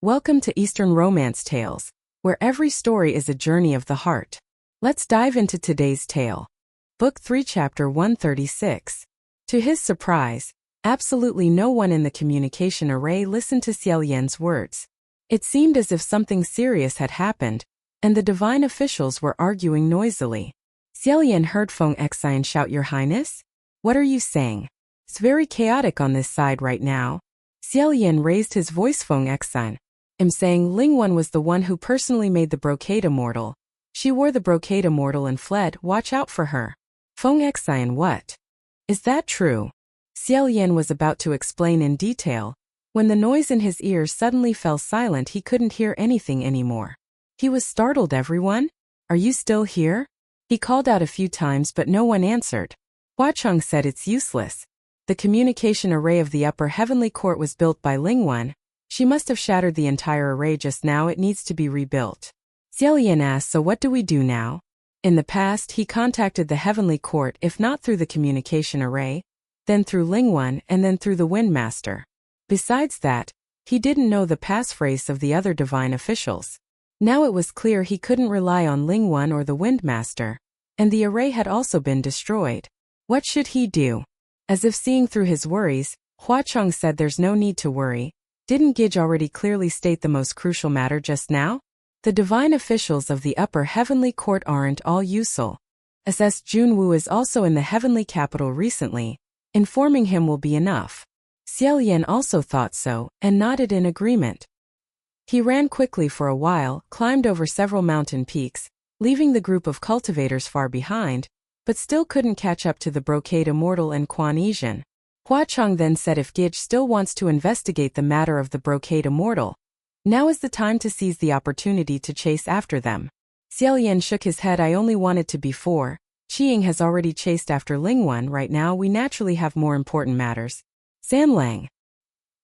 Welcome to Eastern Romance Tales, where every story is a journey of the heart. Let's dive into today's tale. Book 3 Chapter 136. To his surprise, absolutely no one in the communication array listened to Xie Lian's words. It seemed as if something serious had happened, and the divine officials were arguing noisily. Xie Lian heard Feng Xian shout, "Your Highness? What are you saying? It's very chaotic on this side right now." Xie Lian raised his voice. Feng Xian. I'm saying Ling Wan was the one who personally made the brocade immortal. She wore the brocade immortal and fled. Watch out for her. Feng Xian, what? Is that true? Xie Lian was about to explain in detail, when the noise in his ears suddenly fell silent. He couldn't hear anything anymore. He was startled. Everyone? Are you still here? He called out a few times but no one answered. Hua Cheng said, it's useless. The communication array of the upper heavenly court was built by Ling Wan. She must have shattered the entire array just now. It needs to be rebuilt. Xie Lian asked, so what do we do now? In the past, he contacted the heavenly court, if not through the communication array, then through Ling Wan, and then through the Windmaster. Besides that, he didn't know the passphrase of the other divine officials. Now it was clear he couldn't rely on Ling Wan or the Windmaster, and the array had also been destroyed. What should he do? As if seeing through his worries, Hua Cheng said, there's no need to worry. Didn't Gij already clearly state the most crucial matter just now? The divine officials of the upper heavenly court aren't all useful. SS Junwu is also in the heavenly capital recently. Informing him will be enough. Xie Lian also thought so, and nodded in agreement. He ran quickly for a while, climbed over several mountain peaks, leaving the group of cultivators far behind, but still couldn't catch up to the brocade immortal and Quan Yizhen. Hua Cheng then said, if Gij still wants to investigate the matter of the brocade immortal, now is the time to seize the opportunity to chase after them. Xie Lian shook his head. I only wanted to before. Qiying has already chased after Ling Wan. Right now we naturally have more important matters. San Lang.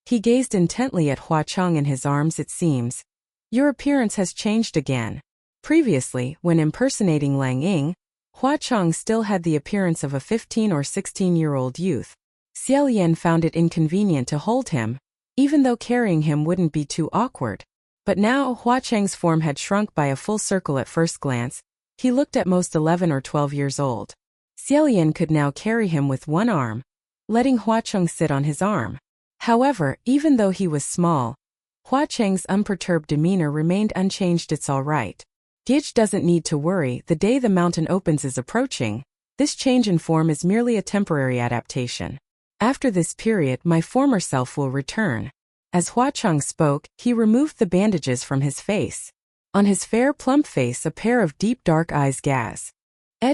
He gazed intently at Hua Cheng in his arms. It seems your appearance has changed again. Previously, when impersonating Lang Ying, Hua Cheng still had the appearance of a 15 or 16-year-old youth. Xie Lian found it inconvenient to hold him, even though carrying him wouldn't be too awkward. But now Hua Cheng's form had shrunk by a full circle at first glance. He looked at most 11 or 12 years old. Xie Lian could now carry him with one arm, letting Hua Cheng sit on his arm. However, even though he was small, Hua Cheng's unperturbed demeanor remained unchanged. It's all right. Gij doesn't need to worry. The day the mountain opens is approaching. This change in form is merely a temporary adaptation. After this period, my former self will return. As Hua Cheng spoke, he removed the bandages from his face. On his fair plump face a pair of deep dark eyes gazed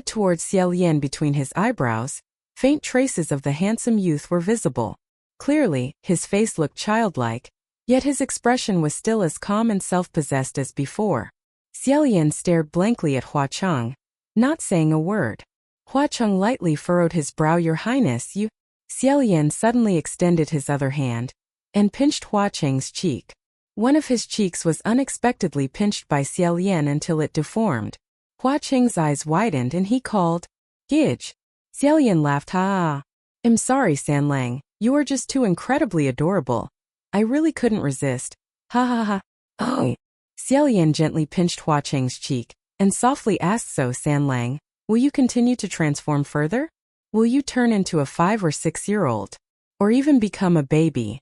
towards Xie Lian between his eyebrows. Faint traces of the handsome youth were visible. Clearly, his face looked childlike, yet his expression was still as calm and self-possessed as before. Xie Lian stared blankly at Hua Cheng, not saying a word. Hua Cheng lightly furrowed his brow. Your Highness, you... Xie Lian suddenly extended his other hand and pinched Hua Cheng's cheek. One of his cheeks was unexpectedly pinched by Xie Lian until it deformed. Hua Cheng's eyes widened and he called, Gij. Xie Lian laughed. Ha. I'm sorry, San Lang. You are just too incredibly adorable. I really couldn't resist. Ha ha ha. Oh. Xie Lian gently pinched Hua Cheng's cheek and softly asked, so San Lang, will you continue to transform further? Will you turn into a 5 or 6-year-old? Or even become a baby?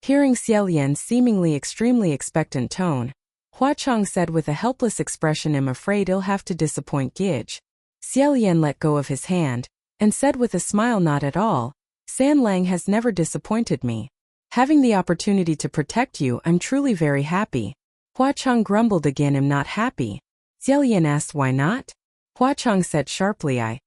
Hearing Xie Lian's seemingly extremely expectant tone, Hua Cheng said with a helpless expression, I'm afraid I'll have to disappoint Gij. Xie Lian let go of his hand and said with a smile, not at all. San Lang has never disappointed me. Having the opportunity to protect you, I'm truly very happy. Hua Cheng grumbled again, I'm not happy. Xie Lian asked, why not? Hua Cheng said sharply, I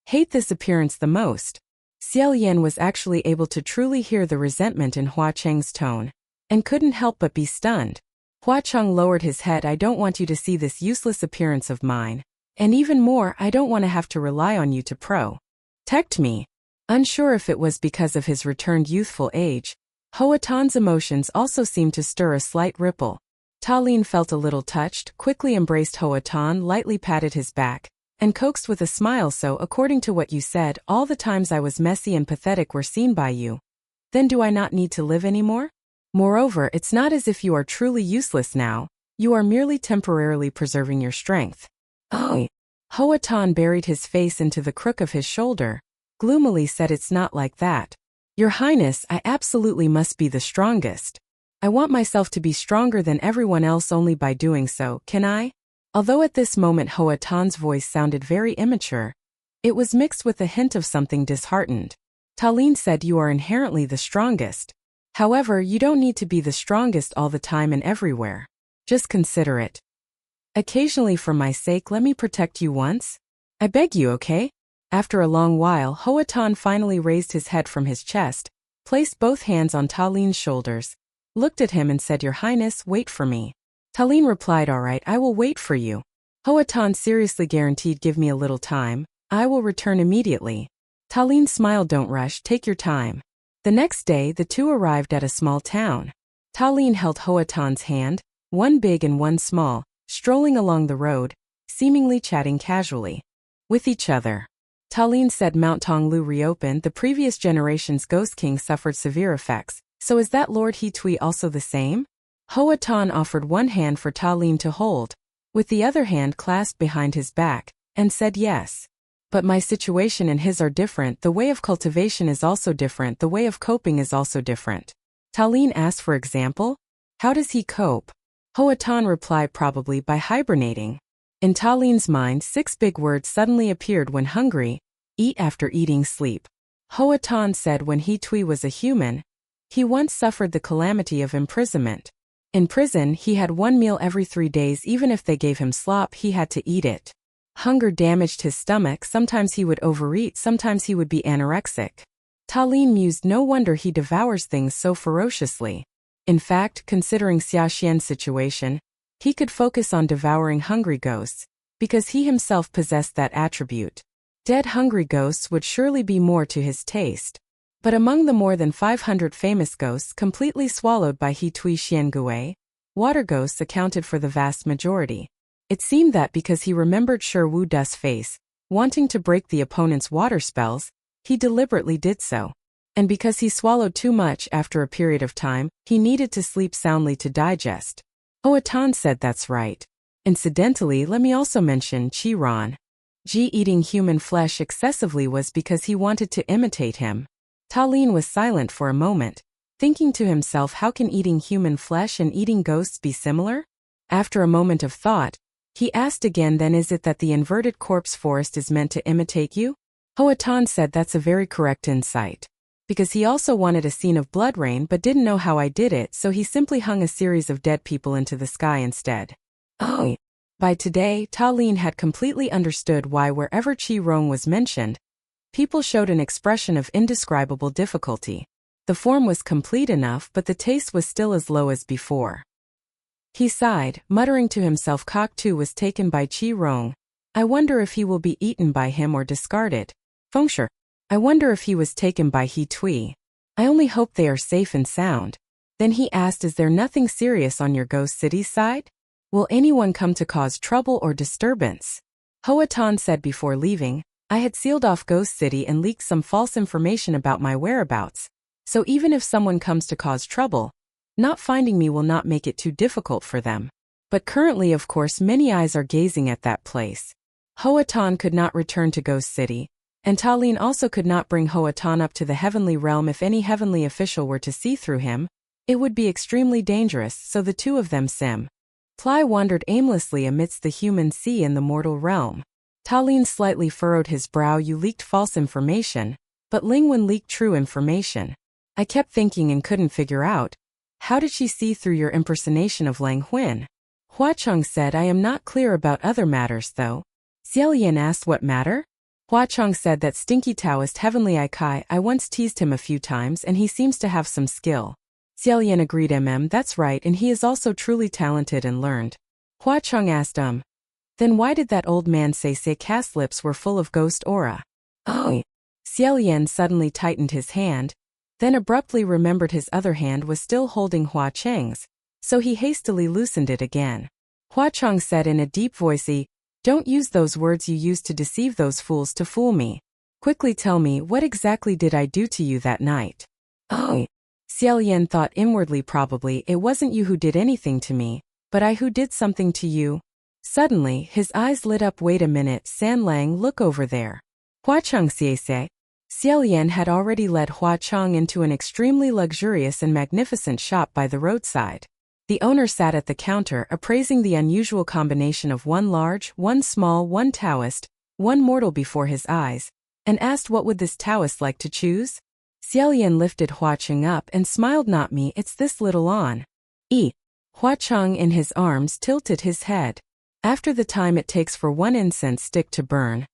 hate this appearance the most. Xie Lian was actually able to truly hear the resentment in Hua Cheng's tone, and couldn't help but be stunned. Hua Cheng lowered his head. I don't want you to see this useless appearance of mine. And even more, I don't want to have to rely on you to protect me. Unsure if it was because of his returned youthful age, Hoa Tan's emotions also seemed to stir a slight ripple. Ta Lin felt a little touched, quickly embraced Hoa Tan, lightly patted his back, and coaxed with a smile, so according to what you said, all the times I was messy and pathetic were seen by you. Then do I not need to live anymore? Moreover, it's not as if you are truly useless now, you are merely temporarily preserving your strength. Oh. Hoa Tan buried his face into the crook of his shoulder, gloomily said it's not like that. Your Highness, I absolutely must be the strongest. I want myself to be stronger than everyone else only by doing so, can I? Although at this moment Hoa Tan's voice sounded very immature, it was mixed with a hint of something disheartened. Ta Lin said you are inherently the strongest. However, you don't need to be the strongest all the time and everywhere. Just consider it. Occasionally for my sake let me protect you once? I beg you, okay? After a long while Hoa Tan finally raised his head from his chest, placed both hands on Ta Lin's shoulders, looked at him and said, Your Highness, wait for me. Ta Lin replied, all right, I will wait for you. Hoa Tan seriously guaranteed, give me a little time, I will return immediately. Ta Lin smiled, don't rush, take your time. The next day the two arrived at a small town. Ta Lin held Hoa Tan's hand, one big and one small, strolling along the road, seemingly chatting casually with each other. Ta Lin said Mount Tonglu reopened, the previous generation's Ghost King suffered severe effects, so is that Lord He Tui also the same? Hoa Tan offered one hand for Ta Lin to hold, with the other hand clasped behind his back, and said yes. But my situation and his are different, the way of cultivation is also different, the way of coping is also different. Ta Lin asked, for example, how does he cope? Hoa Tan replied, probably by hibernating. In Ta Lin's mind 6 big words suddenly appeared when hungry: eat after eating, sleep. Hoa Tan said when He Tui was a human, he once suffered the calamity of imprisonment. In prison he had 1 meal every 3 days, even if they gave him slop he had to eat it. Hunger damaged his stomach, sometimes he would overeat, sometimes he would be anorexic. Ta Lin mused, no wonder he devours things so ferociously. In fact, considering Xie Lian's situation, he could focus on devouring hungry ghosts, because he himself possessed that attribute. Dead hungry ghosts would surely be more to his taste. But among the more than 500 famous ghosts completely swallowed by He Tui Xiangui, water ghosts accounted for the vast majority. It seemed that because he remembered Shi Wu Du's face, wanting to break the opponent's water spells, he deliberately did so. And because he swallowed too much after a period of time, he needed to sleep soundly to digest. Hoa Tan said that's right. Incidentally, let me also mention Qi Ran. Ji eating human flesh excessively was because he wanted to imitate him. Ta Lin was silent for a moment, thinking to himself, how can eating human flesh and eating ghosts be similar? After a moment of thought, he asked again, then is it that the inverted corpse forest is meant to imitate you? Hoa Tan said that's a very correct insight. Because he also wanted a scene of blood rain but didn't know how I did it, so he simply hung a series of dead people into the sky instead. Oh. By today, Ta Lin had completely understood why wherever Qi Rong was mentioned, people showed an expression of indescribable difficulty. The form was complete enough, but the taste was still as low as before. He sighed, muttering to himself, Kok Tu was taken by Qi Rong. I wonder if he will be eaten by him or discarded. Fengshe. I wonder if he was taken by He Tui. I only hope they are safe and sound. Then he asked, is there nothing serious on your ghost city side? Will anyone come to cause trouble or disturbance? Hoa Tan said before leaving, I had sealed off Ghost City and leaked some false information about my whereabouts. So even if someone comes to cause trouble, not finding me will not make it too difficult for them. But currently, of course, many eyes are gazing at that place. Hoa Tan could not return to Ghost City, and Ta Lin also could not bring Hoa Tan up to the heavenly realm. If any heavenly official were to see through him, it would be extremely dangerous, so the two of them Ply wandered aimlessly amidst the human sea and the mortal realm. Ta Lin slightly furrowed his brow. You leaked false information, but Ling Wen leaked true information. I kept thinking and couldn't figure out, how did she see through your impersonation of Lang Huan? Hua Cheng said, I am not clear about other matters though. Xie Lian asked, what matter? Hua Cheng said that stinky Taoist Heavenly Ikai, I once teased him a few times and he seems to have some skill. Xie Lian agreed, that's right, and he is also truly talented and learned. Hua Cheng asked, then why did that old man say Cass lips were full of ghost aura? Oh. Xie Lian suddenly tightened his hand, then abruptly remembered his other hand was still holding Hua Cheng's, so he hastily loosened it again. Hua Cheng said in a deep voice, don't use those words you used to deceive those fools to fool me. Quickly tell me, what exactly did I do to you that night? Oh. Xie Lian thought inwardly, probably it wasn't you who did anything to me, but I who did something to you. Suddenly, his eyes lit up. Wait a minute, San Lang, look over there. Hua Cheng Xie Lian had already led Hua Cheng into an extremely luxurious and magnificent shop by the roadside. The owner sat at the counter appraising the unusual combination of one large, one small, one Taoist, one mortal before his eyes, and asked what would this Taoist like to choose? Xie Lian lifted Hua Cheng up and smiled. Not me, it's this little on. Hua Cheng in his arms tilted his head. After the time it takes for one incense stick to burn,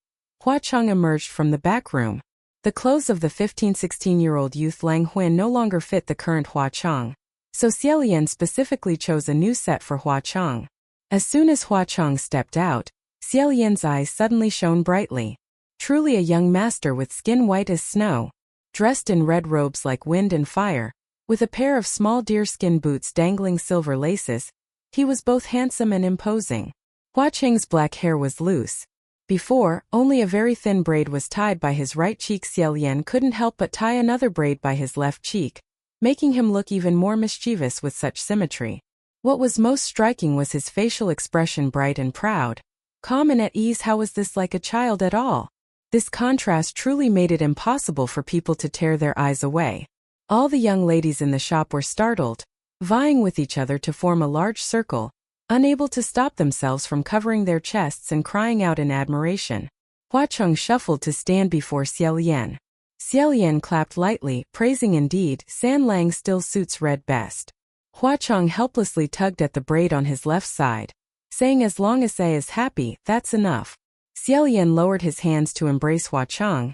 Hua Cheng emerged from the back room. The clothes of the 15-16-year-old youth Lang Huan no longer fit the current Hua Cheng, so Xie Lian specifically chose a new set for Hua Cheng. As soon as Hua Cheng stepped out, Xie Lian's eyes suddenly shone brightly. Truly a young master with skin white as snow, dressed in red robes like wind and fire, with a pair of small deerskin boots dangling silver laces. He was both handsome and imposing. Hua Cheng's black hair was loose. Before, only a very thin braid was tied by his right cheek. Xie Lian couldn't help but tie another braid by his left cheek, making him look even more mischievous with such symmetry. What was most striking was his facial expression, bright and proud, calm and at ease. How was this like a child at all? This contrast truly made it impossible for people to tear their eyes away. All the young ladies in the shop were startled, vying with each other to form a large circle, unable to stop themselves from covering their chests and crying out in admiration. Hua Cheng shuffled to stand before Xie Lian. Xie Lian clapped lightly, praising indeed. San Lang still suits red best. Hua Cheng helplessly tugged at the braid on his left side, saying as long as I is happy, that's enough. Xie Lian lowered his hands to embrace Hua Cheng,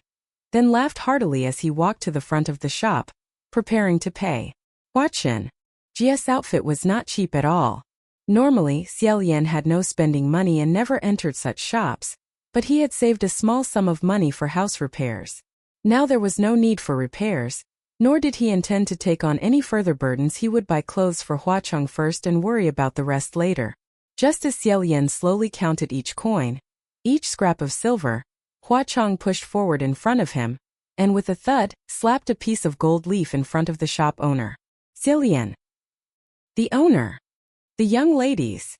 then laughed heartily as he walked to the front of the shop, preparing to pay. Hua Chen's outfit was not cheap at all. Normally, Xie Lian had no spending money and never entered such shops, but he had saved a small sum of money for house repairs. Now there was no need for repairs, nor did he intend to take on any further burdens. He would buy clothes for Hua Cheng first and worry about the rest later. Just as Xie Lian slowly counted each coin, each scrap of silver, Hua Cheng pushed forward in front of him, and with a thud, slapped a piece of gold leaf in front of the shop owner. Xie Lian. The owner. The young ladies.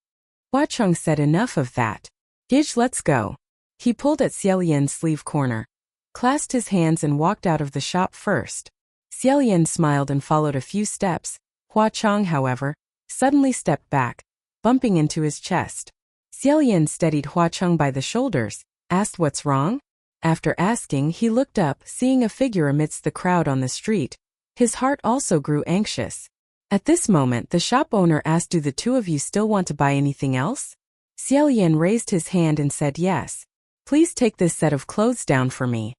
Hua Cheng said, enough of that. Gij, let's go. He pulled at Xie Lian's sleeve corner, clasped his hands and walked out of the shop first. Xie Lian smiled and followed a few steps. Hua Cheng, however, suddenly stepped back, bumping into his chest. Xie Lian steadied Hua Cheng by the shoulders, asked what's wrong? After asking, he looked up, seeing a figure amidst the crowd on the street. His heart also grew anxious. At this moment, the shop owner asked, do the two of you still want to buy anything else? Xie Lian raised his hand and said yes. Please take this set of clothes down for me.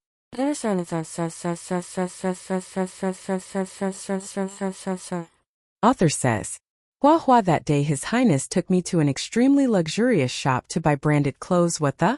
Author says, Hua that day His Highness took me to an extremely luxurious shop to buy branded clothes. What the?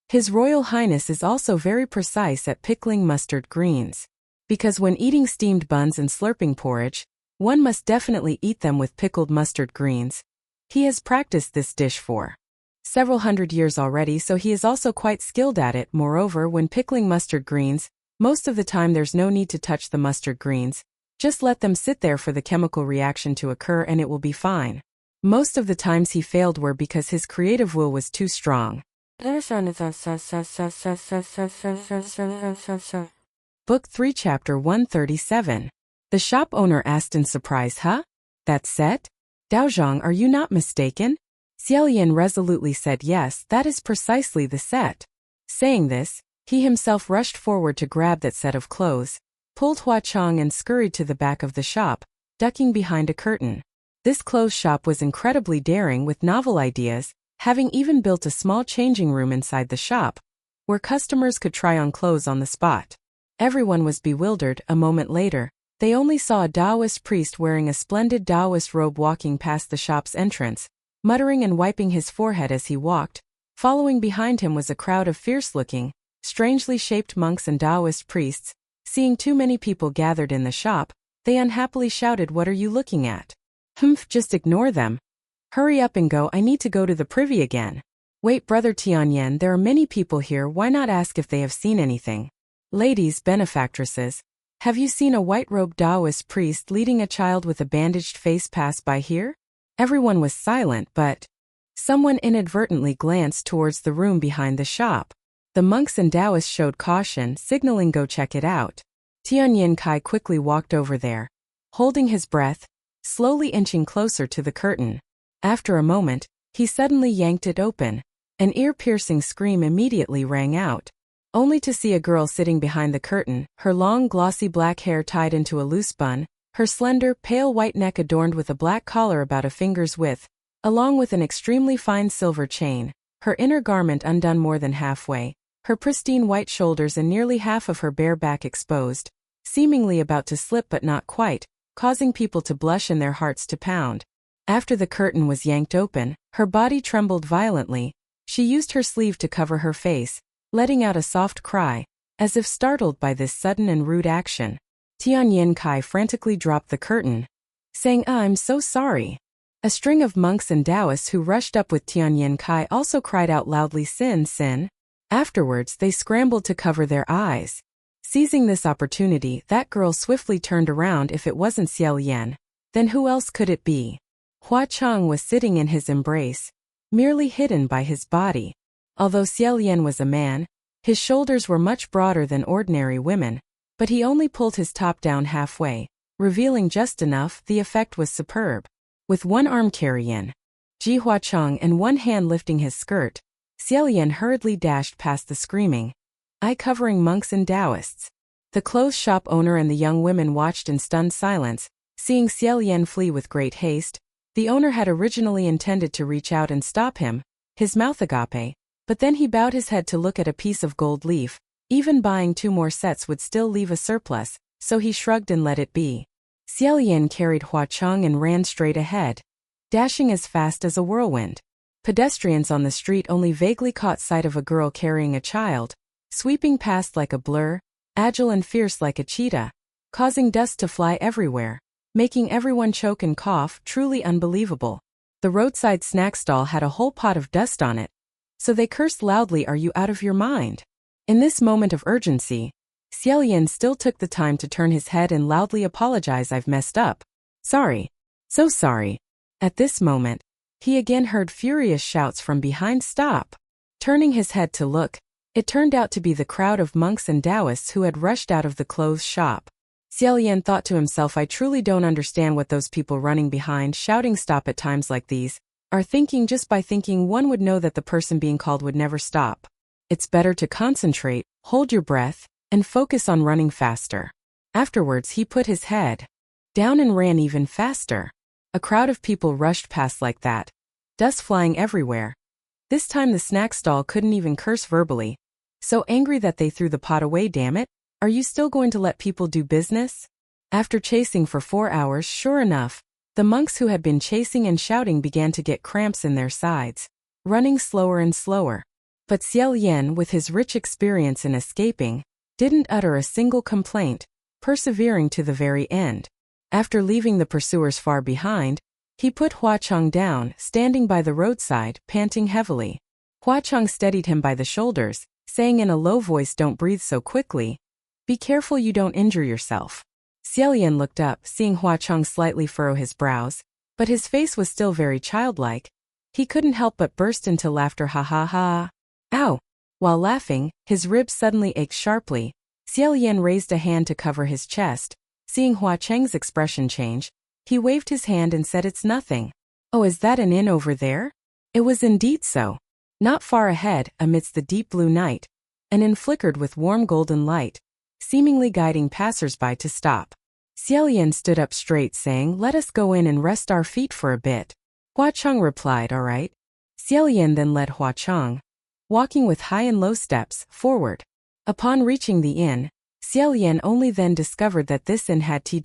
His Royal Highness is also very precise at pickling mustard greens. Because when eating steamed buns and slurping porridge, one must definitely eat them with pickled mustard greens. He has practiced this dish for several hundred years already, so he is also quite skilled at it. Moreover, when pickling mustard greens, most of the time there's no need to touch the mustard greens. Just let them sit there for the chemical reaction to occur and it will be fine. Most of the times he failed were because his creative will was too strong. Book 3 Chapter 137. The shop owner asked in surprise, huh? That set? Daozhong, are you not mistaken? Xie Lian resolutely said yes, that is precisely the set. Saying this, he himself rushed forward to grab that set of clothes, pulled Hua Cheng and scurried to the back of the shop, ducking behind a curtain. This clothes shop was incredibly daring with novel ideas, having even built a small changing room inside the shop, where customers could try on clothes on the spot. Everyone was bewildered. A moment later, they only saw a Taoist priest wearing a splendid Taoist robe walking past the shop's entrance, muttering and wiping his forehead as he walked. Following behind him was a crowd of fierce-looking, strangely shaped monks and Taoist priests. Seeing too many people gathered in the shop, they unhappily shouted, what are you looking at? Humph, just ignore them. Hurry up and go, I need to go to the privy again. Wait, Brother Tianyan, there are many people here, why not ask if they have seen anything? Ladies, benefactresses, "Have you seen a white-robed Taoist priest leading a child with a bandaged face pass by here?" Everyone was silent, but someone inadvertently glanced towards the room behind the shop. The monks and Taoists showed caution, signaling go check it out. Tianyin Kai quickly walked over there, holding his breath, slowly inching closer to the curtain. After a moment, he suddenly yanked it open. An ear-piercing scream immediately rang out, only to see a girl sitting behind the curtain, her long glossy black hair tied into a loose bun, her slender, pale white neck adorned with a black collar about a finger's width, along with an extremely fine silver chain, her inner garment undone more than halfway, her pristine white shoulders and nearly half of her bare back exposed, seemingly about to slip but not quite, causing people to blush and their hearts to pound. After the curtain was yanked open, her body trembled violently. She used her sleeve to cover her face, letting out a soft cry, as if startled by this sudden and rude action. Tianyin Kai frantically dropped the curtain, saying, "I'm so sorry." A string of monks and Taoists who rushed up with Tianyin Kai also cried out loudly, "Sin, sin." Afterwards, they scrambled to cover their eyes. Seizing this opportunity, that girl swiftly turned around. If it wasn't Xie Lian, then who else could it be? Hua Cheng was sitting in his embrace, merely hidden by his body. Although Xie Lian was a man, his shoulders were much broader than ordinary women, but he only pulled his top down halfway, revealing just enough. The effect was superb. With one arm carrying Ji Hua Cheng and one hand lifting his skirt, Xie Lian hurriedly dashed past the screaming, eye-covering monks and Taoists. The clothes shop owner and the young women watched in stunned silence, seeing Xie Lian flee with great haste. The owner had originally intended to reach out and stop him, his mouth agape, but then he bowed his head to look at a piece of gold leaf. Even buying 2 more sets would still leave a surplus, so he shrugged and let it be. Xie Lian carried Hua Cheng and ran straight ahead, dashing as fast as a whirlwind. Pedestrians on the street only vaguely caught sight of a girl carrying a child, sweeping past like a blur, agile and fierce like a cheetah, causing dust to fly everywhere, making everyone choke and cough. Truly unbelievable. The roadside snack stall had a whole pot of dust on it, so they cursed loudly, "Are you out of your mind?" In this moment of urgency, Xie Lian still took the time to turn his head and loudly apologize. "I've messed up. Sorry. So sorry." At this moment, he again heard furious shouts from behind. "Stop!" Turning his head to look, it turned out to be the crowd of monks and Taoists who had rushed out of the clothes shop. Xie Lian thought to himself, "I truly don't understand what those people running behind, shouting stop at times like these, are thinking. Just by thinking, one would know that the person being called would never stop. It's better to concentrate, hold your breath, and focus on running faster." Afterwards, he put his head down and ran even faster. A crowd of people rushed past like that, dust flying everywhere. This time the snack stall couldn't even curse verbally, so angry that they threw the pot away. "Damn it, are you still going to let people do business?" After chasing for 4 hours, sure enough, the monks who had been chasing and shouting began to get cramps in their sides, running slower and slower. But Xie Lian, with his rich experience in escaping, didn't utter a single complaint, persevering to the very end. After leaving the pursuers far behind, he put Hua Cheng down, standing by the roadside, panting heavily. Hua Cheng steadied him by the shoulders, saying in a low voice, "Don't breathe so quickly. Be careful you don't injure yourself." Xie Lian looked up, seeing Hua Cheng slightly furrow his brows, but his face was still very childlike. He couldn't help but burst into laughter. "Ha ha ha. Ow!" While laughing, his ribs suddenly ached sharply. Xie Lian raised a hand to cover his chest. Seeing Hua Cheng's expression change, he waved his hand and said, "It's nothing." "Oh, is that an inn over there?" It was indeed so. Not far ahead, amidst the deep blue night, an inn flickered with warm golden light, seemingly guiding passers-by to stop. Xie Lian stood up straight, saying, "Let us go in and rest our feet for a bit." Hua Cheng replied, "All right." Xie Lian then led Hua Cheng, walking with high and low steps, forward. Upon reaching the inn, Xie Lian only then discovered that this inn had two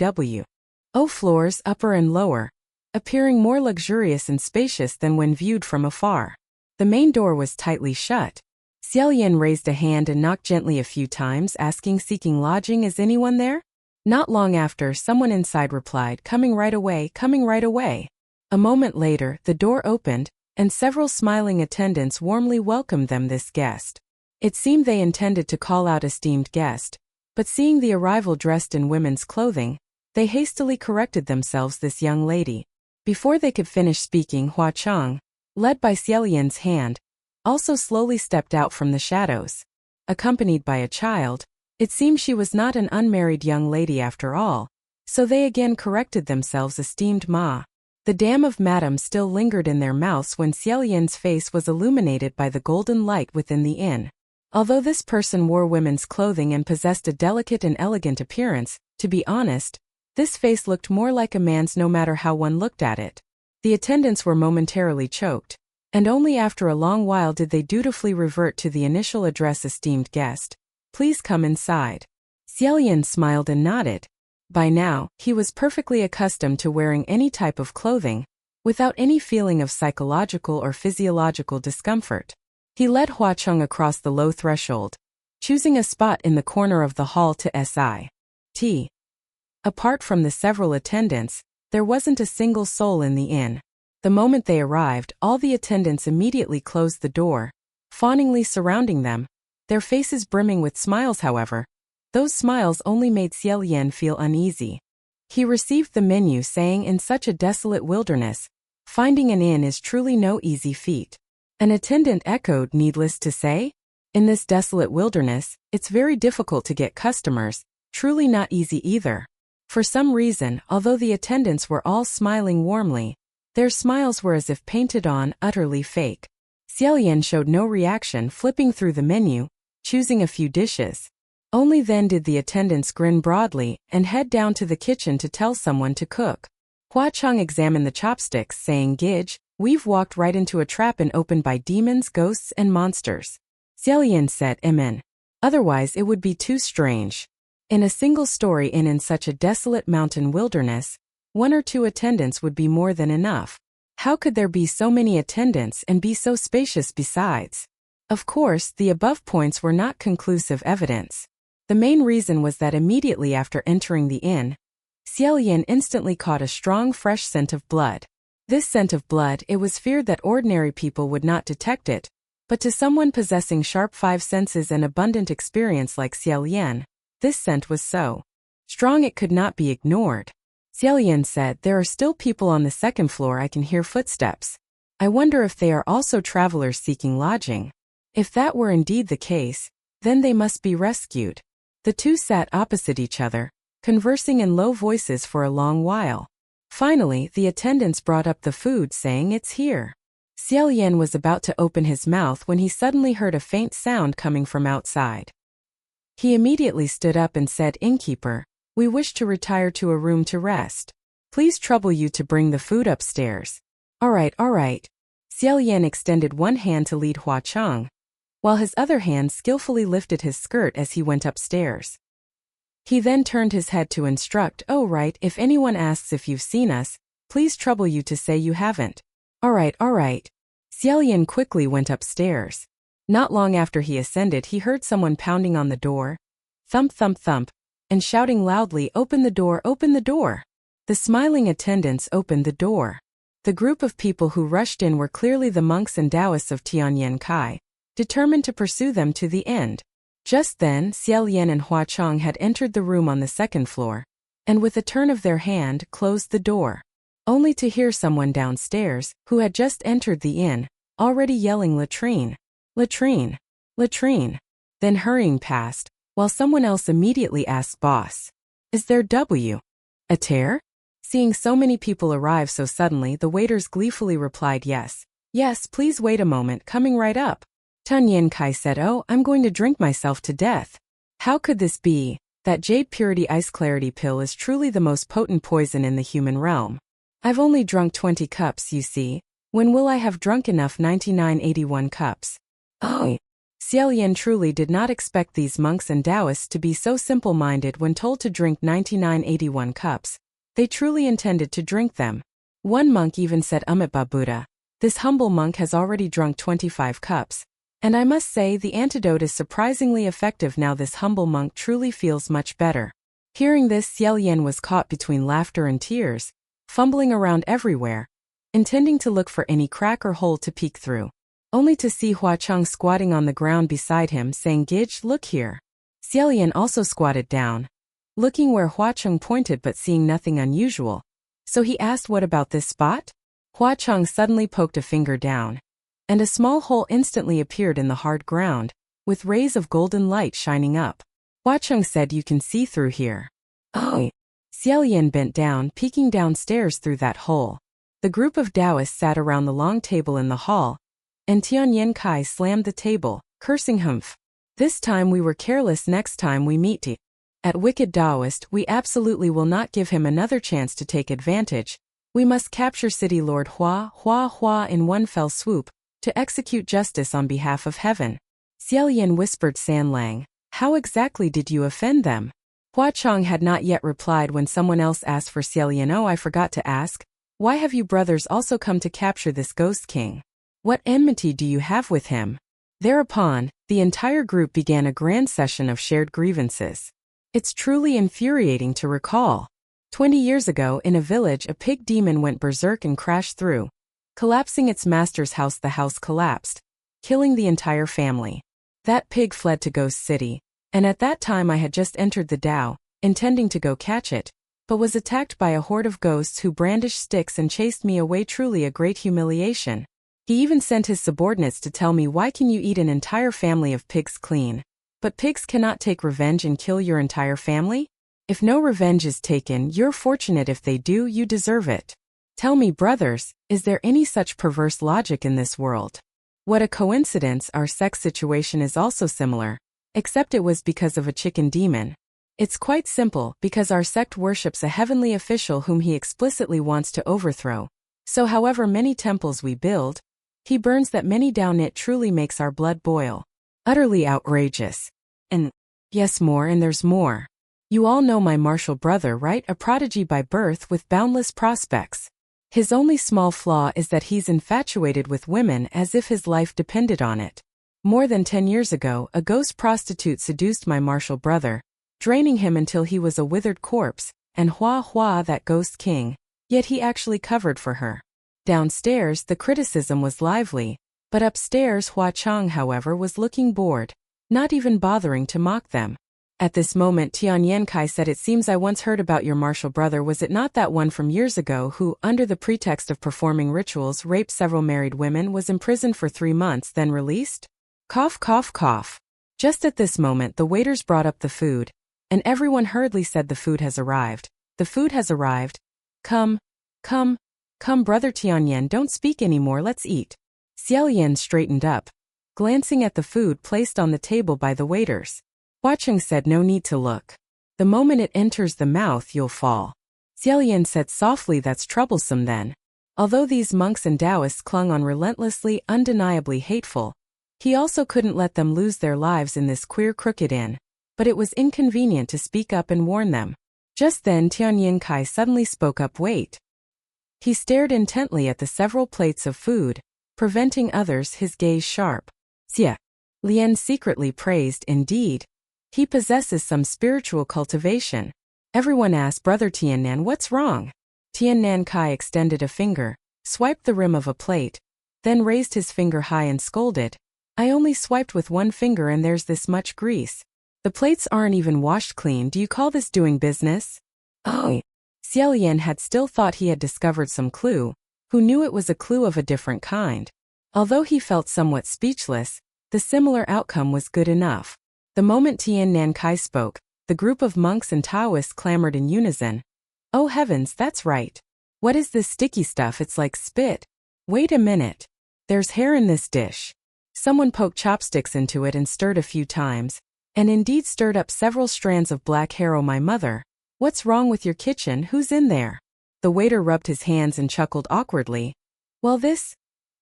floors, upper and lower, appearing more luxurious and spacious than when viewed from afar. The main door was tightly shut. Xie Lian raised a hand and knocked gently a few times, seeking lodging. "Is anyone there?" Not long after, someone inside replied, "Coming right away, coming right away." A moment later, the door opened, and several smiling attendants warmly welcomed them. This guest. It seemed they intended to call out esteemed guest, But seeing the arrival dressed in women's clothing, they hastily corrected themselves. This young lady. Before they could finish speaking, Hua Chang, led by Xie Lian's hand, also slowly stepped out from the shadows. Accompanied by a child, it seemed she was not an unmarried young lady after all, so they again corrected themselves. Esteemed Ma. The dam of Madam still lingered in their mouths when Xie Lian's face was illuminated by the golden light within the inn. Although this person wore women's clothing and possessed a delicate and elegant appearance, to be honest, this face looked more like a man's no matter how one looked at it. The attendants were momentarily choked, and only after a long while did they dutifully revert to the initial address. Esteemed guest, please come inside. Xie Lian smiled and nodded. By now, he was perfectly accustomed to wearing any type of clothing, without any feeling of psychological or physiological discomfort. He led Hua Chang across the low threshold, choosing a spot in the corner of the hall to sit. Apart from the several attendants, there wasn't a single soul in the inn. The moment they arrived, all the attendants immediately closed the door, fawningly surrounding them, their faces brimming with smiles. However, those smiles only made Xie Lian feel uneasy. He received the menu saying, in such a desolate wilderness, finding an inn is truly no easy feat. An attendant echoed, needless to say, in this desolate wilderness, it's very difficult to get customers, truly not easy either. For some reason, although the attendants were all smiling warmly, their smiles were as if painted on, utterly fake. Xie Lian showed no reaction, flipping through the menu, choosing a few dishes. Only then did the attendants grin broadly and head down to the kitchen to tell someone to cook. Hua Chang examined the chopsticks, saying, Gidge, we've walked right into a trap and opened by demons, ghosts, and monsters. Xie Lian said, Amen. Otherwise it would be too strange. In a single-story inn in such a desolate mountain wilderness, 1 or 2 attendants would be more than enough. How could there be so many attendants and be so spacious besides? Of course, the above points were not conclusive evidence. The main reason was that immediately after entering the inn, Xie Lian instantly caught a strong fresh scent of blood. This scent of blood, it was feared that ordinary people would not detect it, but to someone possessing sharp 5 senses and abundant experience like Xie Lian, this scent was so strong it could not be ignored. Xie Lian said, there are still people on the 2nd floor. I can hear footsteps. I wonder if they are also travelers seeking lodging. If that were indeed the case, then they must be rescued. The two sat opposite each other, conversing in low voices for a long while. Finally, the attendants brought up the food, saying, It's here. Xie Lian was about to open his mouth when he suddenly heard a faint sound coming from outside. He immediately stood up and said, Innkeeper, we wish to retire to a room to rest. Please trouble you to bring the food upstairs. All right. Xie Lian extended one hand to lead Hua Chang, while his other hand skillfully lifted his skirt as he went upstairs. He then turned his head to instruct, Oh right, if anyone asks if you've seen us, please trouble you to say you haven't. All right. Xie Lian quickly went upstairs. Not long after he ascended, he heard someone pounding on the door, thump thump thump, and shouting loudly, Open the door, open the door. The smiling attendants opened the door. The group of people who rushed in were clearly the monks and Taoists of Tianyan Kai, determined to pursue them to the end. Just then, Xie Lian and Hua Chang had entered the room on the 2nd floor, and with a turn of their hand, closed the door, only to hear someone downstairs, who had just entered the inn, already yelling latrine, latrine, latrine, then hurrying past, while someone else immediately asked, Boss, is there attire? Seeing so many people arrive so suddenly, the waiters gleefully replied, Yes, please wait a moment, coming right up. Tianyan Kai said, Oh, I'm going to drink myself to death. How could this be? That Jade Purity Ice Clarity pill is truly the most potent poison in the human realm. I've only drunk 20 cups, you see. When will I have drunk enough 9981 cups? Oh. Xie Lian truly did not expect these monks and Taoists to be so simple-minded when told to drink 9981 cups. They truly intended to drink them. One monk even said, Amitabha Buddha, this humble monk has already drunk 25 cups. And I must say the antidote is surprisingly effective now. This humble monk truly feels much better. Hearing this, Xie Lian was caught between laughter and tears, fumbling around everywhere, intending to look for any crack or hole to peek through, only to see Hua Chang squatting on the ground beside him, saying, Gidge, look here. Xie Lian also squatted down, looking where Hua Cheng pointed but seeing nothing unusual. So he asked, what about this spot? Hua Cheng suddenly poked a finger down, and a small hole instantly appeared in the hard ground, with rays of golden light shining up. Hua Cheng said, you can see through here. Oh. Xie Lian bent down, peeking downstairs through that hole. The group of Taoists sat around the long table in the hall, and Tianyan Kai slammed the table, cursing, humph. This time we were careless, next time we meet T. At wicked Taoist, we absolutely will not give him another chance to take advantage. We must capture City Lord Hua in one fell swoop, to execute justice on behalf of heaven. Xie Lian whispered San Lang, how exactly did you offend them? Hua Cheng had not yet replied when someone else asked for Xie Lian. Oh, I forgot to ask. Why have you brothers also come to capture this Ghost King? What enmity do you have with him? Thereupon, the entire group began a grand session of shared grievances. It's truly infuriating to recall. 20 years ago in a village, a pig demon went berserk and crashed through, collapsing its master's house. The house collapsed, killing the entire family. That pig fled to Ghost City, and at that time I had just entered the Dao, intending to go catch it, but was attacked by a horde of ghosts who brandished sticks and chased me away. Truly a great humiliation. He even sent his subordinates to tell me, why can you eat an entire family of pigs clean? But pigs cannot take revenge and kill your entire family? If no revenge is taken, you're fortunate. If they do, you deserve it. Tell me, brothers, is there any such perverse logic in this world? What a coincidence, our sex situation is also similar, except it was because of a chicken demon. It's quite simple, because our sect worships a heavenly official whom he explicitly wants to overthrow. So however many temples we build, he burns that many down. It truly makes our blood boil. Utterly outrageous. And yes, more, and there's more. You all know my martial brother, right? A prodigy by birth with boundless prospects. His only small flaw is that he's infatuated with women as if his life depended on it. More than 10 years ago, a ghost prostitute seduced my martial brother, draining him until he was a withered corpse, and Hua, that Ghost King, yet he actually covered for her. Downstairs, the criticism was lively, but upstairs Hua Cheng, however, was looking bored, not even bothering to mock them. At this moment Tianyan Kai said, it seems I once heard about your martial brother. Was it not that one from years ago who, under the pretext of performing rituals, raped several married women, was imprisoned for 3 months, then released? Cough, cough, cough. Just at this moment the waiters brought up the food, and everyone hurriedly said, the food has arrived. The food has arrived. Come, brother Tianyan, don't speak anymore, let's eat. Xie Lian straightened up, glancing at the food placed on the table by the waiters. Hua Cheng said, no need to look. The moment it enters the mouth you'll fall. Xie Lian said softly, that's troublesome then. Although these monks and Taoists clung on relentlessly, undeniably hateful, he also couldn't let them lose their lives in this queer crooked inn, but it was inconvenient to speak up and warn them. Just then Tianyan Kai suddenly spoke up, wait. He stared intently at the several plates of food, preventing others, his gaze sharp. Xie Lian secretly praised, indeed. He possesses some spiritual cultivation. Everyone asked, brother Tiannan, what's wrong? Tiannan Kai extended a finger, swiped the rim of a plate, then raised his finger high and scolded. I only swiped with one finger and there's this much grease. The plates aren't even washed clean. Do you call this doing business? Oh. Xie Lian had still thought he had discovered some clue, who knew it was a clue of a different kind. Although he felt somewhat speechless, the similar outcome was good enough. The moment Tiannan Kai spoke, the group of monks and Taoists clamored in unison. Oh heavens, that's right. What is this sticky stuff? It's like spit. Wait a minute. There's hair in this dish. Someone poked chopsticks into it and stirred a few times, and indeed stirred up several strands of black hair. Oh my mother. What's wrong with your kitchen? Who's in there? The waiter rubbed his hands and chuckled awkwardly. Well,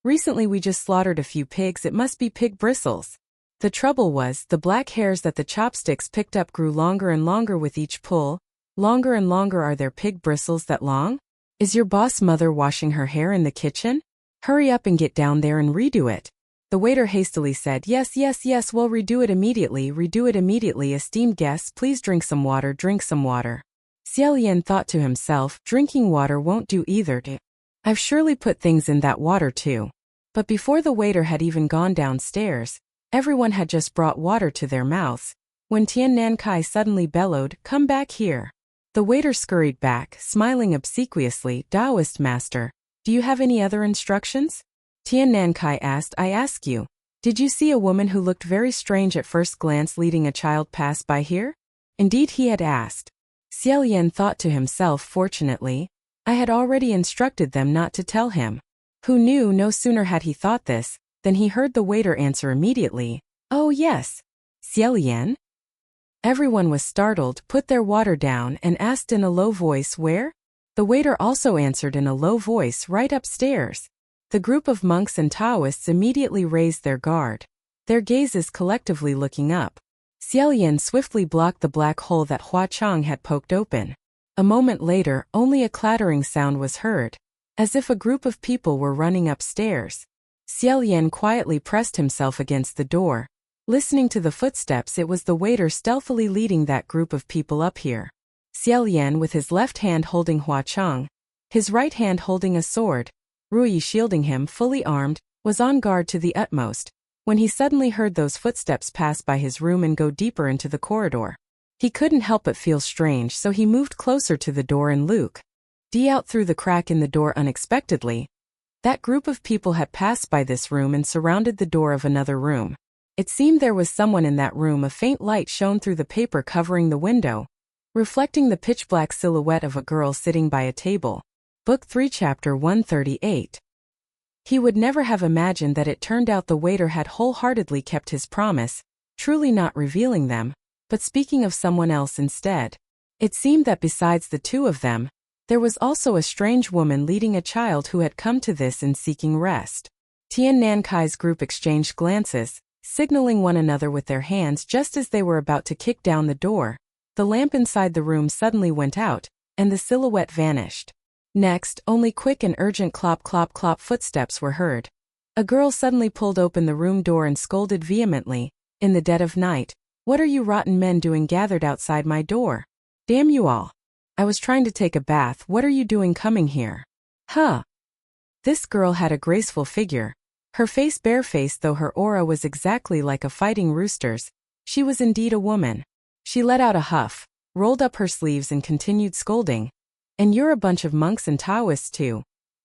recently we just slaughtered a few pigs. It must be pig bristles. The trouble was, the black hairs that the chopsticks picked up grew longer and longer with each pull. Longer and longer. Are there pig bristles that long? Is your boss mother washing her hair in the kitchen? Hurry up and get down there and redo it. The waiter hastily said, yes, well, redo it immediately, esteemed guests, please drink some water. Xie Lian thought to himself, drinking water won't do either. I've surely put things in that water too. But before the waiter had even gone downstairs, everyone had just brought water to their mouths, when Tian Nan Kai suddenly bellowed, "Come back here." The waiter scurried back, smiling obsequiously. "Taoist master, do you have any other instructions?" Tian Nan Kai asked. "I ask you, did you see a woman who looked very strange at first glance leading a child pass by here?" Indeed he had asked. Xie Lian thought to himself, fortunately, I had already instructed them not to tell him. Who knew? No sooner had he thought this, than he heard the waiter answer immediately, "Oh yes. Xie Lian?" Everyone was startled, put their water down, and asked in a low voice, "Where?" The waiter also answered in a low voice, "Right upstairs." The group of monks and Taoists immediately raised their guard, their gazes collectively looking up. Xie Lian swiftly blocked the black hole that Hua Chang had poked open. A moment later, only a clattering sound was heard, as if a group of people were running upstairs. Xie Lian quietly pressed himself against the door. Listening to the footsteps, it was the waiter stealthily leading that group of people up here. Xie Lian, with his left hand holding Hua Chang, his right hand holding a sword, Ruyi shielding him, fully armed, was on guard to the utmost, when he suddenly heard those footsteps pass by his room and go deeper into the corridor. He couldn't help but feel strange, so he moved closer to the door and looked out through the crack in the door. Unexpectedly, that group of people had passed by this room and surrounded the door of another room. It seemed there was someone in that room. A faint light shone through the paper covering the window, reflecting the pitch-black silhouette of a girl sitting by a table. Book 3 Chapter 138. He would never have imagined that it turned out the waiter had wholeheartedly kept his promise, truly not revealing them, but speaking of someone else instead. It seemed that besides the two of them, there was also a strange woman leading a child who had come to this in seeking rest. Tian Nan Kai's group exchanged glances, signaling one another with their hands just as they were about to kick down the door. The lamp inside the room suddenly went out, and the silhouette vanished. Next, only quick and urgent clop clop clop footsteps were heard. A girl suddenly pulled open the room door and scolded vehemently, in the dead of night, "What are you rotten men doing gathered outside my door? Damn you all. I was trying to take a bath. What are you doing coming here?" Huh. This girl had a graceful figure. Her face barefaced, though her aura was exactly like a fighting rooster's. She was indeed a woman. She let out a huff, rolled up her sleeves and continued scolding. "And you're a bunch of monks and Taoists too.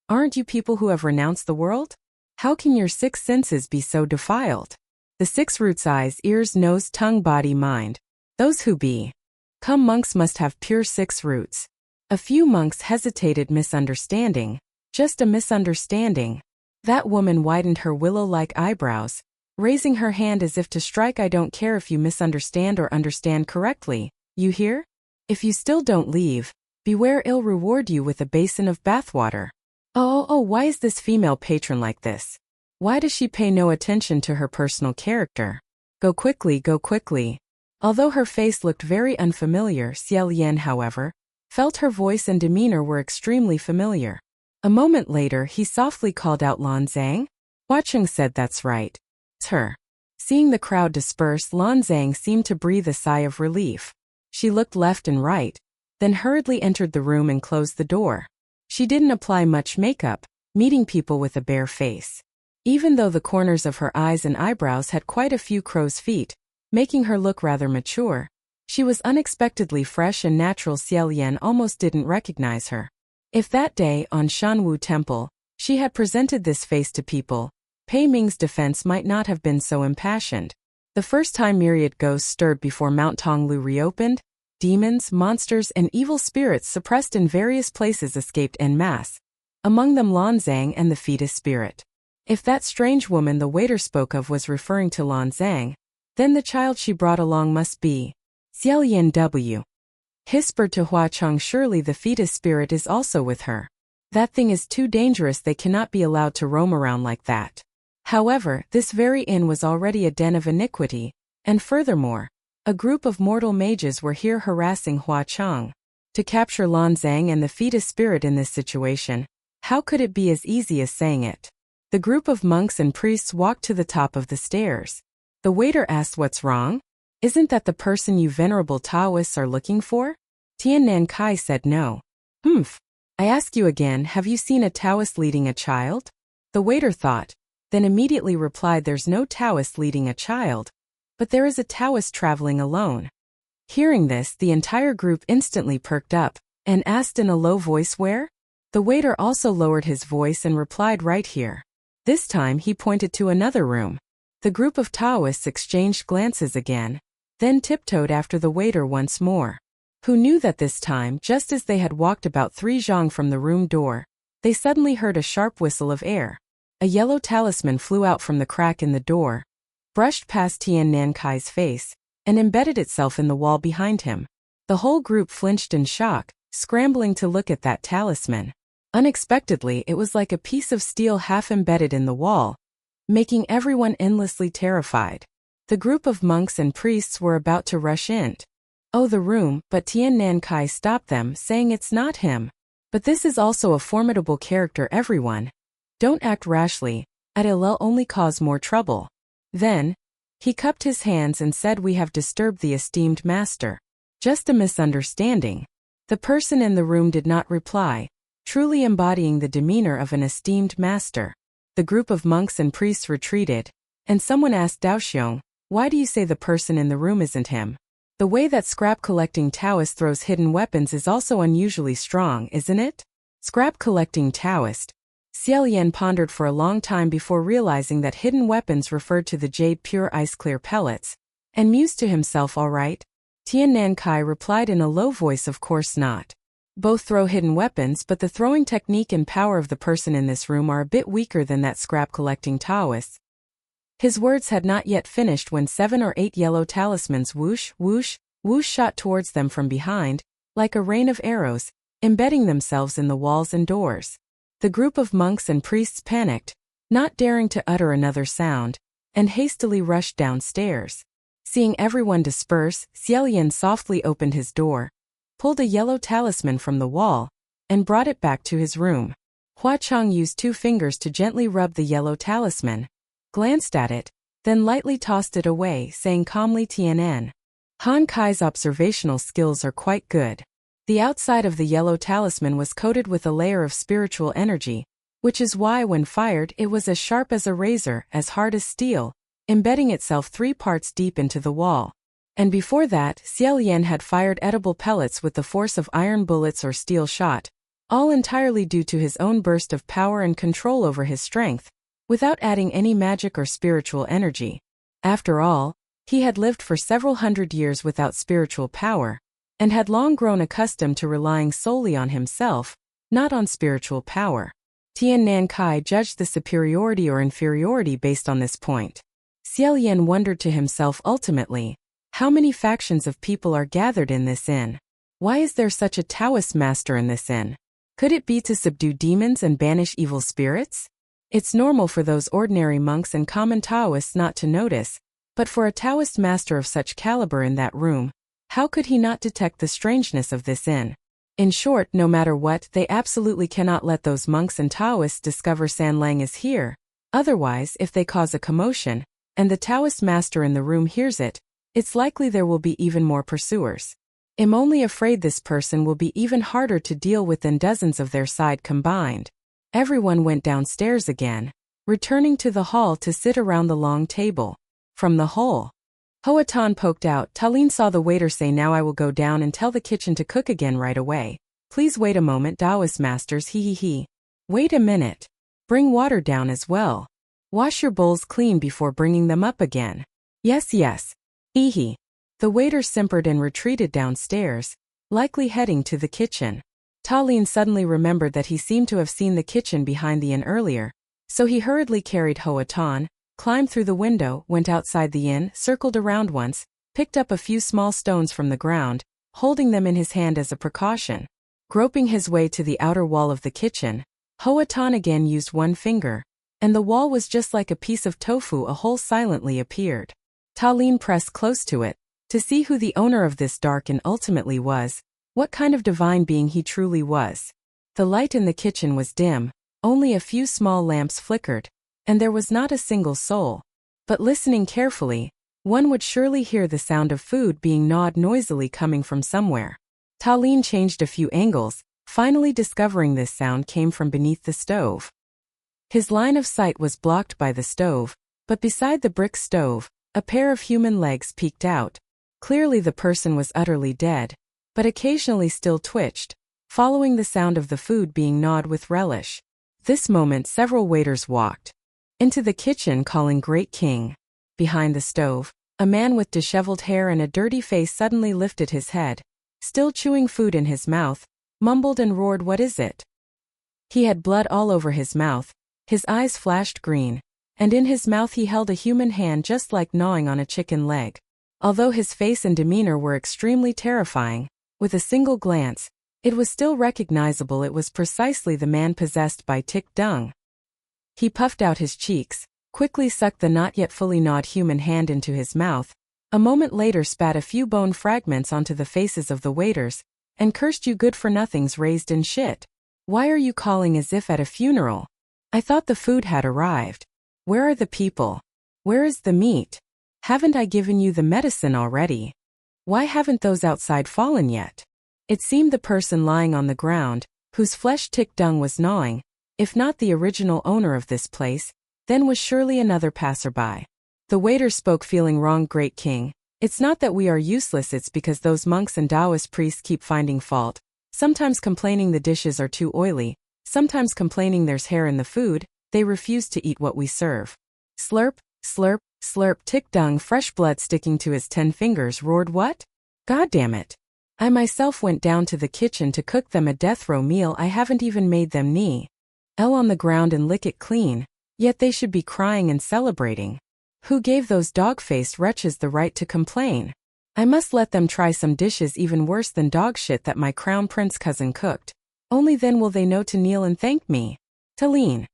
Aren't you people who have renounced the world? How can your 6 senses be so defiled? The 6 roots: eyes, ears, nose, tongue, body, mind. Those who become monks must have pure 6 roots." A few monks hesitated. Misunderstanding. Just a misunderstanding. That woman widened her willow-like eyebrows, raising her hand as if to strike. "I don't care if you misunderstand or understand correctly, you hear? If you still don't leave, beware I'll reward you with a basin of bathwater." Oh, why is this female patron like this? Why does she pay no attention to her personal character? Go quickly, go quickly. Although her face looked very unfamiliar, Xie Lian, however, felt her voice and demeanor were extremely familiar. A moment later, he softly called out, "Lan Zhang?" Hua Cheng said, "That's right. It's her." Seeing the crowd disperse, Lan Zhang seemed to breathe a sigh of relief. She looked left and right, then hurriedly entered the room and closed the door. She didn't apply much makeup, meeting people with a bare face. Even though the corners of her eyes and eyebrows had quite a few crow's feet, making her look rather mature, she was unexpectedly fresh and natural. Xie Lian almost didn't recognize her. If that day, on Shanwu Temple, she had presented this face to people, Pei Ming's defense might not have been so impassioned. The first time myriad ghosts stirred before Mount Tonglu reopened, demons, monsters, and evil spirits suppressed in various places escaped en masse, among them Lan Zhang and the fetus spirit. If that strange woman the waiter spoke of was referring to Lan Zhang, then the child she brought along must be Xie Lian W. Whispered to Hua Cheng, "Surely the fetus spirit is also with her. That thing is too dangerous. They cannot be allowed to roam around like that." However, this very inn was already a den of iniquity, and furthermore, a group of mortal mages were here harassing Hua Cheng. To capture Lan Zhang and the fetus spirit in this situation, how could it be as easy as saying it? The group of monks and priests walked to the top of the stairs. The waiter asked, "What's wrong? Isn't that the person you venerable Taoists are looking for?" Tian Nan Kai said, "No." "Humph. I ask you again, have you seen a Taoist leading a child?" The waiter thought, then immediately replied, "There's no Taoist leading a child. but there is a Taoist traveling alone." Hearing this, the entire group instantly perked up, and asked in a low voice where? The waiter also lowered his voice and replied right here. This time he pointed to another room. The group of Taoists exchanged glances again, then tiptoed after the waiter once more. Who knew that this time, just as they had walked about 3 zhang from the room door, they suddenly heard a sharp whistle of air. A yellow talisman flew out from the crack in the door, brushed past Tian Nankai's face, and embedded itself in the wall behind him. The whole group flinched in shock, scrambling to look at that talisman. Unexpectedly, it was like a piece of steel half embedded in the wall, making everyone endlessly terrified. The group of monks and priests were about to rush in. Oh, the room, but Tian Nankai stopped them, saying it's not him. But this is also a formidable character, everyone. Don't act rashly, it'll only cause more trouble. Then, he cupped his hands and said, "We have disturbed the esteemed master. Just a misunderstanding." The person in the room did not reply, truly embodying the demeanor of an esteemed master. The group of monks and priests retreated, and someone asked Daoxiong, "Why do you say the person in the room isn't him? The way that scrap-collecting Taoist throws hidden weapons is also unusually strong, isn't it?" Scrap-collecting Taoist. Xie Lian pondered for a long time before realizing that hidden weapons referred to the jade pure ice-clear pellets, and mused to himself, "All right." Tian Nankai replied in a low voice, "Of course not. Both throw hidden weapons, but the throwing technique and power of the person in this room are a bit weaker than that scrap-collecting Taoist." His words had not yet finished when 7 or 8 yellow talismans whoosh, whoosh, whoosh shot towards them from behind, like a rain of arrows, embedding themselves in the walls and doors. The group of monks and priests panicked, not daring to utter another sound, and hastily rushed downstairs. Seeing everyone disperse, Xie Lian softly opened his door, pulled a yellow talisman from the wall, and brought it back to his room. Hua Chang used 2 fingers to gently rub the yellow talisman, glanced at it, then lightly tossed it away, saying calmly, "Tianan. Han Kai's observational skills are quite good." The outside of the yellow talisman was coated with a layer of spiritual energy, which is why when fired it was as sharp as a razor, as hard as steel, embedding itself 3 parts deep into the wall. And before that, Xie Lian had fired edible pellets with the force of iron bullets or steel shot, all entirely due to his own burst of power and control over his strength, without adding any magic or spiritual energy. After all, he had lived for several hundred years without spiritual power, and had long grown accustomed to relying solely on himself, not on spiritual power. Tian Nankai judged the superiority or inferiority based on this point. Xie Lian wondered to himself ultimately, how many factions of people are gathered in this inn? Why is there such a Taoist master in this inn? Could it be to subdue demons and banish evil spirits? It's normal for those ordinary monks and common Taoists not to notice, but for a Taoist master of such caliber in that room, how could he not detect the strangeness of this inn? In short, no matter what, they absolutely cannot let those monks and Taoists discover San Lang is here. Otherwise, if they cause a commotion, and the Taoist master in the room hears it, it's likely there will be even more pursuers. I'm only afraid this person will be even harder to deal with than dozens of their side combined. Everyone went downstairs again, returning to the hall to sit around the long table. From the hole, Hoatan poked out. Talin saw the waiter say, "Now I will go down and tell the kitchen to cook again right away. Please wait a moment, Taoist masters, he. Wait a minute. Bring water down as well. Wash your bowls clean before bringing them up again." Yes. He. The waiter simpered and retreated downstairs, likely heading to the kitchen. Talin suddenly remembered that he seemed to have seen the kitchen behind the inn earlier, so he hurriedly carried Hoatan, climbed through the window, went outside the inn, circled around once, picked up a few small stones from the ground, holding them in his hand as a precaution. Groping his way to the outer wall of the kitchen, Hoatan again used 1 finger, and the wall was just like a piece of tofu. A hole silently appeared. Talin pressed close to it, to see who the owner of this dark inn ultimately was, what kind of divine being he truly was. The light in the kitchen was dim, only a few small lamps flickered, and there was not a single soul. But listening carefully, one would surely hear the sound of food being gnawed noisily coming from somewhere. Talin changed a few angles, finally discovering this sound came from beneath the stove. His line of sight was blocked by the stove, but beside the brick stove, A pair of human legs peeked out. Clearly the person was utterly dead, but occasionally still twitched, following the sound of the food being gnawed with relish. This moment several waiters walked into the kitchen calling "Great King." Behind the stove, a man with disheveled hair and a dirty face suddenly lifted his head, still chewing food in his mouth, mumbled and roared, "What is it?" He had blood all over his mouth, his eyes flashed green, and in his mouth he held a human hand just like gnawing on a chicken leg. Although his face and demeanor were extremely terrifying, with a single glance, it was still recognizable it was precisely the man possessed by tick dung. He puffed out his cheeks, quickly sucked the not yet fully gnawed human hand into his mouth, a moment later spat a few bone fragments onto the faces of the waiters, and cursed, "You good-for-nothings raised in shit. Why are you calling as if at a funeral? I thought the food had arrived. Where are the people? Where is the meat? Haven't I given you the medicine already? Why haven't those outside fallen yet?" It seemed the person lying on the ground, whose flesh tick dung was gnawing, if not the original owner of this place, then was surely another passerby. The waiter spoke, feeling wrong. "Great King, it's not that we are useless, it's because those monks and Taoist priests keep finding fault, sometimes complaining the dishes are too oily, sometimes complaining there's hair in the food, they refuse to eat what we serve." Slurp, slurp, slurp. Tick dung, fresh blood sticking to his 10 fingers, roared, "What? God damn it. I myself went down to the kitchen to cook them a death row meal. I haven't even made them knee on the ground and lick it clean, yet they should be crying and celebrating. Who gave those dog-faced wretches the right to complain? I must let them try some dishes even worse than dog shit that my crown prince cousin cooked. Only then will they know to kneel and thank me." Talene.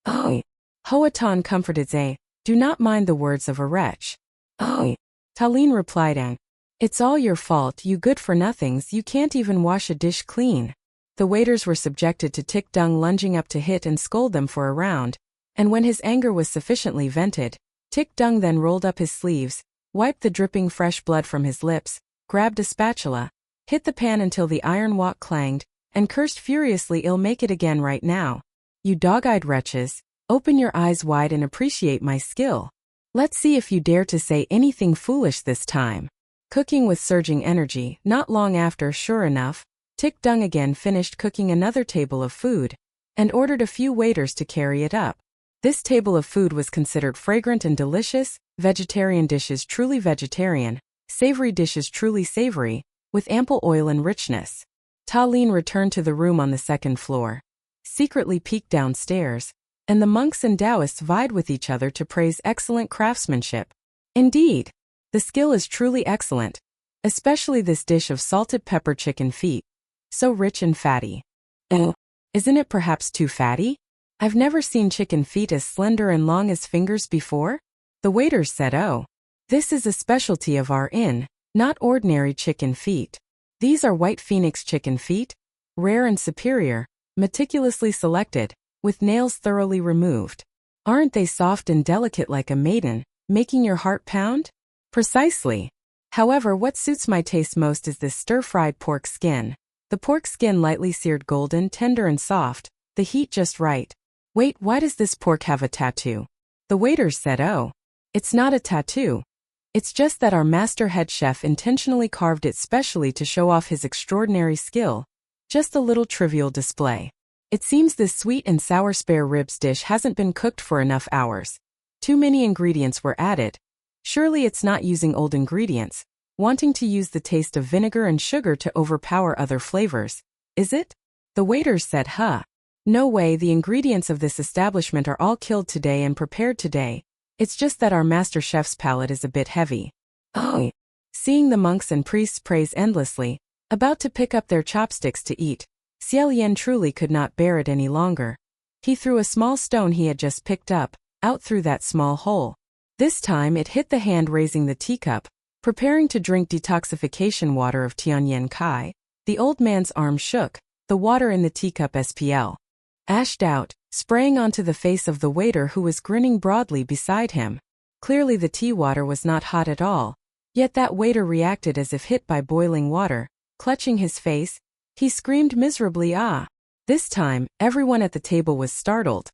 "Oh." Hoatan comforted Xie, "Do not mind the words of a wretch." "Oh." Talene replied, "And it's all your fault, you good-for-nothings, you can't even wash a dish clean." The waiters were subjected to tick dung lunging up to hit and scold them for a round, and when his anger was sufficiently vented, tick dung then rolled up his sleeves, wiped the dripping fresh blood from his lips, grabbed a spatula, hit the pan until the iron wok clanged, and cursed furiously, "I'll make it again right now. You dog-eyed wretches, open your eyes wide and appreciate my skill. Let's see if you dare to say anything foolish this time." Cooking with surging energy, not long after, sure enough, tick dung again finished cooking another table of food, and ordered a few waiters to carry it up. This table of food was considered fragrant and delicious, vegetarian dishes truly vegetarian, savory dishes truly savory, with ample oil and richness. Talene returned to the room on the second floor, secretly peeked downstairs, and the monks and Taoists vied with each other to praise excellent craftsmanship. Indeed, the skill is truly excellent, especially this dish of salted pepper chicken feet, so rich and fatty. Oh, isn't it perhaps too fatty? I've never seen chicken feet as slender and long as fingers before. The waiters said, "Oh, this is a specialty of our inn, not ordinary chicken feet. These are white phoenix chicken feet, rare and superior, meticulously selected, with nails thoroughly removed. Aren't they soft and delicate like a maiden, making your heart pound?" "Precisely. However, what suits my taste most is this stir-fried pork skin. The pork skin lightly seared golden, tender and soft, the heat just right. Wait, why does this pork have a tattoo?" The waiters said, "Oh, it's not a tattoo. It's just that our master head chef intentionally carved it specially to show off his extraordinary skill. Just a little trivial display. It seems this sweet and sour spare ribs dish hasn't been cooked for enough hours. Too many ingredients were added. Surely it's not using old ingredients, wanting to use the taste of vinegar and sugar to overpower other flavors, is it?" The waiters said, "Huh. No way, the ingredients of this establishment are all killed today and prepared today. It's just that our master chef's palate is a bit heavy." Oh. Seeing the monks and priests praise endlessly, about to pick up their chopsticks to eat, Xie Lian truly could not bear it any longer. He threw a small stone he had just picked up, out through that small hole. This time it hit the hand raising the teacup, preparing to drink detoxification water of Tianyan Kai. The old man's arm shook, the water in the teacup ashed out, spraying onto the face of the waiter who was grinning broadly beside him. Clearly the tea water was not hot at all, yet that waiter reacted as if hit by boiling water. Clutching his face, he screamed miserably, "Ah!" This time, everyone at the table was startled.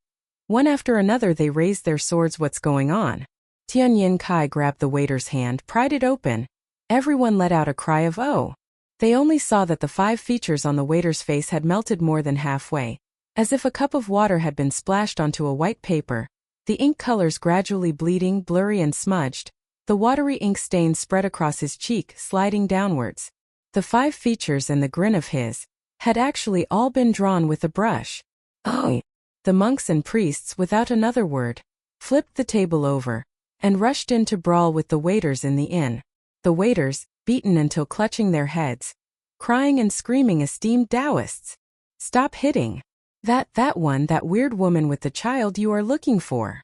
One after another they raised their swords. "What's going on?" Tianyin Kai grabbed the waiter's hand, pried it open. Everyone let out a cry of "oh." They only saw that the 5 features on the waiter's face had melted more than halfway. As if a cup of water had been splashed onto a white paper, the ink colors gradually bleeding, blurry and smudged. The watery ink stain spread across his cheek, sliding downwards. The 5 features and the grin of his had actually all been drawn with a brush. Oh! The monks and priests, without another word, flipped the table over and rushed in to brawl with the waiters in the inn. The waiters, beaten until clutching their heads, crying and screaming, esteemed Taoists. Stop hitting. That weird woman with the child you are looking for.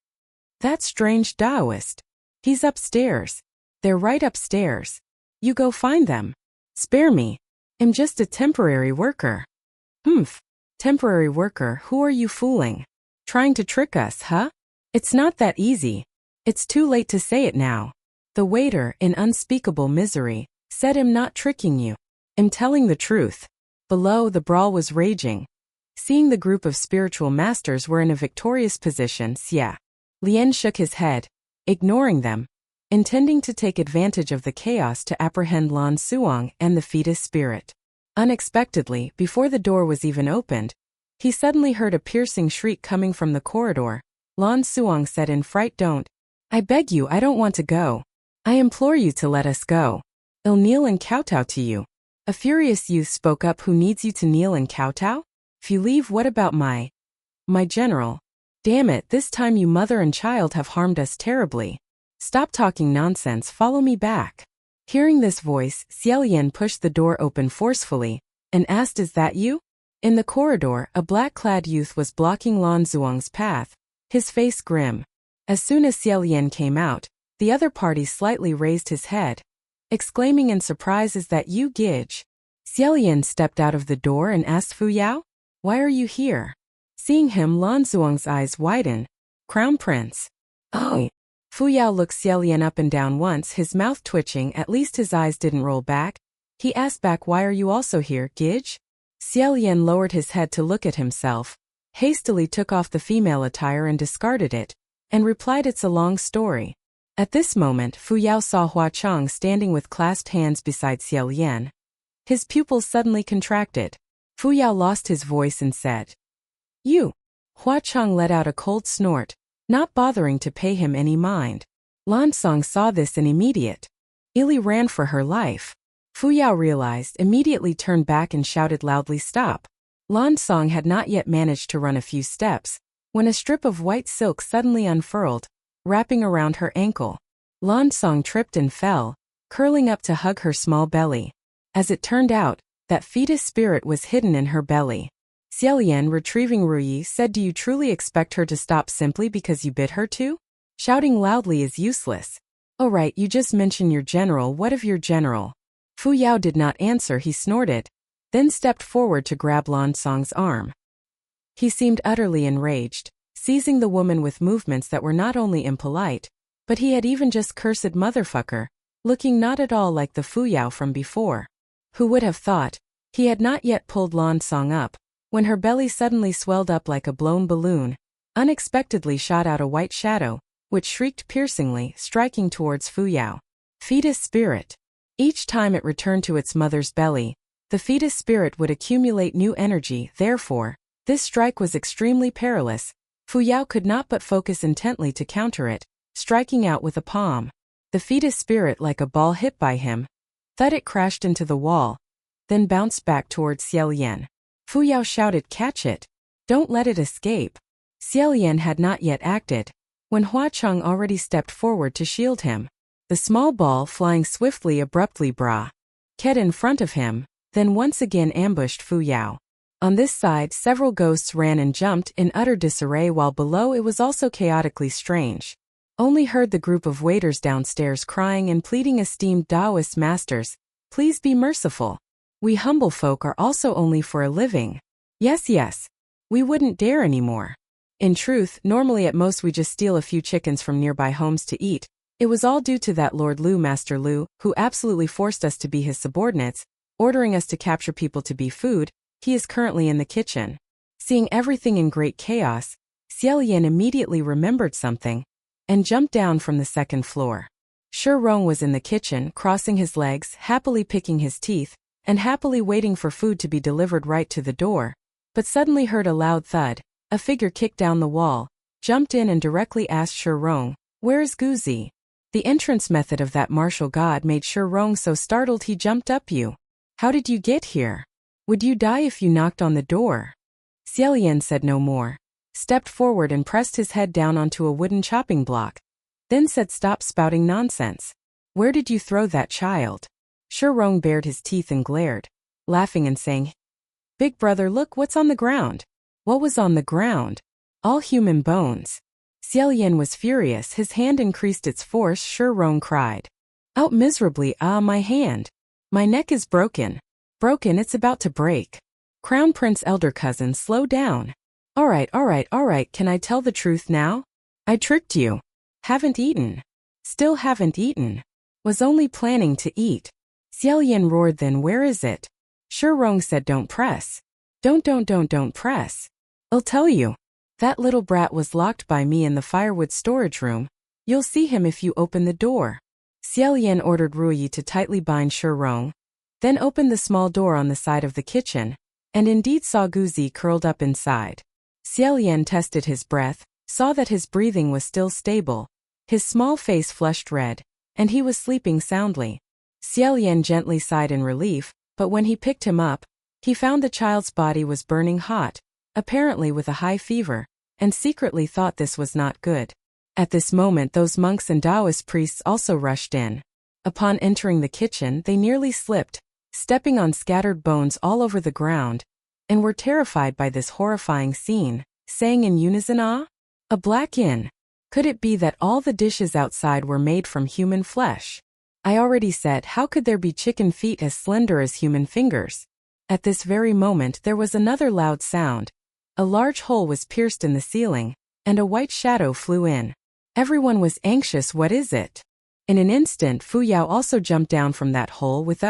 That strange Taoist. He's upstairs. They're right upstairs. You go find them. Spare me. I'm just a temporary worker. Humph. Temporary worker, who are you fooling? Trying to trick us, huh? It's not that easy. It's too late to say it now. The waiter, in unspeakable misery, said, I'm not tricking you. I'm telling the truth. Below, the brawl was raging. Seeing the group of spiritual masters were in a victorious position, Xie Lian shook his head, ignoring them, intending to take advantage of the chaos to apprehend Lan Suang and the fetus spirit. Unexpectedly, before the door was even opened, he suddenly heard a piercing shriek coming from the corridor. Lan Suang said in fright, Don't. I beg you, I don't want to go. I implore you to let us go. I'll kneel and kowtow to you. A furious youth spoke up. Who needs you to kneel and kowtow? If you leave, what about my general? Damn it, this time you mother and child have harmed us terribly. Stop talking nonsense, follow me back. Hearing this voice, Xie Lian pushed the door open forcefully and asked, Is that you? In the corridor, a black-clad youth was blocking Lan Zuang's path, his face grim. As soon as Xie Lian came out, the other party slightly raised his head, exclaiming in surprise, Is that you, Gij? Xie Lian stepped out of the door and asked Fu Yao, Why are you here? Seeing him, Lan Zuang's eyes widened. Crown Prince. Oh. Fu Yao looked Xie Lian up and down once, his mouth twitching. At least his eyes didn't roll back. He asked back, Why are you also here, Gij? Xie Lian lowered his head to look at himself, hastily took off the female attire and discarded it, and replied, It's a long story. At this moment, Fu Yao saw Hua Chang standing with clasped hands beside Xie Lian. His pupils suddenly contracted. Fu Yao lost his voice and said, You. Hua Chang let out a cold snort, not bothering to pay him any mind. Lan Song saw this and immediately ran for her life. Fu Yao realized, immediately turned back and shouted loudly, Stop. Lan Song had not yet managed to run a few steps, when a strip of white silk suddenly unfurled, wrapping around her ankle. Lan Song tripped and fell, curling up to hug her small belly. As it turned out, that fetus spirit was hidden in her belly. Xie Lian, retrieving Ruyi, said, Do you truly expect her to stop simply because you bid her to? Shouting loudly is useless. Oh right, you just mentioned your general. What of your general? Fu Yao did not answer. He snorted, then stepped forward to grab Lan Song's arm. He seemed utterly enraged, seizing the woman with movements that were not only impolite, but he had even just cursed motherfucker, looking not at all like the Fu Yao from before. Who would have thought? He had not yet pulled Lan Song up, when her belly suddenly swelled up like a blown balloon. Unexpectedly shot out a white shadow, which shrieked piercingly, striking towards Fu Yao. Fetus spirit. Each time it returned to its mother's belly, the fetus spirit would accumulate new energy. Therefore, this strike was extremely perilous. Fu Yao could not but focus intently to counter it, striking out with a palm. The fetus spirit, like a ball hit by him, thud, it crashed into the wall, then bounced back towards Xie Lian. Fu Yao shouted, Catch it. Don't let it escape. Xie Lian had not yet acted, when Hua Chang already stepped forward to shield him. The small ball, flying swiftly, abruptly bracket in front of him, then once again ambushed Fu Yao. On this side, several ghosts ran and jumped in utter disarray, while below it was also chaotically strange. Only heard the group of waiters downstairs crying and pleading, Esteemed Taoist masters, please be merciful. We humble folk are also only for a living. Yes. We wouldn't dare anymore. In truth, normally at most we just steal a few chickens from nearby homes to eat. It was all due to that Lord Lu, Master Lu, who absolutely forced us to be his subordinates, ordering us to capture people to be food. He is currently in the kitchen. Seeing everything in great chaos, Xie Lian immediately remembered something. and jumped down from the second floor. Xie Rong was in the kitchen, crossing his legs, happily picking his teeth, and happily waiting for food to be delivered right to the door, but suddenly heard a loud thud. A figure kicked down the wall, jumped in and directly asked Xie Rong, "Where is Guzi?" The entrance method of that martial god made Xie Rong so startled he jumped up. "You. How did you get here? Would you die if you knocked on the door?" Xie Lian said no more, stepped forward and pressed his head down onto a wooden chopping block, then said, "Stop spouting nonsense. Where did you throw that child?" Xie Rong bared his teeth and glared, laughing and saying, "Big brother, look what's on the ground." What was on the ground? All human bones. Xie Lian was furious, his hand increased its force. Xie Rong cried out miserably, "Ah, my hand. My neck is broken. Broken, it's about to break. Crown Prince elder cousin, slow down. All right, can I tell the truth now? I tricked you. Haven't eaten. Still haven't eaten. Was only planning to eat." Xie Lian roared, "Then where is it?" Xie Rong said, "Don't press. Don't press. I'll tell you. That little brat was locked by me in the firewood storage room. You'll see him if you open the door." Xie Lian ordered Ruyi to tightly bind Xie Rong, then opened the small door on the side of the kitchen, and indeed saw Guzi curled up inside. Xie Lian tested his breath, saw that his breathing was still stable, his small face flushed red, and he was sleeping soundly. Xie Lian gently sighed in relief, but when he picked him up, he found the child's body was burning hot, apparently with a high fever, and secretly thought this was not good. At this moment those monks and Taoist priests also rushed in. Upon entering the kitchen they nearly slipped, stepping on scattered bones all over the ground, and were terrified by this horrifying scene, saying in unison, "Ah? A black inn. Could it be that all the dishes outside were made from human flesh? I already said, how could there be chicken feet as slender as human fingers?" At this very moment there was another loud sound. A large hole was pierced in the ceiling, and a white shadow flew in. Everyone was anxious. What is it? In an instant Fu Yao also jumped down from that hole with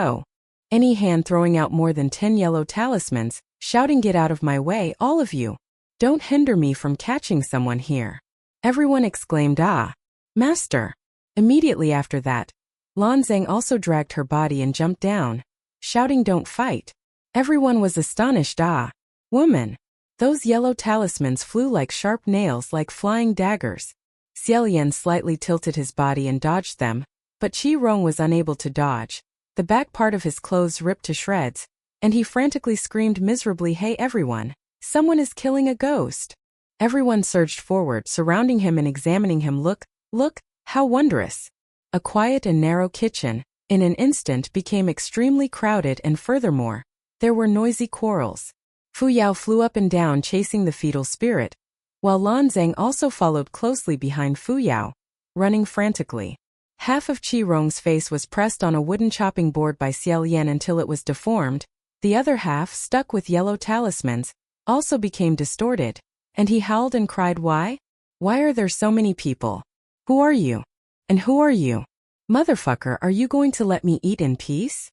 any hand throwing out more than 10 yellow talismans, shouting, "Get out of my way, all of you! Don't hinder me from catching someone here!" Everyone exclaimed, "Ah! Master!" Immediately after that, Lan Zhang also dragged her body and jumped down, shouting, "Don't fight!" Everyone was astonished. "Ah! Woman! Those yellow talismans flew like sharp nails, like flying daggers." Xie Lian slightly tilted his body and dodged them, but Xie Rong was unable to dodge. The back part of his clothes ripped to shreds, and he frantically screamed miserably, "Hey everyone! Someone is killing a ghost!" Everyone surged forward, surrounding him and examining him. Look, how wondrous! A quiet and narrow kitchen, in an instant became extremely crowded, and furthermore, there were noisy quarrels. Fu Yao flew up and down chasing the fetal spirit, while Lan Zhang also followed closely behind Fu Yao, running frantically. Half of Xie Rong's face was pressed on a wooden chopping board by Xie Lian until it was deformed, the other half, stuck with yellow talismans, also became distorted, and he howled and cried, "Why? Why are there so many people? Who are you? And who are you? Motherfucker, are you going to let me eat in peace?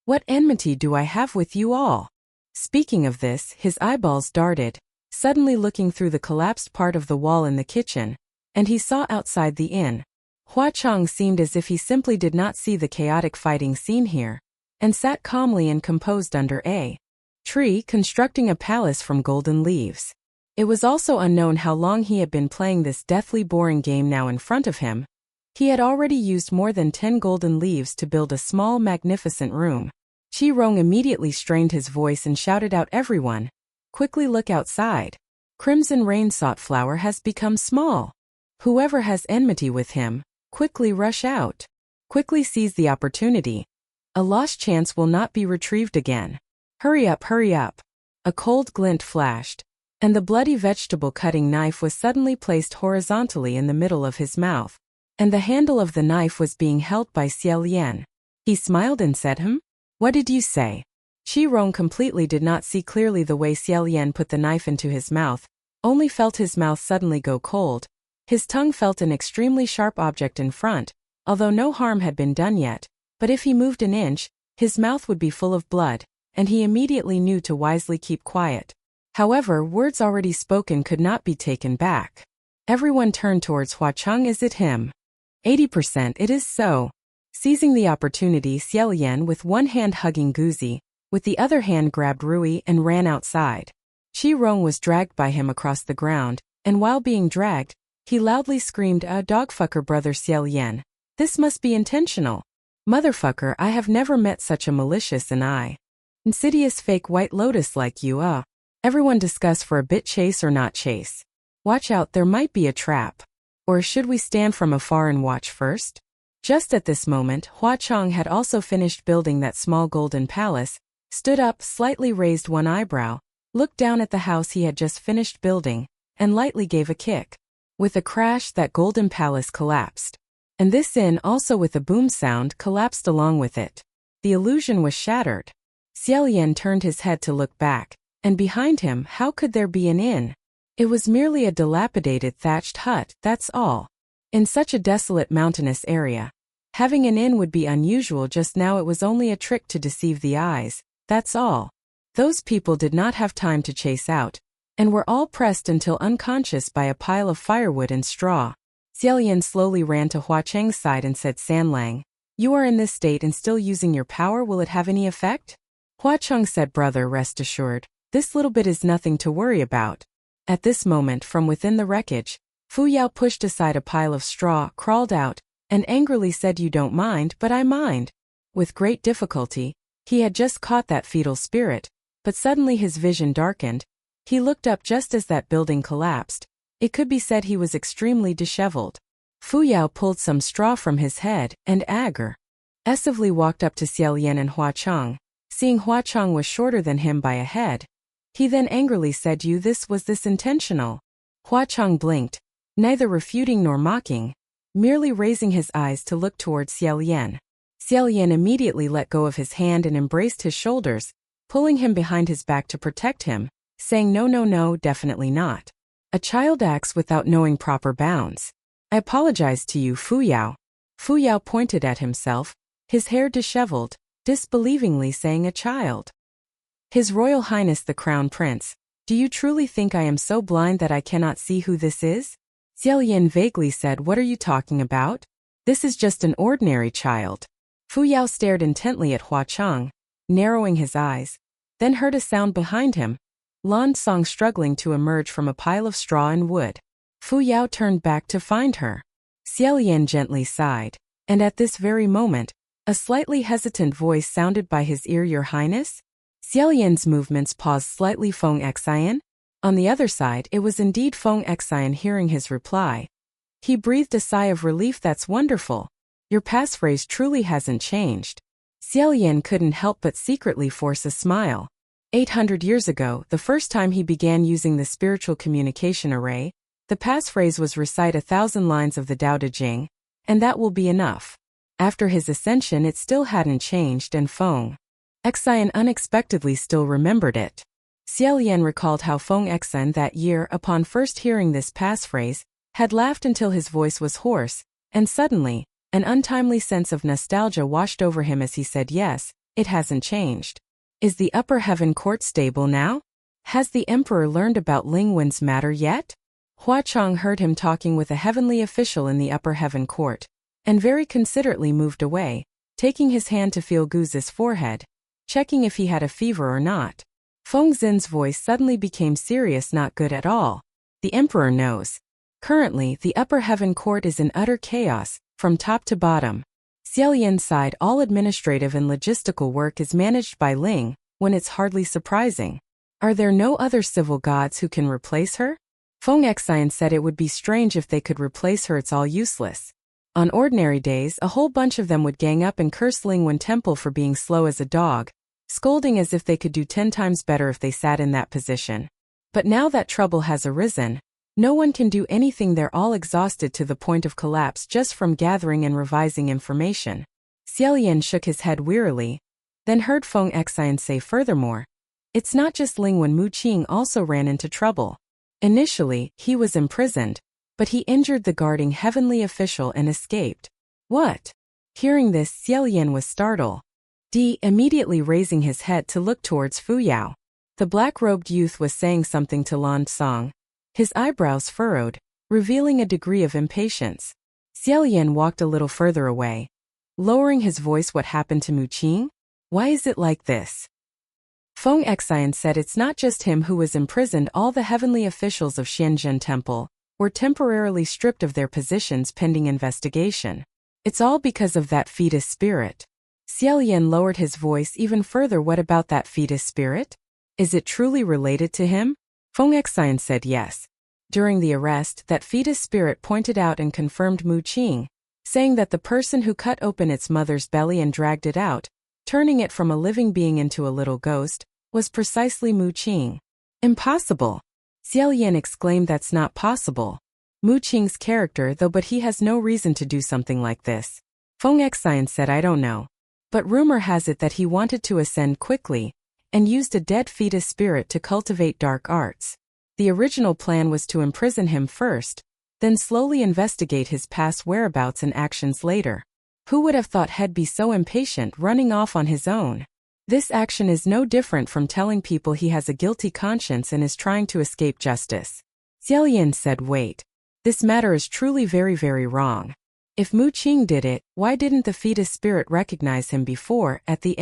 What enmity do I have with you all?" Speaking of this, his eyeballs darted, suddenly looking through the collapsed part of the wall in the kitchen, and he saw outside the inn. Hua Chang seemed as if he simply did not see the chaotic fighting scene here, and sat calmly and composed under a tree constructing a palace from golden leaves. It was also unknown how long he had been playing this deathly boring game now in front of him. He had already used more than 10 golden leaves to build a small, magnificent room. Xie Rong immediately strained his voice and shouted out, "Everyone, quickly look outside. Crimson Rain-sought Flower has become small. Whoever has enmity with him, quickly rush out. Quickly seize the opportunity. A lost chance will not be retrieved again. Hurry up, hurry up." A cold glint flashed, and the bloody vegetable cutting knife was suddenly placed horizontally in the middle of his mouth, and the handle of the knife was being held by Xie Lian. He smiled and said, What did you say?" Xie Rong completely did not see clearly the way Xie Lian put the knife into his mouth, only felt his mouth suddenly go cold. His tongue felt an extremely sharp object in front, although no harm had been done yet, but if he moved an inch, his mouth would be full of blood, and he immediately knew to wisely keep quiet. However, words already spoken could not be taken back. Everyone turned towards Huacheng. Is it him? 80% it is so. Seizing the opportunity, Xie Lian with one hand hugging Guzi, with the other hand grabbed Rui and ran outside. Qi Rong was dragged by him across the ground, and while being dragged, he loudly screamed, "A dogfucker, brother Xie Lian. This must be intentional. Motherfucker, I have never met such a malicious and insidious fake white lotus like you. Everyone discuss for a bit, chase or not chase. Watch out, there might be a trap. Or should we stand from afar and watch first?" Just at this moment, Huacheng had also finished building that small golden palace, stood up, slightly raised one eyebrow, looked down at the house he had just finished building, and lightly gave a kick. With a crash, that golden palace collapsed. And this inn, also with a boom sound, collapsed along with it. The illusion was shattered. Xie Lian turned his head to look back, and behind him, how could there be an inn? It was merely a dilapidated thatched hut, that's all. In such a desolate mountainous area, having an inn would be unusual. Just now it was only a trick to deceive the eyes, that's all. Those people did not have time to chase out, and were all pressed until unconscious by a pile of firewood and straw. Xie Lian slowly ran to Huacheng's side and said, "Sanlang, you are in this state and still using your power. Will it have any effect?" Huacheng said, "Brother, rest assured, this little bit is nothing to worry about." At this moment, from within the wreckage, Fu Yao pushed aside a pile of straw, crawled out, and angrily said, "You don't mind, but I mind." With great difficulty, he had just caught that fetal spirit, but suddenly his vision darkened. He looked up just as that building collapsed. It could be said he was disheveled. Fu Yao pulled some straw from his head, and aggressively walked up to Xie Lian and Huacheng. Seeing Huacheng was shorter than him by a head, he then angrily said, Was this intentional?" Huacheng blinked, neither refuting nor mocking, merely raising his eyes to look towards Xie Lian. Xie Lian immediately let go of his hand and embraced his shoulders, pulling him behind his back to protect him, saying, No, definitely not. A child acts without knowing proper bounds. I apologize to you, Fu Yao. Fu Yao pointed at himself, his hair disheveled, disbelievingly saying, "A child? His Royal Highness the Crown Prince, do you truly think I am so blind that I cannot see who this is?" Xie Lian vaguely said, "What are you talking about? This is just an ordinary child." Fu Yao stared intently at Huacheng, narrowing his eyes, then heard a sound behind him, Lan Song struggling to emerge from a pile of straw and wood. Fu Yao turned back to find her. Xie Lian gently sighed, and at this very moment, a slightly hesitant voice sounded by his ear, "Your Highness?" Xie Lian's movements paused slightly. Feng Xian? On the other side, it was indeed Feng Xian. Hearing his reply, he breathed a sigh of relief. "That's wonderful. Your passphrase truly hasn't changed." Xie Lian couldn't help but secretly force a smile. 800 years ago, the first time he began using the spiritual communication array, the passphrase was recite 1,000 lines of the Tao Te Ching, and that will be enough. After his ascension it still hadn't changed, and Feng Xian unexpectedly still remembered it. Xie Lian recalled how Feng Xian that year, upon first hearing this passphrase, had laughed until his voice was hoarse, and suddenly, an untimely sense of nostalgia washed over him as he said, "Yes, it hasn't changed. Is the upper heaven court stable now? Has the emperor learned about Ling Wen's matter yet?" Huacheng heard him talking with a heavenly official in the upper heaven court, and very considerately moved away, taking his hand to feel Guzi's forehead, checking if he had a fever or not. Feng Xin's voice suddenly became serious. "Not good at all. The emperor knows. Currently, the upper heaven court is in utter chaos, from top to bottom. Xie Lian sighed. All administrative and logistical work is managed by Ling, when it's hardly surprising. Are there no other civil gods who can replace her?" Feng Xian said, "It would be strange if they could replace her. It's all useless. On ordinary days, a whole bunch of them would gang up and curse Ling Wen Temple for being slow as a dog, scolding as if they could do 10 times better if they sat in that position. But now that trouble has arisen, no one can do anything. They're all exhausted to the point of collapse just from gathering and revising information." Xie Lian shook his head wearily, then heard Feng Xian say furthermore, "It's not just Ling Wen. Mu Qing also ran into trouble. Initially, he was imprisoned, but he injured the guarding heavenly official and escaped." "What?" Hearing this, Xie Lian was startled, immediately raising his head to look towards Fu Yao. The black-robed youth was saying something to Lan Song, his eyebrows furrowed, revealing a degree of impatience. Xie Lian walked a little further away, lowering his voice. What happened to Mu Qing? Why is it like this? Feng Xian said it's not just him who was imprisoned. All the heavenly officials of Xianzhen Temple were temporarily stripped of their positions pending investigation. It's all because of that fetus spirit. Xie Lian lowered his voice even further. What about that fetus spirit? Is it truly related to him? Feng Xian said yes. During the arrest, that fetus spirit pointed out and confirmed Mu Qing, saying that the person who cut open its mother's belly and dragged it out, turning it from a living being into a little ghost, was precisely Mu Qing. Impossible! Xie Lian exclaimed. That's not possible. Mu Qing's character though, but he has no reason to do something like this. Feng Xian said I don't know. But rumor has it that he wanted to ascend quickly, and used a dead fetus spirit to cultivate dark arts. The original plan was to imprison him first, then slowly investigate his past whereabouts and actions later. Who would have thought he'd be so impatient, running off on his own? This action is no different from telling people he has a guilty conscience and is trying to escape justice. Xie Lian said wait. This matter is truly very, very wrong. If Mu Qing did it, why didn't the fetus spirit recognize him before, at the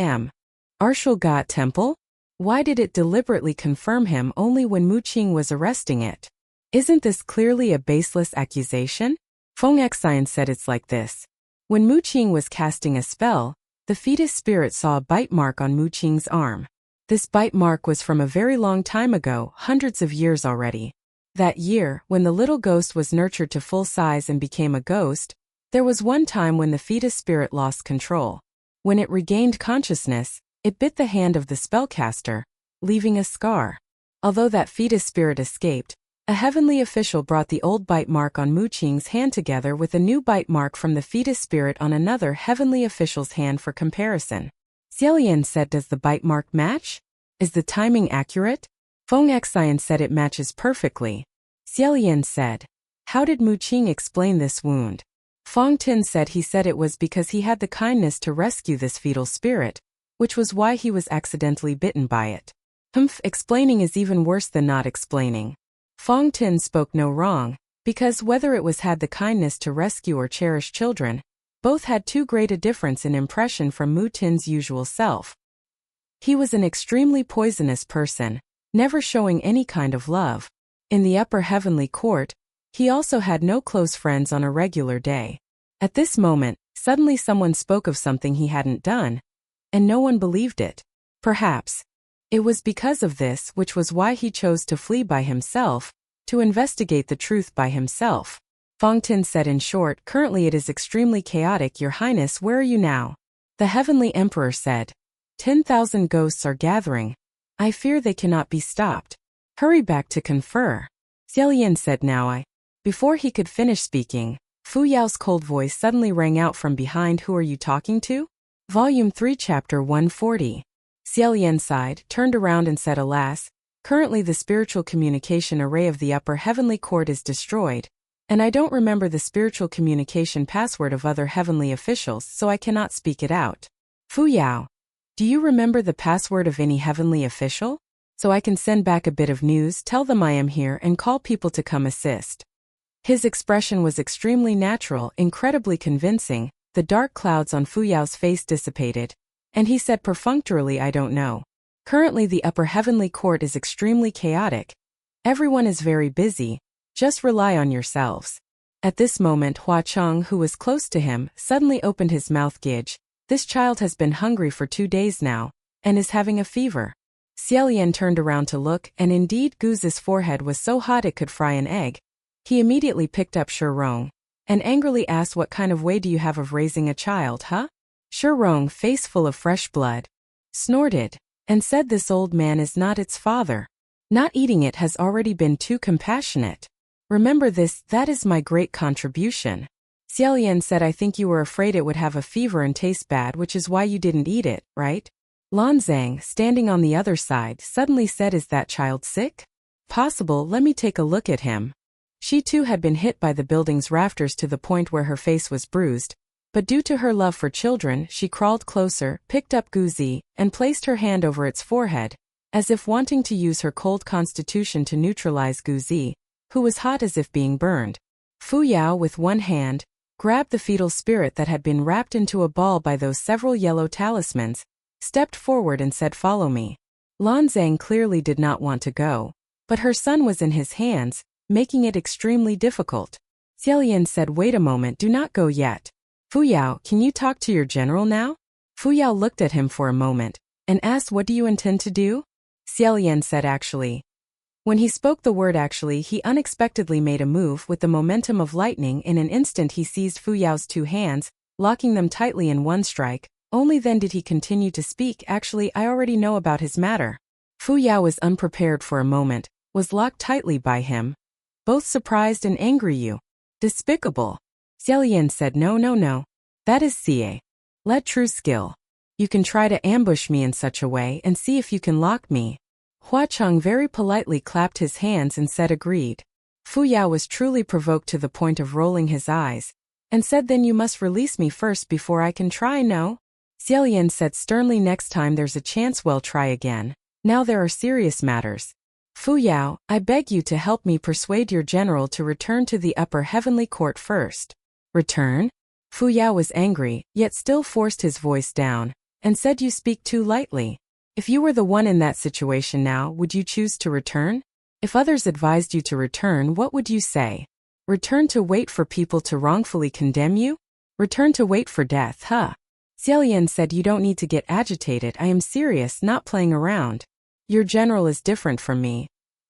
Arshulgat temple? Why did it deliberately confirm him only when Mu Qing was arresting it? Isn't this clearly a baseless accusation? Feng Xian said it's like this. When Mu Qing was casting a spell, the fetus spirit saw a bite mark on Mu Qing's arm. This bite mark was from a very long time ago, hundreds of years already. That year, when the little ghost was nurtured to full size and became a ghost, there was one time when the fetus spirit lost control. When it regained consciousness, it bit the hand of the spellcaster, leaving a scar. Although that fetus spirit escaped, a heavenly official brought the old bite mark on Mu Qing's hand together with a new bite mark from the fetus spirit on another heavenly official's hand for comparison. Xie Lian said, does the bite mark match? Is the timing accurate? Feng Xian said it matches perfectly. Xie Lian said, how did Mu Qing explain this wound? Feng Tin said he said it was because he had the kindness to rescue this fetal spirit, which was why he was accidentally bitten by it. Explaining is even worse than not explaining. Feng Tin spoke no wrong, because whether it was had the kindness to rescue or cherish children, both had too great a difference in impression from Mu Tin's usual self. He was an extremely poisonous person, never showing any kind of love. In the upper heavenly court, he also had no close friends on a regular day. At this moment, suddenly someone spoke of something he hadn't done, and no one believed it. Perhaps it was because of this, which was why he chose to flee by himself, to investigate the truth by himself. Feng Tin said in short, currently it is extremely chaotic, Your Highness. Where are you now? The Heavenly Emperor said. 10,000 ghosts are gathering. I fear they cannot be stopped. Hurry back to confer. Xie Lian said now Before he could finish speaking, Fu Yao's cold voice suddenly rang out from behind. Who are you talking to? Volume 3 Chapter 140. Xie Lian sighed, turned around and said, alas, currently the spiritual communication array of the upper heavenly court is destroyed, and I don't remember the spiritual communication password of other heavenly officials, so I cannot speak it out. Fu Yao, do you remember the password of any heavenly official? So I can send back a bit of news, tell them I am here, and call people to come assist. His expression was extremely natural, incredibly convincing. The dark clouds on Fu Yao's face dissipated, and he said perfunctorily, I don't know. Currently the upper heavenly court is extremely chaotic. Everyone is very busy. Just rely on yourselves. At this moment Hua Cheng, who was close to him, suddenly opened his mouth. Gidge, this child has been hungry for 2 days now, and is having a fever. Xie Lian turned around to look, and indeed Gu's forehead was so hot it could fry an egg. He immediately picked up Shirong, and angrily asked, what kind of way do you have of raising a child, huh? Shirong, face full of fresh blood, snorted, and said, this old man is not its father. Not eating it has already been too compassionate. Remember this, that is my great contribution. Xie Lian said, I think you were afraid it would have a fever and taste bad, which is why you didn't eat it, right? Lan Zhang, standing on the other side, suddenly said, is that child sick? Possible, let me take a look at him. She too had been hit by the building's rafters to the point where her face was bruised, but due to her love for children, she crawled closer, picked up Guzi, and placed her hand over its forehead, as if wanting to use her cold constitution to neutralize Guzi, who was hot as if being burned. Fu Yao, with one hand, grabbed the fetal spirit that had been wrapped into a ball by those several yellow talismans, stepped forward and said, "Follow me." Lan Zhang clearly did not want to go, but her son was in his hands, making it extremely difficult. Xie Lian said, "Wait a moment, do not go yet. Fu Yao, can you talk to your general now?" Fu Yao looked at him for a moment, and asked, "What do you intend to do?" Xie Lian said, "Actually." When he spoke the word actually, he unexpectedly made a move with the momentum of lightning. In an instant he seized Fu Yao's two hands, locking them tightly in one strike. Only then did he continue to speak. "Actually, I already know about his matter." Fu Yao was unprepared for a moment, was locked tightly by him. "Both surprised and angry, you. Despicable." Xie Lian said, No. That is Xie. Let true skill. You can try to ambush me in such a way and see if you can lock me." Hua Cheng very politely clapped his hands and said agreed. Fu Yao was truly provoked to the point of rolling his eyes, and said, "Then you must release me first before I can try." "No." Xie Lian said sternly, "Next time there's a chance, well, try again. Now there are serious matters. Fu Yao, I beg you to help me persuade your general to return to the upper heavenly court first." "Return?" Fu Yao was angry, yet still forced his voice down, and said, "You speak too lightly. If you were the one in that situation now, would you choose to return? If others advised you to return, what would you say? Return to wait for people to wrongfully condemn you? Return to wait for death, huh?" Xie Lian said, "You don't need to get agitated. I am serious, not playing around. Your general is different from me.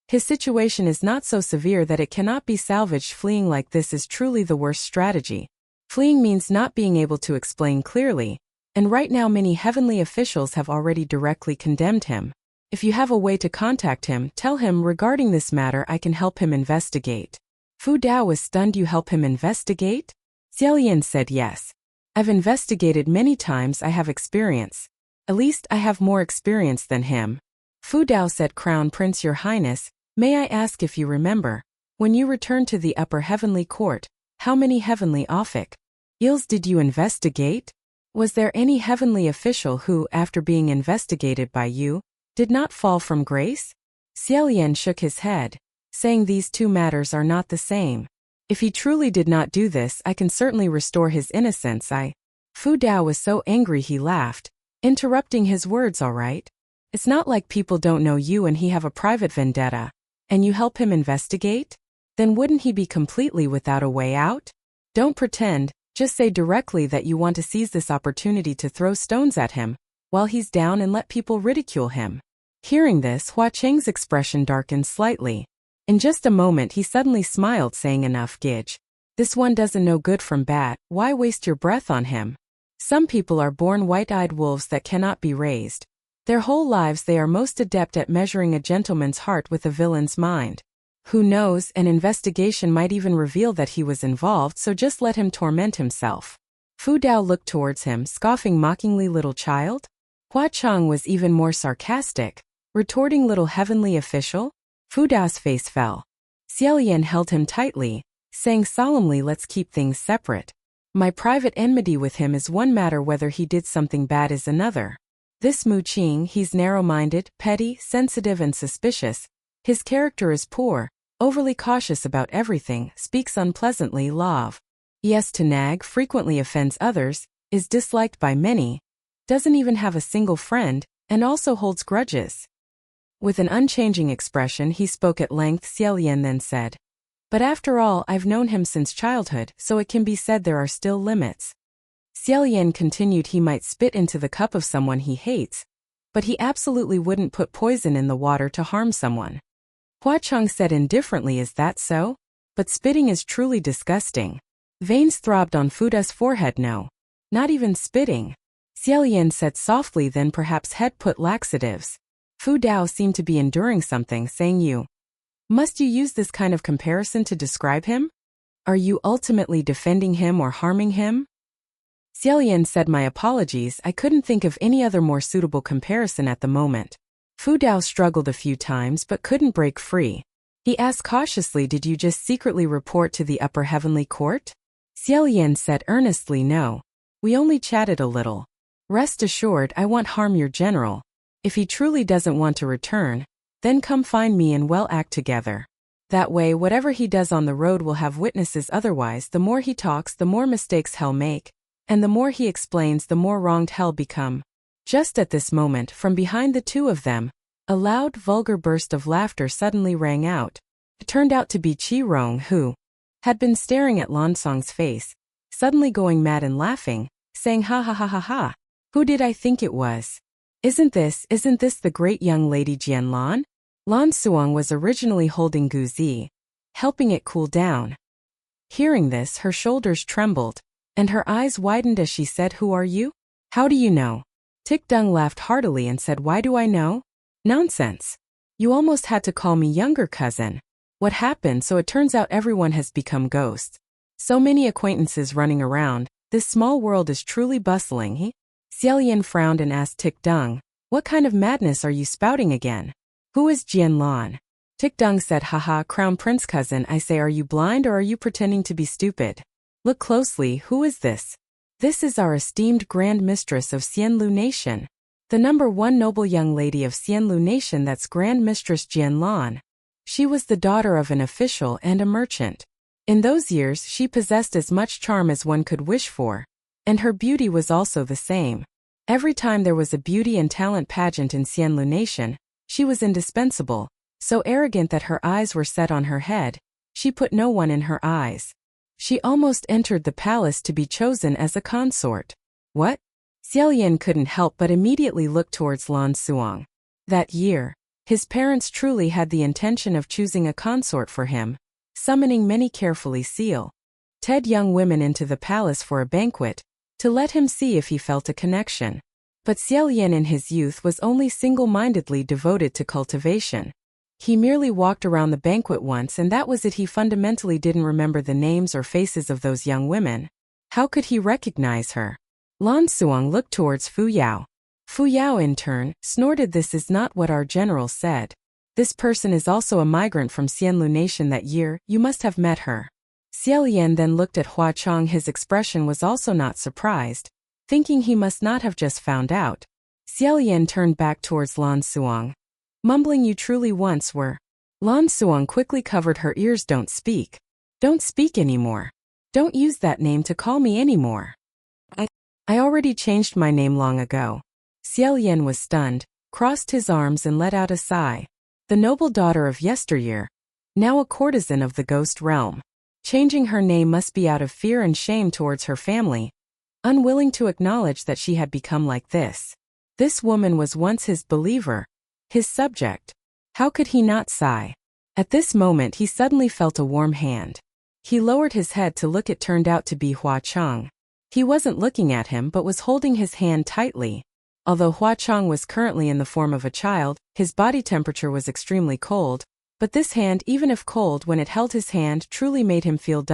His situation is not so severe that it cannot be salvaged. Fleeing like this is truly the worst strategy. Fleeing means not being able to explain clearly, and right now many heavenly officials have already directly condemned him. If you have a way to contact him, tell him regarding this matter I can help him investigate." Fu Dao was stunned. "You help him investigate?" Xie Lian said, "Yes. I've investigated many times. I have experience. At least I have more experience than him." Fu Dao said, "Crown Prince, Your Highness, may I ask if you remember, when you returned to the upper heavenly court, how many heavenly officials did you investigate? Was there any heavenly official who, after being investigated by you, did not fall from grace?" Xie Lian shook his head, saying, "These two matters are not the same. If he truly did not do this, I can certainly restore his innocence. Fu Dao was so angry he laughed, interrupting his words. "All right. It's not like people don't know you and he have a private vendetta, and you help him investigate? Then wouldn't he be completely without a way out? Don't pretend, just say directly that you want to seize this opportunity to throw stones at him, while he's down, and let people ridicule him." Hearing this, Hua Cheng's expression darkened slightly. In just a moment he suddenly smiled, saying, "Enough, Gidge. This one doesn't know good from bad. Why waste your breath on him? Some people are born white-eyed wolves that cannot be raised. Their whole lives they are most adept at measuring a gentleman's heart with a villain's mind. Who knows, an investigation might even reveal that he was involved, so just let him torment himself." Fu Dao looked towards him, scoffing mockingly, "Little child?" Hua Cheng was even more sarcastic, retorting, "Little heavenly official?" Fu Dao's face fell. Xie Lian held him tightly, saying solemnly, "Let's keep things separate. My private enmity with him is one matter, whether he did something bad is another. This Mu Qing, he's narrow-minded, petty, sensitive and suspicious. His character is poor, overly cautious about everything, speaks unpleasantly, love. Yes, to nag, frequently offends others, is disliked by many, doesn't even have a single friend, and also holds grudges." With an unchanging expression he spoke at length. Xie Lian then said, "But after all, I've known him since childhood, so it can be said there are still limits." Xie Lian continued, "He might spit into the cup of someone he hates, but he absolutely wouldn't put poison in the water to harm someone." Hua Cheng said indifferently, "Is that so? But spitting is truly disgusting." Veins throbbed on Fu Dao's forehead. "No. Not even spitting." Xie Lian said softly, "Then perhaps head put laxatives." Fu Dao seemed to be enduring something, saying, Must you use this kind of comparison to describe him? Are you ultimately defending him or harming him?" Xie Lian said, "My apologies, I couldn't think of any other more suitable comparison at the moment." Fu Dao struggled a few times but couldn't break free. He asked cautiously, "Did you just secretly report to the upper heavenly court?" Xie Lian said earnestly, "No. We only chatted a little. Rest assured, I won't harm your general. If he truly doesn't want to return, then come find me and we'll act together." That way, whatever he does on the road will have witnesses. Otherwise, the more he talks, the more mistakes he'll make, and the more he explains, the more wronged he'll become. Just at this moment, from behind the two of them, a loud, vulgar burst of laughter suddenly rang out. It turned out to be Qi Rong, who had been staring at Lan Song's face, suddenly going mad and laughing, saying, "Ha ha ha ha ha! Who did I think it was? Isn't this the great young lady Jian Lan?" Lan Suong was originally holding Gu Zi, helping it cool down. Hearing this, her shoulders trembled, and her eyes widened as she said, "Who are you? How do you know?" Tic Dung laughed heartily and said, "Why do I know? Nonsense. You almost had to call me younger cousin. What happened? So it turns out everyone has become ghosts. So many acquaintances running around, this small world is truly bustling." Xie Lian frowned and asked Tic Dung, "What kind of madness are you spouting again? Who is Jian Lan?" Tic Dung said, "Haha, Crown Prince cousin, I say, are you blind or are you pretending to be stupid? Look closely, who is this? This is our esteemed Grand Mistress of Xianlu Nation. The #1 noble young lady of Xianlu Nation, that's Grand Mistress Jian Lan. She was the daughter of an official and a merchant. In those years she possessed as much charm as one could wish for, and her beauty was also the same. Every time there was a beauty and talent pageant in Xianlu Nation, she was indispensable, so arrogant that her eyes were set on her head, she put no one in her eyes. She almost entered the palace to be chosen as a consort." "What?" Xie Lian couldn't help but immediately look towards Lan Suong. That year, his parents truly had the intention of choosing a consort for him, summoning many carefully selected young women into the palace for a banquet, to let him see if he felt a connection. But Xie Lian in his youth was only single-mindedly devoted to cultivation. He merely walked around the banquet once and that was it. He fundamentally didn't remember the names or faces of those young women. How could he recognize her? Lan Suong looked towards Fu Yao. Fu Yao in turn snorted, "This is not what our general said. This person is also a migrant from Xianlu Nation that year, you must have met her." Xie Lian then looked at Hua Chong. His expression was also not surprised, thinking he must not have just found out. Xie Lian turned back towards Lan Suong, mumbling, "You truly once were." Lan Suong quickly covered her ears. "Don't speak. Don't speak anymore. Don't use that name to call me anymore. I already changed my name long ago." Xie Lian was stunned, crossed his arms and let out a sigh. The noble daughter of yesteryear, now a courtesan of the ghost realm. Changing her name must be out of fear and shame towards her family, unwilling to acknowledge that she had become like this. This woman was once his believer, his subject. How could he not sigh? At this moment he suddenly felt a warm hand. He lowered his head to look. It turned out to be Hua Chong. He wasn't looking at him but was holding his hand tightly. Although Hua Chong was currently in the form of a child, his body temperature was extremely cold, but this hand, even if cold when it held his hand, truly made him feel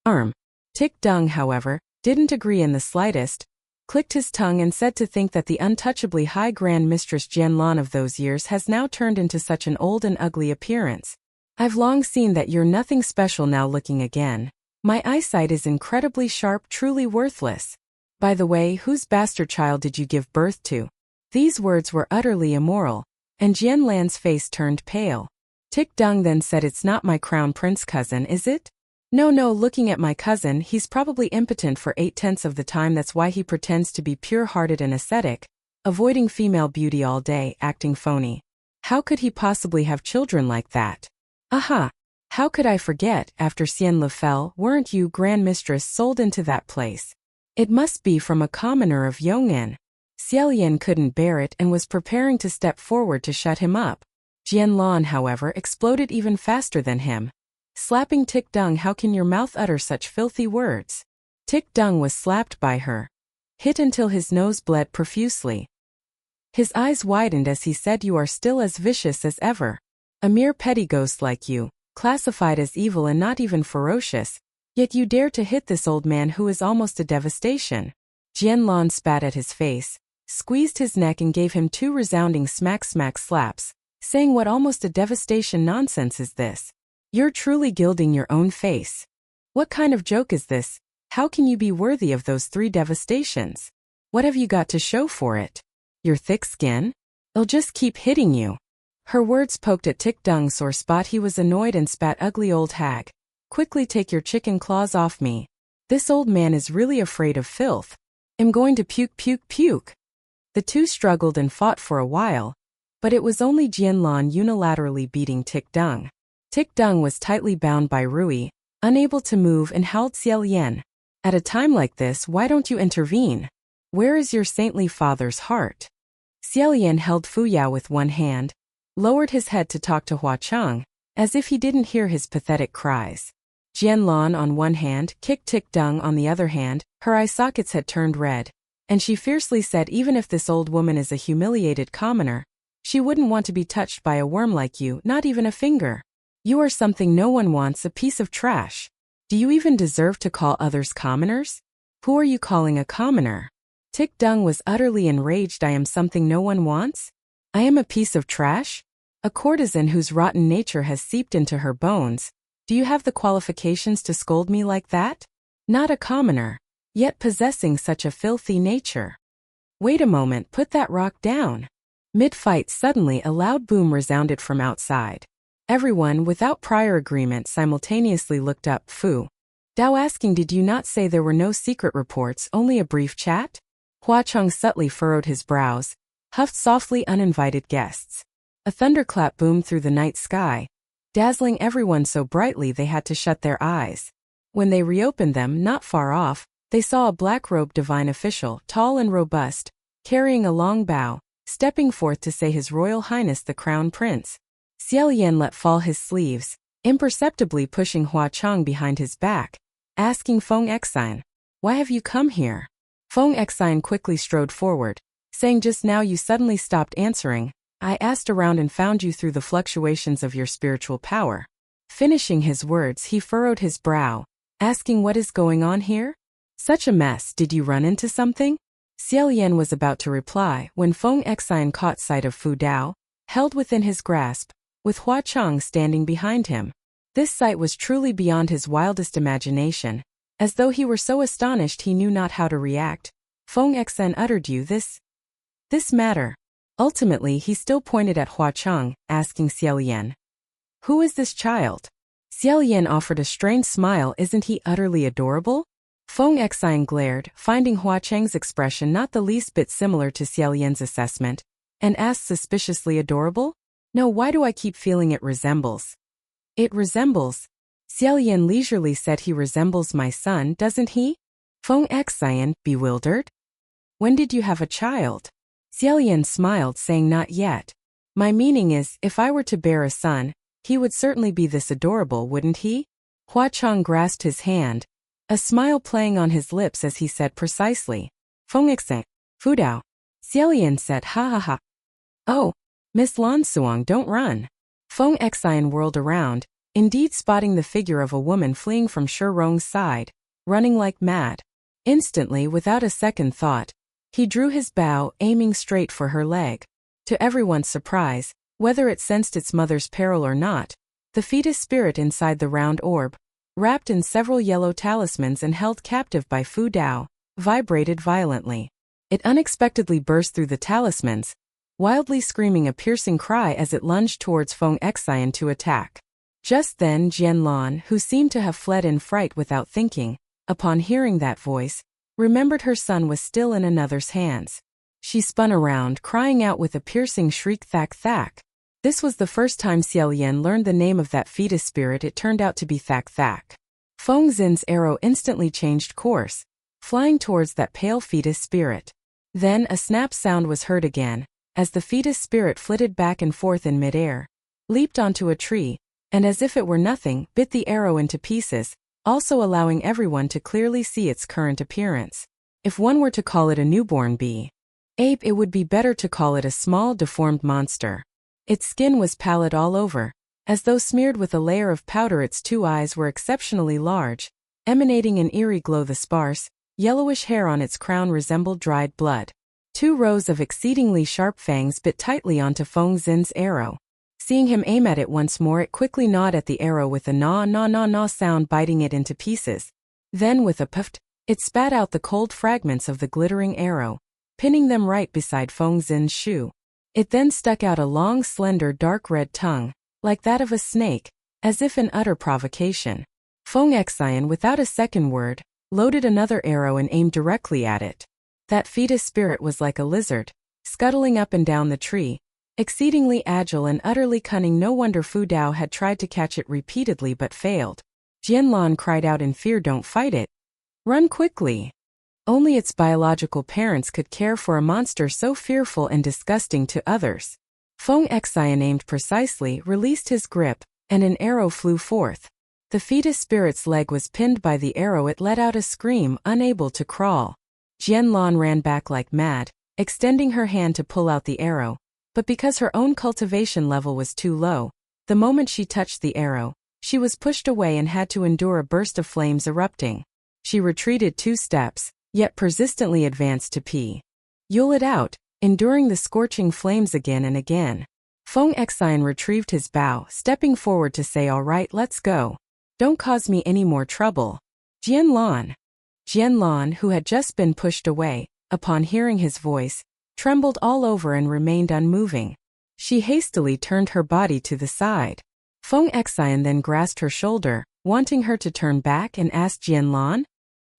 warm. Tic Dung, however, didn't agree in the slightest, clicked his tongue and said, "To think that the untouchably high Grand Mistress Jian Lan of those years has now turned into such an old and ugly appearance. I've long seen that you're nothing special. Now looking again, my eyesight is incredibly sharp, truly worthless. By the way, whose bastard child did you give birth to?" These words were utterly immoral, and Jian Lan's face turned pale. Tic Dung then said, "It's not my crown prince cousin, is it?" No, looking at my cousin, he's probably impotent for 8/10 of the time. That's why he pretends to be pure-hearted and ascetic, avoiding female beauty all day, acting phony. How could he possibly have children like that? Aha! How could I forget? After Xianlu fell, weren't you, Grand Mistress, sold into that place? It must be from a commoner of Yong'an. Xie Lian couldn't bear it and was preparing to step forward to shut him up. Jian Lan, however, exploded even faster than him, slapping Tic Dung. "How can your mouth utter such filthy words?" Tic Dung was slapped by her, hit until his nose bled profusely. His eyes widened as he said, "You are still as vicious as ever. A mere petty ghost like you, classified as evil and not even ferocious, yet you dare to hit this old man who is almost a devastation." Jian Lan spat at his face, squeezed his neck and gave him 2 resounding smack slaps, saying, "What almost a devastation nonsense is this? You're truly gilding your own face. What kind of joke is this? How can you be worthy of those 3 devastations? What have you got to show for it? Your thick skin? I'll just keep hitting you." Her words poked at Tick Dung's sore spot. He was annoyed and spat, "Ugly old hag. Quickly take your chicken claws off me. This old man is really afraid of filth. I'm going to puke puke puke." The two struggled and fought for a while, but it was only Xie Lian unilaterally beating Tick Dung. Tick Dung was tightly bound by Rui, unable to move, and howled, "Xie Lian, at a time like this, why don't you intervene? Where is your saintly father's heart?" Xie Lian held Fu Yao with one hand, lowered his head to talk to Hua Cheng, as if he didn't hear his pathetic cries. Xie Lian on one hand, kicked Tick Dung on the other hand. Her eye sockets had turned red, and she fiercely said, "Even if this old woman is a humiliated commoner, she wouldn't want to be touched by a worm like you, not even a finger. You are something no one wants, a piece of trash. Do you even deserve to call others commoners? Who are you calling a commoner?" Tick Dung was utterly enraged. "I am something no one wants? I am a piece of trash? A courtesan whose rotten nature has seeped into her bones. Do you have the qualifications to scold me like that? Not a commoner, yet possessing such a filthy nature. Wait a moment, put that rock down." Mid-fight, suddenly a loud boom resounded from outside. Everyone, without prior agreement, simultaneously looked up. Fu Dao asking, "Did you not say there were no secret reports, only a brief chat?" Hua Cheng subtly furrowed his brows, huffed softly, "Uninvited guests." A thunderclap boomed through the night sky, dazzling everyone so brightly they had to shut their eyes. When they reopened them, not far off, they saw a black-robed divine official, tall and robust, carrying a long bow, stepping forth to say, "His Royal Highness the Crown Prince." Xie Lian let fall his sleeves, imperceptibly pushing Hua Cheng behind his back, asking Feng Xian, "Why have you come here?" Feng Xian quickly strode forward, saying, "Just now you suddenly stopped answering. I asked around and found you through the fluctuations of your spiritual power." Finishing his words, he furrowed his brow, asking, "What is going on here? Such a mess. Did you run into something?" Xie Lian was about to reply when Feng Xian caught sight of Fu Dao, held within his grasp, with Hua Cheng standing behind him. This sight was truly beyond his wildest imagination. As though he were so astonished he knew not how to react, Feng Xian uttered, "You this matter." Ultimately he still pointed at Hua Cheng, asking Xie Lian, "Who is this child?" Xie Lian offered a strange smile. "Isn't he utterly adorable?" Feng Xian glared, finding Hua Cheng's expression not the least bit similar to Xie Lian's assessment, and asked suspiciously, "Adorable? No, why do I keep feeling it resembles?" "It resembles?" Xie Lian leisurely said, "He resembles my son, doesn't he?" Feng Xian, bewildered. "When did you have a child?" Xie Lian smiled, saying, "Not yet. My meaning is, if I were to bear a son, he would certainly be this adorable, wouldn't he?" Hua Cheng grasped his hand, a smile playing on his lips as he said, "Precisely. Feng Xian, Fu Dao." Xie Lian said, "Ha ha ha. Oh, Miss Lan Suang, don't run." Feng Xian whirled around, indeed spotting the figure of a woman fleeing from Shi Rong's side, running like mad. Instantly, without a second thought, he drew his bow, aiming straight for her leg. To everyone's surprise, whether it sensed its mother's peril or not, the fetus spirit inside the round orb, wrapped in several yellow talismans and held captive by Fu Dao, vibrated violently. It unexpectedly burst through the talismans, wildly screaming a piercing cry as it lunged towards Feng Xian to attack. Just then Xie Lian, who seemed to have fled in fright without thinking, upon hearing that voice, remembered her son was still in another's hands. She spun around, crying out with a piercing shriek, "Thack Thack!" This was the first time Xie Lian learned the name of that fetus spirit. It turned out to be Thack Thack. Feng Xin's arrow instantly changed course, flying towards that pale fetus spirit. Then a snap sound was heard again, as the fetus spirit flitted back and forth in midair, leaped onto a tree, and as if it were nothing, bit the arrow into pieces, also allowing everyone to clearly see its current appearance. If one were to call it a newborn ape, it would be better to call it a small deformed monster. Its skin was pallid all over, as though smeared with a layer of powder. Its two eyes were exceptionally large, emanating an eerie glow. The sparse, yellowish hair on its crown resembled dried blood. 2 rows of exceedingly sharp fangs bit tightly onto Feng Xin's arrow. Seeing him aim at it once more, it quickly gnawed at the arrow with a gnaw sound, biting it into pieces. Then with a puff, it spat out the cold fragments of the glittering arrow, pinning them right beside Feng Xin's shoe. It then stuck out a long, slender, dark red tongue, like that of a snake, as if in utter provocation. Feng Xian, without a second word, loaded another arrow and aimed directly at it. That fetus spirit was like a lizard, scuttling up and down the tree, exceedingly agile and utterly cunning. No wonder Fu Dao had tried to catch it repeatedly but failed. Xie Lian cried out in fear, "Don't fight it. Run quickly." Only its biological parents could care for a monster so fearful and disgusting to others. Feng Xian aimed precisely, released his grip, and an arrow flew forth. The fetus spirit's leg was pinned by the arrow. It let out a scream, unable to crawl. Xie Lian ran back like mad, extending her hand to pull out the arrow, but because her own cultivation level was too low, the moment she touched the arrow, she was pushed away and had to endure a burst of flames erupting. She retreated 2 steps, yet persistently advanced to pull it out, enduring the scorching flames again and again. Feng Xian retrieved his bow, stepping forward to say, "All right, let's go. Don't cause me any more trouble." Xie Lian, who had just been pushed away, upon hearing his voice, trembled all over and remained unmoving. She hastily turned her body to the side. Feng Xian then grasped her shoulder, wanting her to turn back, and asked, "Xie Lian?"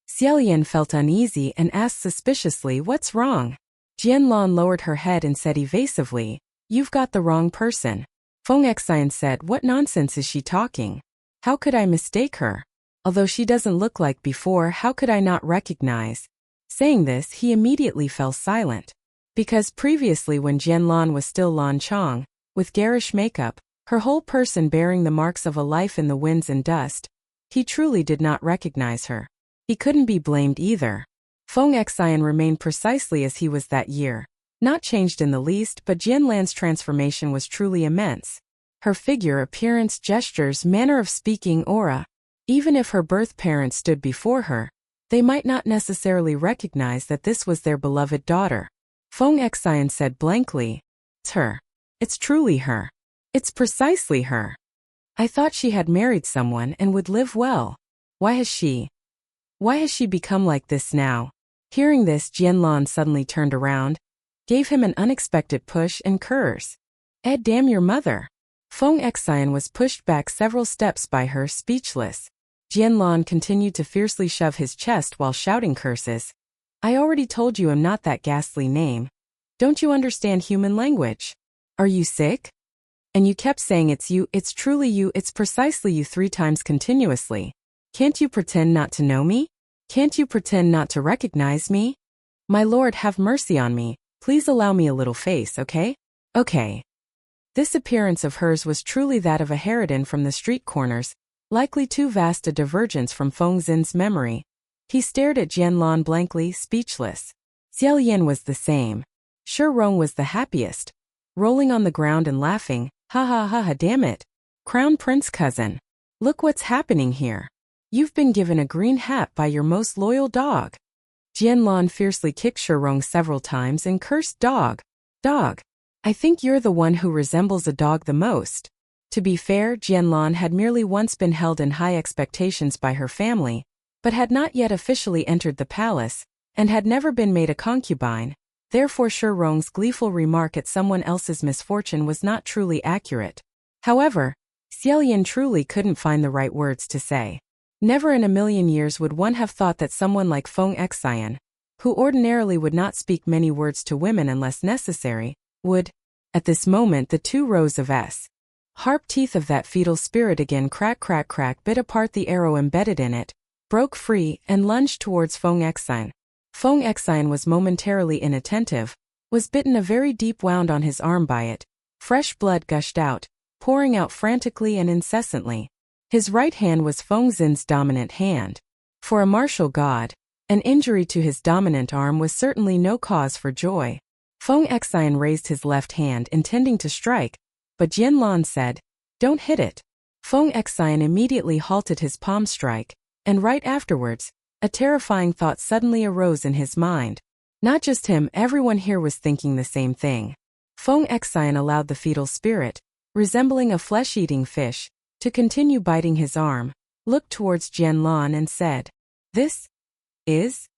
Xie Lian felt uneasy and asked suspiciously, "What's wrong?" Xie Lian lowered her head and said evasively, "You've got the wrong person." Feng Xian said, "What nonsense is she talking? How could I mistake her? Although she doesn't look like before, how could I not recognize?" Saying this, he immediately fell silent. Because previously, when Xie Lian was still Lan Chong, with garish makeup, her whole person bearing the marks of a life in the winds and dust, he truly did not recognize her. He couldn't be blamed either. Feng Xian remained precisely as he was that year, not changed in the least, but Xie Lian's transformation was truly immense. Her figure, appearance, gestures, manner of speaking, aura. Even if her birth parents stood before her, they might not necessarily recognize that this was their beloved daughter. Feng Xian said blankly, "It's her. It's truly her. It's precisely her. I thought she had married someone and would live well. Why has she become like this now?" Hearing this, Xie Lian suddenly turned around, gave him an unexpected push, and cursed, Damn your mother." Feng Xian was pushed back several steps by her, speechless. Xie Lian continued to fiercely shove his chest while shouting curses. "I already told you I'm not that ghastly name. Don't you understand human language? Are you sick? And you kept saying it's you, it's truly you, it's precisely you 3 times continuously. Can't you pretend not to know me? Can't you pretend not to recognize me? My lord, have mercy on me. Please allow me a little face, okay? Okay." This appearance of hers was truly that of a harridan from the street corners, likely too vast a divergence from Feng Xin's memory. He stared at Xie Lian blankly, speechless. Xie Lian was the same. Shi Rong was the happiest, rolling on the ground and laughing, "Ha ha ha ha, damn it. Crown Prince cousin. Look what's happening here. You've been given a green hat by your most loyal dog." Xie Lian fiercely kicked Shi Rong several times and cursed, "Dog. Dog. I think you're the one who resembles a dog the most." To be fair, Xie Lian had merely once been held in high expectations by her family, but had not yet officially entered the palace, and had never been made a concubine. Therefore Shi Rong's gleeful remark at someone else's misfortune was not truly accurate. However, Xie Lian truly couldn't find the right words to say. Never in a million years would one have thought that someone like Feng Xian, who ordinarily would not speak many words to women unless necessary, would. At this moment the 2 rows of harp teeth of that fetal spirit again crack crack crack bit apart the arrow embedded in it, broke free, and lunged towards Feng Xian. Feng Xian was momentarily inattentive, was bitten a very deep wound on his arm by it. Fresh blood gushed out, pouring out frantically and incessantly. His right hand was Feng Xin's dominant hand. For a martial god, an injury to his dominant arm was certainly no cause for joy. Feng Xian raised his left hand intending to strike, but Xie Lian said, "Don't hit it." Feng Xian immediately halted his palm strike, and right afterwards, a terrifying thought suddenly arose in his mind. Not just him, everyone here was thinking the same thing. Feng Xian allowed the fetal spirit, resembling a flesh-eating fish, to continue biting his arm, looked towards Xie Lian and said, "This is?"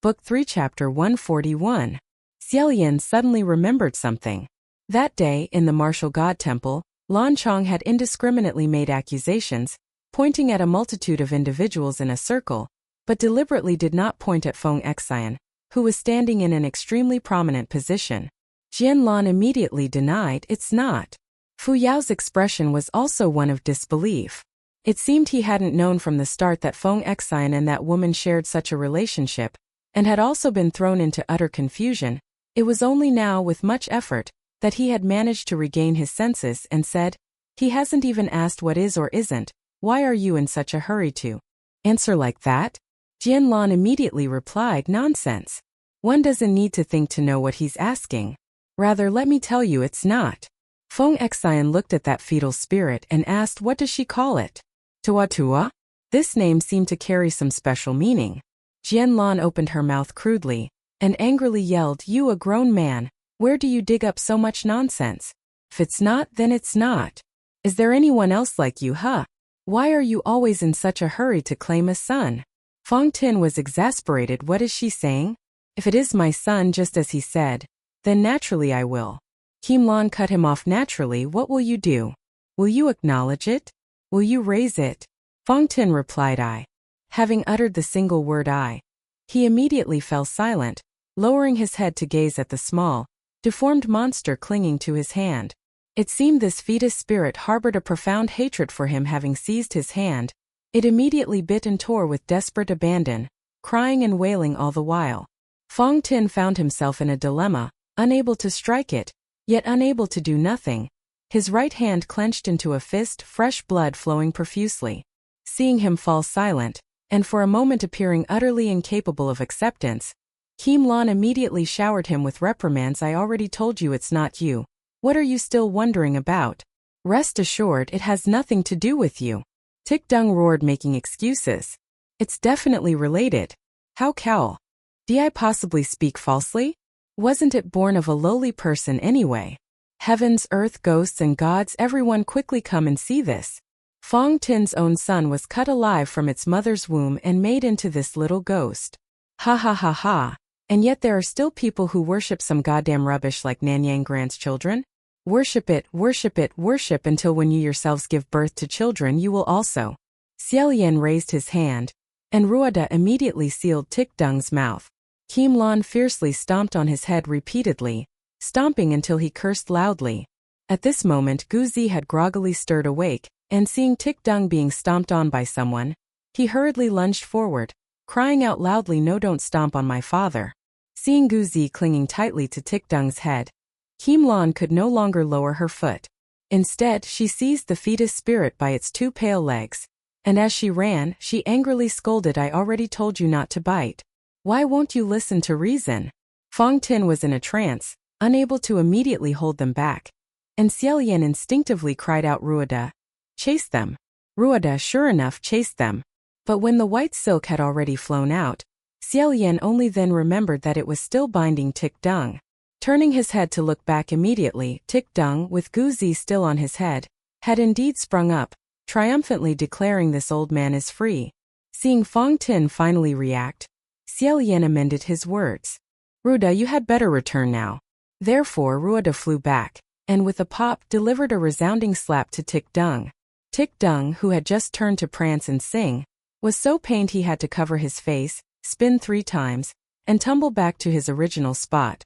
Book 3 Chapter 141. Xie Lian suddenly remembered something. That day, in the martial god temple, Lan Chong had indiscriminately made accusations, pointing at a multitude of individuals in a circle, but deliberately did not point at Feng Xian, who was standing in an extremely prominent position. Jian Lan immediately denied, "It's not." Fu Yao's expression was also one of disbelief. It seemed he hadn't known from the start that Feng Xian and that woman shared such a relationship, and had also been thrown into utter confusion. It was only now, with much effort, that he had managed to regain his senses and said, "He hasn't even asked what is or isn't. Why are you in such a hurry to answer like that?" Jian Lan immediately replied, "Nonsense. One doesn't need to think to know what he's asking. Rather, let me tell you it's not." Feng Xian looked at that fetal spirit and asked, "What does she call it?" "Tua Tua?" This name seemed to carry some special meaning. Jian Lan opened her mouth crudely and angrily yelled, "You, a grown man, where do you dig up so much nonsense? If it's not, then it's not. Is there anyone else like you, huh? Why are you always in such a hurry to claim a son?" Feng Tin was exasperated. "What is she saying? If it is my son just as he said, then naturally I will." Kim Lan cut him off. "Naturally, what will you do? Will you acknowledge it? Will you raise it?" Feng Tin replied, "I." Having uttered the single word "I," he immediately fell silent, lowering his head to gaze at the small, deformed monster clinging to his hand. It seemed this fetus spirit harbored a profound hatred for him. Having seized his hand, it immediately bit and tore with desperate abandon, crying and wailing all the while. Feng Tin found himself in a dilemma, unable to strike it, yet unable to do nothing. His right hand clenched into a fist, fresh blood flowing profusely. Seeing him fall silent, and for a moment appearing utterly incapable of acceptance, Kim Lan immediately showered him with reprimands. "I already told you it's not you. What are you still wondering about? Rest assured it has nothing to do with you." Tik Dung roared, making excuses. "It's definitely related. How cowl? Did I possibly speak falsely? Wasn't it born of a lowly person anyway? Heavens, earth, ghosts and gods, everyone quickly come and see this. Feng Tin's own son was cut alive from its mother's womb and made into this little ghost. Ha ha ha ha. And yet there are still people who worship some goddamn rubbish like Nanyang grants children? Worship it, worship it, worship until when you yourselves give birth to children you will also." Xie Lian raised his hand, and Ruoda immediately sealed Tik Dung's mouth. Kim Lan fiercely stomped on his head repeatedly, stomping until he cursed loudly. At this moment Gu Zi had groggily stirred awake, and seeing Tik Dung being stomped on by someone, he hurriedly lunged forward, crying out loudly, "No, don't stomp on my father." Seeing Gu Zi clinging tightly to Tik Dung's head, Kim Lan could no longer lower her foot. Instead, she seized the fetus spirit by its two pale legs, and as she ran, she angrily scolded, "I already told you not to bite. Why won't you listen to reason?" Feng Tin was in a trance, unable to immediately hold them back, and Xie Lian instinctively cried out, "Ruoda, chase them." Ruoda, sure enough, chased them. But when the white silk had already flown out, Xie Lian only then remembered that it was still binding Tik Dung. Turning his head to look back immediately, Tik Dung, with Gu Zi still on his head, had indeed sprung up, triumphantly declaring, "This old man is free." Seeing Feng Tin finally react, Xie Lian amended his words. "Ruoda, you had better return now." Therefore Ruoda flew back, and with a pop delivered a resounding slap to Tik Dung. Tik Dung, who had just turned to prance and sing, was so pained he had to cover his face, spin 3 times, and tumble back to his original spot.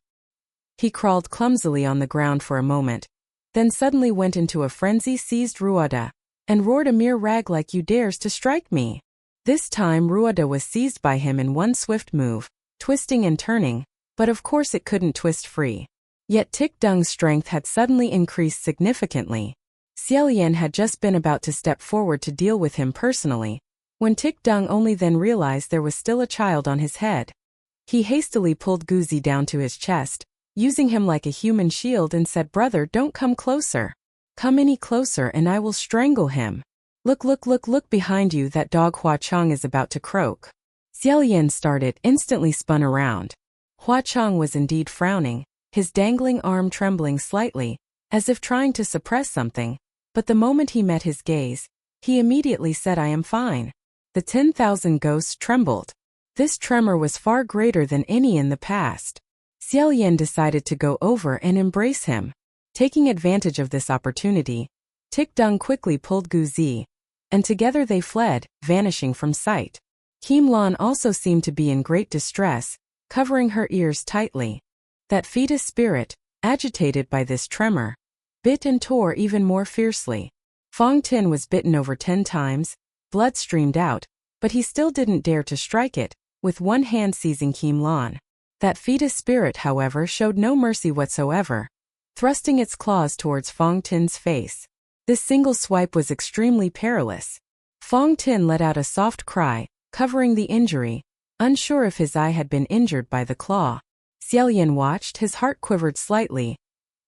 He crawled clumsily on the ground for a moment, then suddenly went into a frenzy, seized Ruoda, and roared, "A mere rag like you dares to strike me." This time Ruoda was seized by him in one swift move, twisting and turning, but of course it couldn't twist free. Yet Tik Dung's strength had suddenly increased significantly. Xie Lian had just been about to step forward to deal with him personally, when Tik Dung only then realized there was still a child on his head. He hastily pulled Gu Zi down to his chest, using him like a human shield, and said, "Brother, don't come closer. Come any closer and I will strangle him. Look, look, look, look behind you, that dog Hua Chong is about to croak." Xie Lian started, instantly spun around. Hua Chong was indeed frowning, his dangling arm trembling slightly, as if trying to suppress something, but the moment he met his gaze, he immediately said, "I am fine." The 10,000 ghosts trembled. This tremor was far greater than any in the past. Xie Lian decided to go over and embrace him. Taking advantage of this opportunity, Tik Dung quickly pulled Gu Zi, and together they fled, vanishing from sight. Kim Lan also seemed to be in great distress, covering her ears tightly. That fetus spirit, agitated by this tremor, bit and tore even more fiercely. Fong Tin was bitten over 10 times, blood streamed out, but he still didn't dare to strike it, with one hand seizing Kim Lan. That fetus spirit, however, showed no mercy whatsoever, thrusting its claws towards Fong Tin's face. This single swipe was extremely perilous. Fong Tin let out a soft cry, covering the injury, unsure if his eye had been injured by the claw. Xie Lian watched, his heart quivered slightly,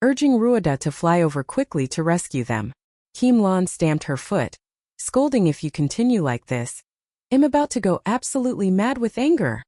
urging Ruoda to fly over quickly to rescue them. Kim Lan stamped her foot, scolding, if you continue like this, I'm about to go absolutely mad with anger.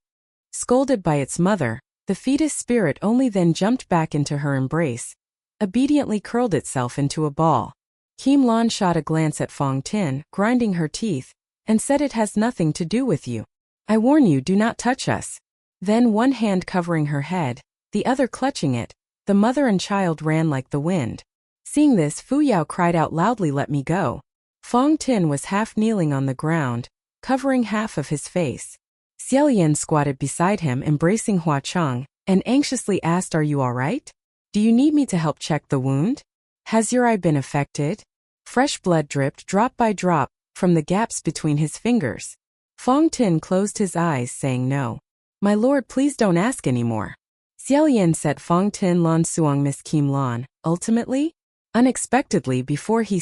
Scolded by its mother, the fetus spirit only then jumped back into her embrace, obediently curled itself into a ball. Kim Lan shot a glance at Fong Tin, grinding her teeth, and said, it has nothing to do with you. I warn you, do not touch us. Then, one hand covering her head, the other clutching it, the mother and child ran like the wind. Seeing this, Fu Yao cried out loudly, let me go. Fong Tin was half kneeling on the ground, covering half of his face. Xie Lian squatted beside him, embracing Hua Cheng, and anxiously asked, are you all right? Do you need me to help check the wound? Has your eye been affected? Fresh blood dripped drop by drop from the gaps between his fingers. Fong Tin closed his eyes, saying, no. My lord, please don't ask anymore. Xie Lian said, Fong Tin Lan Suang Miss Kim Lan. Ultimately? Unexpectedly, before he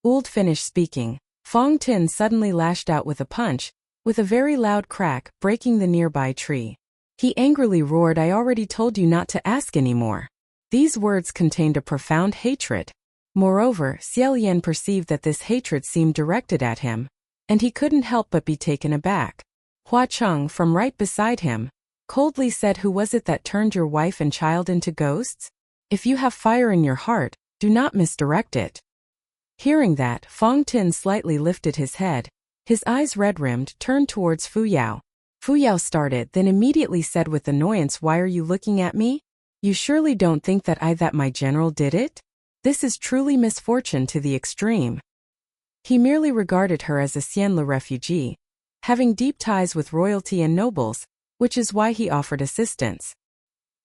Ould finished speaking, Fong Tin suddenly lashed out with a punch, with a very loud crack, breaking the nearby tree. He angrily roared, I already told you not to ask anymore. These words contained a profound hatred. Moreover, Xie Lian perceived that this hatred seemed directed at him, and he couldn't help but be taken aback. Hua Cheng, from right beside him, coldly said, who was it that turned your wife and child into ghosts? If you have fire in your heart, do not misdirect it. Hearing that, Fong Tin slightly lifted his head, his eyes red-rimmed, turned towards Fu Yao. Fu Yao started, then immediately said with annoyance, why are you looking at me? You surely don't think that my general did it? This is truly misfortune to the extreme. He merely regarded her as a Xian Le refugee, having deep ties with royalty and nobles, which is why he offered assistance.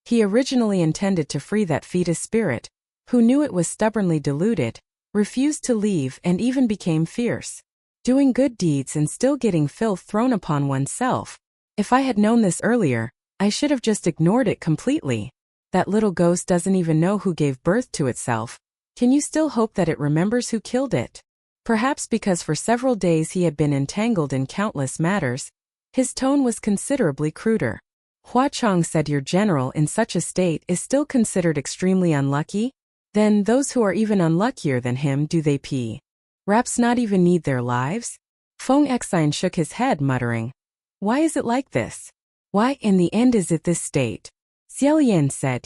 He originally intended to free that fetus spirit, who knew it was stubbornly deluded, refused to leave, and even became fierce. Doing good deeds and still getting filth thrown upon oneself. If I had known this earlier, I should have just ignored it completely. That little ghost doesn't even know who gave birth to itself. Can you still hope that it remembers who killed it? Perhaps because for several days he had been entangled in countless matters, his tone was considerably cruder. Hua Cheng said, your general in such a state is still considered extremely unlucky? Then those who are even unluckier than him, do they perhaps not even need their lives? Feng Exine shook his head, muttering, why is it like this? Why, in the end, is it this state? Xie Lian said,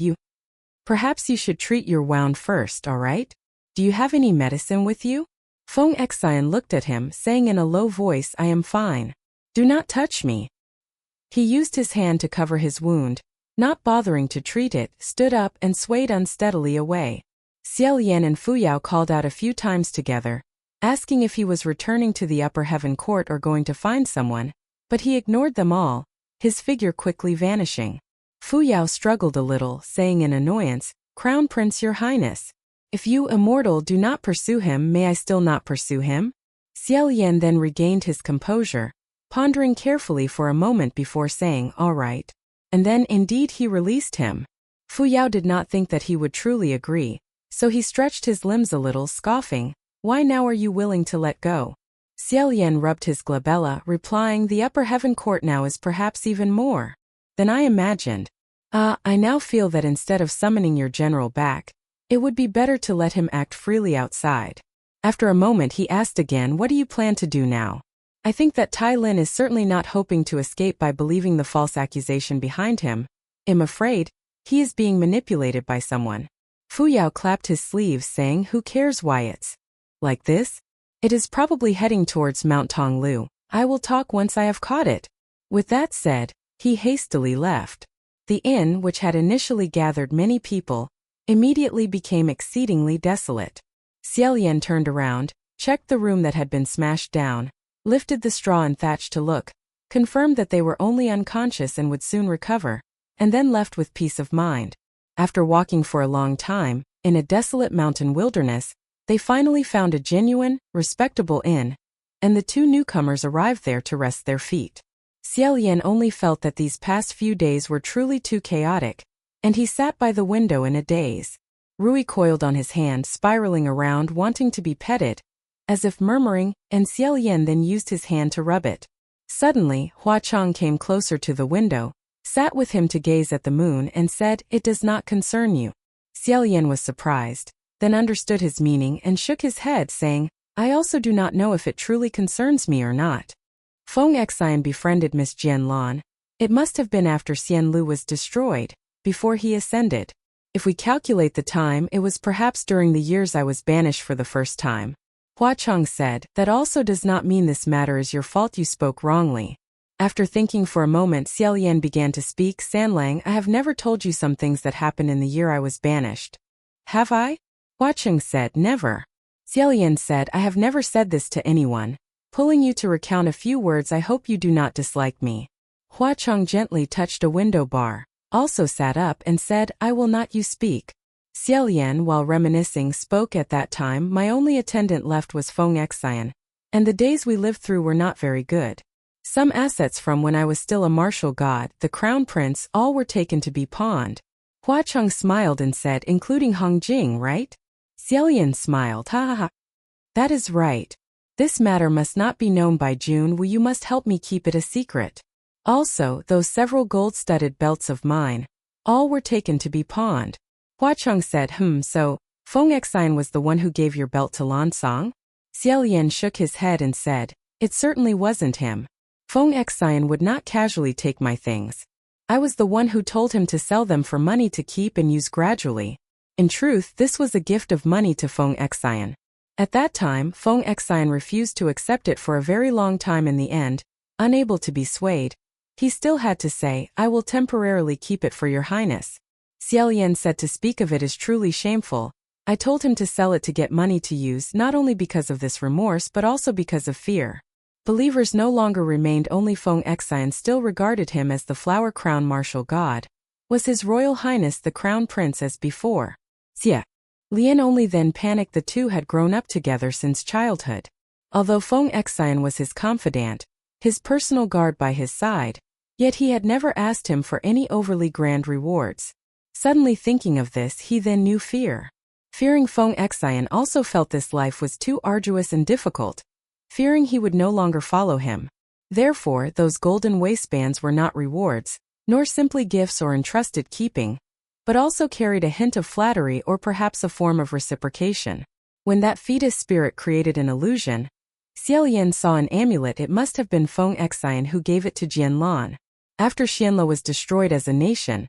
perhaps you should treat your wound first, all right? Do you have any medicine with you? Feng Exine looked at him, saying in a low voice, I am fine. Do not touch me. He used his hand to cover his wound, not bothering to treat it, stood up and swayed unsteadily away. Xie Lian and Fu Yao called out a few times together, asking if he was returning to the upper heaven court or going to find someone, but he ignored them all, his figure quickly vanishing. Fu Yao struggled a little, saying in annoyance, Crown Prince, your highness, if you, immortal, do not pursue him, may I still not pursue him? Xie Lian then regained his composure, pondering carefully for a moment before saying, all right. And then indeed he released him. Fu Yao did not think that he would truly agree, so he stretched his limbs a little, scoffing, why now are you willing to let go? Xie Lian rubbed his glabella, replying, the upper heaven court now is perhaps even more than I imagined. I now feel that instead of summoning your general back, it would be better to let him act freely outside. After a moment he asked again, what do you plan to do now? I think that Tai Lin is certainly not hoping to escape by believing the false accusation behind him. I'm afraid he is being manipulated by someone. Fu Yao clapped his sleeves, saying, who cares why it's like this? It is probably heading towards Mount Tonglu. I will talk once I have caught it. With that said, he hastily left. The inn, which had initially gathered many people, immediately became exceedingly desolate. Xie Lian turned around, checked the room that had been smashed down, lifted the straw and thatch to look, confirmed that they were only unconscious and would soon recover, and then left with peace of mind. After walking for a long time, in a desolate mountain wilderness, they finally found a genuine, respectable inn, and the two newcomers arrived there to rest their feet. Xie Lian only felt that these past few days were truly too chaotic, and he sat by the window in a daze. Rui coiled on his hand, spiraling around, wanting to be petted, as if murmuring, and Xie Lian then used his hand to rub it. Suddenly, Hua Chang came closer to the window, sat with him to gaze at the moon and said, "It does not concern you." Xie Lian was surprised, then understood his meaning and shook his head, saying, "I also do not know if it truly concerns me or not." Feng Xian befriended Miss Jian Lan. It must have been after Xian Lu was destroyed, before he ascended. If we calculate the time, it was perhaps during the years I was banished for the first time. Hua Chang said, "That also does not mean this matter is your fault. You spoke wrongly." After thinking for a moment, Xie Lian began to speak. "Sanlang, I have never told you some things that happened in the year I was banished." "Have I?" Hua Chang said, "Never." Xie Lian said, "I have never said this to anyone. Pulling you to recount a few words. I hope you do not dislike me." Hua Chang gently touched a window bar, also sat up and said, "I will not you speak." Xie Lian, while reminiscing, spoke. "At that time, my only attendant left was Feng Xian, and the days we lived through were not very good. Some assets from when I was still a martial god, the crown prince, all were taken to be pawned." Hua Chang smiled and said, "Including Hong Jing, right?" Xie Lian smiled, "Ha ha ha. That is right. This matter must not be known by June. You must help me keep it a secret. Also, those several gold-studded belts of mine, all were taken to be pawned." Hua Chang said, So, Feng Xian was the one who gave your belt to Lan Song?" Xie Lian shook his head and said, "It certainly wasn't him. Feng Xian would not casually take my things. I was the one who told him to sell them for money to keep and use gradually. In truth, this was a gift of money to Feng Xian. At that time, Feng Xian refused to accept it for a very long time. In the end, unable to be swayed, he still had to say, 'I will temporarily keep it for your highness.'" Xie Lian said, "To speak of it is truly shameful. I told him to sell it to get money to use, not only because of this remorse but also because of fear." Believers no longer remained. Only Feng Xian still regarded him as the flower crown martial god. Was His Royal Highness the crown prince as before? Xie Lian only then panicked. The two had grown up together since childhood. Although Feng Xian was his confidant, his personal guard by his side, yet he had never asked him for any overly grand rewards. Suddenly thinking of this, he then knew fear. Fearing Feng Xian also felt this life was too arduous and difficult, fearing he would no longer follow him. Therefore, those golden waistbands were not rewards, nor simply gifts or entrusted keeping, but also carried a hint of flattery or perhaps a form of reciprocation. When that fetus spirit created an illusion, Xie Lian saw an amulet. It must have been Feng Xian who gave it to Jian Lan. After Xianlu was destroyed as a nation,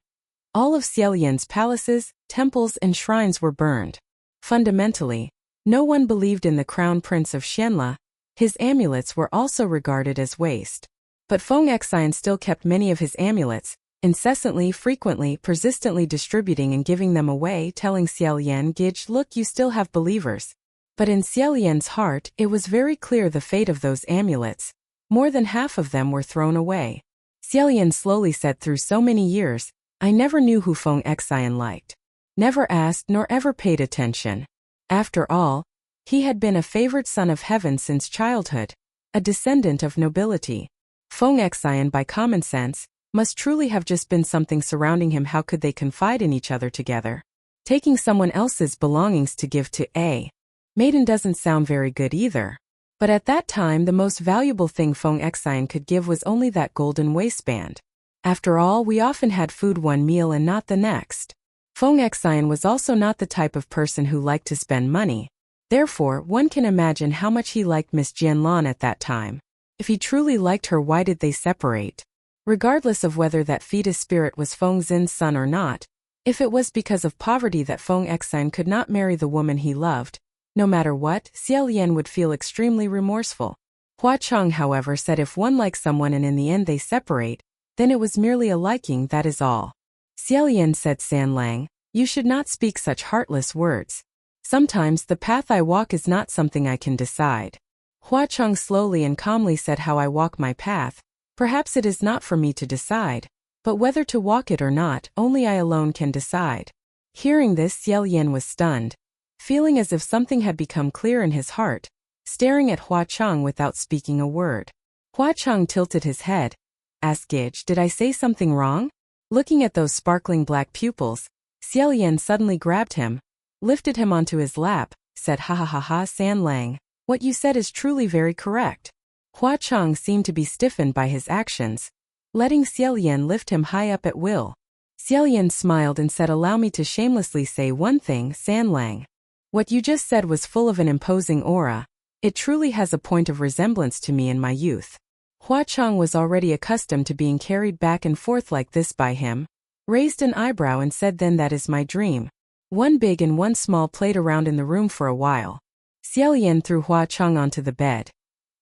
all of Xie Lian's palaces, temples and shrines were burned. Fundamentally, no one believed in the crown prince of Xianlu. His amulets were also regarded as waste. But Feng Xian still kept many of his amulets, incessantly, frequently, persistently distributing and giving them away, telling Xie Lian, "Gij, look, you still have believers." But in Xie Lian's heart, it was very clear the fate of those amulets. More than half of them were thrown away. Xie Lian slowly said, "Through so many years, I never knew who Feng Xian liked. Never asked nor ever paid attention. After all, he had been a favored son of heaven since childhood, a descendant of nobility. Feng Xian, by common sense, must truly have just been something surrounding him. How could they confide in each other together? Taking someone else's belongings to give to a maiden doesn't sound very good either. But at that time, the most valuable thing Feng Xian could give was only that golden waistband. After all, we often had food one meal and not the next. Feng Xian was also not the type of person who liked to spend money. Therefore, one can imagine how much he liked Miss Jian Lan at that time. If he truly liked her, why did they separate? Regardless of whether that fetus spirit was Feng Xin's son or not, if it was because of poverty that Feng Xian could not marry the woman he loved, no matter what, Xie Lian would feel extremely remorseful. Hua Chang, however, said if one likes someone and in the end they separate, then it was merely a liking, that is all. Xie Lian said, "Sanlang, You should not speak such heartless words. Sometimes the path I walk is not something I can decide. Hua Cheng slowly and calmly said, how I walk my path. Perhaps it is not for me to decide, but whether to walk it or not, only I alone can decide. Hearing this, Xie Lian was stunned, feeling as if something had become clear in his heart, staring at Hua Cheng without speaking a word. Hua Cheng tilted his head. Asked Gage, did I say something wrong? Looking at those sparkling black pupils, Xie Lian suddenly grabbed him, lifted him onto his lap, said, ha ha ha ha, San Lang, what you said is truly very correct. Hua Cheng seemed to be stiffened by his actions, letting Xie Lian lift him high up at will. Xie Lian smiled and said, allow me to shamelessly say one thing, San Lang. What you just said was full of an imposing aura. It truly has a point of resemblance to me in my youth. Hua Cheng was already accustomed to being carried back and forth like this by him, raised an eyebrow and said, then that is my dream. One big and one small played around in the room for a while. Xie Lian threw Hua Cheng onto the bed.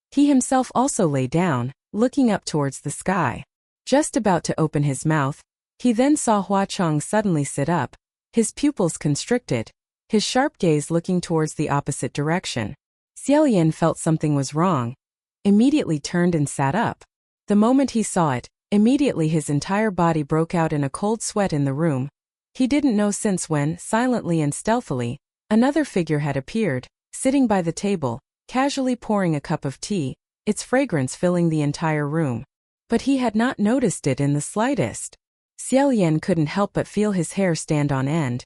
He himself also lay down, looking up towards the sky. Just about to open his mouth, he then saw Hua Cheng suddenly sit up, his pupils constricted, his sharp gaze looking towards the opposite direction. Xie Lian felt something was wrong, immediately turned and sat up. The moment he saw it, immediately his entire body broke out in a cold sweat in the room. He didn't know since when, silently and stealthily, another figure had appeared, sitting by the table, casually pouring a cup of tea, its fragrance filling the entire room. But he had not noticed it in the slightest. Xie Lian couldn't help but feel his hair stand on end,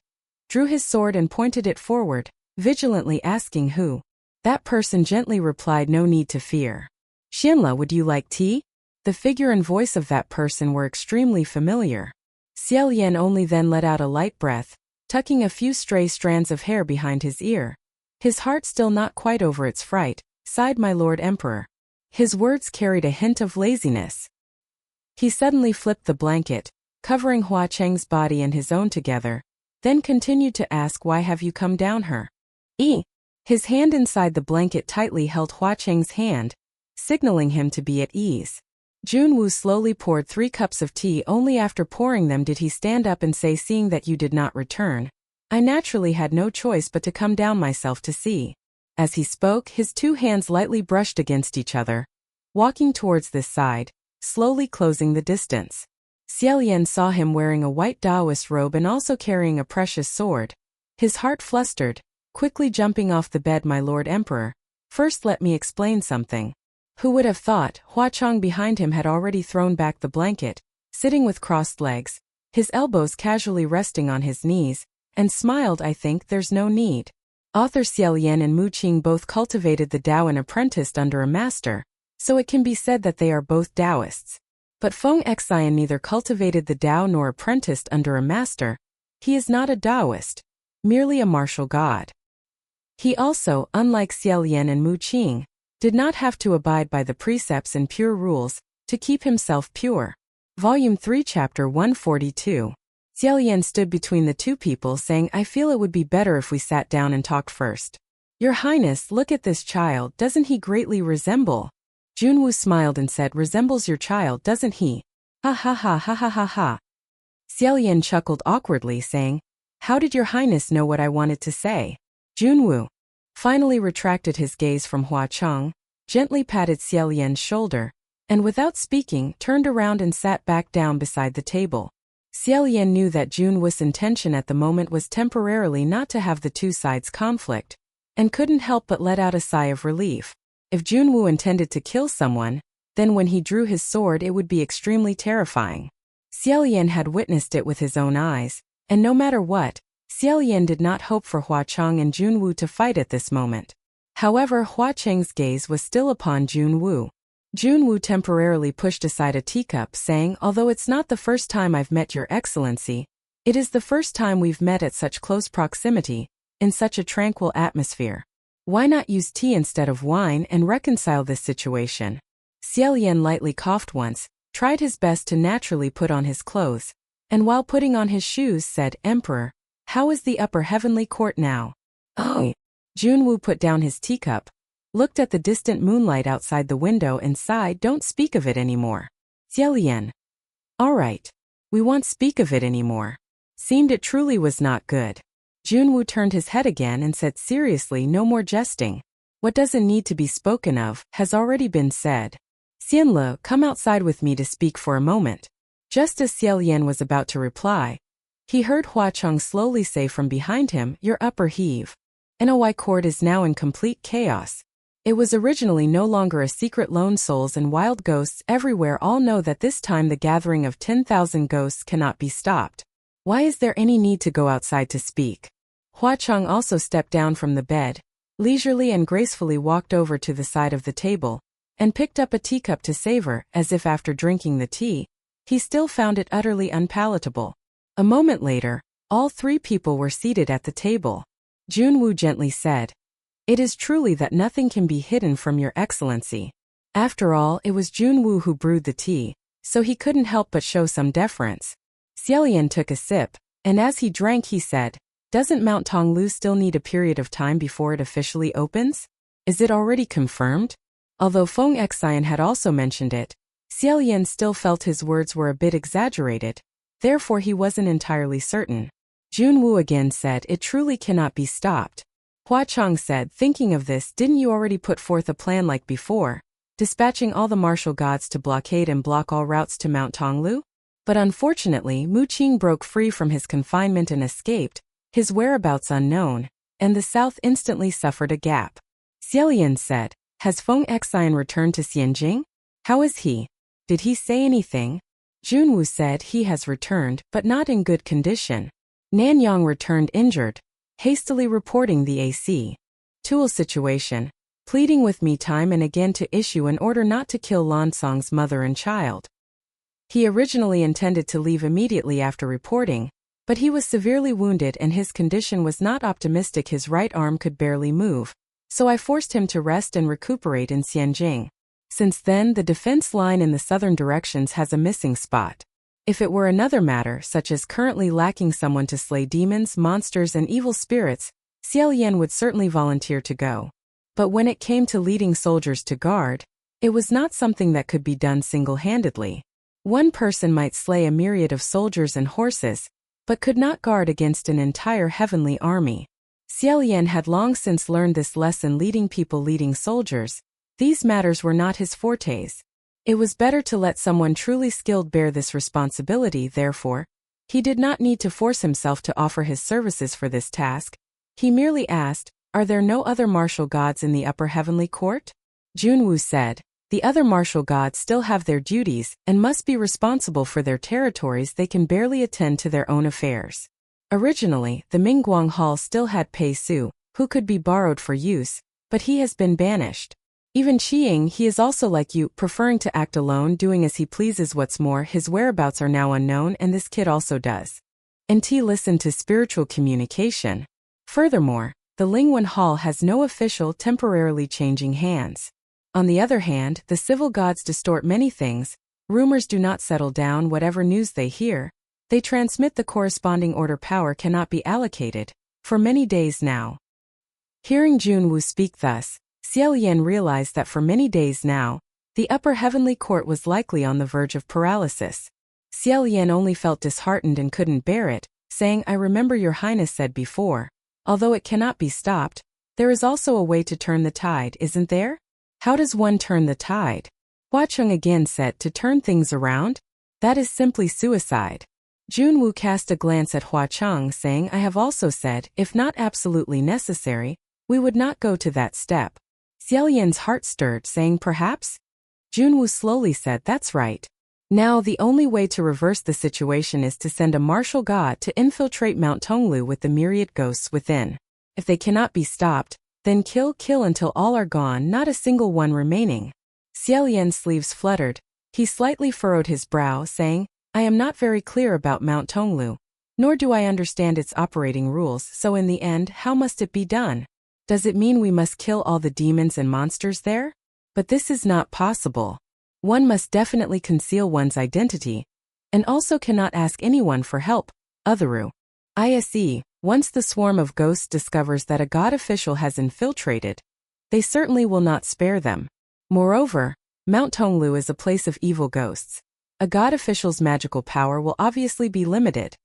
drew his sword and pointed it forward, vigilantly asking who. That person gently replied, no need to fear. Xinla, would you like tea? The figure and voice of that person were extremely familiar. Xie Lian only then let out a light breath, tucking a few stray strands of hair behind his ear. His heart still not quite over its fright, sighed my Lord Emperor. His words carried a hint of laziness. He suddenly flipped the blanket, covering Hua Cheng's body and his own together, then continued to ask, why have you come down her? His hand inside the blanket tightly held Hua Cheng's hand, signaling him to be at ease. Junwu slowly poured 3 cups of tea. Only after pouring them did he stand up and say, seeing that you did not return, I naturally had no choice but to come down myself to see. As he spoke, his 2 hands lightly brushed against each other, walking towards this side, slowly closing the distance. Xie Lian saw him wearing a white Taoist robe and also carrying a precious sword. His heart flustered, quickly jumping off the bed. My Lord Emperor, first let me explain something. Who would have thought? Hua Cheng behind him had already thrown back the blanket, sitting with crossed legs, his elbows casually resting on his knees, and smiled. I think there's no need. Author Xie Lian and Mu Qing both cultivated the Tao and apprenticed under a master, so it can be said that they are both Taoists. But Feng Xian neither cultivated the Tao nor apprenticed under a master. He is not a Taoist, merely a martial god. He also, unlike Xie Lian and Mu Qing, did not have to abide by the precepts and pure rules to keep himself pure. Volume 3, Chapter 142. Xie Lian stood between the 2 people, saying, I feel it would be better if we sat down and talked first. Your Highness, look at this child, doesn't he greatly resemble? Junwu smiled and said, resembles your child, doesn't he? Ha ha ha ha ha ha ha. Xie Lian chuckled awkwardly, saying, how did your Highness know what I wanted to say? Junwu finally retracted his gaze from Hua Cheng, gently patted Xie Lian's shoulder, and without speaking, turned around and sat back down beside the table. Xie Lian knew that Junwu's intention at the moment was temporarily not to have the 2 sides conflict, and couldn't help but let out a sigh of relief. If Junwu intended to kill someone, then when he drew his sword it would be extremely terrifying. Xie Lian had witnessed it with his own eyes, and no matter what, Xie Lian did not hope for Hua Cheng and Junwu to fight at this moment. However, Hua Cheng's gaze was still upon Junwu. Junwu temporarily pushed aside a teacup, saying, although it's not the first time I've met your excellency, it is the first time we've met at such close proximity, in such a tranquil atmosphere. Why not use tea instead of wine and reconcile this situation? Xie Lian lightly coughed once, tried his best to naturally put on his clothes, and while putting on his shoes said, Emperor, how is the upper heavenly court now? Oh. Junwu put down his teacup, looked at the distant moonlight outside the window and sighed, don't speak of it anymore. Xie Lian. All right. We won't speak of it anymore. Seemed it truly was not good. Junwoo turned his head again and said seriously, no more jesting. What doesn't need to be spoken of has already been said. Xianle, come outside with me to speak for a moment. Just as Xie Lian was about to reply, he heard Hua Cheng slowly say from behind him, your upper heave. NOI court is now in complete chaos. It was originally no longer a secret. Lone souls and wild ghosts everywhere all know that this time the gathering of 10,000 ghosts cannot be stopped. Why is there any need to go outside to speak? Hua Cheng also stepped down from the bed, leisurely and gracefully walked over to the side of the table, and picked up a teacup to savor, as if after drinking the tea, he still found it utterly unpalatable. A moment later, all three people were seated at the table. Junwoo gently said, it is truly that nothing can be hidden from your excellency. After all, it was Junwoo who brewed the tea, so he couldn't help but show some deference. Xie Lian took a sip, and as he drank he said, doesn't Mount Tonglu still need a period of time before it officially opens? Is it already confirmed? Although Feng Xian had also mentioned it, Xie Lian still felt his words were a bit exaggerated, therefore he wasn't entirely certain. Junwoo again said it truly cannot be stopped. Hua Cheng said, thinking of this, didn't you already put forth a plan like before, dispatching all the martial gods to blockade and block all routes to Mount Tonglu? But unfortunately Mu Qing broke free from his confinement and escaped, his whereabouts unknown, and the south instantly suffered a gap. Xie Lian said, has Feng Xian returned to Xianjing? How is he? Did he say anything? Junwoo said he has returned, but not in good condition. Nanyang returned injured, hastily reporting the AC. Tool situation, pleading with me time and again to issue an order not to kill Lansong's mother and child. He originally intended to leave immediately after reporting, but he was severely wounded and his condition was not optimistic. His right arm could barely move, so I forced him to rest and recuperate in Xianjing. Since then, the defense line in the southern directions has a missing spot. If it were another matter, such as currently lacking someone to slay demons, monsters, and evil spirits, Xie Lian would certainly volunteer to go. But when it came to leading soldiers to guard, it was not something that could be done single-handedly. One person might slay a myriad of soldiers and horses, but could not guard against an entire heavenly army. Xie Lian had long since learned this lesson. Leading people, leading soldiers, these matters were not his fortes. It was better to let someone truly skilled bear this responsibility. Therefore, he did not need to force himself to offer his services for this task. He merely asked, are there no other martial gods in the upper heavenly court? Junwoo said, the other martial gods still have their duties and must be responsible for their territories. They can barely attend to their own affairs. Originally, the Mingguang Hall still had Pei Su, who could be borrowed for use, but he has been banished. Even Qiying, he is also like you, preferring to act alone, doing as he pleases. What's more, his whereabouts are now unknown, and this kid also does. NT listened to spiritual communication. Furthermore, the Lingwen Hall has no official, temporarily changing hands. On the other hand, the civil gods distort many things. Rumors do not settle down. Whatever news they hear, they transmit. The corresponding order power cannot be allocated, for many days now. Hearing Junwoo speak thus, Xie Lian realized that for many days now, the upper heavenly court was likely on the verge of paralysis. Xie Lian only felt disheartened and couldn't bear it, saying, I remember your highness said before, although it cannot be stopped, there is also a way to turn the tide, isn't there? How does one turn the tide? Hua Cheng again said, to turn things around? That is simply suicide. Junwoo cast a glance at Hua Cheng, saying, I have also said, if not absolutely necessary, we would not go to that step. Xie Lian's heart stirred, saying, perhaps? Junwoo slowly said, that's right. Now the only way to reverse the situation is to send a martial god to infiltrate Mount Tonglu with the myriad ghosts within. If they cannot be stopped, then kill until all are gone, not a single one remaining. Xie Lian's sleeves fluttered. He slightly furrowed his brow, saying, I am not very clear about Mount Tonglu, nor do I understand its operating rules, so in the end, how must it be done? Does it mean we must kill all the demons and monsters there? But this is not possible. One must definitely conceal one's identity, and also cannot ask anyone for help. Otheru. ISE, once the swarm of ghosts discovers that a god official has infiltrated, they certainly will not spare them. Moreover, Mount Tonglu is a place of evil ghosts. A god official's magical power will obviously be limited.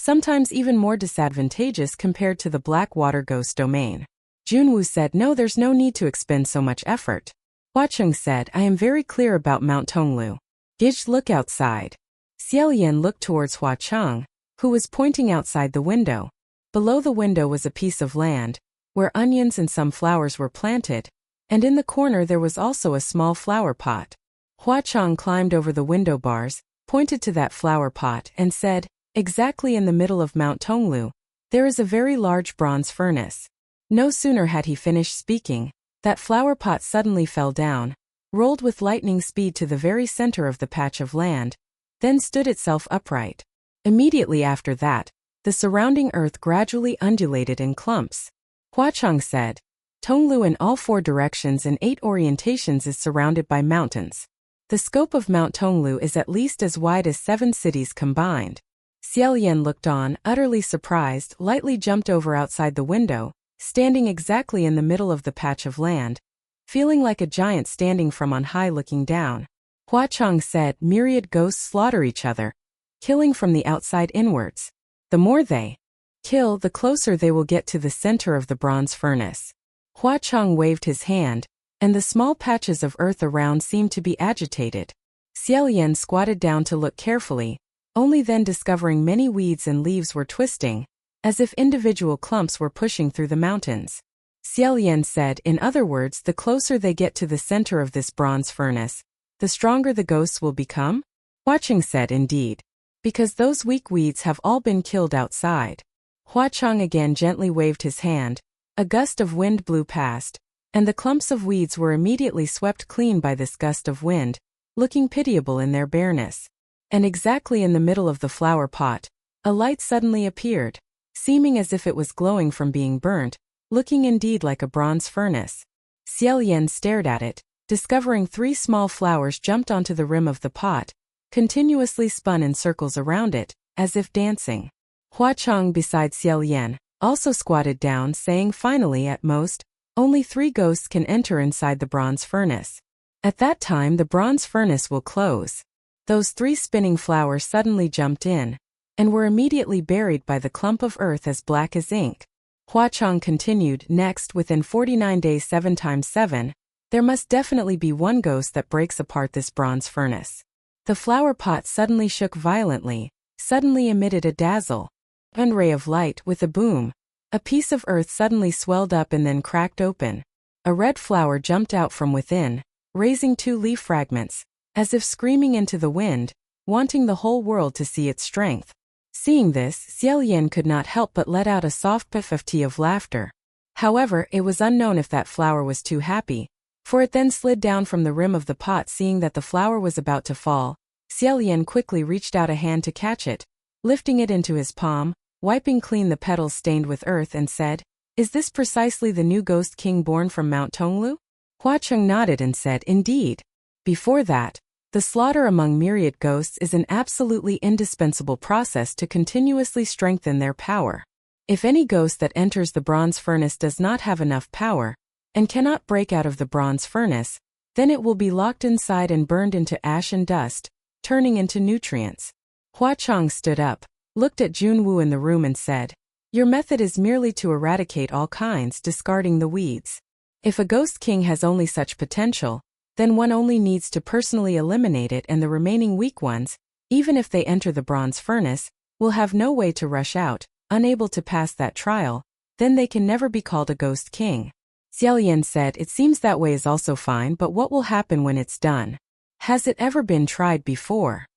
sometimes even more disadvantageous compared to the black water ghost domain. Junwoo said, "No, there's no need to expend so much effort." Huacheng said, "I am very clear about Mount Tonglu. Gij, look outside." Xie Lian looked towards Huacheng, who was pointing outside the window. Below the window was a piece of land, where onions and some flowers were planted, and in the corner there was also a small flower pot. Huacheng climbed over the window bars, pointed to that flower pot, and said, "Exactly in the middle of Mount Tonglu, there is a very large bronze furnace." No sooner had he finished speaking, that flower pot suddenly fell down, rolled with lightning speed to the very center of the patch of land, then stood itself upright. Immediately after that, the surrounding earth gradually undulated in clumps. Huacheng said, "Tonglu in all 4 directions and 8 orientations is surrounded by mountains. The scope of Mount Tonglu is at least as wide as 7 cities combined." Xie Lian looked on, utterly surprised, lightly jumped over outside the window, standing exactly in the middle of the patch of land, feeling like a giant standing from on high looking down. Huacheng said, "Myriad ghosts slaughter each other, killing from the outside inwards. The more they kill, the closer they will get to the center of the bronze furnace." Huacheng waved his hand, and the small patches of earth around seemed to be agitated. Xie Lian squatted down to look carefully, only then discovering many weeds and leaves were twisting, as if individual clumps were pushing through the mountains. Xie Lian said, "In other words, the closer they get to the center of this bronze furnace, the stronger the ghosts will become?" Huacheng said, "Indeed. Because those weak weeds have all been killed outside." Huacheng again gently waved his hand, a gust of wind blew past, and the clumps of weeds were immediately swept clean by this gust of wind, looking pitiable in their bareness. And exactly in the middle of the flower pot, a light suddenly appeared, seeming as if it was glowing from being burnt, looking indeed like a bronze furnace. Xie Lian stared at it, discovering 3 small flowers jumped onto the rim of the pot, continuously spun in circles around it, as if dancing. Huacheng beside Xie Lian also squatted down, saying, "Finally, at most, only 3 ghosts can enter inside the bronze furnace. At that time the bronze furnace will close." Those 3 spinning flowers suddenly jumped in, and were immediately buried by the clump of earth as black as ink. Huacheng continued, "Next, within 49 days 7 times 7, there must definitely be 1 ghost that breaks apart this bronze furnace." The flower pot suddenly shook violently, suddenly emitted a dazzle, and ray of light. With a boom, a piece of earth suddenly swelled up and then cracked open. A red flower jumped out from within, raising 2 leaf fragments, as if screaming into the wind, wanting the whole world to see its strength. Seeing this, Xie Lian could not help but let out a soft puff of laughter. However, it was unknown if that flower was too happy, for it then slid down from the rim of the pot. Seeing that the flower was about to fall, Xie Lian quickly reached out a hand to catch it, lifting it into his palm, wiping clean the petals stained with earth, and said, "Is this precisely the new Ghost King born from Mount Tonglu?" Huacheng nodded and said, "Indeed. Before that, the slaughter among myriad ghosts is an absolutely indispensable process to continuously strengthen their power. If any ghost that enters the bronze furnace does not have enough power, and cannot break out of the bronze furnace, then it will be locked inside and burned into ash and dust, turning into nutrients." Huacheng stood up, looked at Junwoo in the room and said, "Your method is merely to eradicate all kinds, discarding the weeds. If a ghost king has only such potential, then one only needs to personally eliminate it, and the remaining weak ones, even if they enter the bronze furnace, will have no way to rush out, unable to pass that trial, then they can never be called a ghost king." Xie Lian said, "It seems that way is also fine, but what will happen when it's done? Has it ever been tried before?"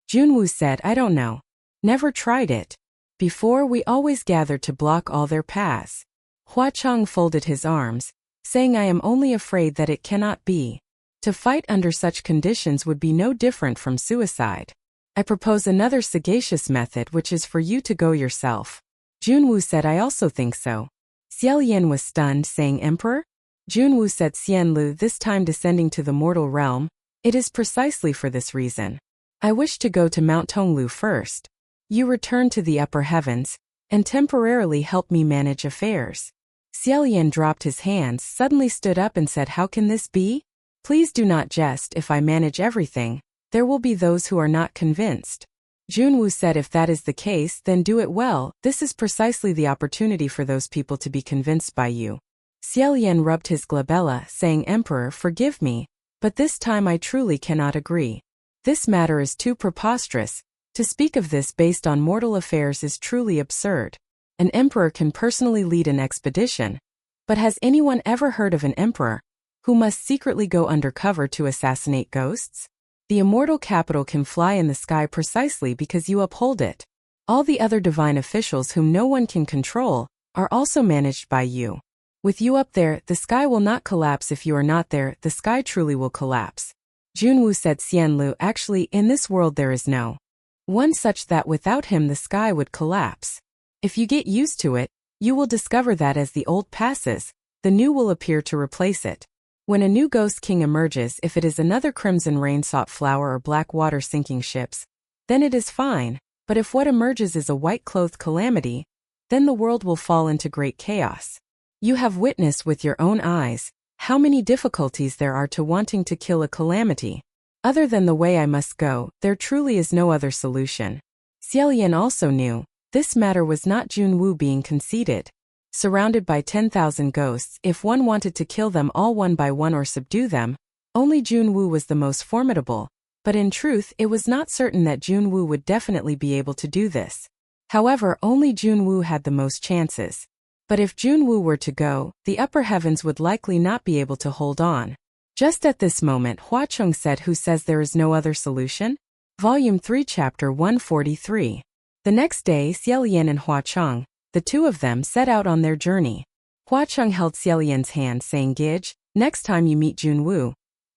Junwoo said, "I don't know. Never tried it. Before, we always gathered to block all their paths." Huacheng folded his arms, saying, "I am only afraid that it cannot be. To fight under such conditions would be no different from suicide. I propose another sagacious method, which is for you to go yourself." Junwoo said, "I also think so." Xie Lian was stunned, saying, "Emperor?" Junwoo said, "Xian Lu, this time descending to the mortal realm, it is precisely for this reason. I wish to go to Mount Tonglu first. You return to the upper heavens, and temporarily help me manage affairs." Xie Lian dropped his hands, suddenly stood up and said, "How can this be? Please do not jest. If I manage everything, there will be those who are not convinced." Junwoo said if that is the case then do it well, this is precisely the opportunity for those people to be convinced by you. Xie Lian rubbed his glabella, saying Emperor forgive me, but this time I truly cannot agree. This matter is too preposterous. To speak of this based on mortal affairs is truly absurd. An emperor can personally lead an expedition. But has anyone ever heard of an emperor who must secretly go undercover to assassinate ghosts? The immortal capital can fly in the sky precisely because you uphold it. All the other divine officials whom no one can control are also managed by you. With you up there, the sky will not collapse. If you are not there, the sky truly will collapse. Junwoo said Xianlu, actually, in this world there is no one such that without him the sky would collapse. If you get used to it, you will discover that as the old passes, the new will appear to replace it. When a new ghost king emerges, if it is another crimson rain-sought flower or black water sinking ships, then it is fine, but if what emerges is a white-clothed calamity, then the world will fall into great chaos. You have witnessed with your own eyes how many difficulties there are to wanting to kill a calamity. Other than the way I must go, there truly is no other solution. Xie Lian also knew this matter was not Junwoo being conceited. Surrounded by 10,000 ghosts, if one wanted to kill them all one by one or subdue them, only Junwoo was the most formidable, but in truth it was not certain that Junwoo would definitely be able to do this. However, only Junwoo had the most chances. But if Junwoo were to go, the upper heavens would likely not be able to hold on. Just at this moment, Huacheng said, who says there is no other solution? Volume 3 Chapter 143. The next day, Xie Lian and Huacheng, the two of them, set out on their journey. Huacheng held Xie Lian's hand, saying, Gidge, next time you meet Junwoo,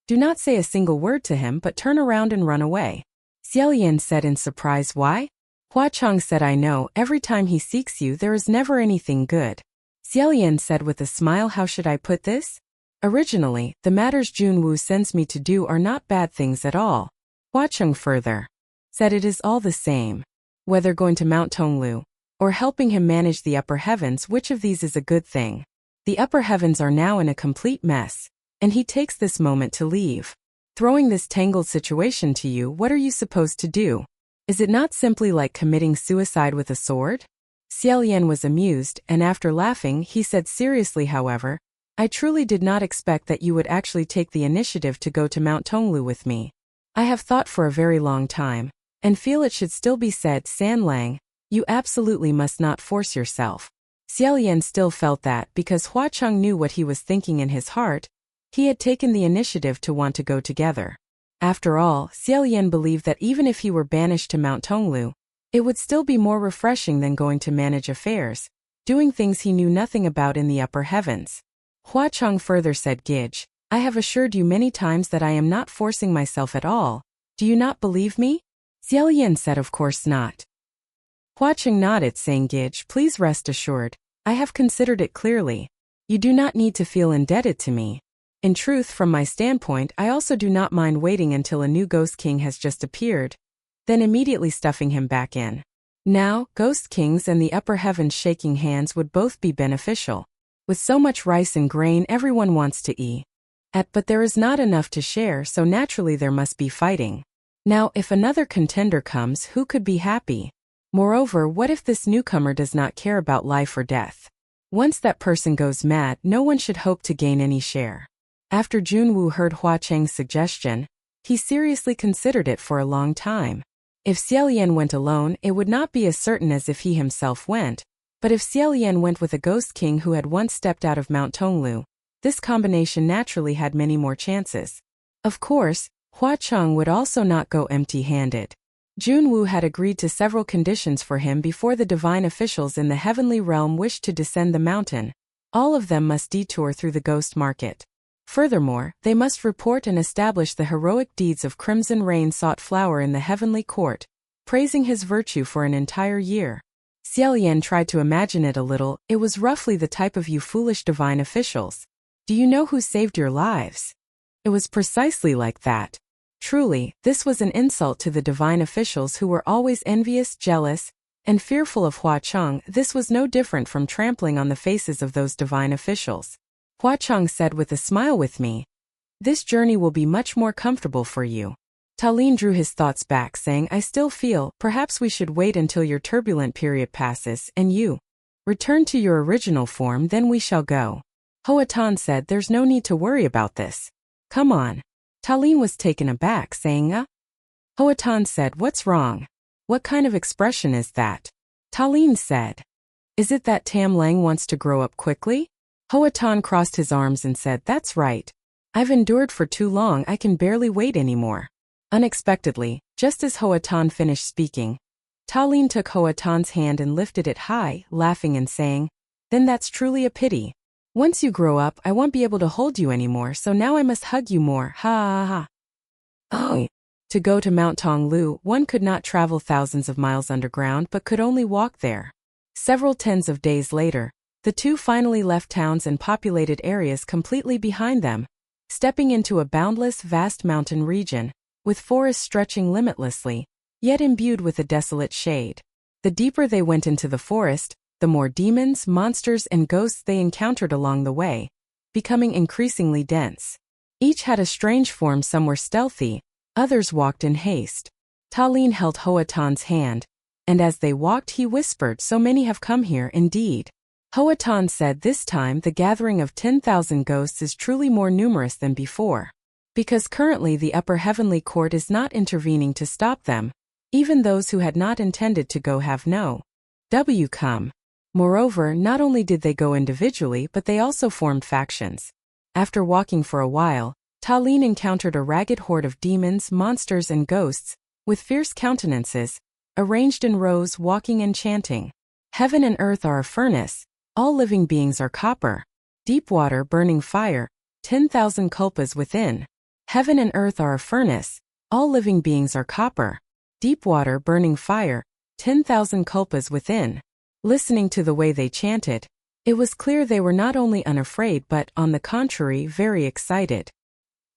do not say a single word to him but turn around and run away. Xie Lian said in surprise, why? Huacheng said, I know, every time he seeks you there is never anything good. Xie Lian said with a smile, how should I put this? Originally, the matters Junwoo sends me to do are not bad things at all. Huacheng further said it is all the same. Whether going to Mount Tonglu or helping him manage the upper heavens, which of these is a good thing? The upper heavens are now in a complete mess, and he takes this moment to leave. Throwing this tangled situation to you, what are you supposed to do? Is it not simply like committing suicide with a sword? Xie Lian was amused, and after laughing, he said seriously, however, I truly did not expect that you would actually take the initiative to go to Mount Tonglu with me. I have thought for a very long time, and feel it should still be said, San Lang, you absolutely must not force yourself. Xie Lian still felt that, because Huacheng knew what he was thinking in his heart, he had taken the initiative to want to go together. After all, Xie Lian believed that even if he were banished to Mount Tonglu, it would still be more refreshing than going to manage affairs, doing things he knew nothing about in the upper heavens. Huacheng further said, Gidge, I have assured you many times that I am not forcing myself at all. Do you not believe me? Xie Lian said, of course not. Huacheng nodded, saying, Gidge, please rest assured, I have considered it clearly. You do not need to feel indebted to me. In truth, from my standpoint, I also do not mind waiting until a new Ghost King has just appeared, then immediately stuffing him back in. Now, Ghost Kings and the upper heavens shaking hands would both be beneficial. With so much rice and grain everyone wants to eat. But there is not enough to share, so naturally there must be fighting. Now, if another contender comes, who could be happy? Moreover, what if this newcomer does not care about life or death? Once that person goes mad, no one should hope to gain any share. After Junwoo heard Huacheng's suggestion, he seriously considered it for a long time. If Xie Lian went alone, it would not be as certain as if he himself went, but if Xie Lian went with a Ghost King who had once stepped out of Mount Tonglu, this combination naturally had many more chances. Of course, Huacheng would also not go empty-handed. Junwoo had agreed to several conditions for him before the divine officials in the heavenly realm wished to descend the mountain. All of them must detour through the ghost market. Furthermore, they must report and establish the heroic deeds of Crimson Rain-sought Flower in the heavenly court, praising his virtue for an entire year. Xie Lian tried to imagine it a little. It was roughly the type of you foolish divine officials. Do you know who saved your lives? It was precisely like that. Truly, this was an insult to the divine officials who were always envious, jealous, and fearful of Huacheng. This was no different from trampling on the faces of those divine officials. Huacheng said with a smile, with me, this journey will be much more comfortable for you. Lin drew his thoughts back, saying, I still feel, perhaps we should wait until your turbulent period passes and you return to your original form, then we shall go. Tan said, there's no need to worry about this. Come on. Lin was taken aback, saying, Tan said, what's wrong? What kind of expression is that? Lin said, is it that Tam Lang wants to grow up quickly? Tan crossed his arms and said, that's right. I've endured for too long, I can barely wait anymore. Unexpectedly, just as Tan finished speaking, Lin took Tan's hand and lifted it high, laughing and saying, then that's truly a pity. Once you grow up, I won't be able to hold you anymore, so now I must hug you more, ha ha ha. Oh. To go to Mount Tonglu, one could not travel thousands of miles underground but could only walk there. Several tens of days later, the two finally left towns and populated areas completely behind them, stepping into a boundless, vast mountain region, with forests stretching limitlessly, yet imbued with a desolate shade. The deeper they went into the forest, the more demons, monsters, and ghosts they encountered along the way, becoming increasingly dense. Each had a strange form, some were stealthy, others walked in haste. Lin held Tan's hand, and as they walked he whispered, so many have come here indeed. Tan said, this time the gathering of 10,000 ghosts is truly more numerous than before. Because currently the upper heavenly court is not intervening to stop them, even those who had not intended to go have no come. Moreover, not only did they go individually but they also formed factions. After walking for a while, Lin encountered a ragged horde of demons, monsters and ghosts, with fierce countenances, arranged in rows walking and chanting. Heaven and earth are a furnace, all living beings are copper. Deep water burning fire, 10,000 kulpas within. Heaven and earth are a furnace, all living beings are copper. Deep water burning fire, 10,000 kulpas within. Listening to the way they chanted, it was clear they were not only unafraid but, on the contrary, very excited.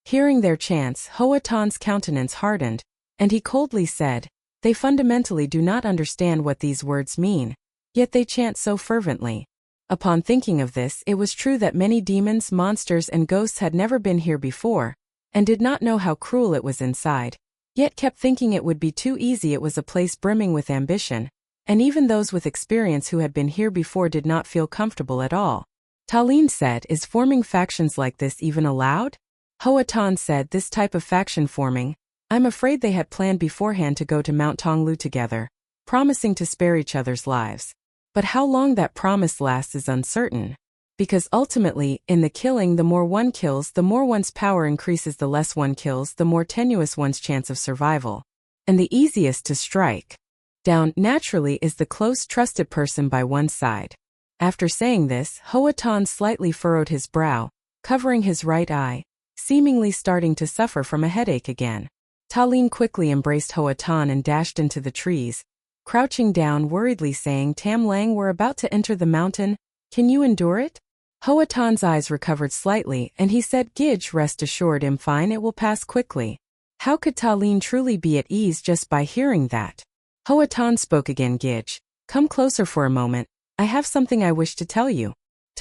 Hearing their chants, Tan's countenance hardened, and he coldly said, they fundamentally do not understand what these words mean, yet they chant so fervently. Upon thinking of this, it was true that many demons, monsters, and ghosts had never been here before, and did not know how cruel it was inside, yet kept thinking it would be too easy. It was a place brimming with ambition, and even those with experience who had been here before did not feel comfortable at all. Lin said, is forming factions like this even allowed? Tan said, this type of faction forming, I'm afraid they had planned beforehand to go to Mount Tonglu together, promising to spare each other's lives. But how long that promise lasts is uncertain. Because ultimately, in the killing, the more one kills, the more one's power increases, the less one kills, the more tenuous one's chance of survival. And the easiest to strike down, naturally, is the close, trusted person by one's side. After saying this, Tan slightly furrowed his brow, covering his right eye, seemingly starting to suffer from a headache again. Lin quickly embraced Tan and dashed into the trees, crouching down worriedly, saying, Tam Lang, we're about to enter the mountain, can you endure it? Tan's eyes recovered slightly, and he said, Gij, rest assured, I'm fine, it will pass quickly. How could Lin truly be at ease just by hearing that? Tan spoke again, Gij, come closer for a moment, I have something I wish to tell you.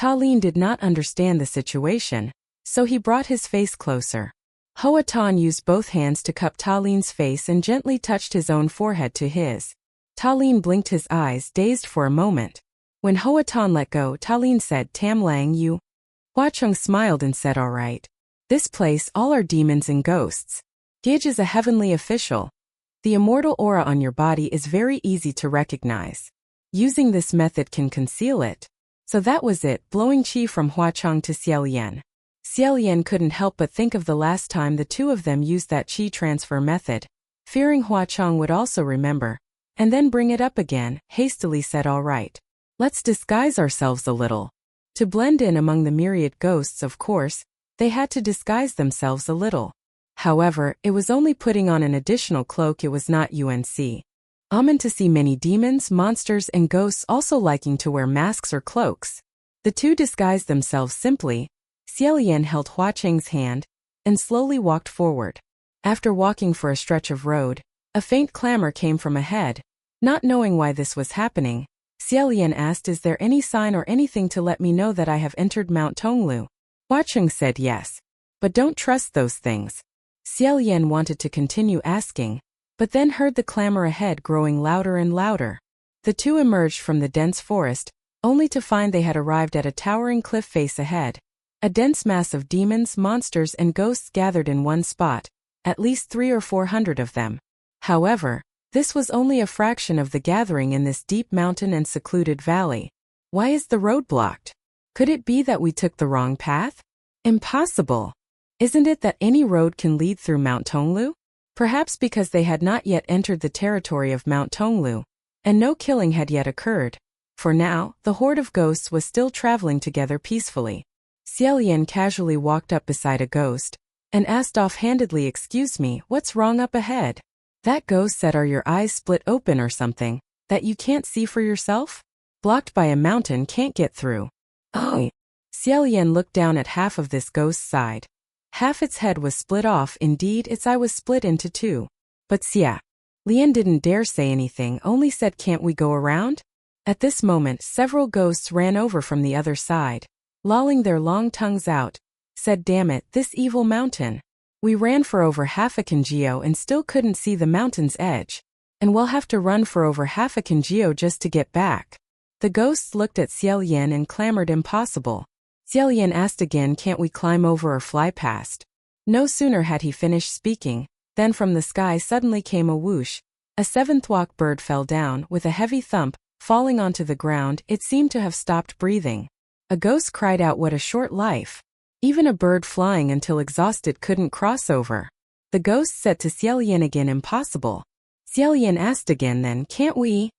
Lin did not understand the situation, so he brought his face closer. Tan used both hands to cup Lin's face and gently touched his own forehead to his. Lin blinked his eyes, dazed for a moment. When Tan let go, Lin said, Tam Lang, you? Huacheng smiled and said, all right. This place, all are demons and ghosts. Gij is a heavenly official. The immortal aura on your body is very easy to recognize. Using this method can conceal it. So that was it, blowing qi from Huacheng to Xie Lian. Xie Lian couldn't help but think of the last time the two of them used that qi transfer method, fearing Huacheng would also remember, and then bring it up again, hastily said, all right. Let's disguise ourselves a little. To blend in among the myriad ghosts, of course, they had to disguise themselves a little. However, it was only putting on an additional cloak, it was not uncommon to see many demons, monsters, and ghosts also liking to wear masks or cloaks. The two disguised themselves simply. Xie Lian held Huacheng's hand, and slowly walked forward. After walking for a stretch of road, a faint clamor came from ahead. Not knowing why this was happening, Xie Lian asked, is there any sign or anything to let me know that I have entered Mount Tonglu? Huacheng said, yes. But don't trust those things. Xie Lian wanted to continue asking, but then heard the clamor ahead growing louder and louder. The two emerged from the dense forest, only to find they had arrived at a towering cliff face ahead. A dense mass of demons, monsters, and ghosts gathered in one spot, at least 300 or 400 of them. However, this was only a fraction of the gathering in this deep mountain and secluded valley. Why is the road blocked? Could it be that we took the wrong path? Impossible. Isn't it that any road can lead through Mount Tonglu? Perhaps because they had not yet entered the territory of Mount Tonglu, and no killing had yet occurred. For now, the horde of ghosts was still traveling together peacefully. Xie Lian casually walked up beside a ghost, and asked offhandedly, "Excuse me, what's wrong up ahead?" That ghost said, "Are your eyes split open or something, that you can't see for yourself? Blocked by a mountain, can't get through." Oh. Xie Lian looked down at half of this ghost's side. Half its head was split off, indeed its eye was split into two. But Xie Lian didn't dare say anything, only said, "Can't we go around?" At this moment several ghosts ran over from the other side. Lolling their long tongues out, said, "Damn it, this evil mountain. We ran for over half a Kanjio and still couldn't see the mountain's edge. And we'll have to run for over half a Kanjio just to get back." The ghosts looked at Xie Lian and clamored, "Impossible." Xie Lian asked again, "Can't we climb over or fly past?" No sooner had he finished speaking, than from the sky suddenly came a whoosh. A seventh-walk bird fell down with a heavy thump, falling onto the ground. It seemed to have stopped breathing. A ghost cried out, "What a short life. Even a bird flying until exhausted couldn't cross over." The ghost said to Xie Lian again, "Impossible." Xie Lian asked again, "Then can't we?"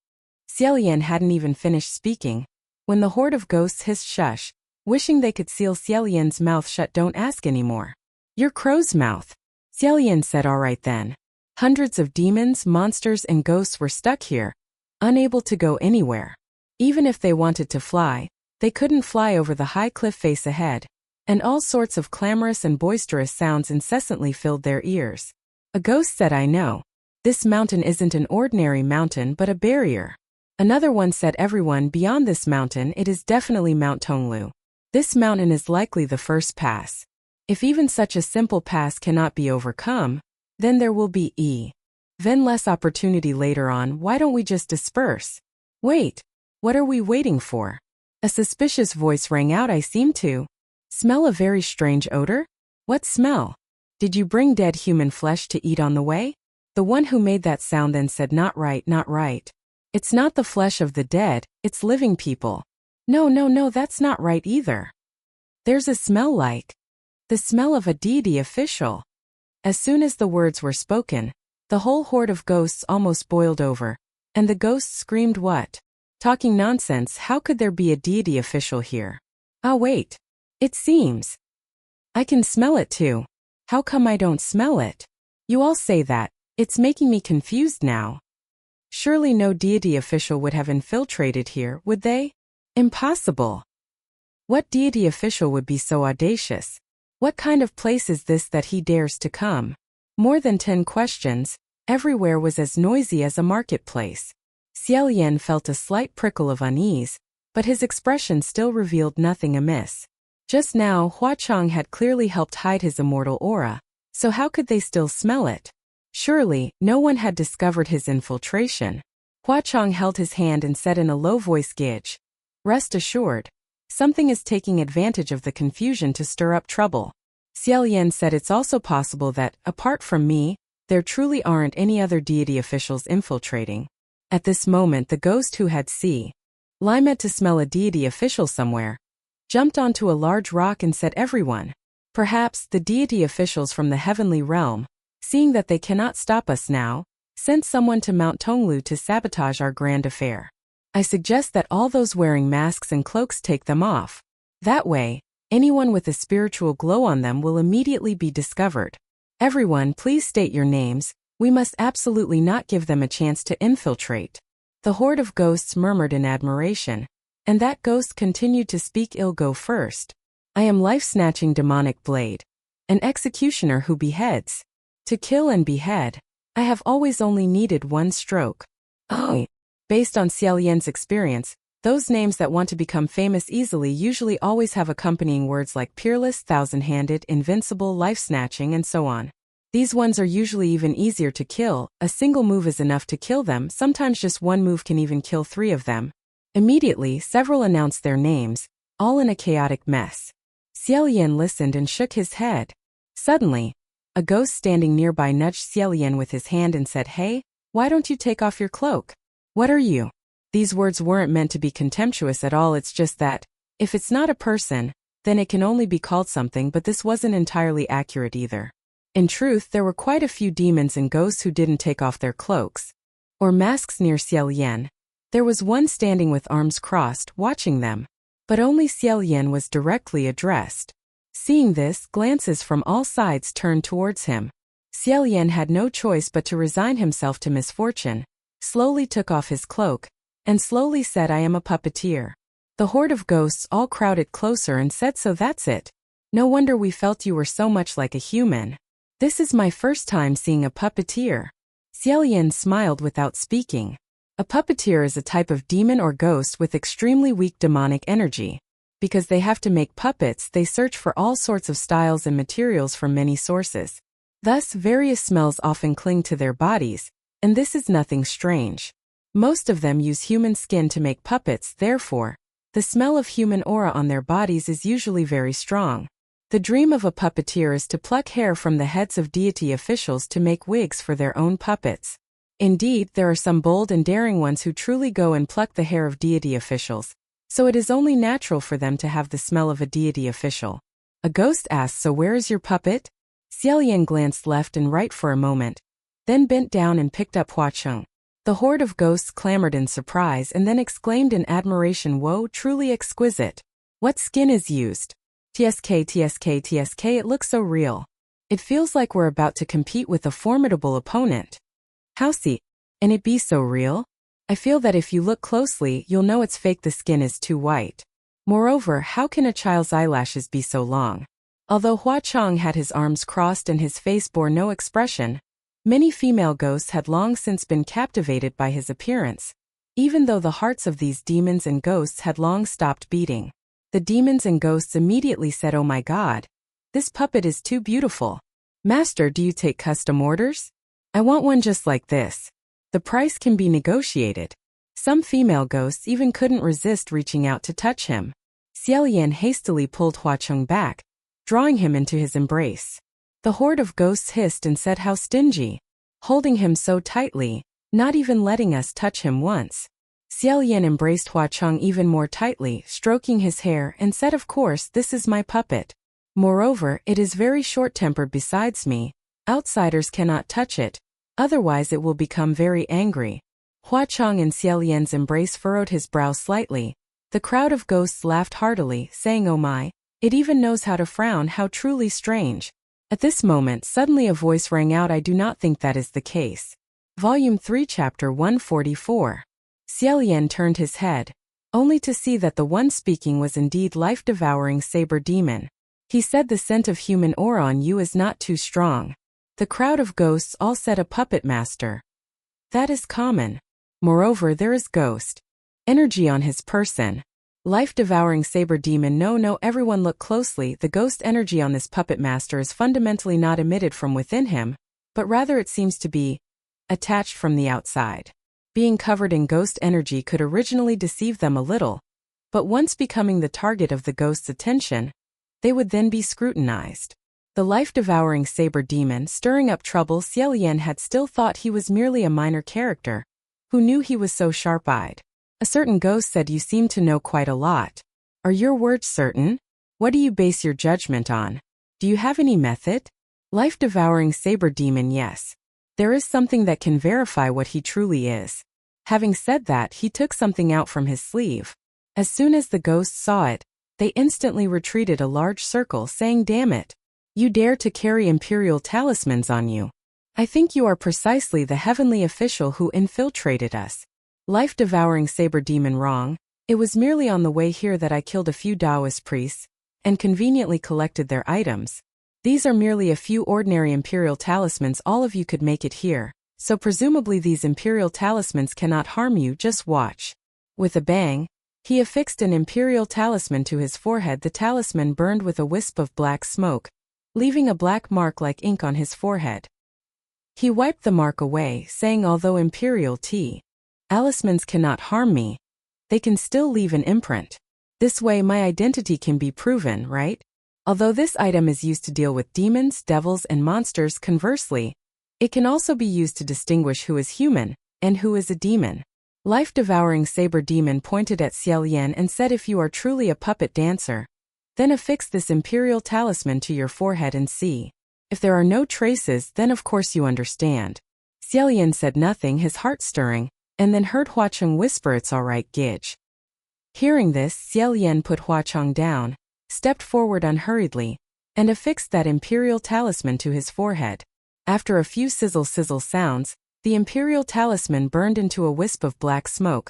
Xie Lian hadn't even finished speaking when the horde of ghosts hissed, "Shush," wishing they could seal Xie Lian's mouth shut. "Don't ask anymore. You're crow's mouth." Xie Lian said, "All right then." Hundreds of demons, monsters, and ghosts were stuck here, unable to go anywhere. Even if they wanted to fly, they couldn't fly over the high cliff face ahead, and all sorts of clamorous and boisterous sounds incessantly filled their ears. A ghost said, "I know. This mountain isn't an ordinary mountain but a barrier." Another one said, "Everyone, beyond this mountain, it is definitely Mount Tonglu. This mountain is likely the first pass. If even such a simple pass cannot be overcome, then there will be even less opportunity later on. Why don't we just disperse?" "Wait. What are we waiting for?" A suspicious voice rang out. "I seem to smell a very strange odor." "What smell? Did you bring dead human flesh to eat on the way?" The one who made that sound then said, "Not right, not right. It's not the flesh of the dead, it's living people." No, that's not right either. There's a smell like the smell of a deity official." As soon as the words were spoken, the whole horde of ghosts almost boiled over, and the ghosts screamed, "What? Talking nonsense, how could there be a deity official here? Ah, wait. It seems I can smell it too. How come I don't smell it? You all say that. It's making me confused now. Surely no deity official would have infiltrated here, would they? Impossible. What deity official would be so audacious? What kind of place is this that he dares to come?" More than 10 questions. Everywhere was as noisy as a marketplace. Xie Lian felt a slight prickle of unease, but his expression still revealed nothing amiss. Just now, Hua Chong had clearly helped hide his immortal aura, so how could they still smell it? Surely, no one had discovered his infiltration. Hua Chong held his hand and said in a low voice, "Gage. Rest assured. Something is taking advantage of the confusion to stir up trouble." Xie Lian said, "It's also possible that, apart from me, there truly aren't any other deity officials infiltrating." At this moment the ghost who had Xie Lian meant to smell a deity official somewhere jumped onto a large rock and said, "Everyone. Perhaps the deity officials from the heavenly realm, seeing that they cannot stop us now, sent someone to Mount Tonglu to sabotage our grand affair. I suggest that all those wearing masks and cloaks take them off. That way, anyone with a spiritual glow on them will immediately be discovered. Everyone, please state your names. We must absolutely not give them a chance to infiltrate." The horde of ghosts murmured in admiration, and that ghost continued to speak. "I'll go first. I am life-snatching demonic blade, an executioner who beheads. To kill and behead, I have always only needed one stroke." Oh. Based on Xie Lian's experience, those names that want to become famous easily usually always have accompanying words like peerless, thousand-handed, invincible, life-snatching, and so on. These ones are usually even easier to kill. A single move is enough to kill them, sometimes just one move can even kill 3 of them. Immediately, several announced their names, all in a chaotic mess. Xie Lian listened and shook his head. Suddenly, a ghost standing nearby nudged Xie Lian with his hand and said, "Hey, why don't you take off your cloak? What are you?" These words weren't meant to be contemptuous at all, it's just that, if it's not a person, then it can only be called something, but this wasn't entirely accurate either. In truth, there were quite a few demons and ghosts who didn't take off their cloaks or masks near Xie Lian. There was one standing with arms crossed, watching them. But only Xie Lian was directly addressed. Seeing this, glances from all sides turned towards him. Xie Lian had no choice but to resign himself to misfortune, slowly took off his cloak, and slowly said, "I am a puppeteer." The horde of ghosts all crowded closer and said, "So that's it. No wonder we felt you were so much like a human. This is my first time seeing a puppeteer." Xie Lian smiled without speaking. A puppeteer is a type of demon or ghost with extremely weak demonic energy. Because they have to make puppets, they search for all sorts of styles and materials from many sources. Thus, various smells often cling to their bodies, and this is nothing strange. Most of them use human skin to make puppets, therefore, the smell of human aura on their bodies is usually very strong. The dream of a puppeteer is to pluck hair from the heads of deity officials to make wigs for their own puppets. Indeed, there are some bold and daring ones who truly go and pluck the hair of deity officials, so it is only natural for them to have the smell of a deity official. A ghost asked, "So where is your puppet?" Xie Lian glanced left and right for a moment, then bent down and picked up Hua Cheng. The horde of ghosts clamored in surprise and then exclaimed in admiration, "Whoa, truly exquisite. What skin is used? TSK, TSK, TSK, it looks so real. It feels like we're about to compete with a formidable opponent. Howsy, and it be so real? I feel that if you look closely, you'll know it's fake, the skin is too white. Moreover, how can a child's eyelashes be so long?" Although Hua Cheng had his arms crossed and his face bore no expression, many female ghosts had long since been captivated by his appearance, even though the hearts of these demons and ghosts had long stopped beating. The demons and ghosts immediately said, "Oh my God, this puppet is too beautiful. Master, do you take custom orders? I want one just like this. The price can be negotiated." Some female ghosts even couldn't resist reaching out to touch him. Xie Lian hastily pulled Hua Cheng back, drawing him into his embrace. The horde of ghosts hissed and said, "How stingy. Holding him so tightly, not even letting us touch him once." Xie Lian embraced Hua Cheng even more tightly, stroking his hair, and said, "Of course, this is my puppet. Moreover, it is very short-tempered besides me. Outsiders cannot touch it, otherwise it will become very angry." Hua Cheng and Xie Lian's embrace furrowed his brow slightly. The crowd of ghosts laughed heartily, saying, "Oh my, it even knows how to frown, how truly strange." At this moment, suddenly a voice rang out, "I do not think that is the case." Volume 3, Chapter 144. Xie Lian turned his head, only to see that the one speaking was indeed life-devouring saber demon. He said, "The scent of human aura on you is not too strong." The crowd of ghosts all said, "A puppet master. That is common. Moreover, there is ghost energy on his person. Life-devouring saber demon, no, everyone look closely. The ghost energy on this puppet master is fundamentally not emitted from within him, but rather it seems to be attached from the outside. Being covered in ghost energy could originally deceive them a little, but once becoming the target of the ghost's attention, they would then be scrutinized." The life-devouring saber demon stirring up trouble, Xie Lian had still thought he was merely a minor character. Who knew he was so sharp-eyed? A certain ghost said, "You seem to know quite a lot. Are your words certain? What do you base your judgment on? Do you have any method?" Life-devouring saber demon, "Yes. There is something that can verify what he truly is." Having said that, he took something out from his sleeve. As soon as the ghosts saw it, they instantly retreated a large circle, saying, "Damn it. You dare to carry imperial talismans on you. I think you are precisely the heavenly official who infiltrated us." Life-devouring saber demon, "Wrong. It was merely on the way here that I killed a few Taoist priests and conveniently collected their items. These are merely a few ordinary imperial talismans. All of you could make it here, so presumably these imperial talismans cannot harm you. Just watch." With a bang, he affixed an imperial talisman to his forehead. The talisman burned with a wisp of black smoke, leaving a black mark like ink on his forehead. He wiped the mark away, saying, although imperial talismans cannot harm me, they can still leave an imprint. This way my identity can be proven, right? Although this item is used to deal with demons, devils, and monsters, conversely, it can also be used to distinguish who is human and who is a demon. Life-devouring saber demon pointed at Xie Lian and said, if you are truly a puppet dancer, then affix this imperial talisman to your forehead and see. If there are no traces, then of course you understand. Xie Lian said nothing, his heart stirring, and then heard Huacheng whisper, it's alright, Gidge. Hearing this, Xie Lian put Huacheng down, stepped forward unhurriedly, and affixed that imperial talisman to his forehead. After a few sizzle sounds, the imperial talisman burned into a wisp of black smoke,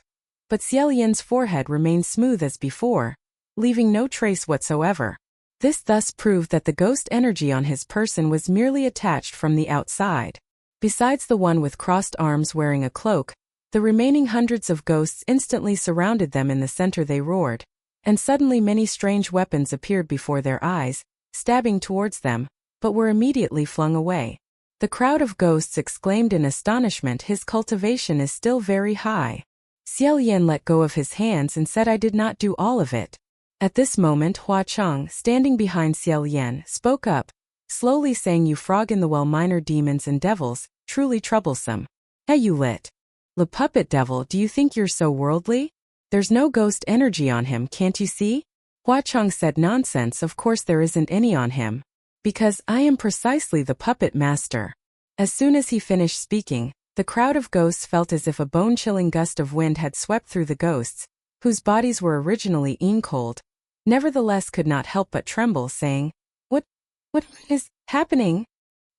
but Xie Lian's forehead remained smooth as before, leaving no trace whatsoever. This thus proved that the ghost energy on his person was merely attached from the outside. Besides the one with crossed arms wearing a cloak, the remaining hundreds of ghosts instantly surrounded them. In the center they roared, and suddenly many strange weapons appeared before their eyes, stabbing towards them, but were immediately flung away. The crowd of ghosts exclaimed in astonishment, his cultivation is still very high. Xie Lian let go of his hands and said, I did not do all of it. At this moment Huacheng, standing behind Xie Lian, spoke up, slowly saying, you frog in the well, minor demons and devils, truly troublesome. Hey you Le puppet devil, do you think you're so worldly? There's no ghost energy on him, can't you see? Huacheng said, nonsense, of course there isn't any on him. Because I am precisely the puppet master. As soon as he finished speaking, the crowd of ghosts felt as if a bone-chilling gust of wind had swept through the ghosts, whose bodies were originally cold, nevertheless could not help but tremble, saying, What is happening?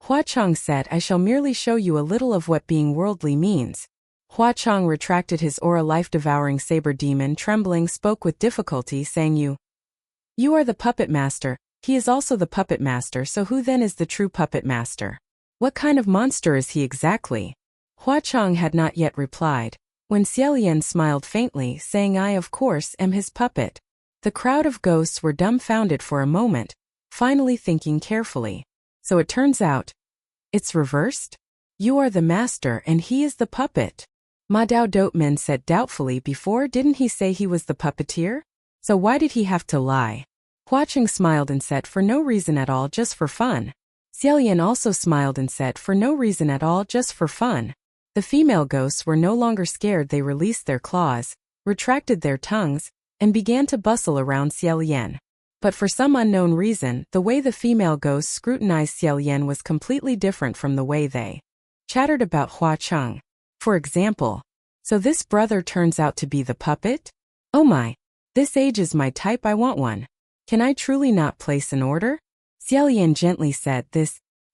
Huacheng said, I shall merely show you a little of what being worldly means. Huacheng retracted his aura. Life-devouring saber demon, trembling, spoke with difficulty, saying, You are the puppet master. He is also the puppet master, so who then is the true puppet master? What kind of monster is he exactly? Huacheng had not yet replied, when Xie Lian smiled faintly, saying, I of course am his puppet. The crowd of ghosts were dumbfounded for a moment, finally thinking carefully. So it turns out, it's reversed? You are the master and he is the puppet. Ma Dao Doteman said doubtfully, before didn't he say he was the puppeteer? So why did he have to lie? Huacheng smiled and said, for no reason at all, just for fun. Xie Lian also smiled and said, for no reason at all, just for fun. The female ghosts were no longer scared. They released their claws, retracted their tongues, and began to bustle around Xie Lian. But for some unknown reason, the way the female ghosts scrutinized Xie Lian was completely different from the way they chattered about Huacheng. For example, so this brother turns out to be the puppet? Oh my, this age is my type, I want one. Can I truly not place an order? Xie Lian gently said,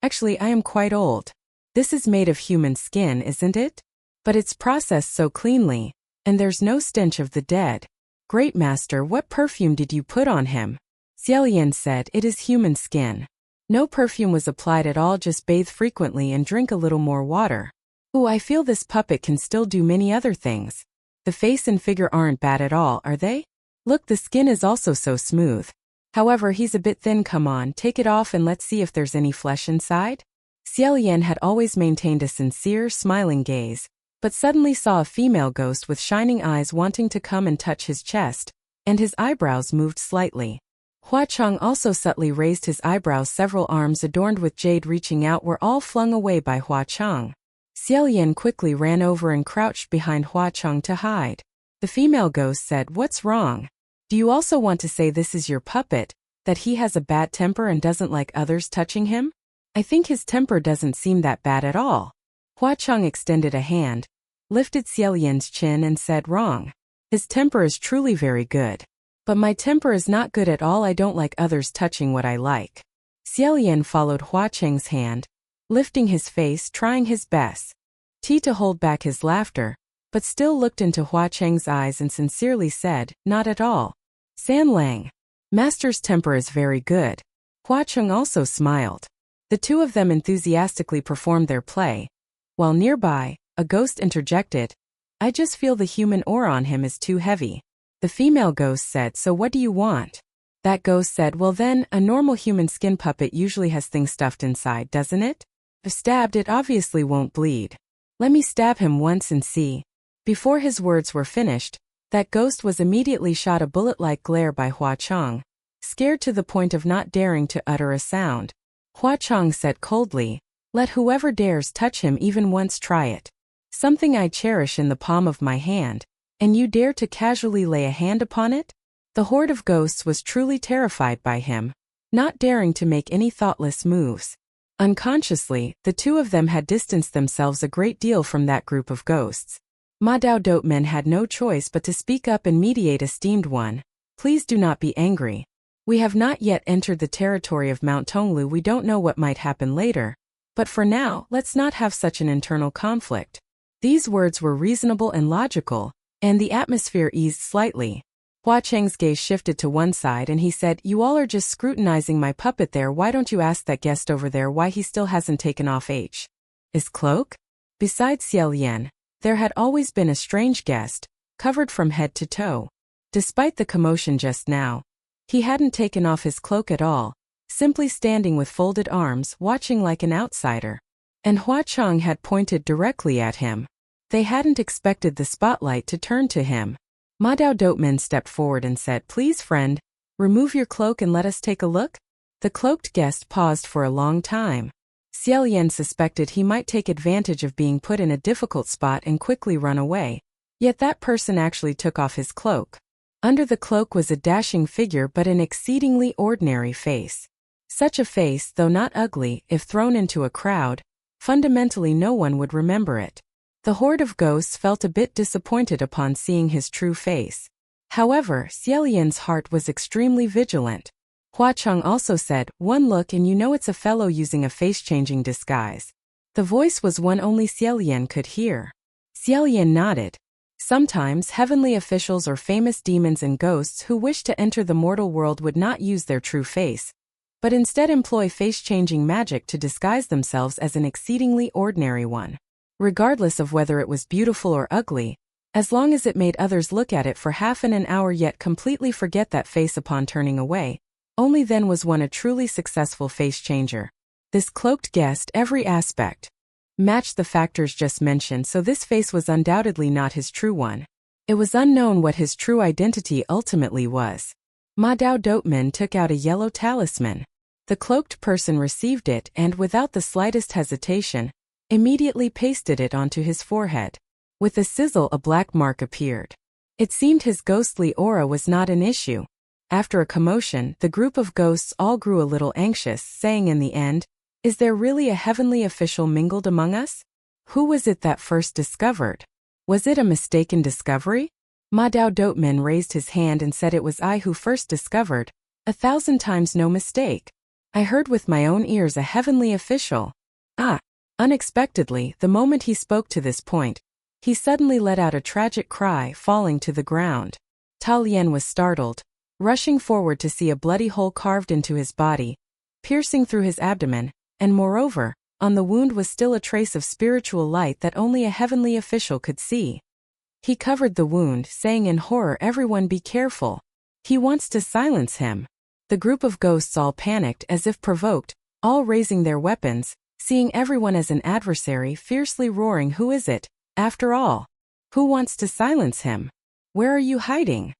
actually I am quite old. This is made of human skin, isn't it? But it's processed so cleanly, and there's no stench of the dead. Great master, what perfume did you put on him? Xie Lian said, it is human skin. No perfume was applied at all, just bathe frequently and drink a little more water. Ooh, I feel this puppet can still do many other things. The face and figure aren't bad at all, are they? Look, the skin is also so smooth. However, he's a bit thin. Come on, take it off and let's see if there's any flesh inside. Xie Lian had always maintained a sincere, smiling gaze, but suddenly saw a female ghost with shining eyes wanting to come and touch his chest, and his eyebrows moved slightly. Huacheng also subtly raised his eyebrows. Several arms adorned with jade reaching out were all flung away by Huacheng. Xie Lian quickly ran over and crouched behind Huacheng to hide. The female ghost said, what's wrong? Do you also want to say this is your puppet, that he has a bad temper and doesn't like others touching him? I think his temper doesn't seem that bad at all. Huacheng extended a hand, lifted Xie Lian's chin and said, wrong. His temper is truly very good. But my temper is not good at all. I don't like others touching what I like. Xie Lian followed Huacheng's hand, lifting his face, trying his best to hold back his laughter, but still looked into Huacheng's eyes and sincerely said, not at all. San Lang. Master's temper is very good. Huacheng also smiled. The two of them enthusiastically performed their play. While nearby, a ghost interjected, I just feel the human aura on him is too heavy. The female ghost said, so what do you want? That ghost said, well then, a normal human skin puppet usually has things stuffed inside, doesn't it? If stabbed, it obviously won't bleed. Let me stab him once and see. Before his words were finished, that ghost was immediately shot a bullet-like glare by Hua Chong, scared to the point of not daring to utter a sound. Hua Chong said coldly, let whoever dares touch him even once try it. Something I cherish in the palm of my hand, and you dare to casually lay a hand upon it? The horde of ghosts was truly terrified by him, not daring to make any thoughtless moves. Unconsciously, the two of them had distanced themselves a great deal from that group of ghosts. Ma Dao Dotemen had no choice but to speak up and mediate. Esteemed one, please do not be angry. We have not yet entered the territory of Mount Tonglu. We don't know what might happen later. But for now, let's not have such an internal conflict. These words were reasonable and logical, and the atmosphere eased slightly. Hua Cheng's gaze shifted to one side and he said, you all are just scrutinizing my puppet there. Why don't you ask that guest over there why he still hasn't taken off his cloak? Besides Xie Lian, there had always been a strange guest, covered from head to toe. Despite the commotion just now, he hadn't taken off his cloak at all, simply standing with folded arms, watching like an outsider. And Hua Chong had pointed directly at him. They hadn't expected the spotlight to turn to him. Ma Dao Dotemen stepped forward and said, please friend, remove your cloak and let us take a look. The cloaked guest paused for a long time. Xie Lian suspected he might take advantage of being put in a difficult spot and quickly run away. Yet that person actually took off his cloak. Under the cloak was a dashing figure but an exceedingly ordinary face. Such a face, though not ugly, if thrown into a crowd, fundamentally no one would remember it. The horde of ghosts felt a bit disappointed upon seeing his true face. However, Xie Lian's heart was extremely vigilant. Hua Chong also said, one look and you know it's a fellow using a face-changing disguise. The voice was one only Xie Lian could hear. Xie Lian nodded. Sometimes heavenly officials or famous demons and ghosts who wish to enter the mortal world would not use their true face, but instead employ face-changing magic to disguise themselves as an exceedingly ordinary one. Regardless of whether it was beautiful or ugly, as long as it made others look at it for half an hour yet completely forget that face upon turning away, only then was one a truly successful face changer. This cloaked guest, every aspect, matched the factors just mentioned, so this face was undoubtedly not his true one. It was unknown what his true identity ultimately was. Ma Dao Dotemen took out a yellow talisman. The cloaked person received it and, without the slightest hesitation, immediately pasted it onto his forehead. With a sizzle, a black mark appeared. It seemed his ghostly aura was not an issue. After a commotion, the group of ghosts all grew a little anxious, saying in the end, is there really a heavenly official mingled among us? Who was it that first discovered? Was it a mistaken discovery? Ma Dao Dotemen raised his hand and said, it was I who first discovered, 1,000 times no mistake. I heard with my own ears a heavenly official. Ah! Unexpectedly, the moment he spoke to this point, he suddenly let out a tragic cry, falling to the ground. Ta Lian was startled, rushing forward to see a bloody hole carved into his body, piercing through his abdomen, and moreover, on the wound was still a trace of spiritual light that only a heavenly official could see. He covered the wound, saying in horror, everyone be careful. He wants to silence him. The group of ghosts all panicked as if provoked, all raising their weapons, seeing everyone as an adversary, fiercely roaring, who is it, after all? Who wants to silence him? Where are you hiding?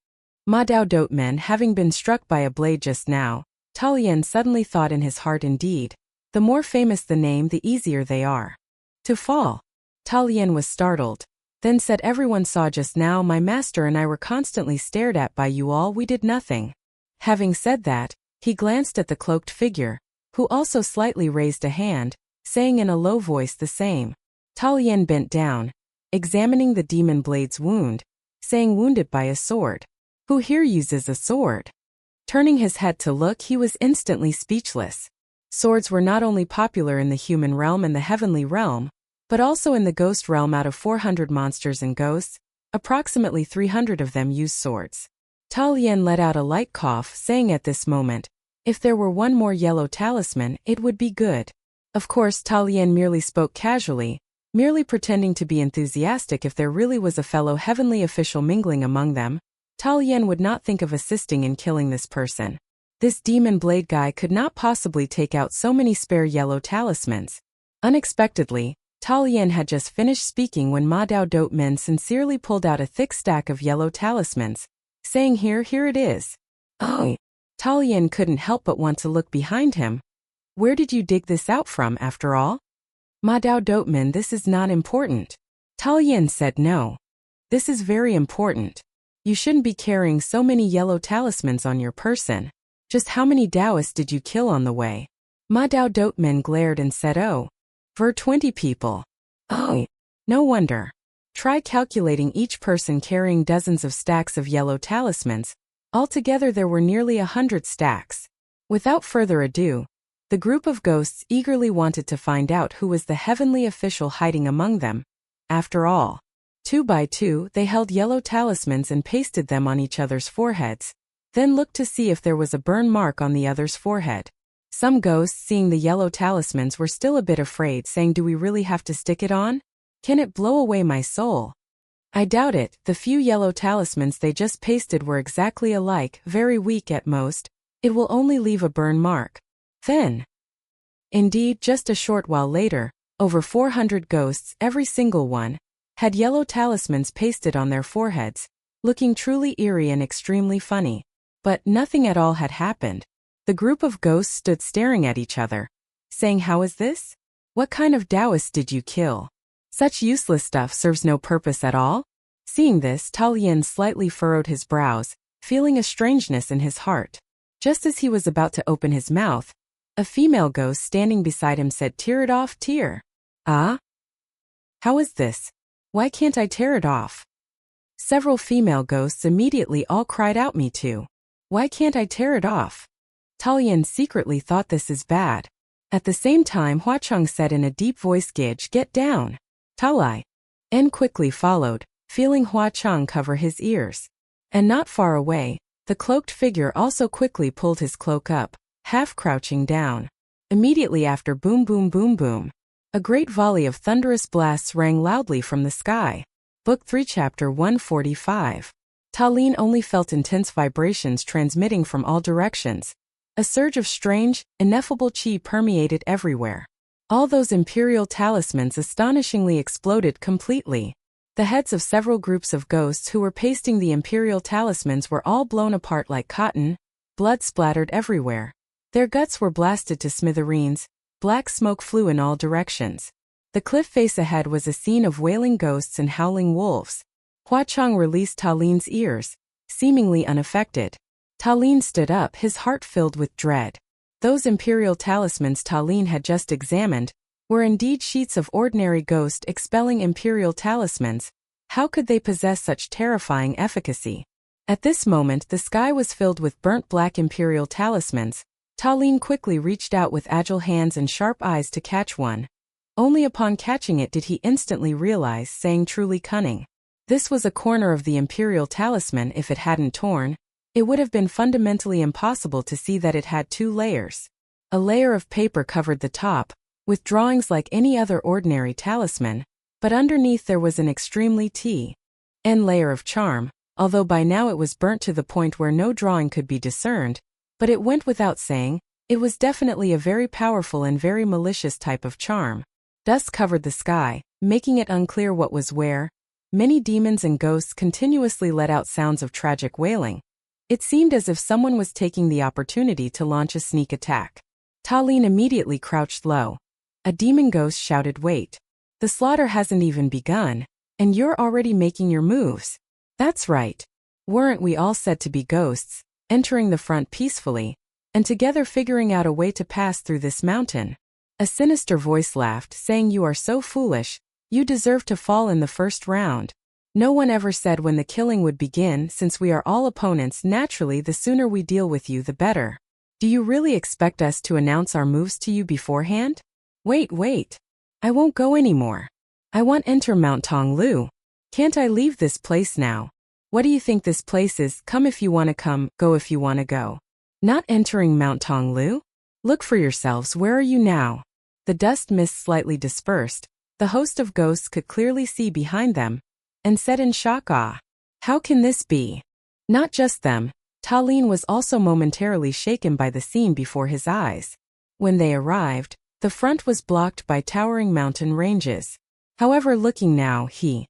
Ma Dao Dotemen, having been struck by a blade just now, Ta Lian suddenly thought in his heart, indeed, the more famous the name, the easier they are to fall. Ta Lian was startled, then said, everyone saw just now my master and I were constantly stared at by you all, we did nothing. Having said that, he glanced at the cloaked figure, who also slightly raised a hand, saying in a low voice the same. Ta Lian bent down, examining the demon blade's wound, saying, wounded by a sword. Who here uses a sword? Turning his head to look, he was instantly speechless. Swords were not only popular in the human realm and the heavenly realm, but also in the ghost realm. Out of 400 monsters and ghosts, approximately 300 of them use swords. Ta Lian let out a light cough, saying at this moment, if there were one more yellow talisman, it would be good. Of course, Ta Lian merely spoke casually, merely pretending to be enthusiastic. If there really was a fellow heavenly official mingling among them, Ta Lian would not think of assisting in killing this person. This demon blade guy could not possibly take out so many spare yellow talismans. Unexpectedly, Xie Lian had just finished speaking when Ma Dao Dote Men sincerely pulled out a thick stack of yellow talismans, saying, here it is. Oh! Xie Lian couldn't help but want to look behind him. Where did you dig this out from, after all? Ma Dao Dote Men, this is not important. Xie Lian said, no. This is very important. You shouldn't be carrying so many yellow talismans on your person. Just how many Taoists did you kill on the way? Ma Dao Dote Men glared and said, oh. 20 people. Oh. No wonder. Try calculating each person carrying dozens of stacks of yellow talismans. Altogether there were nearly 100 stacks. Without further ado, the group of ghosts eagerly wanted to find out who was the heavenly official hiding among them. After all, 2 by 2 they held yellow talismans and pasted them on each other's foreheads, then looked to see if there was a burn mark on the other's forehead. Some ghosts, seeing the yellow talismans, were still a bit afraid, saying, do we really have to stick it on? Can it blow away my soul? I doubt it. The few yellow talismans they just pasted were exactly alike, very weak at most. It will only leave a burn mark. Then, indeed, just a short while later, over 400 ghosts, every single one, had yellow talismans pasted on their foreheads, looking truly eerie and extremely funny. But nothing at all had happened. The group of ghosts stood staring at each other, saying, how is this? What kind of Taoist did you kill? Such useless stuff serves no purpose at all? Seeing this, Xie Lian slightly furrowed his brows, feeling a strangeness in his heart. Just as he was about to open his mouth, a female ghost standing beside him said, tear it off, tear. Ah? How is this? Why can't I tear it off? Several female ghosts immediately all cried out, me too. Why can't I tear it off? Xie Lian secretly thought this is bad. At the same time, Hua Cheng said in a deep voice, Gage, get down. Xie Lian quickly followed, feeling Hua Cheng cover his ears. And not far away, the cloaked figure also quickly pulled his cloak up, half crouching down. Immediately after, boom boom boom boom, a great volley of thunderous blasts rang loudly from the sky. Book 3 Chapter 145. Xie Lian only felt intense vibrations transmitting from all directions. A surge of strange, ineffable qi permeated everywhere. All those imperial talismans astonishingly exploded completely. The heads of several groups of ghosts who were pasting the imperial talismans were all blown apart like cotton, blood splattered everywhere. Their guts were blasted to smithereens, black smoke flew in all directions. The cliff face ahead was a scene of wailing ghosts and howling wolves. Hua Cheng released Xie Lian's ears, seemingly unaffected. Xie Lian stood up, his heart filled with dread. Those imperial talismans Xie Lian had just examined were indeed sheets of ordinary ghost expelling imperial talismans. How could they possess such terrifying efficacy? At this moment the sky was filled with burnt black imperial talismans. Xie Lian quickly reached out with agile hands and sharp eyes to catch one. Only upon catching it did he instantly realize, saying, truly cunning. This was a corner of the imperial talisman. If it hadn't torn, it would have been fundamentally impossible to see that it had 2 layers. A layer of paper covered the top, with drawings like any other ordinary talisman, but underneath there was an extremely thin layer of charm, although by now it was burnt to the point where no drawing could be discerned. But it went without saying, it was definitely a very powerful and very malicious type of charm. Dust covered the sky, making it unclear what was where. Many demons and ghosts continuously let out sounds of tragic wailing. It seemed as if someone was taking the opportunity to launch a sneak attack. Xie Lian immediately crouched low. A demon ghost shouted, wait. The slaughter hasn't even begun, and you're already making your moves. That's right. Weren't we all said to be ghosts, entering the front peacefully, and together figuring out a way to pass through this mountain? A sinister voice laughed, saying, you are so foolish, you deserve to fall in the first round. No one ever said when the killing would begin. Since we are all opponents, naturally the sooner we deal with you the better. Do you really expect us to announce our moves to you beforehand? Wait. I won't go anymore. I want enter Mount Tonglu. Can't I leave this place now? What do you think this place is? Come if you want to come, go if you want to go. Not entering Mount Tonglu? Look for yourselves, where are you now? The dust mist slightly dispersed. The host of ghosts could clearly see behind them, and said in shock, ah. How can this be? Not just them, Ta Lin was also momentarily shaken by the scene before his eyes. When they arrived, the front was blocked by towering mountain ranges. However, looking now, he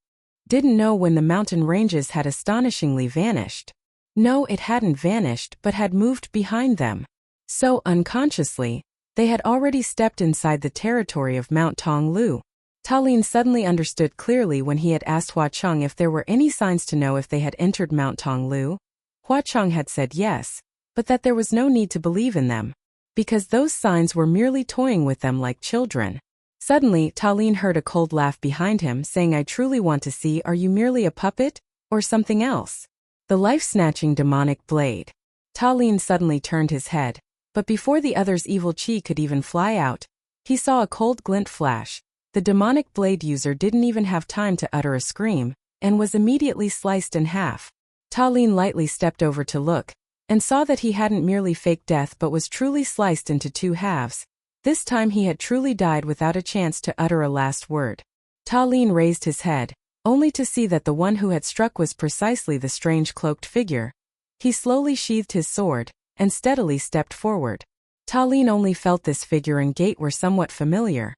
didn't know when the mountain ranges had astonishingly vanished. No, it hadn't vanished but had moved behind them. So, unconsciously, they had already stepped inside the territory of Mount Tonglu. Ta Lin suddenly understood clearly when he had asked Hua Cheng if there were any signs to know if they had entered Mount Tonglu. Hua Cheng had said yes, but that there was no need to believe in them, because those signs were merely toying with them like children. Suddenly, Ta Lin heard a cold laugh behind him saying, "I truly want to see, are you merely a puppet, or something else?" The life-snatching demonic blade. Ta Lin suddenly turned his head, but before the other's evil chi could even fly out, he saw a cold glint flash. The demonic blade user didn't even have time to utter a scream, and was immediately sliced in half. Ta Lin lightly stepped over to look, and saw that he hadn't merely faked death but was truly sliced into two halves. This time he had truly died without a chance to utter a last word. Ta Lin raised his head, only to see that the one who had struck was precisely the strange cloaked figure. He slowly sheathed his sword, and steadily stepped forward. Ta Lin only felt this figure and gait were somewhat familiar.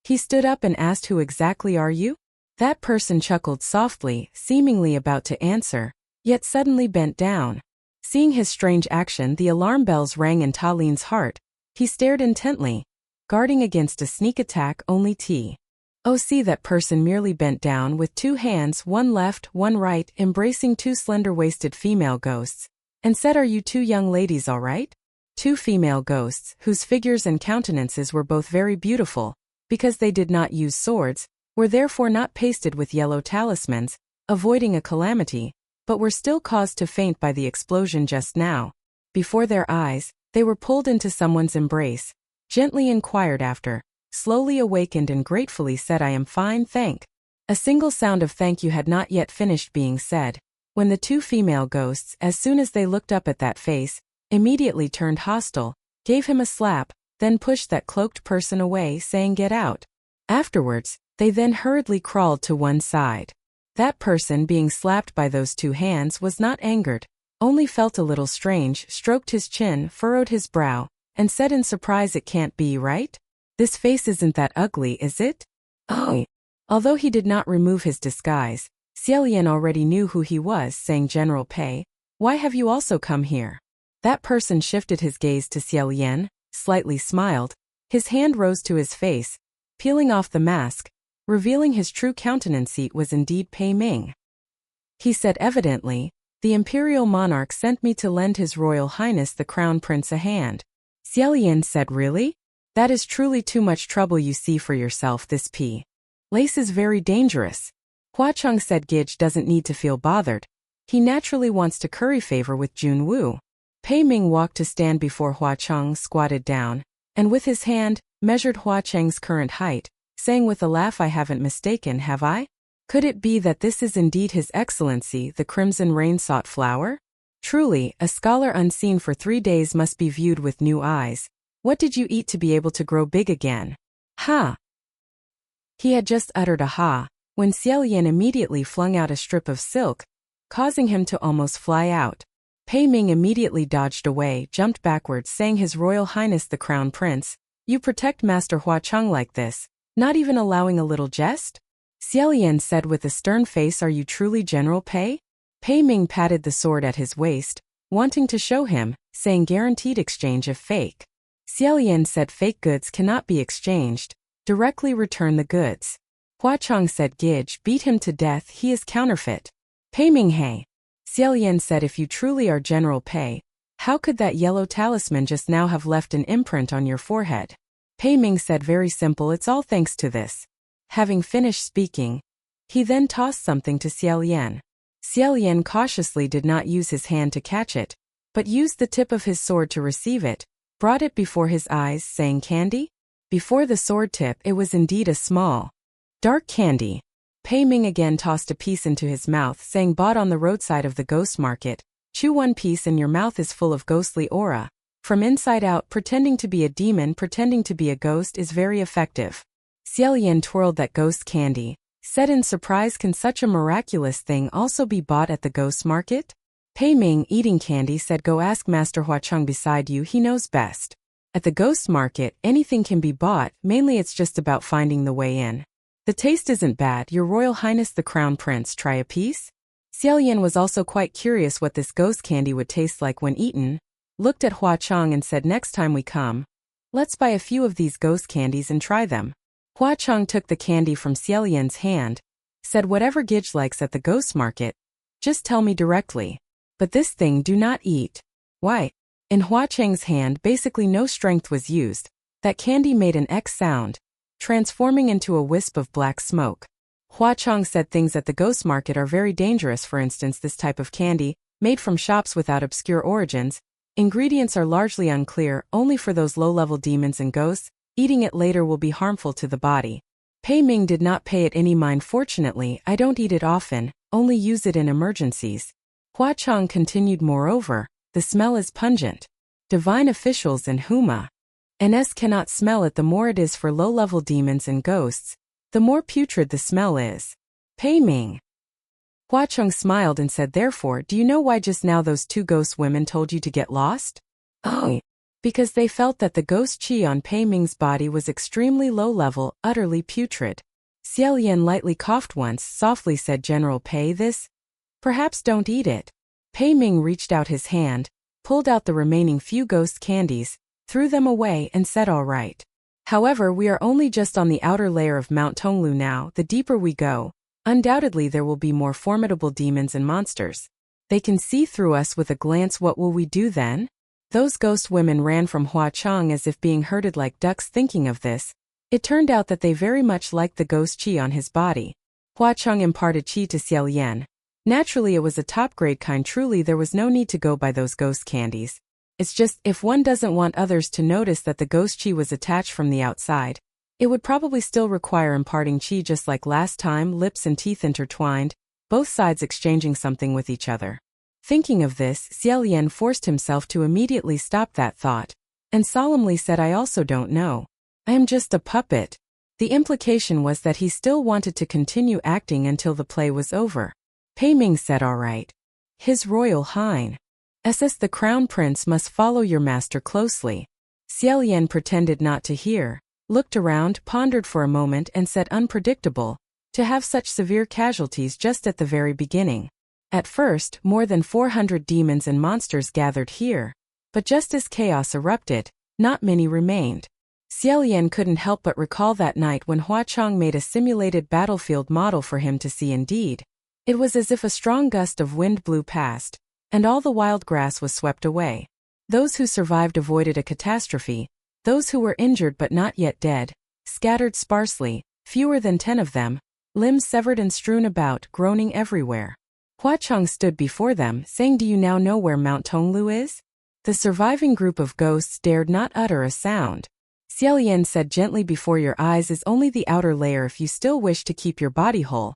He stood up and asked, "Who exactly are you?" That person chuckled softly, seemingly about to answer, yet suddenly bent down. Seeing his strange action, the alarm bells rang in Ta Lin's heart. He stared intently, guarding against a sneak attack. Only see that person merely bent down with two hands, one left, one right, embracing two slender-waisted female ghosts, and said, "Are you two young ladies all right?" Two female ghosts, whose figures and countenances were both very beautiful, because they did not use swords, were therefore not pasted with yellow talismans, avoiding a calamity, but were still caused to faint by the explosion just now. Before their eyes, they were pulled into someone's embrace, gently inquired after, slowly awakened and gratefully said, "I am fine, thank." A single sound of thank you had not yet finished being said, when the two female ghosts, as soon as they looked up at that face, immediately turned hostile, gave him a slap, then pushed that cloaked person away, saying, "Get out." Afterwards, they then hurriedly crawled to one side. That person being slapped by those two hands was not angered, only felt a little strange, stroked his chin, furrowed his brow, and said in surprise, "It can't be right? This face isn't that ugly, is it?" "Oh." Although he did not remove his disguise, Xie Lian already knew who he was, saying, "General Pei, why have you also come here?" That person shifted his gaze to Xie Lian, slightly smiled, his hand rose to his face, peeling off the mask, revealing his true countenance. It was indeed Pei Ming. He said evidently, "The imperial monarch sent me to lend His Royal Highness the Crown Prince a hand." Xie Lian said, "Really? That is truly too much trouble. You see for yourself, this place is very dangerous." Hua Cheng said, "Gij doesn't need to feel bothered. He naturally wants to curry favor with Jun Wu." Pei Ming walked to stand before Hua Cheng, squatted down, and with his hand, measured Hua Cheng's current height, saying with a laugh, "I haven't mistaken, have I? Could it be that this is indeed His Excellency, the Crimson Rain-sought flower? Truly, a scholar unseen for 3 days must be viewed with new eyes. What did you eat to be able to grow big again?" "Ha!" He had just uttered a ha, when Xie Lian immediately flung out a strip of silk, causing him to almost fly out. Pei Ming immediately dodged away, jumped backwards, saying, "His Royal Highness the Crown Prince, you protect Master Hua Cheng like this, not even allowing a little jest?" Xie Lian said with a stern face, "Are you truly General Pei?" Pei Ming patted the sword at his waist, wanting to show him, saying, "Guaranteed exchange if fake." Xie Lian said, "Fake goods cannot be exchanged. Directly return the goods." Hua Cheng said, "Gij, beat him to death, he is counterfeit." Pei Ming, "Hey." Xie Lian said, "If you truly are General Pei, how could that yellow talisman just now have left an imprint on your forehead?" Pei Ming said, "Very simple, it's all thanks to this." Having finished speaking, he then tossed something to Xie Lian. Xie Lian cautiously did not use his hand to catch it, but used the tip of his sword to receive it, brought it before his eyes, saying, "Candy?" Before the sword tip, it was indeed a small, dark candy. Pei Ming again tossed a piece into his mouth, saying, "Bought on the roadside of the ghost market. Chew one piece and your mouth is full of ghostly aura. From inside out, pretending to be a demon, pretending to be a ghost is very effective." Xie Lian twirled that ghost candy, said in surprise, "Can such a miraculous thing also be bought at the ghost market?" Pei Ming, eating candy, said, "Go ask Master Huacheng beside you, he knows best. At the ghost market, anything can be bought, mainly it's just about finding the way in. The taste isn't bad, Your Royal Highness the Crown Prince, try a piece?" Xie Lian was also quite curious what this ghost candy would taste like when eaten, looked at Huacheng and said, "Next time we come, let's buy a few of these ghost candies and try them." Huacheng took the candy from Xie Lian's hand, said, "Whatever Gidge likes at the ghost market, just tell me directly. But this thing do not eat." "Why?" In Huacheng's hand basically no strength was used. That candy made an X sound, transforming into a wisp of black smoke. Huacheng said things at the ghost market are very dangerous. For instance, this type of candy, made from shops without obscure origins, ingredients are largely unclear, only for those low-level demons and ghosts. Eating it later will be harmful to the body. Pei Ming did not pay it any mind. "Fortunately, I don't eat it often, only use it in emergencies." Huacheng continued, "Moreover, the smell is pungent. Divine officials and Huma-ns cannot smell it. The more it is for low-level demons and ghosts, the more putrid the smell is." Pei Ming. Huacheng smiled and said, "Therefore, do you know why just now those two ghost women told you to get lost?" "Oh, because they felt that the ghost qi on Pei Ming's body was extremely low-level, utterly putrid." Xie Lian lightly coughed once, softly said, "General Pei, this? Perhaps don't eat it." Pei Ming reached out his hand, pulled out the remaining few ghost candies, threw them away and said, "All right. However, we are only just on the outer layer of Mount Tonglu now. The deeper we go, undoubtedly there will be more formidable demons and monsters. They can see through us with a glance. What will we do then?" Those ghost women ran from Huacheng as if being herded like ducks. Thinking of this, it turned out that they very much liked the ghost qi on his body. Huacheng imparted qi to Xie Lian. Naturally it was a top-grade kind. Truly there was no need to go by those ghost candies. It's just, if one doesn't want others to notice that the ghost qi was attached from the outside, it would probably still require imparting qi just like last time, lips and teeth intertwined, both sides exchanging something with each other. Thinking of this, Xie Lian forced himself to immediately stop that thought, and solemnly said, "I also don't know. I am just a puppet." The implication was that he still wanted to continue acting until the play was over. Pei Ming said, "All right. His Royal Highness the Crown Prince must follow your master closely." Xie Lian pretended not to hear, looked around, pondered for a moment and said, "Unpredictable, to have such severe casualties just at the very beginning. At first, more than 400 demons and monsters gathered here, but just as chaos erupted, not many remained." Xie Lian couldn't help but recall that night when Huacheng made a simulated battlefield model for him to see. Indeed, it was as if a strong gust of wind blew past, and all the wild grass was swept away. Those who survived avoided a catastrophe. Those who were injured but not yet dead, scattered sparsely, fewer than 10 of them, limbs severed and strewn about, groaning everywhere. Huacheng stood before them, saying, "Do you now know where Mount Tonglu is?" The surviving group of ghosts dared not utter a sound. Xie Lian said gently, "Before your eyes is only the outer layer. If you still wish to keep your body whole,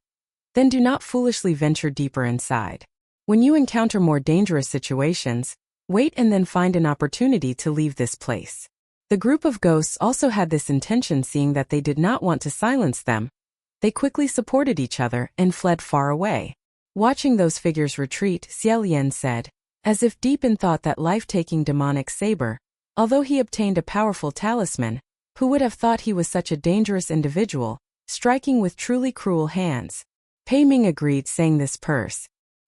then do not foolishly venture deeper inside. When you encounter more dangerous situations, wait and then find an opportunity to leave this place." The group of ghosts also had this intention. Seeing that they did not want to silence them, they quickly supported each other and fled far away. Watching those figures retreat, Xie Lian said, as if deep in thought, "That life-taking demonic saber, although he obtained a powerful talisman, who would have thought he was such a dangerous individual, striking with truly cruel hands?" Pei Ming agreed, saying, "This purse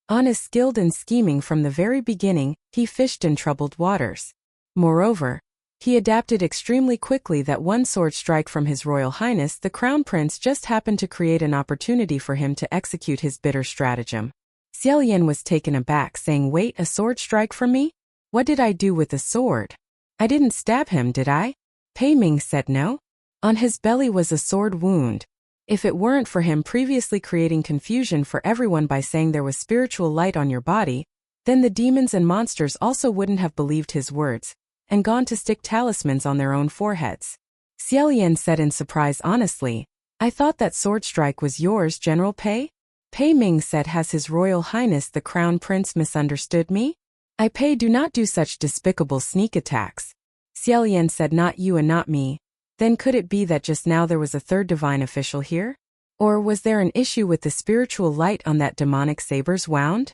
on is skilled in scheming from the very beginning. He fished in troubled waters. Moreover, he adapted extremely quickly. That one sword strike from His Royal Highness the Crown Prince just happened to create an opportunity for him to execute his bitter stratagem." Xie Lian was taken aback, saying, "Wait, a sword strike from me? What did I do with the sword? I didn't stab him, did I?" Pei Ming said, "No. On his belly was a sword wound. If it weren't for him previously creating confusion for everyone by saying there was spiritual light on your body, then the demons and monsters also wouldn't have believed his words, and gone to stick talismans on their own foreheads." Xie Lian said in surprise, "Honestly, I thought that sword strike was yours, General Pei." Pei Ming said, "Has His Royal Highness the Crown Prince misunderstood me? I Pei do not do such despicable sneak attacks." Xie Lian said, "Not you and not me. Then could it be that just now there was a third divine official here? Or was there an issue with the spiritual light on that demonic saber's wound?"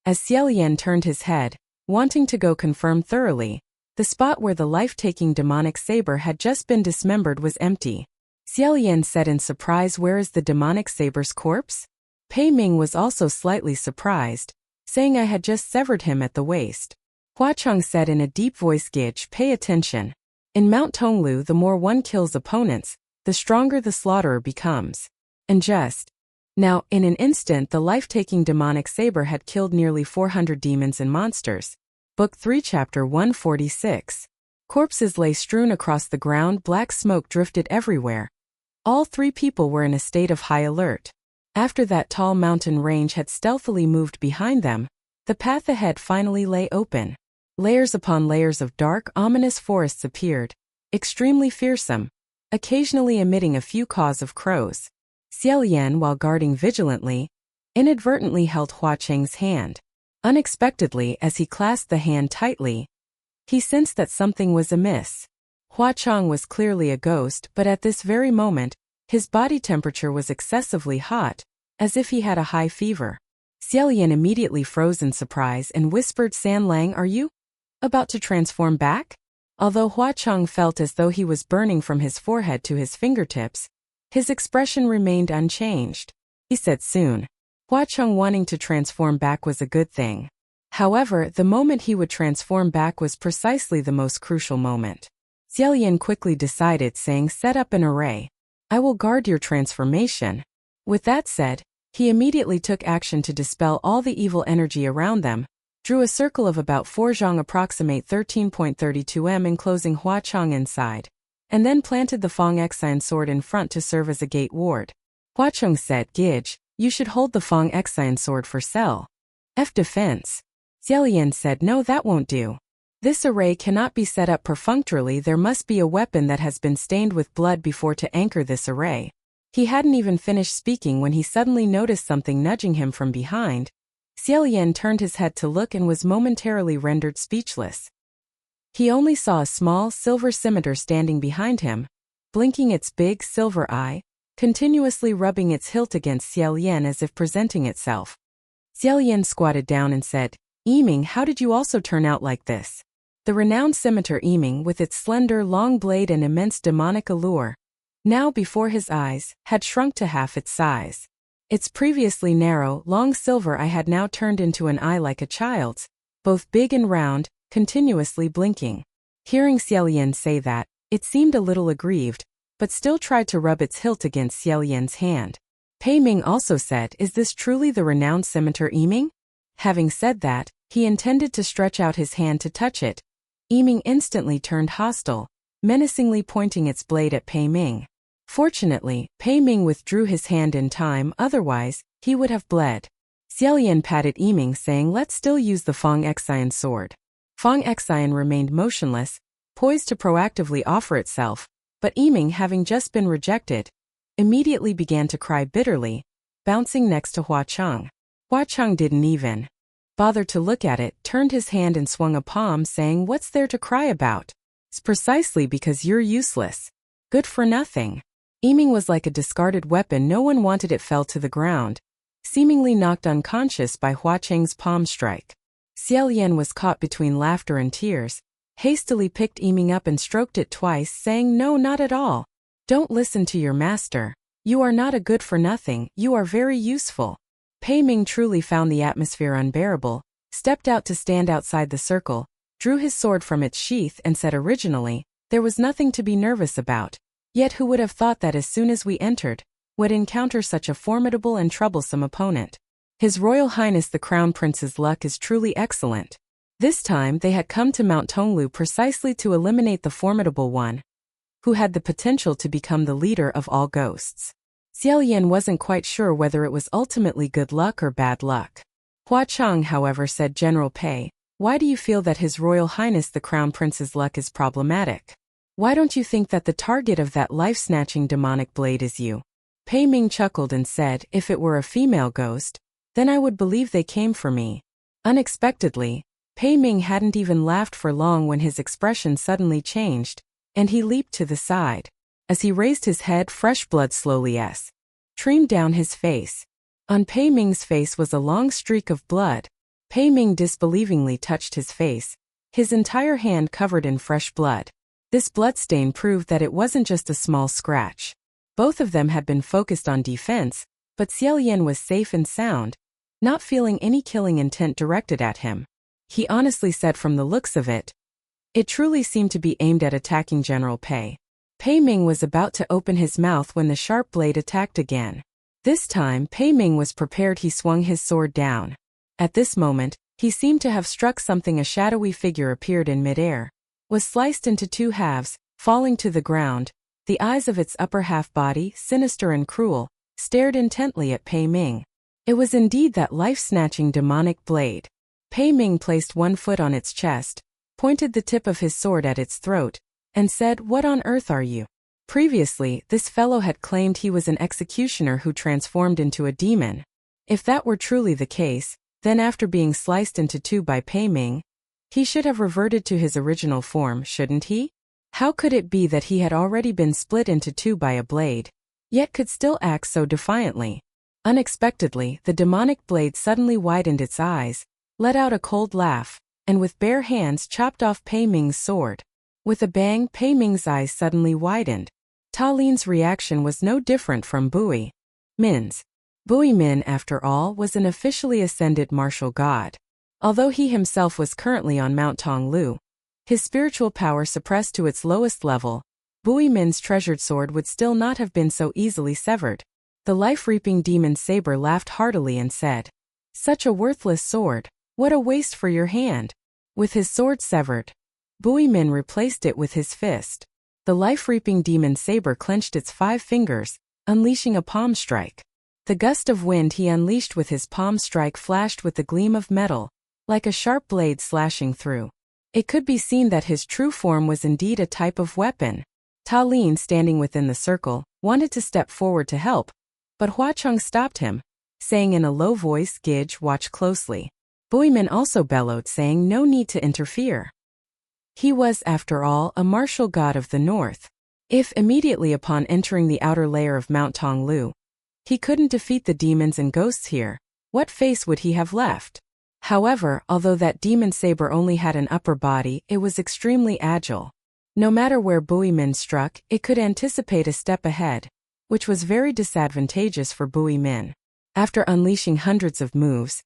As Xie Lian turned his head, wanting to go confirm thoroughly, the spot where the life-taking demonic saber had just been dismembered was empty. Xie Lian said in surprise, "Where is the demonic saber's corpse?" Pei Ming was also slightly surprised, saying, "I had just severed him at the waist." Hua Cheng said in a deep voice, "Gage, pay attention. In Mount Tonglu, the more one kills opponents, the stronger the slaughterer becomes. And just now, in an instant, the life-taking demonic saber had killed nearly 400 demons and monsters." Book 3 Chapter 146. Corpses lay strewn across the ground, black smoke drifted everywhere. All three people were in a state of high alert. After that tall mountain range had stealthily moved behind them, the path ahead finally lay open. Layers upon layers of dark, ominous forests appeared, extremely fearsome, occasionally emitting a few caws of crows. Xie Lian, while guarding vigilantly, inadvertently held Hua Cheng's hand. Unexpectedly, as he clasped the hand tightly, he sensed that something was amiss. Hua Cheng was clearly a ghost, but at this very moment, his body temperature was excessively hot, as if he had a high fever. Xie Lian immediately froze in surprise and whispered, "San Lang, are you about to transform back?" Although Hua Cheng felt as though he was burning from his forehead to his fingertips, his expression remained unchanged. He said soon. Hua Cheng wanting to transform back was a good thing. However, the moment he would transform back was precisely the most crucial moment. Xie Lian quickly decided, saying, "Set up an array. I will guard your transformation." With that said, he immediately took action to dispel all the evil energy around them, drew a circle of about 4 zhang approximate 13.32 m enclosing Hua Cheng inside, and then planted the Feng Xian sword in front to serve as a gate ward. Hua Cheng said, "Gage, you should hold the Feng Xian sword for self-defense." Xie Lian said, "No, that won't do. This array cannot be set up perfunctorily. There must be a weapon that has been stained with blood before to anchor this array." He hadn't even finished speaking when he suddenly noticed something nudging him from behind. Xie Lian turned his head to look and was momentarily rendered speechless. He only saw a small silver scimitar standing behind him, blinking its big silver eye, continuously rubbing its hilt against Xie Lian as if presenting itself. Xie Lian squatted down and said, "Yiming, how did you also turn out like this?" The renowned scimitar Yiming, with its slender long blade and immense demonic allure, now before his eyes, had shrunk to half its size. Its previously narrow, long silver eye had now turned into an eye like a child's, both big and round, continuously blinking. Hearing Xie Lian say that, it seemed a little aggrieved, but still tried to rub its hilt against Xie Lian's hand. Pei Ming also said, "Is this truly the renowned scimitar Yiming?" Having said that, he intended to stretch out his hand to touch it. Yiming instantly turned hostile, menacingly pointing its blade at Pei Ming. Fortunately, Pei Ming withdrew his hand in time, otherwise, he would have bled. Xie Lian patted Yiming, saying, "Let's still use the Feng Xian sword." Feng Xian remained motionless, poised to proactively offer itself, but Yiming, having just been rejected, immediately began to cry bitterly, bouncing next to Hua Cheng. Hua Cheng didn't even bother to look at it, turned his hand and swung a palm, saying, "What's there to cry about? It's precisely because you're useless. Good for nothing." Yiming was like a discarded weapon. No one wanted it. Fell to the ground, seemingly knocked unconscious by Hua Cheng's palm strike. Xie Lian was caught between laughter and tears, hastily picked Yiming up and stroked it twice, saying, "No, not at all. Don't listen to your master. You are not a good for nothing, you are very useful." Pei Ming truly found the atmosphere unbearable, stepped out to stand outside the circle, drew his sword from its sheath and said, "Originally, there was nothing to be nervous about. Yet who would have thought that as soon as we entered, would encounter such a formidable and troublesome opponent? His Royal Highness the Crown Prince's luck is truly excellent." This time they had come to Mount Tonglu precisely to eliminate the formidable one, who had the potential to become the leader of all ghosts. Xie Lian wasn't quite sure whether it was ultimately good luck or bad luck. Hua Cheng, however, said, "General Pei, why do you feel that His Royal Highness the Crown Prince's luck is problematic? Why don't you think that the target of that life-snatching demonic blade is you?" Pei Ming chuckled and said, "If it were a female ghost, then I would believe they came for me." Unexpectedly, Pei Ming hadn't even laughed for long when his expression suddenly changed, and he leaped to the side. As he raised his head, fresh blood slowly streamed down his face. On Pei Ming's face was a long streak of blood, Pei Ming disbelievingly touched his face, his entire hand covered in fresh blood. This bloodstain proved that it wasn't just a small scratch. Both of them had been focused on defense, but Xie Lian was safe and sound, not feeling any killing intent directed at him. He honestly said from the looks of it, it truly seemed to be aimed at attacking General Pei. Pei Ming was about to open his mouth when the sharp blade attacked again. This time, Pei Ming was prepared. He swung his sword down. At this moment, he seemed to have struck something. A shadowy figure appeared in midair, was sliced into two halves, falling to the ground. The eyes of its upper half body, sinister and cruel, stared intently at Pei Ming. It was indeed that life-snatching demonic blade. Pei Ming placed one foot on its chest, pointed the tip of his sword at its throat, and said, "What on earth are you?" Previously, this fellow had claimed he was an executioner who transformed into a demon. If that were truly the case, then after being sliced into two by Pei Ming, he should have reverted to his original form, shouldn't he? How could it be that he had already been split into two by a blade, yet could still act so defiantly? Unexpectedly, the demonic blade suddenly widened its eyes, let out a cold laugh, and with bare hands chopped off Pei Ming's sword. With a bang, Pei Ming's eyes suddenly widened. Ta Lin's reaction was no different from Bui Min's. Bui Min, after all, was an officially ascended martial god. Although he himself was currently on Mount Tonglu, his spiritual power suppressed to its lowest level, Bui Min's treasured sword would still not have been so easily severed. The life-reaping demon saber laughed heartily and said, "Such a worthless sword, what a waste for your hand." With his sword severed, Bui Min replaced it with his fist. The life-reaping demon saber clenched its 5 fingers, unleashing a palm strike. The gust of wind he unleashed with his palm strike flashed with the gleam of metal, like a sharp blade slashing through. It could be seen that his true form was indeed a type of weapon. Ta Lin, standing within the circle, wanted to step forward to help, but Hua Cheng stopped him, saying in a low voice, "Gidge, watch closely." Bui Min also bellowed, saying no need to interfere. He was, after all, a martial god of the north. If, immediately upon entering the outer layer of Mount Tonglu, he couldn't defeat the demons and ghosts here, what face would he have left? However, although that demon saber only had an upper body, it was extremely agile. No matter where Bui Min struck, it could anticipate a step ahead, which was very disadvantageous for Bui Min. After unleashing hundreds of moves,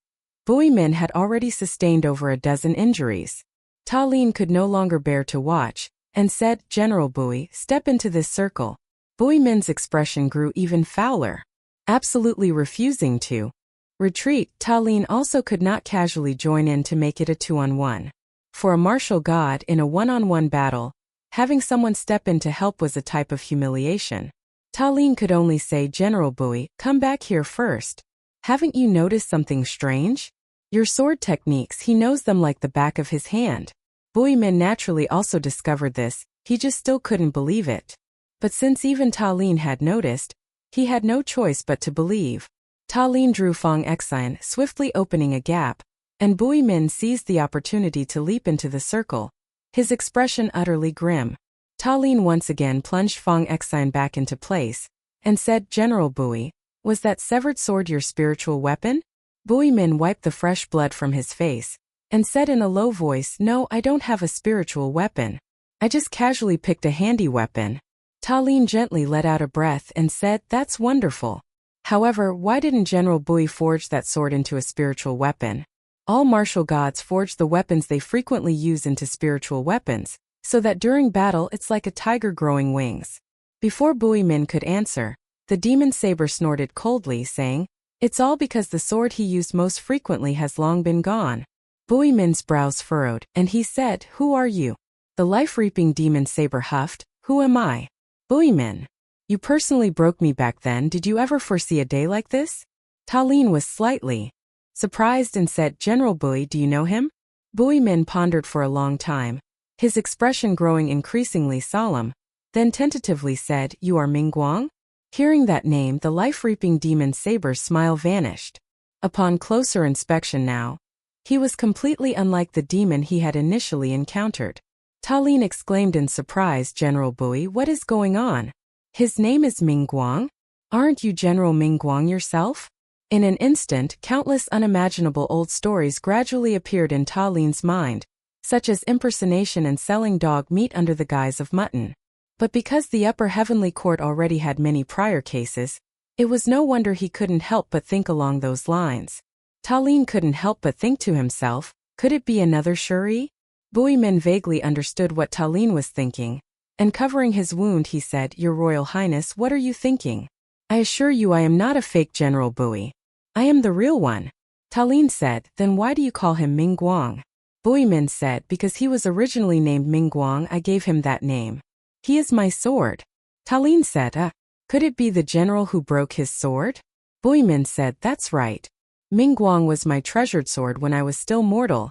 Bui Min had already sustained over a dozen injuries. Ta Lin could no longer bear to watch, and said, "General Bui, step into this circle." Bui Min's expression grew even fouler. Absolutely refusing to retreat, Ta Lin also could not casually join in to make it a 2-on-1. For a martial god in a 1-on-1 battle, having someone step in to help was a type of humiliation. Ta Lin could only say, "General Bui, come back here first. Haven't you noticed something strange? Your sword techniques, he knows them like the back of his hand." Bui Min naturally also discovered this, he just still couldn't believe it. But since even Ta Lin had noticed, he had no choice but to believe. Ta Lin drew Fang Xian, swiftly opening a gap, and Bui Min seized the opportunity to leap into the circle, his expression utterly grim. Ta Lin once again plunged Fang Xian back into place, and said, "General Bui, was that severed sword your spiritual weapon?" Bui Min wiped the fresh blood from his face, and said in a low voice, "No, I don't have a spiritual weapon. I just casually picked a handy weapon." Ta Lin gently let out a breath and said, "That's wonderful. However, why didn't General Bui forge that sword into a spiritual weapon? All martial gods forge the weapons they frequently use into spiritual weapons, so that during battle it's like a tiger growing wings." Before Bui Min could answer, the demon saber snorted coldly, saying, "It's all because the sword he used most frequently has long been gone." Bui Min's brows furrowed, and he said, "Who are you?" The life-reaping demon saber huffed, "Who am I?" "Bui Min. You personally broke me back then. Did you ever foresee a day like this?" Ta Lin was slightly surprised and said, "General Bui, do you know him?" Bui Min pondered for a long time, his expression growing increasingly solemn, then tentatively said, "You are Ming Guang?" Hearing that name, the life-reaping demon saber's smile vanished. Upon closer inspection now, he was completely unlike the demon he had initially encountered. Ta Lin exclaimed in surprise, "General Bui, what is going on? His name is Ming Guang? Aren't you General Ming Guang yourself?" In an instant, countless unimaginable old stories gradually appeared in Ta Lin's mind, such as impersonation and selling dog meat under the guise of mutton. But because the upper heavenly court already had many prior cases, it was no wonder he couldn't help but think along those lines. Ta Lin couldn't help but think to himself, could it be another Shuri? Bui Min vaguely understood what Ta Lin was thinking, and covering his wound he said, Your Royal Highness, what are you thinking? I assure you I am not a fake General Bui. I am the real one. Ta Lin said, Then why do you call him Ming Guang? Bui Min said, Because he was originally named Ming Guang, I gave him that name. He is my sword. Ta Lin said, could it be the general who broke his sword? Bui Min said, That's right. Ming Guang was my treasured sword when I was still mortal,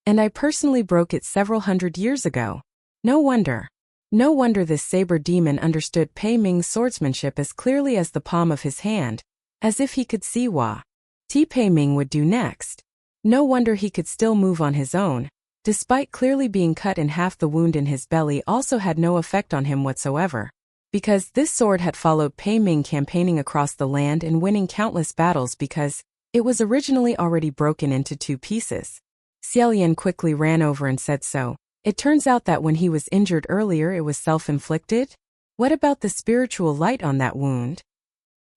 and I personally broke it several hundred years ago. No wonder. No wonder this saber demon understood Pei Ming's swordsmanship as clearly as the palm of his hand, as if he could see what Pei Ming would do next. No wonder he could still move on his own, despite clearly being cut in half. The wound in his belly also had no effect on him whatsoever, because this sword had followed Pei Ming campaigning across the land and winning countless battles because it was originally already broken into 2 pieces. Xie Lian quickly ran over and said so. It turns out that when he was injured earlier it was self-inflicted? What about the spiritual light on that wound?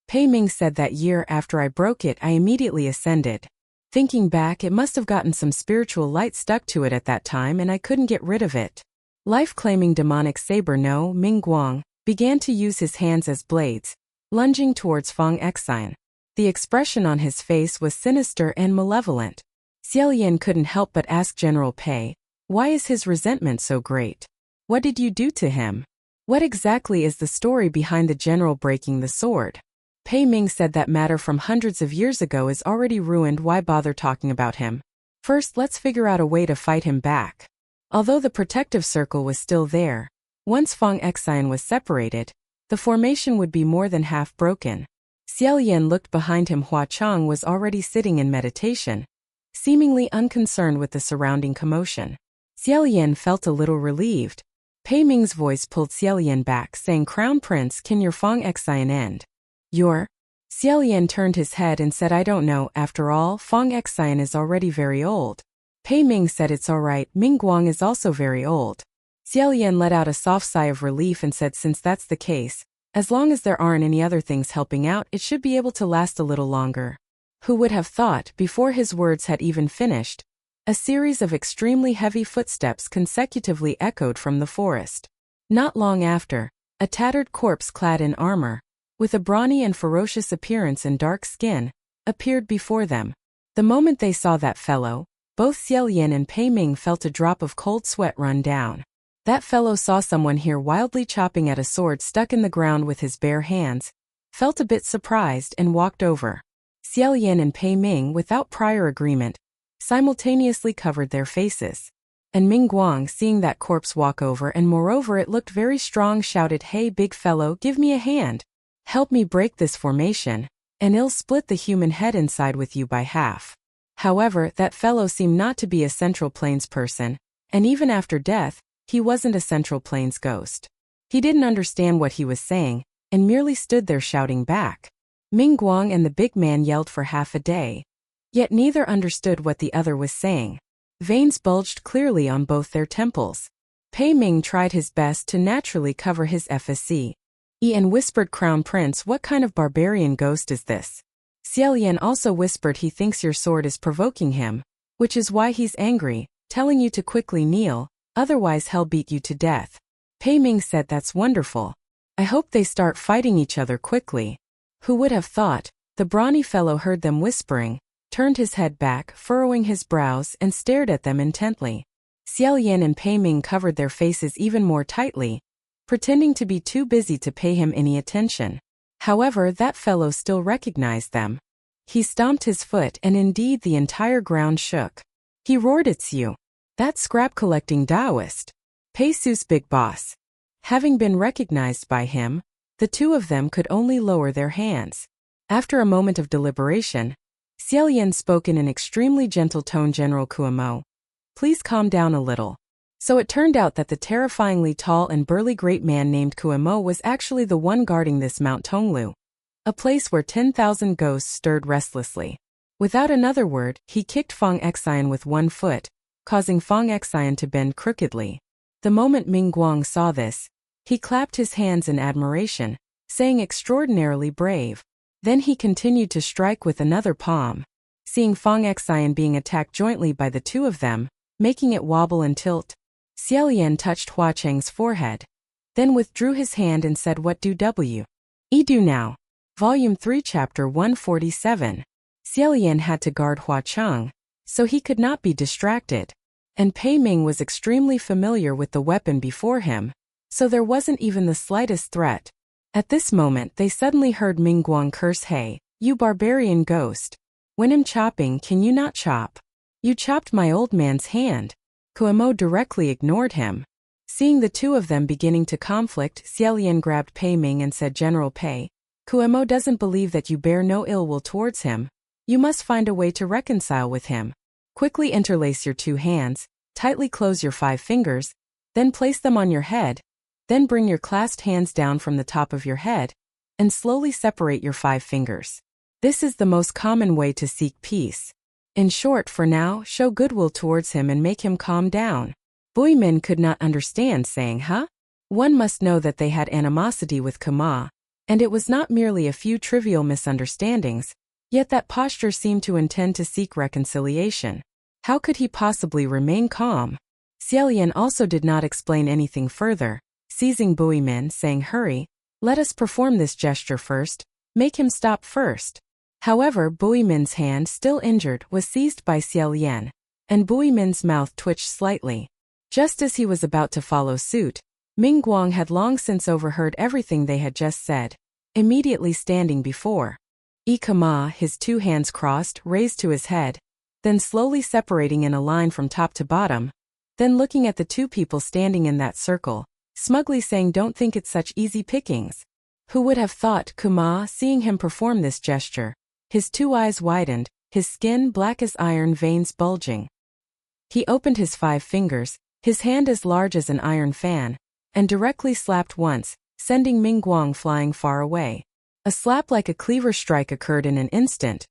Pei Ming said that year after I broke it I immediately ascended. Thinking back, it must have gotten some spiritual light stuck to it at that time and I couldn't get rid of it. Life-claiming demonic saber no Ming Guang began to use his hands as blades, lunging towards Fang Xian. The expression on his face was sinister and malevolent. Xie Lian couldn't help but ask General Pei, why is his resentment so great? What did you do to him? What exactly is the story behind the general breaking the sword? Pei Ming said that matter from hundreds of years ago is already ruined. Why bother talking about him? First, let's figure out a way to fight him back. Although the protective circle was still there, once Fang Xian was separated, the formation would be more than half broken. Xie Lian looked behind him. Hua Chang was already sitting in meditation, seemingly unconcerned with the surrounding commotion. Xie Lian felt a little relieved. Pei Ming's voice pulled Xie Lian back, saying, Crown Prince, can your Fang Xian end? Your? Xie Lian turned his head and said, I don't know, after all, Fang Xian is already very old. Pei Ming said, It's alright, Ming Guang is also very old. Xie Lian let out a soft sigh of relief and said, Since that's the case, as long as there aren't any other things helping out, it should be able to last a little longer. Who would have thought? Before his words had even finished, a series of extremely heavy footsteps consecutively echoed from the forest. Not long after, a tattered corpse clad in armor, with a brawny and ferocious appearance and dark skin, appeared before them. The moment they saw that fellow, both Xie Lian and Pei Ming felt a drop of cold sweat run down. That fellow saw someone here wildly chopping at a sword stuck in the ground with his bare hands, felt a bit surprised and walked over. Xie Lian and Pei Ming, without prior agreement, simultaneously covered their faces. And Ming Guang, seeing that corpse walk over and moreover it looked very strong, shouted, Hey big fellow, give me a hand. Help me break this formation, and I'll split the human head inside with you by half. However, that fellow seemed not to be a Central Plains person, and even after death, he wasn't a Central Plains ghost. He didn't understand what he was saying, and merely stood there shouting back. Ming Guang and the big man yelled for half a day. Yet neither understood what the other was saying. Veins bulged clearly on both their temples. Pei Ming tried his best to naturally cover his FSC. And whispered, Crown Prince, what kind of barbarian ghost is this? Xie Lian also whispered, he thinks your sword is provoking him, which is why he's angry, telling you to quickly kneel, otherwise he'll beat you to death. Pei Ming said, That's wonderful. I hope they start fighting each other quickly. Who would have thought? The brawny fellow heard them whispering, turned his head back, furrowing his brows, and stared at them intently. Xie Lian and Pei Ming covered their faces even more tightly, pretending to be too busy to pay him any attention. However, that fellow still recognized them. He stomped his foot and indeed the entire ground shook. He roared, It's you. That scrap-collecting Taoist. Pei Su's big boss. Having been recognized by him, the two of them could only lower their hands. After a moment of deliberation, Xie Lian spoke in an extremely gentle tone, General Kuo, please calm down a little. So it turned out that the terrifyingly tall and burly great man named Kuo was actually the one guarding this Mount Tonglu. a place where 10,000 ghosts stirred restlessly. Without another word, he kicked Fong Xian with one foot, causing Fong Xian to bend crookedly. The moment Ming Guang saw this, he clapped his hands in admiration, saying extraordinarily brave. Then he continued to strike with another palm. Seeing Fong Xian being attacked jointly by the two of them, making it wobble and tilt, Xie Lian touched Hua Cheng's forehead, then withdrew his hand and said, "What do we do now?" Volume 3 Chapter 147. Xie Lian had to guard Hua Cheng, so he could not be distracted, and Pei Ming was extremely familiar with the weapon before him, so there wasn't even the slightest threat. At this moment they suddenly heard Ming Guang curse, "Hey, you barbarian ghost. When I'm chopping, can you not chop? You chopped my old man's hand." Kuemo directly ignored him. Seeing the two of them beginning to conflict, Xie Lian grabbed Pei Ming and said, "General Pei, Kuemo doesn't believe that you bear no ill will towards him. You must find a way to reconcile with him. Quickly interlace your two hands, tightly close your 5 fingers, then place them on your head, then bring your clasped hands down from the top of your head, and slowly separate your 5 fingers. This is the most common way to seek peace. In short, for now, show goodwill towards him and make him calm down." Bui Min could not understand, saying, "Huh? One must know that they had animosity with Kama, and it was not merely a few trivial misunderstandings, yet that posture seemed to intend to seek reconciliation. How could he possibly remain calm?" Xie Lian also did not explain anything further, seizing Bui Min, saying, "Hurry, let us perform this gesture first, make him stop first." However, Bui Min's hand, still injured, was seized by Xie Lian, and Bui Min's mouth twitched slightly. Just as he was about to follow suit, Ming Guang had long since overheard everything they had just said, immediately standing before Kama, his 2 hands crossed, raised to his head, then slowly separating in a line from top to bottom, then looking at the 2 people standing in that circle, smugly saying, "Don't think it's such easy pickings." Who would have thought? Kama, seeing him perform this gesture, his 2 eyes widened, his skin black as iron, veins bulging. He opened his 5 fingers, his hand as large as an iron fan, and directly slapped once, sending Ming Guang flying far away. A slap like a cleaver strike occurred in an instant,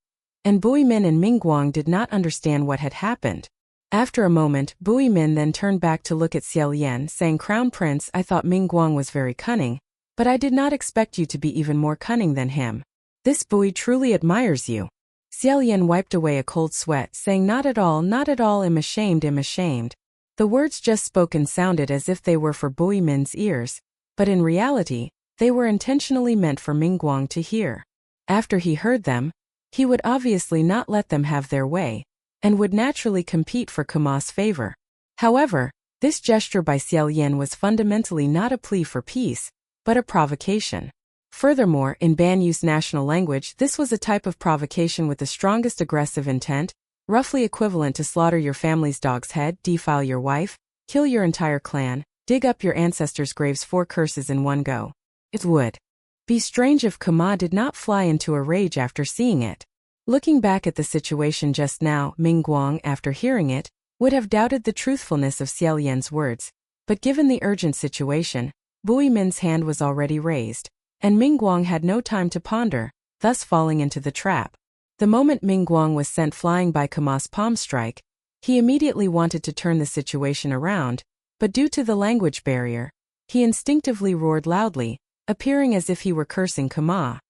and Bui Min and Ming Guang did not understand what had happened. After a moment, Bui Min then turned back to look at Xie Lian, saying, "Crown Prince, I thought Ming Guang was very cunning, but I did not expect you to be even more cunning than him. This Bui truly admires you." Xie Lian wiped away a cold sweat, saying, not at all, I'm ashamed. The words just spoken sounded as if they were for Bui Min's ears, but in reality, they were intentionally meant for Ming Guang to hear. After he heard them, he would obviously not let them have their way, and would naturally compete for Kama's favor. However, this gesture by Xie Lian was fundamentally not a plea for peace, but a provocation. Furthermore, in Banyu's national language, this was a type of provocation with the strongest aggressive intent, roughly equivalent to slaughter your family's dog's head, defile your wife, kill your entire clan, dig up your ancestors' graves, 4 curses in one go. It would be strange if Kama did not fly into a rage after seeing it. Looking back at the situation just now, Ming Guang, after hearing it, would have doubted the truthfulness of Xie Lian's words, but given the urgent situation, Bui Min's hand was already raised, and Ming Guang had no time to ponder, thus falling into the trap. The moment Ming Guang was sent flying by Kama's palm strike, he immediately wanted to turn the situation around, but due to the language barrier, he instinctively roared loudly, appearing as if he were cursing Kama.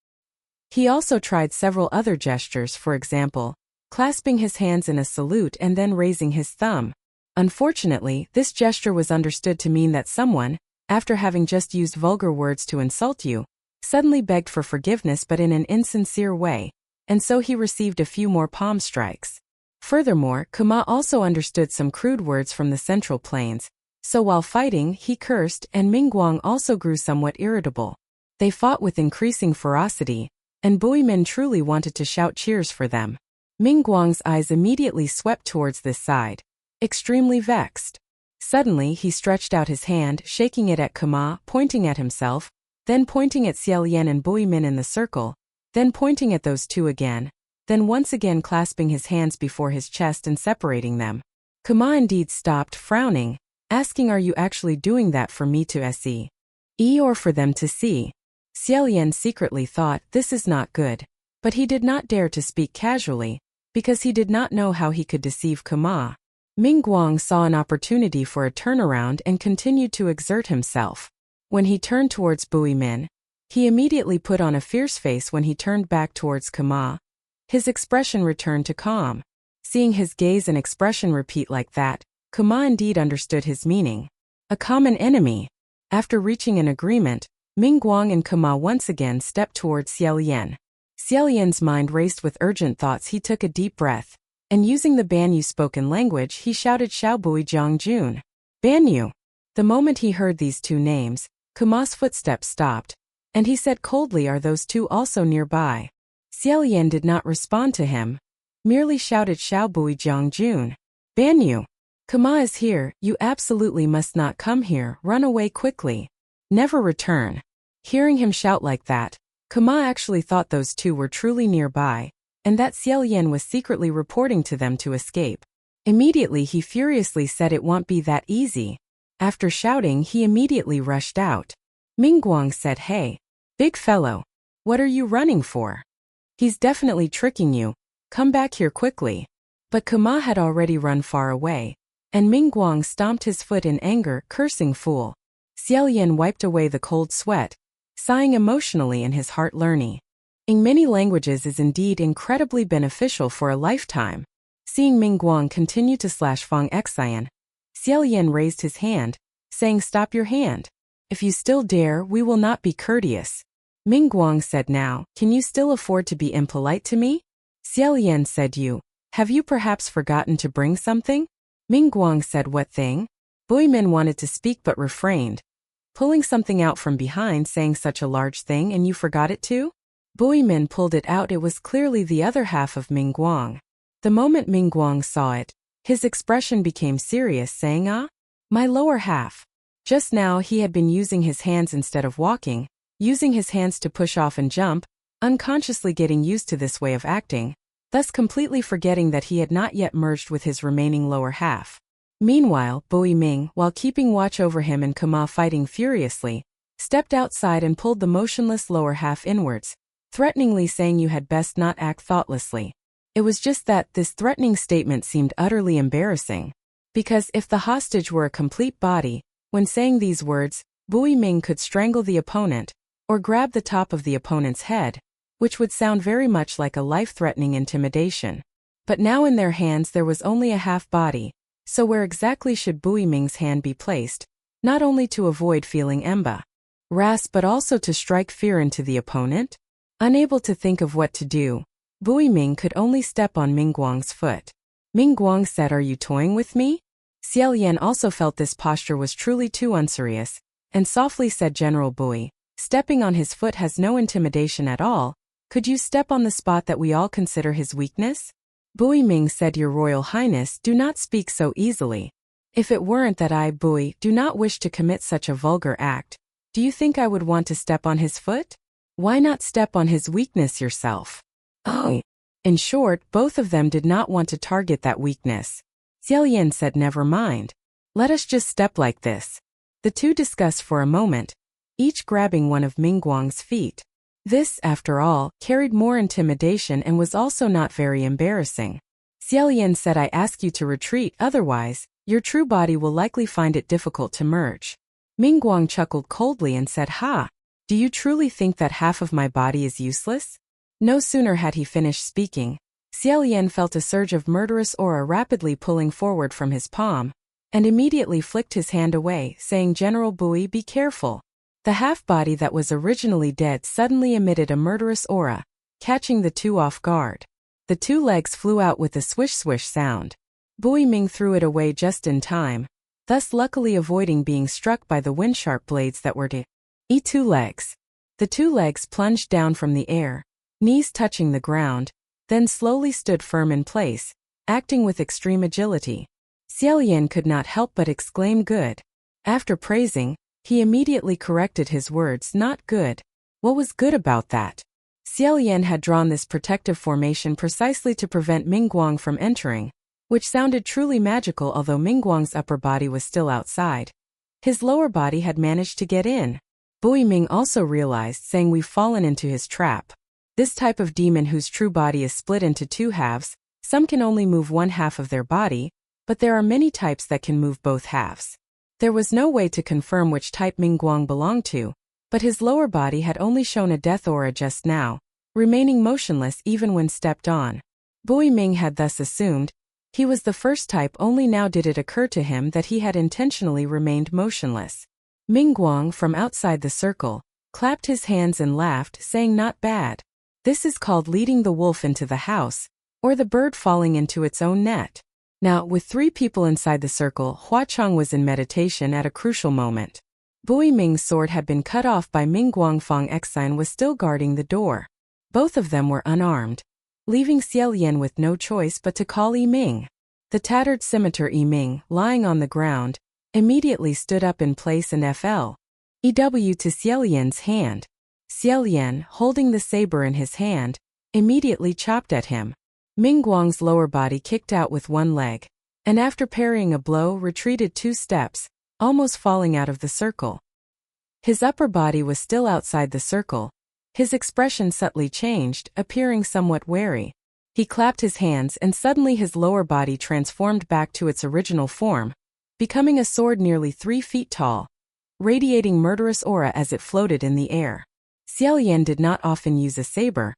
He also tried several other gestures, for example, clasping his hands in a salute and then raising his thumb. Unfortunately, this gesture was understood to mean that someone, after having just used vulgar words to insult you, suddenly begged for forgiveness but in an insincere way, and so he received a few more palm strikes. Furthermore, Kama also understood some crude words from the Central Plains, so while fighting, he cursed, and Ming Guang also grew somewhat irritable. They fought with increasing ferocity, and Bui Min truly wanted to shout cheers for them. Ming Guang's eyes immediately swept towards this side, extremely vexed. Suddenly he stretched out his hand, shaking it at Kama, pointing at himself, then pointing at Xie Lian and Bui Min in the circle, then pointing at those 2 again, then once again clasping his hands before his chest and separating them. Kama indeed stopped, frowning, asking, "Are you actually doing that for me to see? Or for them to see?" Xie Lian secretly thought this is not good, but he did not dare to speak casually, because he did not know how he could deceive Kama. Ming Guang saw an opportunity for a turnaround and continued to exert himself. When he turned towards Bui Min, he immediately put on a fierce face. When he turned back towards Kama, his expression returned to calm. Seeing his gaze and expression repeat like that, Kama indeed understood his meaning. A common enemy. After reaching an agreement, Ming Guang and Kama once again stepped towards Xie Lian. Xie Lian's mind raced with urgent thoughts. He took a deep breath, and using the Banyu spoken language, he shouted Xiao Bui Jiang Jun. Banyu. The moment he heard these two names, Kama's footsteps stopped, and he said coldly, are those two also nearby? Xie Lian did not respond to him, merely shouted Xiao Bui Jiang Jun. Banyu. Kama is here, you absolutely must not come here, run away quickly. Never return. Hearing him shout like that, Kama actually thought those two were truly nearby, and that Xie Lian was secretly reporting to them to escape. Immediately he furiously said it won't be that easy. After shouting, he immediately rushed out. Ming Guang said, hey, big fellow, what are you running for? He's definitely tricking you, come back here quickly. But Kama had already run far away, and Ming Guang stomped his foot in anger, cursing fool. Xie Lian wiped away the cold sweat, sighing emotionally in his heart. Learning in many languages is indeed incredibly beneficial for a lifetime. Seeing Ming Guang continue to slash Fang Xian, Xie Lian raised his hand, saying, stop your hand. If you still dare, we will not be courteous. Ming Guang said, now, can you still afford to be impolite to me? Xie Lian said, have you perhaps forgotten to bring something? Ming Guang said, what thing? Bui Min wanted to speak but refrained, pulling something out from behind, saying, such a large thing and you forgot it too? Bui Min pulled it out. It was clearly the other half of Ming Guang. The moment Ming Guang saw it, his expression became serious, saying, ah, my lower half. Just now he had been using his hands instead of walking, using his hands to push off and jump, unconsciously getting used to this way of acting, thus completely forgetting that he had not yet merged with his remaining lower half. Meanwhile, Bui Ming, while keeping watch over him and Kama fighting furiously, stepped outside and pulled the motionless lower half inwards, threateningly saying, you had best not act thoughtlessly. It was just that this threatening statement seemed utterly embarrassing, because if the hostage were a complete body, when saying these words, Bui Ming could strangle the opponent, or grab the top of the opponent's head, which would sound very much like a life-threatening intimidation. But now in their hands there was only a half body, so where exactly should Bui Ming's hand be placed, not only to avoid feeling embarrassed but also to strike fear into the opponent? Unable to think of what to do, Bui Ming could only step on Ming Guang's foot. Ming Guang said, are you toying with me? Xie Lian also felt this posture was truly too unserious, and softly said, General Bui, stepping on his foot has no intimidation at all, could you step on the spot that we all consider his weakness? Bui Ming said, Your Royal Highness, do not speak so easily. If it weren't that I, Bui, do not wish to commit such a vulgar act, do you think I would want to step on his foot? Why not step on his weakness yourself? Oh. In short, both of them did not want to target that weakness. Xie Lian said, never mind. Let us just step like this. The two discussed for a moment, each grabbing one of Ming Guang's feet. This, after all, carried more intimidation and was also not very embarrassing. Xie Lian said, I ask you to retreat, otherwise, your true body will likely find it difficult to merge. Ming Guang chuckled coldly and said, Ha! Do you truly think that half of my body is useless? No sooner had he finished speaking, Xie Lian felt a surge of murderous aura rapidly pulling forward from his palm, and immediately flicked his hand away, saying, General Bui, be careful. The half-body that was originally dead suddenly emitted a murderous aura, catching the two off guard. The two legs flew out with a swish-swish sound. Bui Ming threw it away just in time, thus luckily avoiding being struck by the wind-sharp blades that were to eat two legs. The two legs plunged down from the air, knees touching the ground, then slowly stood firm in place, acting with extreme agility. Xie Lian could not help but exclaim good. After praising, he immediately corrected his words, not good. What was good about that? Xie Lian had drawn this protective formation precisely to prevent Ming Guang from entering, which sounded truly magical although Ming Guang's upper body was still outside. His lower body had managed to get in. Bui Ming also realized, saying we've fallen into his trap. This type of demon whose true body is split into two halves, some can only move one half of their body, but there are many types that can move both halves. There was no way to confirm which type Ming Guang belonged to, but his lower body had only shown a death aura just now, remaining motionless even when stepped on. Bui Ming had thus assumed he was the first type, only now did it occur to him that he had intentionally remained motionless. Ming Guang, from outside the circle, clapped his hands and laughed, saying, "Not bad. This is called leading the wolf into the house, or the bird falling into its own net." Now, with 3 people inside the circle, Huachang was in meditation at a crucial moment. Bui Ming's sword had been cut off by Ming Guang. Fang Xine was still guarding the door. Both of them were unarmed, leaving Xie Lian with no choice but to call Yi Ming. The tattered scimitar Yi Ming, lying on the ground, immediately stood up in place and EW to Xie Lian's hand. Xie Lian, holding the saber in his hand, immediately chopped at him. Ming Guang's lower body kicked out with one leg, and after parrying a blow retreated 2 steps, almost falling out of the circle. His upper body was still outside the circle. His expression subtly changed, appearing somewhat wary. He clapped his hands and suddenly his lower body transformed back to its original form, becoming a sword nearly 3 feet tall, radiating murderous aura as it floated in the air. Xie Lian did not often use a saber,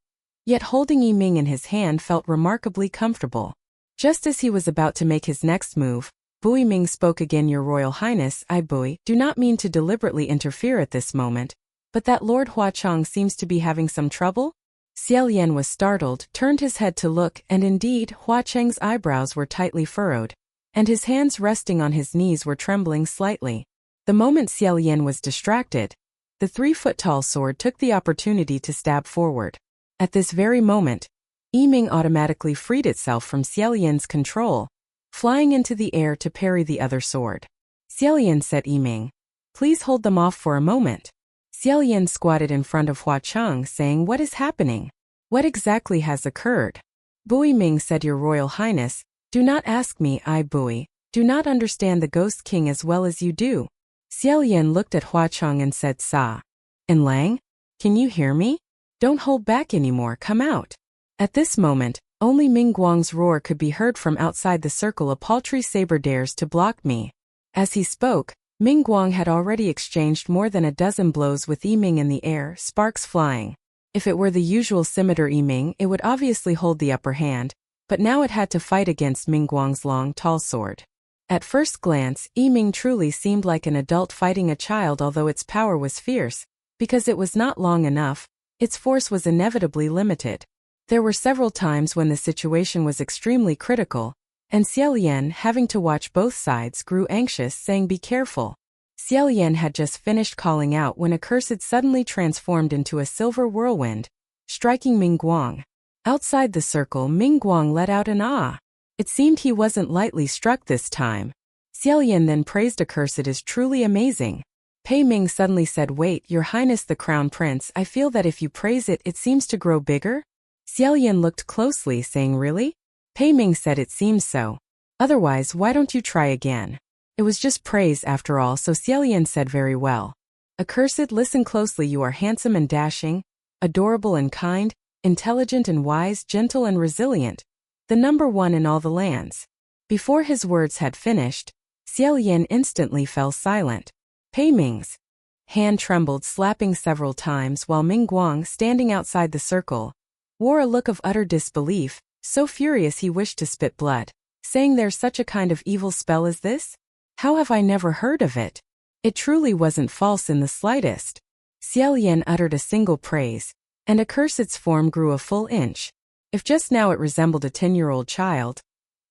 yet holding Yi Ming in his hand felt remarkably comfortable. Just as he was about to make his next move, Bui Ming spoke again. "Your Royal Highness, I do not mean to deliberately interfere at this moment, but that Lord Huachang seems to be having some trouble?" Xie Lian was startled, turned his head to look, and indeed, Huachang's eyebrows were tightly furrowed, and his hands resting on his knees were trembling slightly. The moment Xie Lian was distracted, the 3-foot-tall sword took the opportunity to stab forward. At this very moment, Yi Ming automatically freed itself from Xie Lian's control, flying into the air to parry the other sword. "Xie Lian," said Yi Ming, "please hold them off for a moment." Xie Lian squatted in front of Huachang, saying, "What is happening? What exactly has occurred?" Bui Ming said, "Your Royal Highness, do not ask me. I do not understand the Ghost King as well as you do." Xie Lian looked at Huachang and said, "Sa and Lang, can you hear me? Don't hold back anymore, come out." At this moment, only Ming Guang's roar could be heard from outside the circle. "A paltry saber dares to block me." As he spoke, Ming Guang had already exchanged more than a dozen blows with Yi Ming in the air, sparks flying. If it were the usual scimitar Yi Ming, it would obviously hold the upper hand, but now it had to fight against Ming Guang's long, tall sword. At first glance, Yi Ming truly seemed like an adult fighting a child. Although its power was fierce, because it was not long enough, its force was inevitably limited. There were several times when the situation was extremely critical, and Xie Lian, having to watch both sides, grew anxious, saying, "Be careful." Xie Lian had just finished calling out when a cursed suddenly transformed into a silver whirlwind, striking Ming Guang. Outside the circle, Ming Guang let out an "ah." It seemed he wasn't lightly struck this time. Xie Lian then praised "Accursed is truly amazing." Pei Ming suddenly said, "Wait, Your Highness the Crown Prince, I feel that if you praise it, it seems to grow bigger?" Xie Lian looked closely, saying, "Really?" Pei Ming said, "It seems so. Otherwise, why don't you try again? It was just praise after all." So Xie Lian said, "Very well. Accursed, listen closely. You are handsome and dashing, adorable and kind, intelligent and wise, gentle and resilient, the number 1 in all the lands." Before his words had finished, Xie Lian instantly fell silent. Pei Ming's hand trembled, slapping several times, while Ming Guang, standing outside the circle, wore a look of utter disbelief, so furious he wished to spit blood, saying, "There's such a kind of evil spell as this? How have I never heard of it? It truly wasn't false in the slightest." Xie Lian uttered a single praise, and Accursed's form grew a full inch. If just now it resembled a 10-year-old child,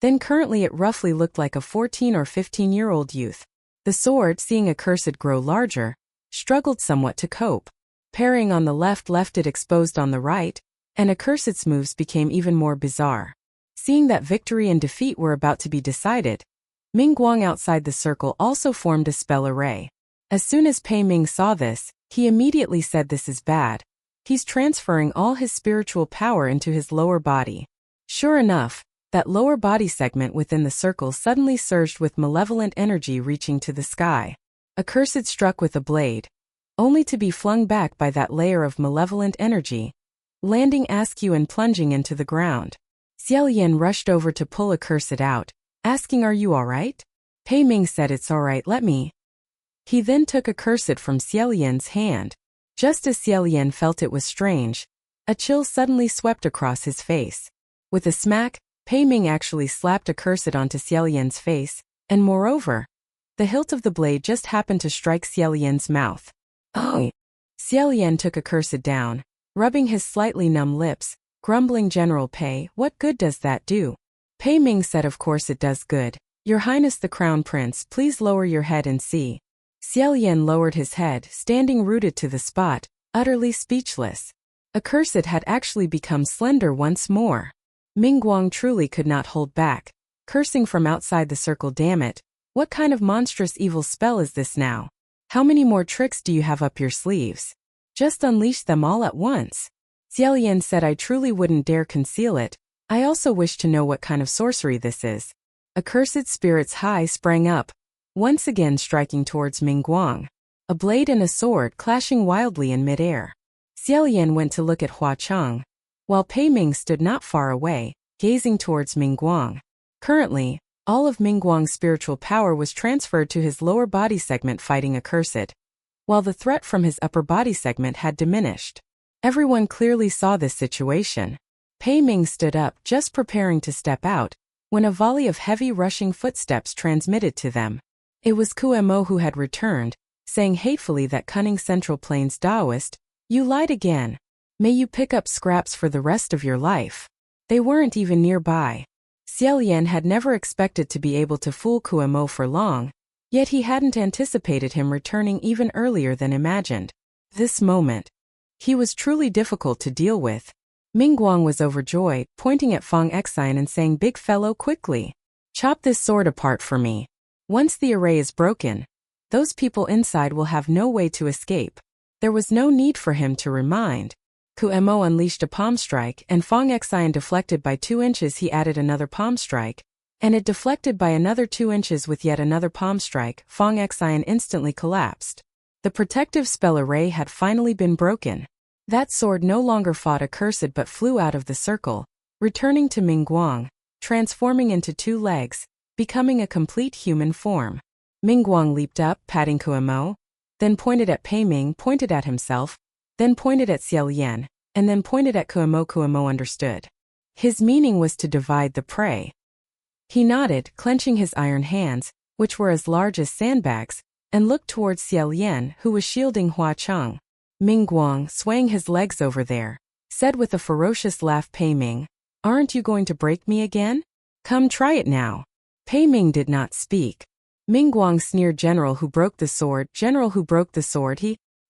then currently it roughly looked like a 14 or 15-year-old youth. The sword, seeing Accursed grow larger, struggled somewhat to cope. Parrying on the left left it exposed on the right, and Accursed's moves became even more bizarre. Seeing that victory and defeat were about to be decided, Ming Guang outside the circle also formed a spell array. As soon as Pei Ming saw this, he immediately said, "This is bad. He's transferring all his spiritual power into his lower body." Sure enough, that lower body segment within the circle suddenly surged with malevolent energy reaching to the sky. Accursed struck with a blade, only to be flung back by that layer of malevolent energy, landing askew and plunging into the ground. Xie Lian rushed over to pull a cursed out, asking, "Are you alright?" Pei Ming said, "It's alright, let me." He then took a cursed from Xie Lian's hand. Just as Xie Lian felt it was strange, a chill suddenly swept across his face. With a smack, Pei Ming actually slapped a cursed onto Xie Lian's face, and moreover, the hilt of the blade just happened to strike Xie Lian's mouth. Oh! Xie Lian took a cursed down, rubbing his slightly numb lips, grumbling, "General Pei, what good does that do?" Pei Ming said, "Of course it does good. Your Highness the Crown Prince, please lower your head and see." Xie Lian lowered his head, standing rooted to the spot, utterly speechless. Accursed had actually become slender once more. Mingguang truly could not hold back, cursing from outside the circle. "Damn it, what kind of monstrous evil spell is this now? How many more tricks do you have up your sleeves? Just unleash them all at once." Xie Lian said, "I truly wouldn't dare conceal it. I also wish to know what kind of sorcery this is." Accursed spirits high sprang up, once again striking towards Mingguang, a blade and a sword clashing wildly in midair. Xie Lian went to look at Hua Cheng, while Pei Ming stood not far away, gazing towards Mingguang. Currently, all of Mingguang's spiritual power was transferred to his lower body segment fighting Accursed, while the threat from his upper body segment had diminished. Everyone clearly saw this situation. Pei Ming stood up, just preparing to step out, when a volley of heavy rushing footsteps transmitted to them. It was Kuemo who had returned, saying hatefully, "That cunning Central Plains Taoist, you lied again. May you pick up scraps for the rest of your life." They weren't even nearby. Xie Lian had never expected to be able to fool Kuemo for long, yet he hadn't anticipated him returning even earlier than imagined. This moment, he was truly difficult to deal with. Mingguang was overjoyed, pointing at Feng Xian and saying, "Big fellow, quickly, chop this sword apart for me. Once the array is broken, those people inside will have no way to escape." There was no need for him to remind. Kuemo unleashed a palm strike, and Feng Xian deflected by 2 inches. He added another palm strike, and it deflected by another 2 inches with yet another palm strike. Feng Xian instantly collapsed. The protective spell array had finally been broken. That sword no longer fought Accursed but flew out of the circle, returning to Mingguang, transforming into 2 legs, becoming a complete human form. Mingguang leaped up, patting Kuemo, then pointed at Pei Ming, pointed at himself, then pointed at Xie Lian, and then pointed at Kuemo. Kuemo understood. His meaning was to divide the prey. He nodded, clenching his iron hands, which were as large as sandbags, and looked towards Xie Lian, who was shielding Hua Cheng. Mingguang, swaying his legs over there, said with a ferocious laugh, "Pei Ming, aren't you going to break me again? Come try it now." Pei Ming did not speak. Mingguang sneered, "General who broke the sword, General who broke the sword,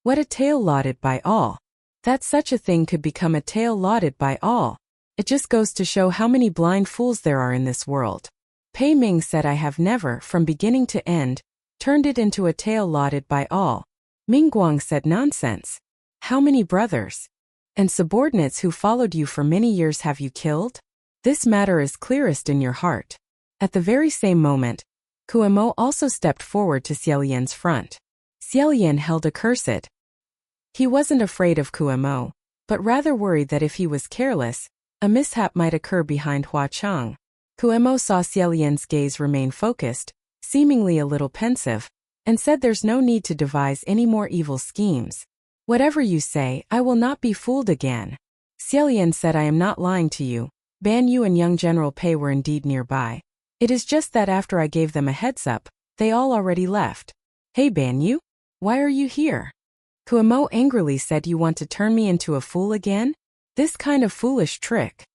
what a tale lauded by all. That such a thing could become a tale lauded by all. It just goes to show how many blind fools there are in this world." Pei Ming said, "I have never, from beginning to end, turned it into a tale lauded by all." Mingguang said, "Nonsense. How many brothers and subordinates who followed you for many years have you killed? This matter is clearest in your heart." At the very same moment, Kuemo also stepped forward to Xie Lian's front. Xie Lian held Accursed. He wasn't afraid of Kuemo, but rather worried that if he was careless, a mishap might occur behind Hua Cheng. Kuemo saw Xie Lian's gaze remain focused, seemingly a little pensive, and said, "There's no need to devise any more evil schemes. Whatever you say, I will not be fooled again." Xie Lian said, "I am not lying to you. Ban Yu and young General Pei were indeed nearby. It is just that after I gave them a heads up, they all already left." "Hey Ban Yu, why are you here?" Kuemo angrily said, "You want to turn me into a fool again? This kind of foolish trick."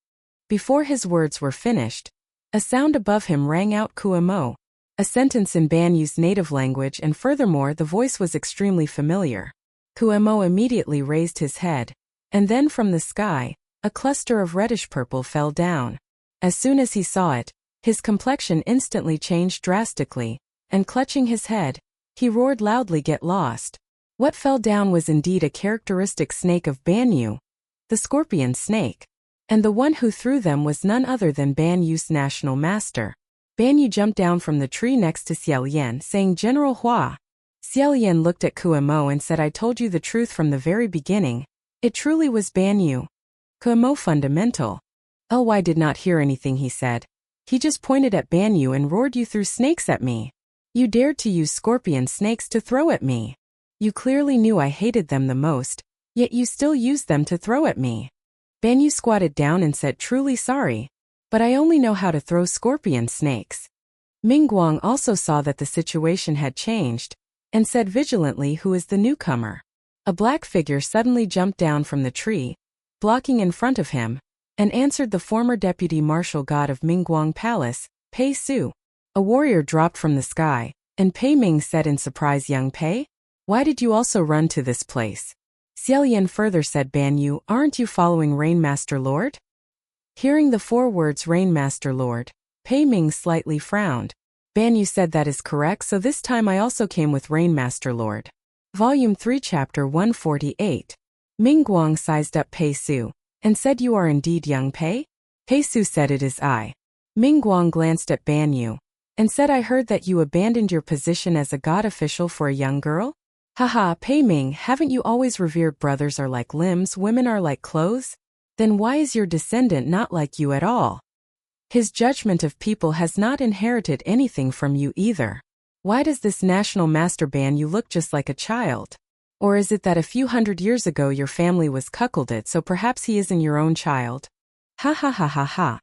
Before his words were finished, a sound above him rang out, "Kuemo," a sentence in Ban Yu's native language, and furthermore the voice was extremely familiar. Kuemo immediately raised his head, and then from the sky, a cluster of reddish-purple fell down. As soon as he saw it, his complexion instantly changed drastically, and clutching his head, he roared loudly, "Get lost." What fell down was indeed a characteristic snake of Ban Yu, the scorpion snake, and the one who threw them was none other than Ban Yu's national master. Ban Yu jumped down from the tree next to Xie Lian, saying, "General Hua." Xie Lian looked at Kuo and said, I told you the truth from the very beginning. It truly was Banyu. Kuo fundamental. Ly did not hear anything he said. He just pointed at Banyu and roared, you threw snakes at me. You dared to use scorpion snakes to throw at me. You clearly knew I hated them the most, yet you still used them to throw at me. Banyu squatted down and said, truly sorry. But I only know how to throw scorpion snakes. Mingguang also saw that the situation had changed, and said vigilantly, who is the newcomer? A black figure suddenly jumped down from the tree, blocking in front of him, and answered the former deputy martial god of Mingguang Palace, Pei Su. A warrior dropped from the sky, and Pei Ming said in surprise, young Pei? Why did you also run to this place? Xie Lian further said, Banyu, aren't you following Rainmaster Lord? Hearing the 4 words Rainmaster Lord, Pei Ming slightly frowned. Banyu said, that is correct, so this time I also came with Rainmaster Lord. Volume 3 Chapter 148. Mingguang sized up Pei Su, and said, you are indeed young Pei? Pei Su said, it is I. Mingguang glanced at Banyu, and said, I heard that you abandoned your position as a god official for a young girl? Haha, Pei Ming, haven't you always revered brothers are like limbs, women are like clothes? Then why is your descendant not like you at all? His judgment of people has not inherited anything from you either. Why does this national master Banyu look just like a child? Or is it that a few hundred years ago your family was cuckolded, so perhaps he isn't your own child? Ha ha ha ha ha.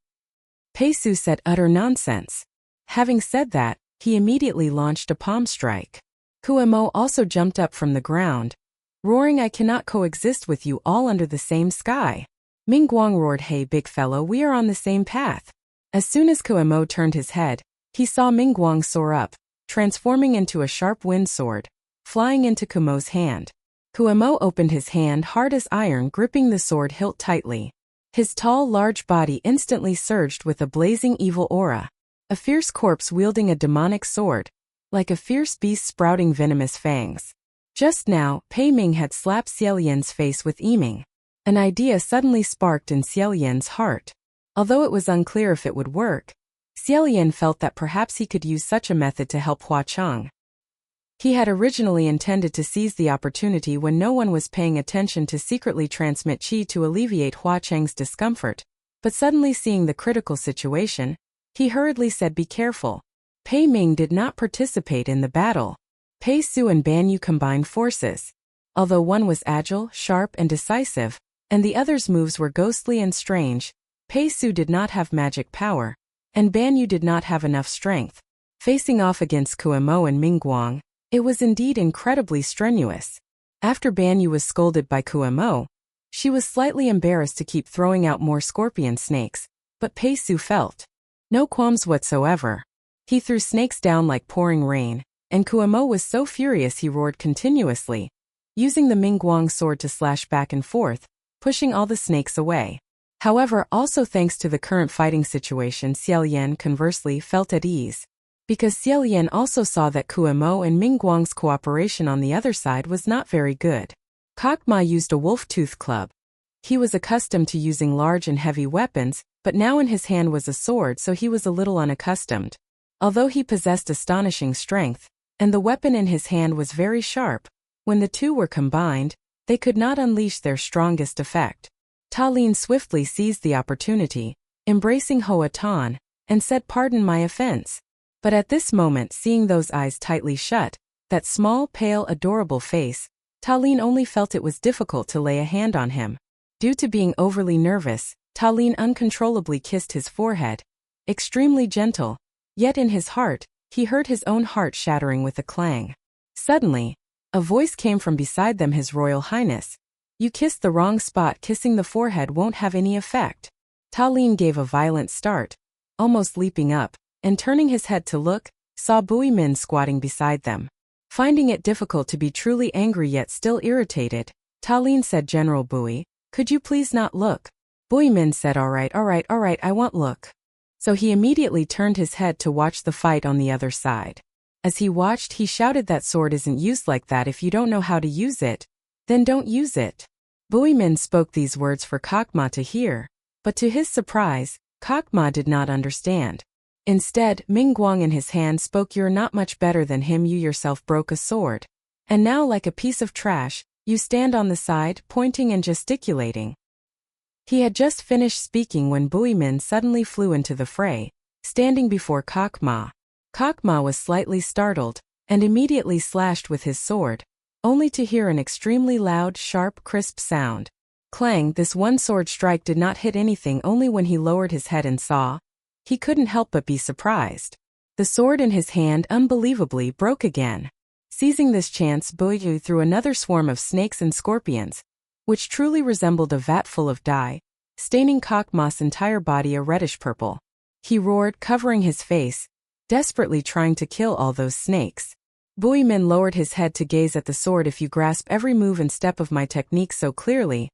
Pei Su said, utter nonsense. Having said that, he immediately launched a palm strike. Kuo also jumped up from the ground, roaring, I cannot coexist with you all under the same sky. Mingguang roared, hey big fellow, we are on the same path. As soon as Kuo turned his head, he saw Mingguang soar up, transforming into a sharp wind sword, flying into Kuo's hand. Kuo opened his hand hard as iron, gripping the sword hilt tightly. His tall, large body instantly surged with a blazing evil aura. A fierce corpse wielding a demonic sword, like a fierce beast sprouting venomous fangs. Just now, Pei Ming had slapped Xie Lian's face with Yiming. An idea suddenly sparked in Xie Lian's heart. Although it was unclear if it would work, Xie Lian felt that perhaps he could use such a method to help Hua Cheng. He had originally intended to seize the opportunity when no one was paying attention to secretly transmit qi to alleviate Hua Cheng's discomfort, but suddenly seeing the critical situation, he hurriedly said, be careful. Pei Ming did not participate in the battle. Pei Su and Banyu combined forces. Although one was agile, sharp, and decisive, and the other's moves were ghostly and strange, Pei Su did not have magic power, and Banyu did not have enough strength. Facing off against Kuo and Mingguang, it was indeed incredibly strenuous. After Banyu was scolded by Kuo, she was slightly embarrassed to keep throwing out more scorpion snakes, but Pei Su felt no qualms whatsoever. He threw snakes down like pouring rain, and Kuo was so furious he roared continuously, using the Mingguang sword to slash back and forth, pushing all the snakes away. However, also thanks to the current fighting situation, Xie Lian conversely felt at ease, because Xie Lian also saw that Kuo and Mingguang's cooperation on the other side was not very good. Kokma used a wolf-tooth club. He was accustomed to using large and heavy weapons, but now in his hand was a sword, so he was a little unaccustomed. Although he possessed astonishing strength, and the weapon in his hand was very sharp, when the two were combined, they could not unleash their strongest effect. Ta Lin swiftly seized the opportunity, embracing Hoa Tan, and said, pardon my offense. But at this moment, seeing those eyes tightly shut, that small, pale, adorable face, Ta Lin only felt it was difficult to lay a hand on him. Due to being overly nervous, Ta Lin uncontrollably kissed his forehead. Extremely gentle, yet in his heart, he heard his own heart shattering with a clang. Suddenly, a voice came from beside them, His Royal Highness. You kissed the wrong spot, kissing the forehead won't have any effect. Ta Lin gave a violent start, almost leaping up, and turning his head to look, saw Bui Min squatting beside them. Finding it difficult to be truly angry yet still irritated, Ta Lin said, General Bui, could you please not look? Bui Min said, alright, I won't look. So he immediately turned his head to watch the fight on the other side. As he watched, he shouted, that sword isn't used like that. If you don't know how to use it, then don't use it. Bui Min spoke these words for Kokma to hear, but to his surprise, Kokma did not understand. Instead, Mingguang in his hand spoke, you're not much better than him, you yourself broke a sword. And now, like a piece of trash, you stand on the side, pointing and gesticulating." He had just finished speaking when Bui Min suddenly flew into the fray, standing before Kok Ma. Kok Ma was slightly startled, and immediately slashed with his sword, only to hear an extremely loud, sharp, crisp sound. Clang! This one sword strike did not hit anything. Only when he lowered his head and saw, he couldn't help but be surprised. The sword in his hand unbelievably broke again. Seizing this chance, Bui Yu threw another swarm of snakes and scorpions, which truly resembled a vat full of dye, staining Kok Ma's entire body a reddish purple. He roared, covering his face, desperately trying to kill all those snakes. Bui Min lowered his head to gaze at the sword. "If you grasp every move and step of my technique so clearly,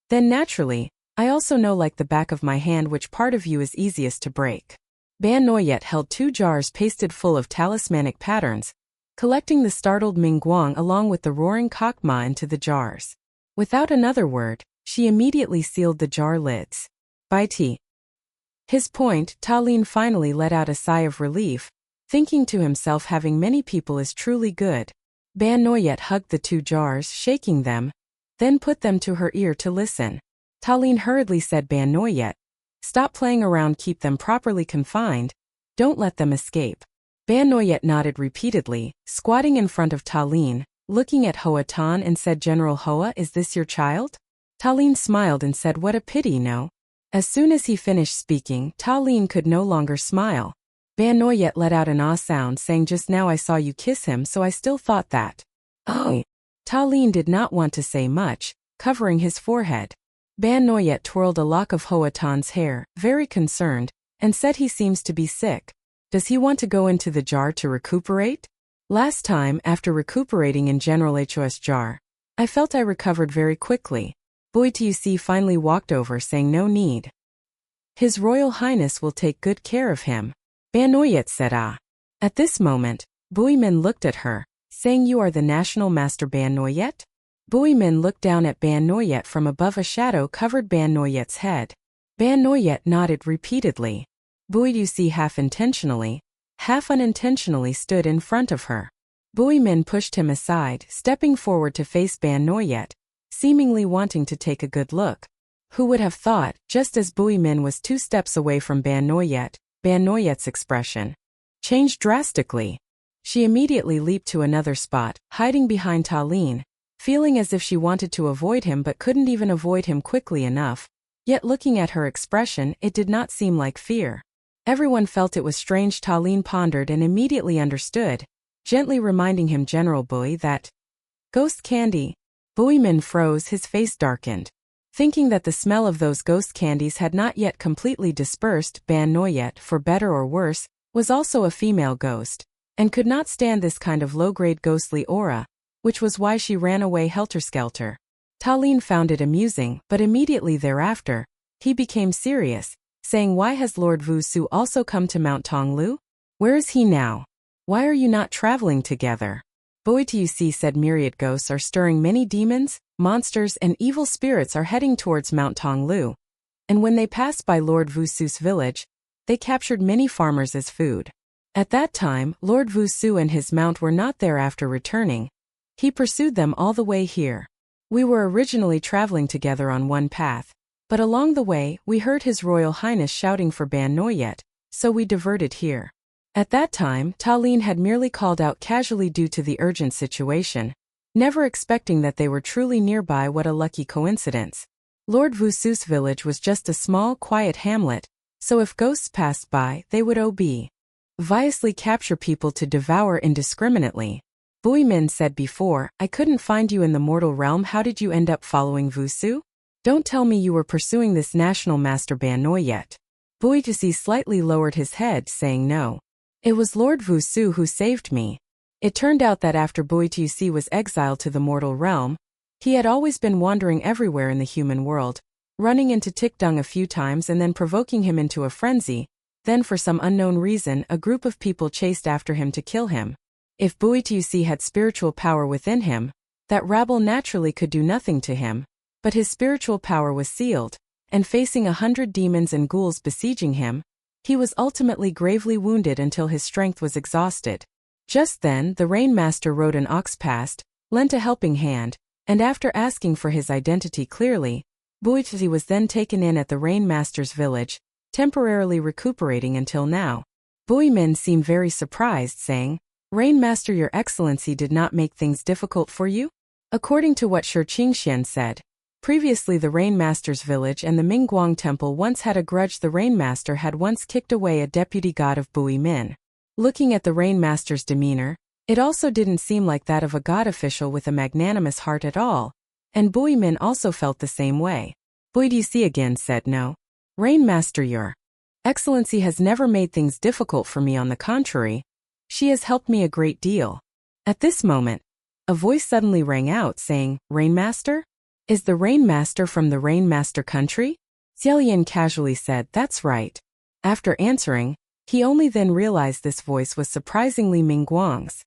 then naturally, I also know like the back of my hand which part of you is easiest to break." Ban Noyet held 2 jars pasted full of talismanic patterns, collecting the startled Ming Guang along with the roaring Kok Ma into the jars. Without another word, she immediately sealed the jar lids. By T. His point, Ta Lin finally let out a sigh of relief, thinking to himself, having many people is truly good. Ban Noyet hugged the 2 jars, shaking them, then put them to her ear to listen. Ta Lin hurriedly said, "Ban Noyet, stop playing around, keep them properly confined, don't let them escape." Ban Noyet nodded repeatedly, squatting in front of Ta Lin, looking at Hoa Tan and said, "General Hoa, is this your child?" Ta Lin smiled and said, "What a pity, no." As soon as he finished speaking, Ta Lin could no longer smile. Ban Noyet let out an ah sound, saying, "Just now I saw you kiss him, so I still thought that." "Oh." Ta Lin did not want to say much, covering his forehead. Ban Noyet twirled a lock of Hoa Tan's hair, very concerned, and said, "He seems to be sick. Does he want to go into the jar to recuperate? Last time, after recuperating in General Ho's jar, I felt I recovered very quickly." Bui Tuc finally walked over, saying, "No need. His Royal Highness will take good care of him." Ban Noyet said, "Ah." At this moment, Bui Min looked at her, saying, "You are the National Master Ban Noyet?" Bui Min looked down at Ban Noyet from above. A shadow covered Ban Noyet's head. Ban Noyet nodded repeatedly. Bui Tuc half intentionally, half unintentionally stood in front of her. Bui Min pushed him aside, stepping forward to face Ban Noyet, seemingly wanting to take a good look. Who would have thought, just as Bui Min was 2 steps away from Ban Noyet's expression changed drastically. She immediately leaped to another spot, hiding behind Ta Lin, feeling as if she wanted to avoid him but couldn't even avoid him quickly enough. Yet looking at her expression, it did not seem like fear. Everyone felt it was strange. Ta Lin pondered and immediately understood, gently reminding him, "General Bui, that ghost candy." Bui Min froze, his face darkened. Thinking that the smell of those ghost candies had not yet completely dispersed, Ban Noyet, for better or worse, was also a female ghost, and could not stand this kind of low-grade ghostly aura, which was why she ran away helter-skelter. Ta Lin found it amusing, but immediately thereafter, he became serious, saying, "Why has Lord Vu Su also come to Mount Tonglu? Where is he now? Why are you not traveling together?" Bui Tuc said, "Myriad ghosts are stirring, many demons, monsters and evil spirits are heading towards Mount Tonglu, and when they passed by Lord Vu Su's village, they captured many farmers as food. At that time, Lord Vu Su and his mount were not there. After returning, he pursued them all the way here. We were originally traveling together on one path, but along the way, we heard His Royal Highness shouting for Ban Noyet, so we diverted here." At that time, Ta Lin had merely called out casually due to the urgent situation, never expecting that they were truly nearby. What a lucky coincidence. Lord Vu Su's village was just a small, quiet hamlet, so if ghosts passed by, they would obviously capture people to devour indiscriminately. Bui Min said before, "I couldn't find you in the mortal realm. How did you end up following Vu Su? Don't tell me you were pursuing this National Master Ban Noyet." Bui Tuc slightly lowered his head, saying, "No. It was Lord Vu Su who saved me." It turned out that after Bui Tuc was exiled to the mortal realm, he had always been wandering everywhere in the human world, running into Tick Dung a few times and then provoking him into a frenzy. Then for some unknown reason, a group of people chased after him to kill him. If Bui Tuc had spiritual power within him, that rabble naturally could do nothing to him, but his spiritual power was sealed, and facing 100 demons and ghouls besieging him, he was ultimately gravely wounded until his strength was exhausted. Just then, the Rain Master rode an ox past, lent a helping hand, and after asking for his identity clearly, Buizi was then taken in at the Rainmaster's village, temporarily recuperating until now. Buimin seemed very surprised, saying, "Rainmaster, your excellency did not make things difficult for you?" According to what Shi Qingxian said, previously the Rainmaster's village and the Mingguang temple once had a grudge. The Rainmaster had once kicked away a deputy god of Buimin. Looking at the Rainmaster's demeanor, it also didn't seem like that of a god official with a magnanimous heart at all, and Buimin also felt the same way. Buizi again said, "No. Rainmaster, your excellency has never made things difficult for me. On the contrary, she has helped me a great deal." At this moment, a voice suddenly rang out saying, "Rainmaster? Is the Rainmaster from the Rainmaster country?" Xie Lian casually said, "That's right." After answering, he only then realized this voice was surprisingly Mingguang's.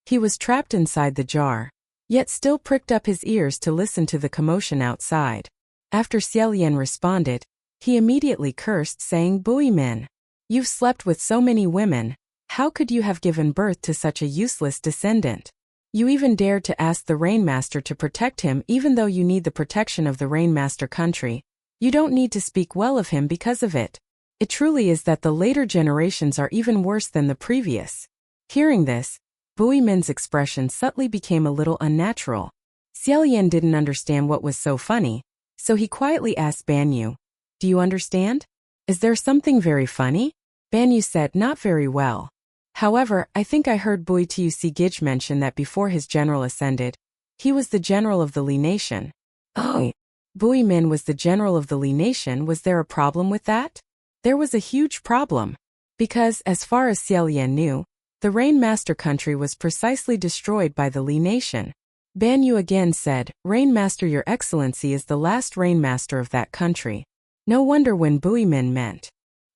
He was trapped inside the jar, yet still pricked up his ears to listen to the commotion outside. After Xie Lian responded, he immediately cursed, saying, "Buimin, you've slept with so many women, how could you have given birth to such a useless descendant? You even dared to ask the Rainmaster to protect him even though you need the protection of the Rainmaster country. You don't need to speak well of him because of it. It truly is that the later generations are even worse than the previous." Hearing this, Buimin's expression subtly became a little unnatural. Xie Lian didn't understand what was so funny, so he quietly asked Banyu, "Do you understand? Is there something very funny?" Banyu said, "Not very well. However, I think I heard Buizi Gij mention that before his general ascended, he was the general of the Li nation." "Oh, Buimin was the general of the Li nation. Was there a problem with that?" There was a huge problem. Because, as far as Xie Lian knew, the Rainmaster country was precisely destroyed by the Li nation. Banyu again said, "Rainmaster, your excellency is the last Rainmaster of that country." No wonder when Buimin meant,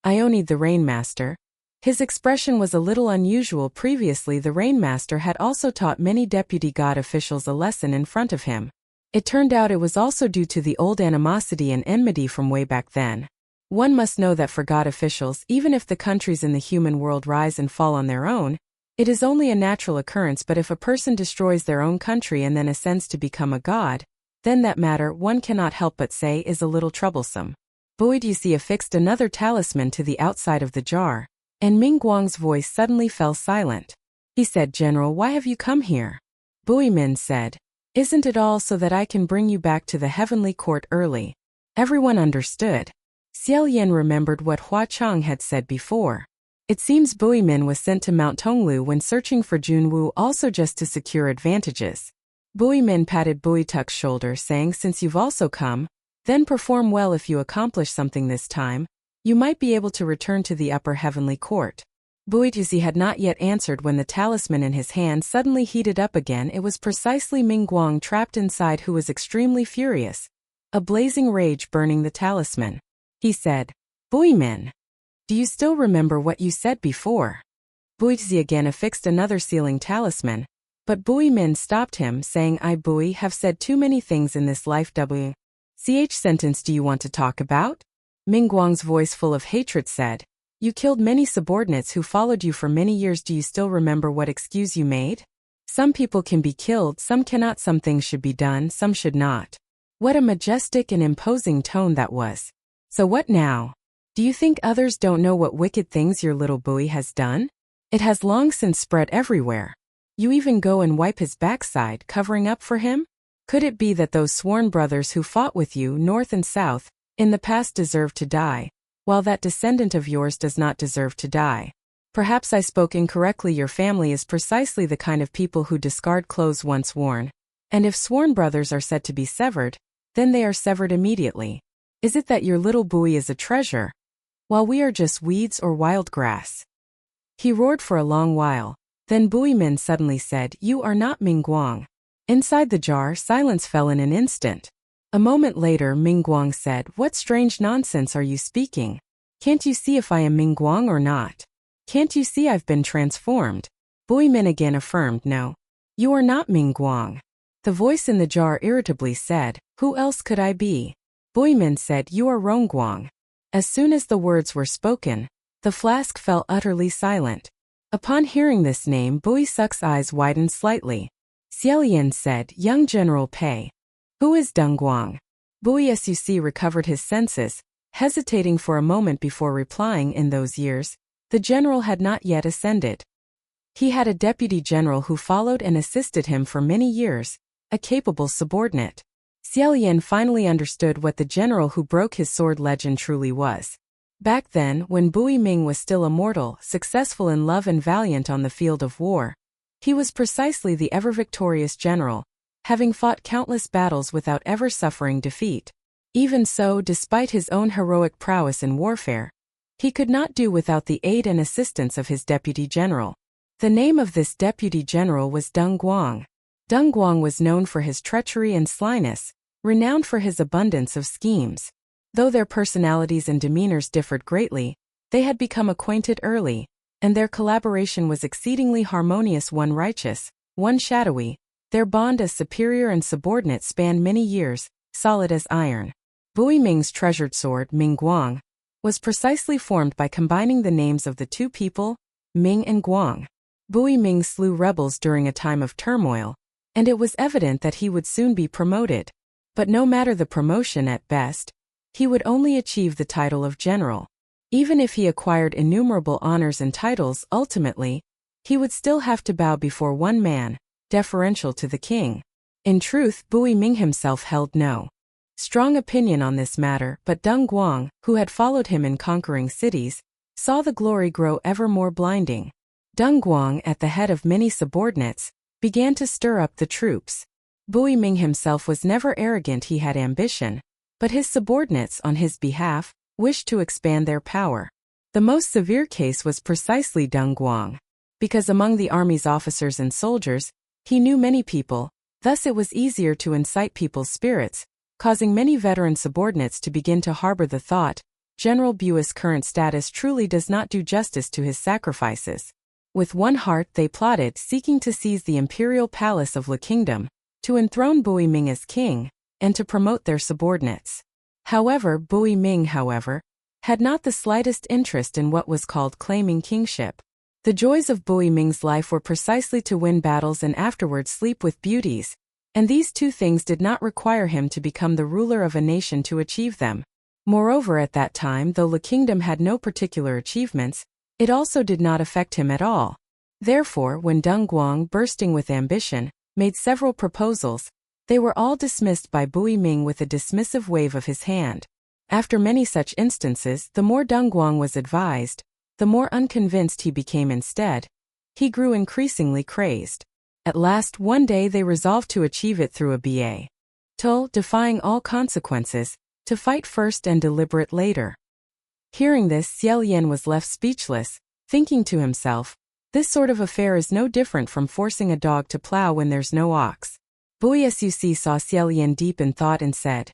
"I only the Rainmaster." His expression was a little unusual. Previously the Rainmaster had also taught many deputy god officials a lesson in front of him. It turned out it was also due to the old animosity and enmity from way back then. One must know that for god officials, even if the countries in the human world rise and fall on their own, it is only a natural occurrence. But if a person destroys their own country and then ascends to become a god, then that matter, one cannot help but say, is a little troublesome. Buizi affixed another talisman to the outside of the jar, and Mingguang's voice suddenly fell silent. He said, "General, why have you come here?" Buimin said, "Isn't it all so that I can bring you back to the heavenly court early?" Everyone understood. Xie Lian remembered what Hua Chang had said before. It seems Buimin was sent to Mount Tonglu when searching for Junwu, also just to secure advantages. Buimin patted Buituk's shoulder, saying, "Since you've also come, then perform well. If you accomplish something this time, you might be able to return to the upper heavenly court." Buizi had not yet answered when the talisman in his hand suddenly heated up again. It was precisely Mingguang trapped inside, who was extremely furious, a blazing rage burning the talisman. He said, "Buimin, do you still remember what you said before?" Buizi again affixed another sealing talisman, but Buimin stopped him, saying, "I, Bui, have said too many things in this life. Which sentence do you want to talk about?" Mingguang's voice full of hatred said, "You killed many subordinates who followed you for many years. Do you still remember what excuse you made? Some people can be killed, some cannot. Some things should be done, some should not." What a majestic and imposing tone that was. So what now? Do you think others don't know what wicked things your little Bui has done? It has long since spread everywhere. You even go and wipe his backside, covering up for him? Could it be that those sworn brothers who fought with you, north and south, in the past deserve to die, while that descendant of yours does not deserve to die? Perhaps I spoke incorrectly. Your family is precisely the kind of people who discard clothes once worn. And if sworn brothers are said to be severed, then they are severed immediately. Is it that your little Bui is a treasure, while we are just weeds or wild grass? He roared for a long while. Then Buimin suddenly said, "You are not Mingguang." Inside the jar, silence fell in an instant. A moment later, Mingguang said, "What strange nonsense are you speaking? Can't you see if I am Mingguang or not? Can't you see I've been transformed?" Buimin again affirmed, "No. You are not Mingguang." The voice in the jar irritably said, "Who else could I be?" Buimin said, "You are Rongguang." As soon as the words were spoken, the flask fell utterly silent. Upon hearing this name, Buisuk's eyes widened slightly. Xie Lian said, "Young General Pei. Who is Deng Guang?" Bui Suc recovered his senses, hesitating for a moment before replying. In those years, the general had not yet ascended. He had a deputy general who followed and assisted him for many years, a capable subordinate. Xie Lian finally understood what the general who broke his sword legend truly was. Back then, when Bui Ming was still immortal, successful in love and valiant on the field of war, he was precisely the ever-victorious general, having fought countless battles without ever suffering defeat. Even so, despite his own heroic prowess in warfare, he could not do without the aid and assistance of his deputy general. The name of this deputy general was Deng Guang. Deng Guang was known for his treachery and slyness, renowned for his abundance of schemes. Though their personalities and demeanors differed greatly, they had become acquainted early, and their collaboration was exceedingly harmonious, one righteous, one shadowy. Their bond as superior and subordinate spanned many years, solid as iron. Bui Ming's treasured sword, Ming Guang, was precisely formed by combining the names of the two people, Ming and Guang. Bui Ming slew rebels during a time of turmoil, and it was evident that he would soon be promoted. But no matter the promotion, at best, he would only achieve the title of general. Even if he acquired innumerable honors and titles, ultimately, he would still have to bow before one man, deferential to the king. In truth, Bui Ming himself held no strong opinion on this matter, but Deng Guang, who had followed him in conquering cities, saw the glory grow ever more blinding. Deng Guang, at the head of many subordinates, began to stir up the troops. Bui Ming himself was never arrogant. He had ambition, but his subordinates, on his behalf, wished to expand their power. The most severe case was precisely Deng Guang, because among the army's officers and soldiers, he knew many people, thus it was easier to incite people's spirits, causing many veteran subordinates to begin to harbor the thought, General Bui's current status truly does not do justice to his sacrifices. With one heart they plotted, seeking to seize the imperial palace of the kingdom, to enthrone Bui Ming as king, and to promote their subordinates. However, Bui Ming, had not the slightest interest in what was called claiming kingship. The joys of Bui Ming's life were precisely to win battles and afterwards sleep with beauties, and these two things did not require him to become the ruler of a nation to achieve them. Moreover, at that time, though the kingdom had no particular achievements, it also did not affect him at all. Therefore, when Deng Guang, bursting with ambition, made several proposals, they were all dismissed by Bui Ming with a dismissive wave of his hand. After many such instances, the more Deng Guang was advised, the more unconvinced he became. Instead, he grew increasingly crazed. At last, one day they resolved to achieve it through a battle, defying all consequences, to fight first and deliberate later. Hearing this, Xie Lian was left speechless, thinking to himself, this sort of affair is no different from forcing a dog to plow when there's no ox. Bui Suc saw Xie Lian deep in thought and said,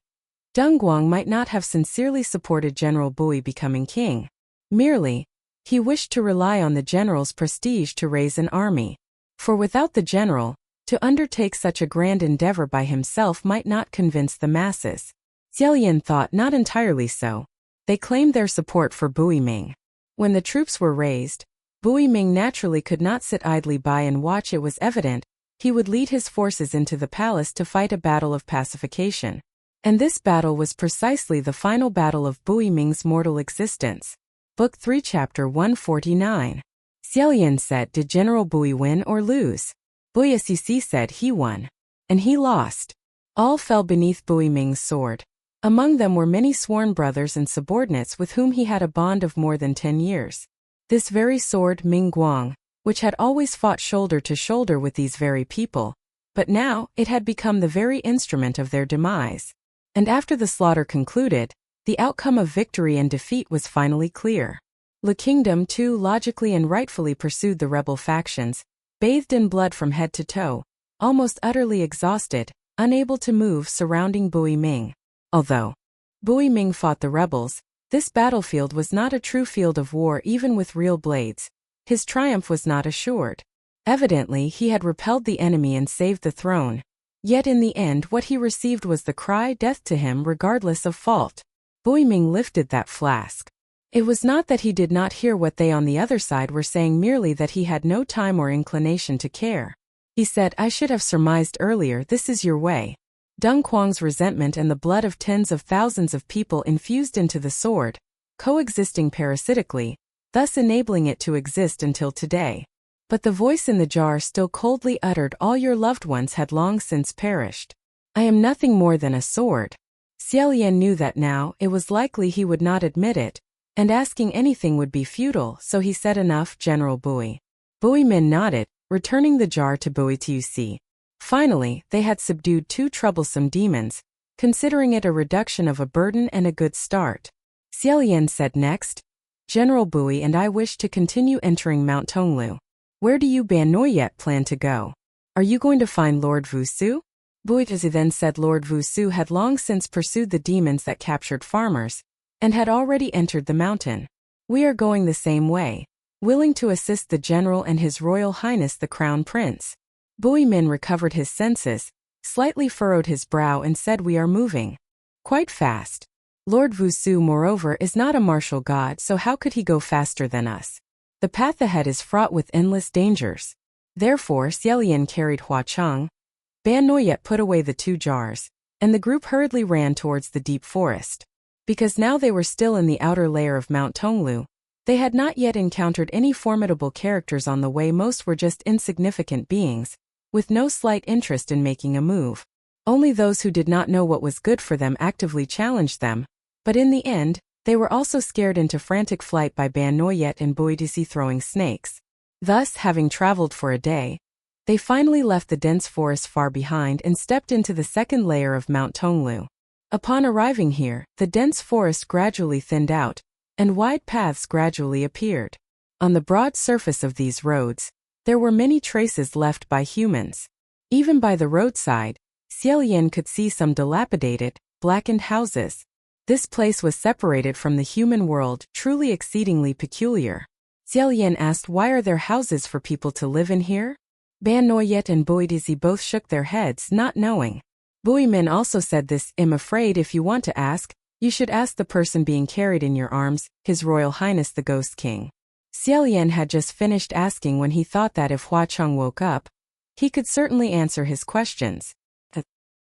Deng Guang might not have sincerely supported General Bui becoming king. Merely, he wished to rely on the general's prestige to raise an army. For without the general, to undertake such a grand endeavor by himself might not convince the masses. Xie Lian thought not entirely so. They claimed their support for Bui Ming. When the troops were raised, Bui Ming naturally could not sit idly by and watch. It was evident he would lead his forces into the palace to fight a battle of pacification. And this battle was precisely the final battle of Bui Ming's mortal existence. Book 3 Chapter 149. Xie Lian said, did General Bui win or lose? Bui Suc said he won. And he lost. All fell beneath Bui Ming's sword. Among them were many sworn brothers and subordinates with whom he had a bond of more than 10 years. This very sword, Ming Guang, which had always fought shoulder to shoulder with these very people, but now it had become the very instrument of their demise. And after the slaughter concluded, the outcome of victory and defeat was finally clear. The kingdom too logically and rightfully pursued the rebel factions, bathed in blood from head to toe, almost utterly exhausted, unable to move, surrounding Bui Ming. Although Bui Ming fought the rebels, this battlefield was not a true field of war. Even with real blades, his triumph was not assured. Evidently he had repelled the enemy and saved the throne. Yet in the end what he received was the cry, death to him regardless of fault. Bui Ming lifted that flask. It was not that he did not hear what they on the other side were saying, merely that he had no time or inclination to care. He said, I should have surmised earlier this is your way. Deng Quang's resentment and the blood of tens of thousands of people infused into the sword, coexisting parasitically, thus enabling it to exist until today. But the voice in the jar still coldly uttered, all your loved ones had long since perished. I am nothing more than a sword. Xie Lian knew that now, it was likely he would not admit it, and asking anything would be futile, so he said, enough, General Bui. Bui Min nodded, returning the jar to Bui Tusi. Finally, they had subdued 2 troublesome demons, considering it a reduction of a burden and a good start. Xie Lian said next, General Bui and I wish to continue entering Mount Tonglu. Where do you Ban Noyet plan to go? Are you going to find Lord Vusu? Bui Tusi then said Lord Vusu had long since pursued the demons that captured farmers, and had already entered the mountain. We are going the same way, willing to assist the general and His Royal Highness the Crown Prince. Bui Min recovered his senses, slightly furrowed his brow and said, we are moving quite fast. Lord Vusu moreover is not a martial god, so how could he go faster than us? The path ahead is fraught with endless dangers. Therefore Xie Lian carried Hua Cheng. Ban Noyet put away the 2 jars, and the group hurriedly ran towards the deep forest. Because now they were still in the outer layer of Mount Tonglu, they had not yet encountered any formidable characters on the way. Most were just insignificant beings, with no slight interest in making a move. Only those who did not know what was good for them actively challenged them, but in the end, they were also scared into frantic flight by Ban Noyet and Boidisi throwing snakes. Thus, having traveled for a day, they finally left the dense forest far behind and stepped into the second layer of Mount Tonglu. Upon arriving here, the dense forest gradually thinned out, and wide paths gradually appeared. On the broad surface of these roads, there were many traces left by humans. Even by the roadside, Xie Lian could see some dilapidated, blackened houses. This place was separated from the human world, truly exceedingly peculiar. Xie Lian asked, why are there houses for people to live in here? Ban Noyet and Boidisi both shook their heads, not knowing. Bui Min also said this, I'm afraid if you want to ask, you should ask the person being carried in your arms, His Royal Highness the Ghost King. Xie Lian had just finished asking when he thought that if Hua Cheng woke up, he could certainly answer his questions.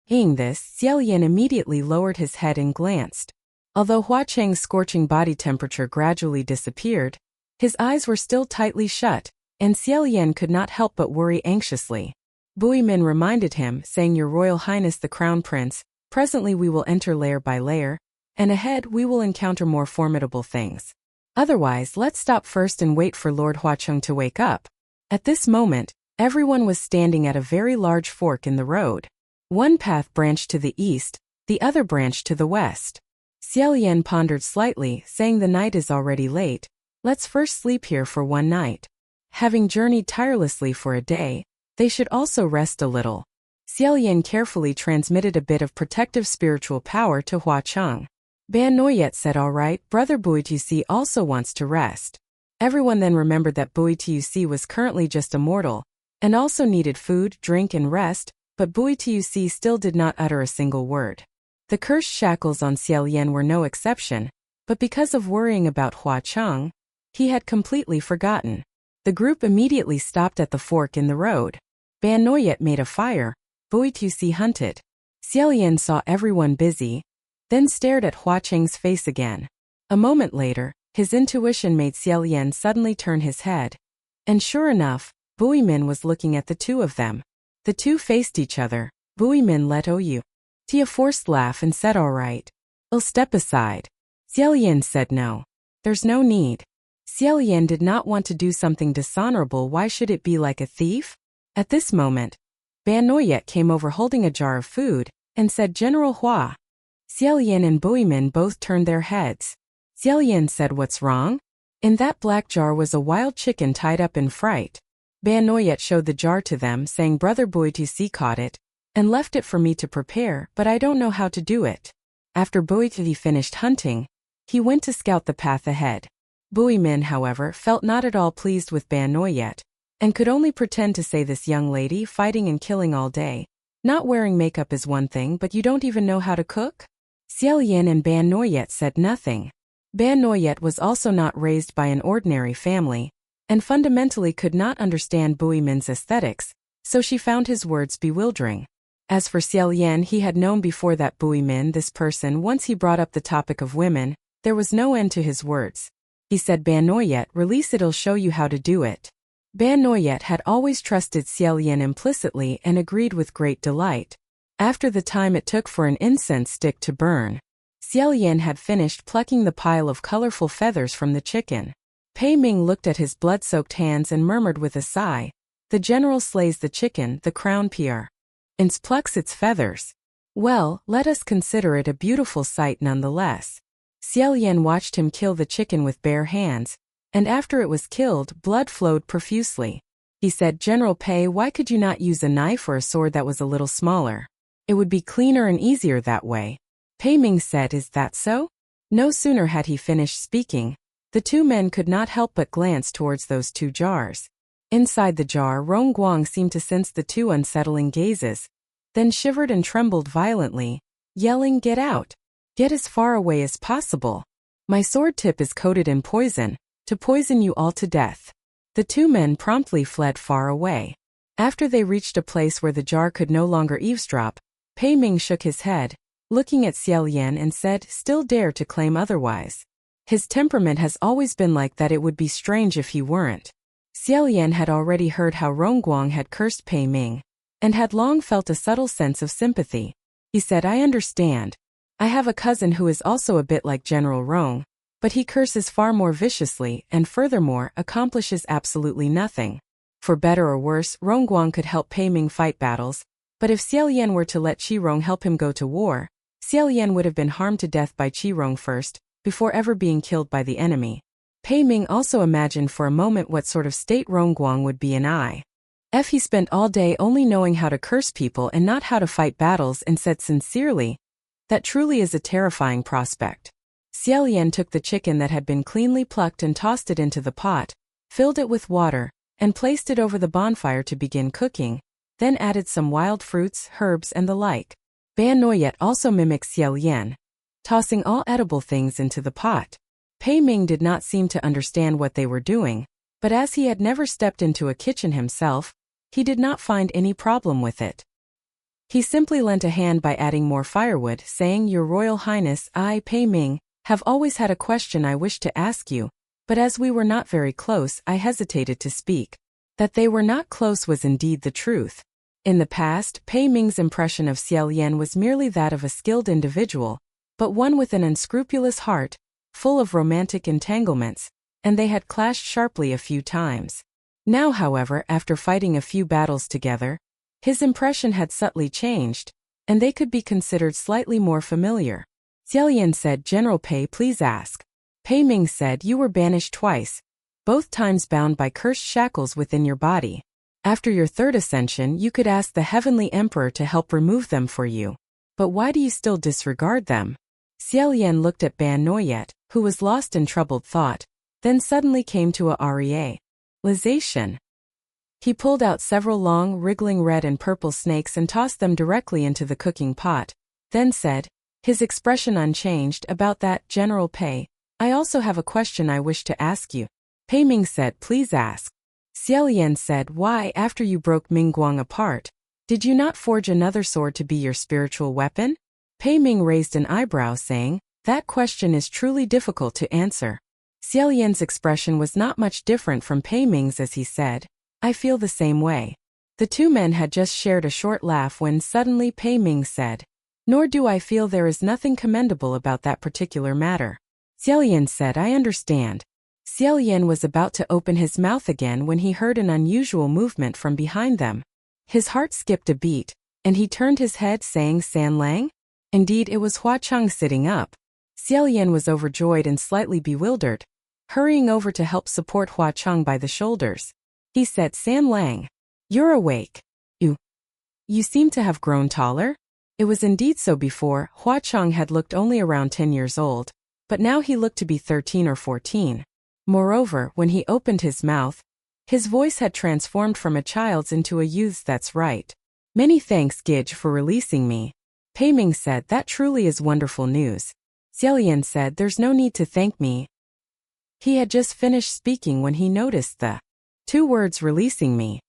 Hearing this, Xie Lian immediately lowered his head and glanced. Although Hua Cheng's scorching body temperature gradually disappeared, his eyes were still tightly shut, and Xie Lian could not help but worry anxiously. Bui Min reminded him, saying, Your Royal Highness the Crown Prince, presently we will enter layer by layer, and ahead we will encounter more formidable things. Otherwise, let's stop first and wait for Lord Hua Cheng to wake up. At this moment, everyone was standing at a very large fork in the road. One path branched to the east, the other branched to the west. Xie Lian pondered slightly, saying, the night is already late, let's first sleep here for one night. Having journeyed tirelessly for a day, they should also rest a little. Xie Lian carefully transmitted a bit of protective spiritual power to Hua Cheng. Ban Noyet said, all right, Brother Bui Tusi also wants to rest. Everyone then remembered that Bui Tusi was currently just a mortal, and also needed food, drink and rest, but Bui Tusi still did not utter a single word. The cursed shackles on Xie Lian were no exception, but because of worrying about Hua Cheng, he had completely forgotten. The group immediately stopped at the fork in the road. Ban Noyet made a fire, Bui Tusi hunted. Xie Lian saw everyone busy, then stared at Hua Cheng's face again. A moment later, his intuition made Xie Lian suddenly turn his head. And sure enough, Bui Min was looking at the two of them. The two faced each other. Bui Min let Ou Tia forced laugh and said, all right. I'll step aside. Xie Lian said no. There's no need. Xie Lian did not want to do something dishonorable. Why should it be like a thief? At this moment, Ban Noyet came over holding a jar of food, and said, General Hua. Xie Lian and Bui Min both turned their heads. Xie Lian said, what's wrong? In that black jar was a wild chicken tied up in fright. Ban Noyet showed the jar to them, saying, Brother Bui Tusi caught it, and left it for me to prepare, but I don't know how to do it. After Bui Tusi finished hunting, he went to scout the path ahead. Bui Min, however, felt not at all pleased with Ban Noyet, and could only pretend to say, this young lady fighting and killing all day. Not wearing makeup is one thing, but you don't even know how to cook? Xie Lian and Ban Noyet said nothing. Ban Noyet was also not raised by an ordinary family, and fundamentally could not understand Bui Min's aesthetics, so she found his words bewildering. As for Xie Lian, he had known before that Bui Min, this person, once he brought up the topic of women, there was no end to his words. He said, Ban Noyet, release it'll show you how to do it. Ban Noyet had always trusted Xie Lian implicitly and agreed with great delight. After the time it took for an incense stick to burn, Xie Lian had finished plucking the pile of colorful feathers from the chicken. Pei Ming looked at his blood-soaked hands and murmured with a sigh, the general slays the chicken, the crown Prince plucks its feathers. Well, let us consider it a beautiful sight nonetheless. Xie Lian watched him kill the chicken with bare hands, and after it was killed, blood flowed profusely. He said, General Pei, why could you not use a knife or a sword that was a little smaller? It would be cleaner and easier that way. Pei Ming said, is that so? No sooner had he finished speaking, the two men could not help but glance towards those two jars. Inside the jar, Rong Guang seemed to sense the two unsettling gazes, then shivered and trembled violently, yelling, Get out! Get as far away as possible. My sword tip is coated in poison, to poison you all to death. The two men promptly fled far away. After they reached a place where the jar could no longer eavesdrop, Pei Ming shook his head, looking at Xie Lian and said, Still dare to claim otherwise. His temperament has always been like that, it would be strange if he weren't. Xie Lian had already heard how Rongguang had cursed Pei Ming, and had long felt a subtle sense of sympathy. He said, I understand. I have a cousin who is also a bit like General Rong, but he curses far more viciously and furthermore accomplishes absolutely nothing. For better or worse, Rongguang could help Pei Ming fight battles, but if Xie Lian were to let Qi Rong help him go to war, Xie Lian would have been harmed to death by Qi Rong first, before ever being killed by the enemy. Pei Ming also imagined for a moment what sort of state Rongguang would be in. If he spent all day only knowing how to curse people and not how to fight battles, and said sincerely, that truly is a terrifying prospect. Xie Lian took the chicken that had been cleanly plucked and tossed it into the pot, filled it with water, and placed it over the bonfire to begin cooking, then added some wild fruits, herbs and the like. Ban Noyet also mimicked Xie Lian, tossing all edible things into the pot. Pei Ming did not seem to understand what they were doing, but as he had never stepped into a kitchen himself, he did not find any problem with it. He simply lent a hand by adding more firewood, saying, Your Royal Highness, I, Pei Ming, have always had a question I wish to ask you, but as we were not very close, I hesitated to speak. That they were not close was indeed the truth. In the past, Pei Ming's impression of Xie Lian was merely that of a skilled individual, but one with an unscrupulous heart, full of romantic entanglements, and they had clashed sharply a few times. Now, however, after fighting a few battles together, his impression had subtly changed, and they could be considered slightly more familiar. Xie Lian said, General Pei, please ask. Pei Ming said, You were banished twice, both times bound by cursed shackles within your body. After your third ascension, you could ask the Heavenly Emperor to help remove them for you. But why do you still disregard them? Xie Lian looked at Ban Noyet, who was lost in troubled thought, then suddenly came to a realization. He pulled out several long, wriggling red and purple snakes and tossed them directly into the cooking pot, then said, his expression unchanged, About that, General Pei, I also have a question I wish to ask you. Pei Ming said, Please ask. Xie Lian said, Why, after you broke Mingguang apart, did you not forge another sword to be your spiritual weapon? Pei Ming raised an eyebrow, saying, That question is truly difficult to answer. Xie Lian's expression was not much different from Pei Ming's as he said, I feel the same way. The two men had just shared a short laugh when suddenly Pei Ming said, Nor do I feel there is nothing commendable about that particular matter. Xie Lian said, I understand. Xie Lian was about to open his mouth again when he heard an unusual movement from behind them. His heart skipped a beat, and he turned his head, saying, San Lang? Indeed, it was Hua Cheng sitting up. Xie Lian was overjoyed and slightly bewildered, hurrying over to help support Hua Cheng by the shoulders. He said, San Lang, you're awake. You seem to have grown taller? It was indeed so before. Hua Cheng had looked only around 10 years old, but now he looked to be 13 or 14. Moreover, when he opened his mouth, his voice had transformed from a child's into a youth's. That's right. Many thanks, Gij, for releasing me. Pei Ming said, That truly is wonderful news. Xie Lian said, There's no need to thank me. He had just finished speaking when he noticed the two words releasing me.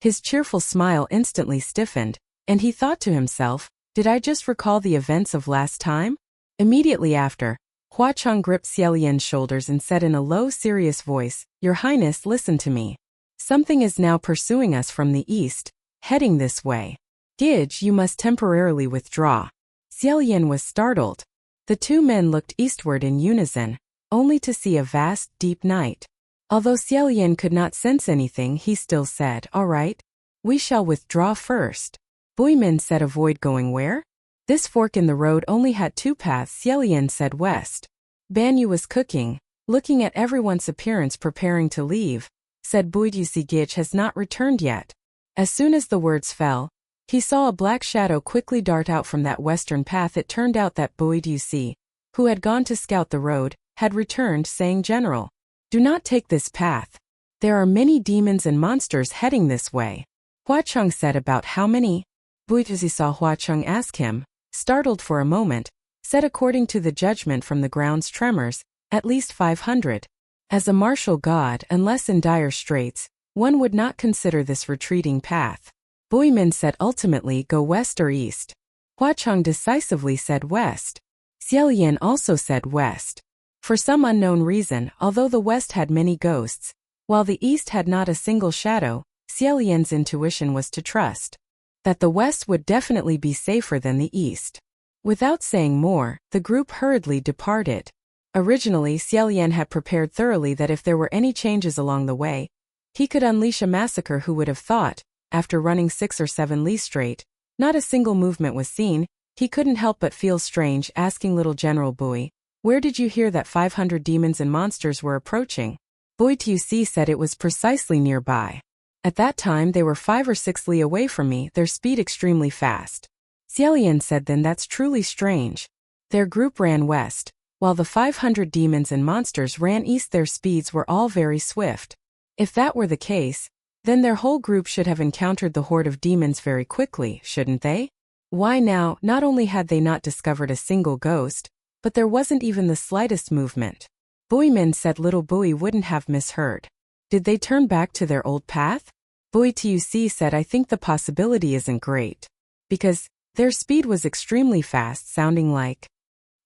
His cheerful smile instantly stiffened, and he thought to himself, did I just recall the events of last time? Immediately after, Hua Cheng gripped Xie Lian's shoulders and said in a low, serious voice, Your Highness, listen to me. Something is now pursuing us from the east, heading this way. Gij, you must temporarily withdraw. Xie Lian was startled. The two men looked eastward in unison, only to see a vast, deep night. Although Xie Lian could not sense anything, he still said, All right. We shall withdraw first. Buimin said, Avoid going where? This fork in the road only had two paths. Xie Lian said west. Banyu was cooking, looking at everyone's appearance preparing to leave, said Buidusi Gij has not returned yet. As soon as the words fell, he saw a black shadow quickly dart out from that western path. It turned out that Buidusi, who had gone to scout the road, had returned saying, General, do not take this path. There are many demons and monsters heading this way. Hua Cheng said, About how many? Buidusi saw Hua Cheng ask him, startled for a moment, said according to the judgment from the ground's tremors, at least 500. As a martial god, unless in dire straits, one would not consider this retreating path. Buimin said ultimately go west or east. Hua Cheng decisively said west. Xie Lian also said west. For some unknown reason, although the west had many ghosts, while the east had not a single shadow, Xie Lian's intuition was to trust that the west would definitely be safer than the east. Without saying more, the group hurriedly departed. Originally, Xie Lian had prepared thoroughly that if there were any changes along the way, he could unleash a massacre. Who would have thought, after running 6 or 7 li straight, not a single movement was seen. He couldn't help but feel strange, asking little General Bui, Where did you hear that 500 demons and monsters were approaching? Buidusi said it was precisely nearby. At that time they were 5 or 6 li away from me, their speed extremely fast. Xie Lian said, Then that's truly strange. Their group ran west, while the 500 demons and monsters ran east. Their speeds were all very swift. If that were the case, then their whole group should have encountered the horde of demons very quickly, shouldn't they? Why now, not only had they not discovered a single ghost, but there wasn't even the slightest movement. Buimin said little Bui wouldn't have misheard. Did they turn back to their old path? Buidusi said, I think the possibility isn't great. Because their speed was extremely fast, sounding like.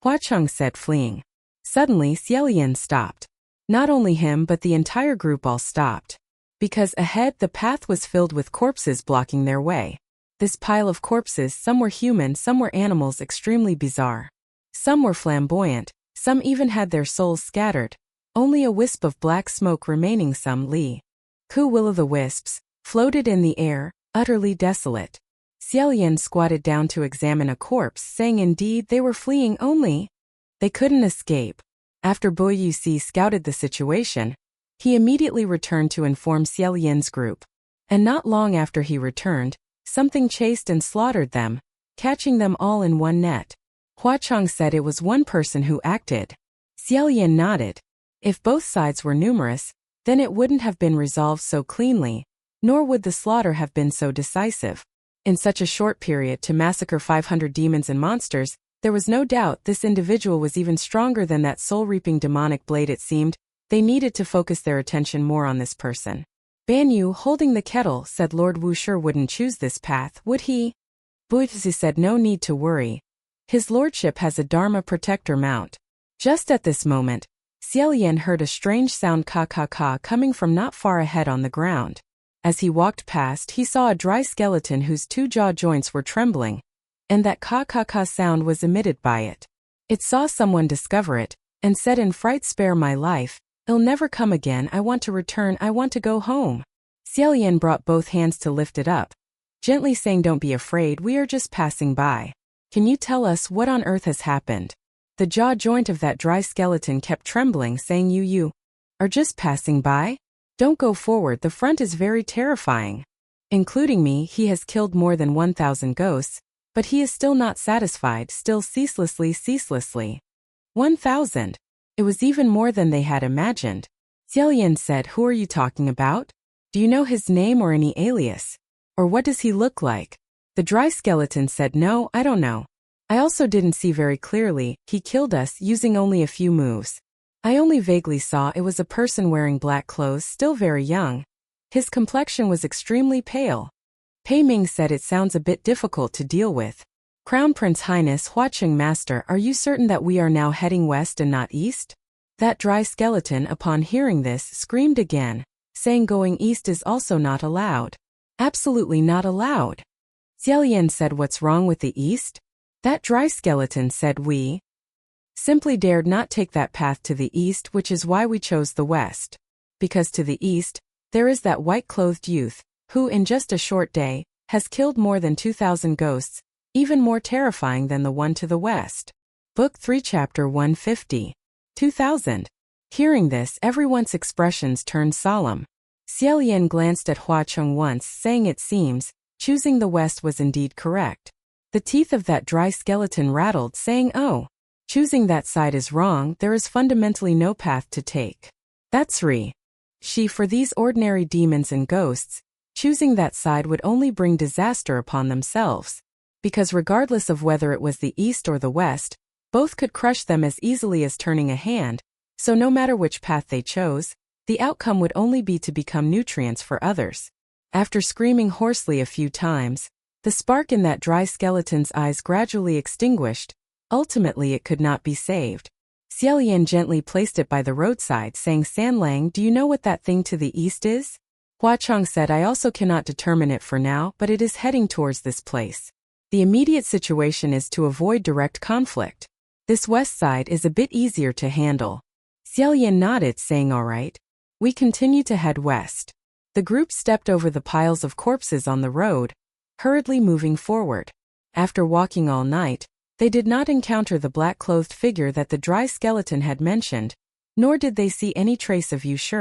Hua Cheng said, fleeing. Suddenly, Xie Lian stopped. Not only him but the entire group all stopped. Because ahead the path was filled with corpses blocking their way. This pile of corpses, some were human, some were animals, extremely bizarre. Some were flamboyant, some even had their souls scattered. Only a wisp of black smoke remaining. Some will-o'-the-wisps floated in the air, utterly desolate. Xie Lian squatted down to examine a corpse, saying indeed they were fleeing only. They couldn't escape. After Buidusi scouted the situation, he immediately returned to inform Xie Lian's group. And not long after he returned, something chased and slaughtered them, catching them all in one net. Hua Cheng said it was one person who acted. Xie Lian nodded. If both sides were numerous, then it wouldn't have been resolved so cleanly, nor would the slaughter have been so decisive. In such a short period to massacre 500 demons and monsters, there was no doubt this individual was even stronger than that soul-reaping demonic blade. It seemed they needed to focus their attention more on this person. Banyu, holding the kettle, said Lord Wu sure wouldn't choose this path, would he? Buidusi said no need to worry. His lordship has a Dharma protector mount. Just at this moment, Xie Lian heard a strange sound ka-ka-ka coming from not far ahead on the ground. As he walked past, he saw a dry skeleton whose 2 jaw joints were trembling, and that ka-ka-ka sound was emitted by it. It saw someone discover it, and said in fright, Spare my life, it'll never come again, I want to return, I want to go home. Xie Lian brought both hands to lift it up, gently saying, Don't be afraid, we are just passing by. Can you tell us what on earth has happened? The jaw joint of that dry skeleton kept trembling, saying, You are just passing by? Don't go forward, the front is very terrifying. Including me, he has killed more than 1,000 ghosts, but he is still not satisfied, still ceaselessly. 1,000. It was even more than they had imagined. Xie Lian said, Who are you talking about? Do you know his name or any alias? Or what does he look like? The dry skeleton said, No, I don't know. I also didn't see very clearly, he killed us using only a few moves. I only vaguely saw it was a person wearing black clothes, still very young. His complexion was extremely pale. Pei Ming said, it sounds a bit difficult to deal with. Crown Prince Highness Huacheng Master, are you certain that we are now heading west and not east? That dry skeleton, upon hearing this, screamed again, saying going east is also not allowed. Absolutely not allowed. Xie Lian said, what's wrong with the east? That dry skeleton said, we simply dared not take that path to the east, which is why we chose the west. Because to the east, there is that white-clothed youth, who in just a short day, has killed more than 2,000 ghosts, even more terrifying than the one to the west. Book 3 Chapter 150. 2000. Hearing this, everyone's expressions turned solemn. Xie Lian glanced at Huacheng once, saying it seems, choosing the west was indeed correct. The teeth of that dry skeleton rattled, saying, oh, choosing that side is wrong, there is fundamentally no path to take. That's she for these ordinary demons and ghosts, choosing that side would only bring disaster upon themselves. Because regardless of whether it was the east or the west, both could crush them as easily as turning a hand, so no matter which path they chose, the outcome would only be to become nutrients for others. After screaming hoarsely a few times, the spark in that dry skeleton's eyes gradually extinguished. Ultimately it could not be saved. Xie Lian gently placed it by the roadside, saying, Sanlang, do you know what that thing to the east is? Huacheng said, I also cannot determine it for now, but it is heading towards this place. The immediate situation is to avoid direct conflict. This west side is a bit easier to handle. Xie Lian nodded, saying, all right. We continue to head west. The group stepped over the piles of corpses on the road, hurriedly moving forward. After walking all night, they did not encounter the black-clothed figure that the dry skeleton had mentioned, nor did they see any trace of Yu Shi.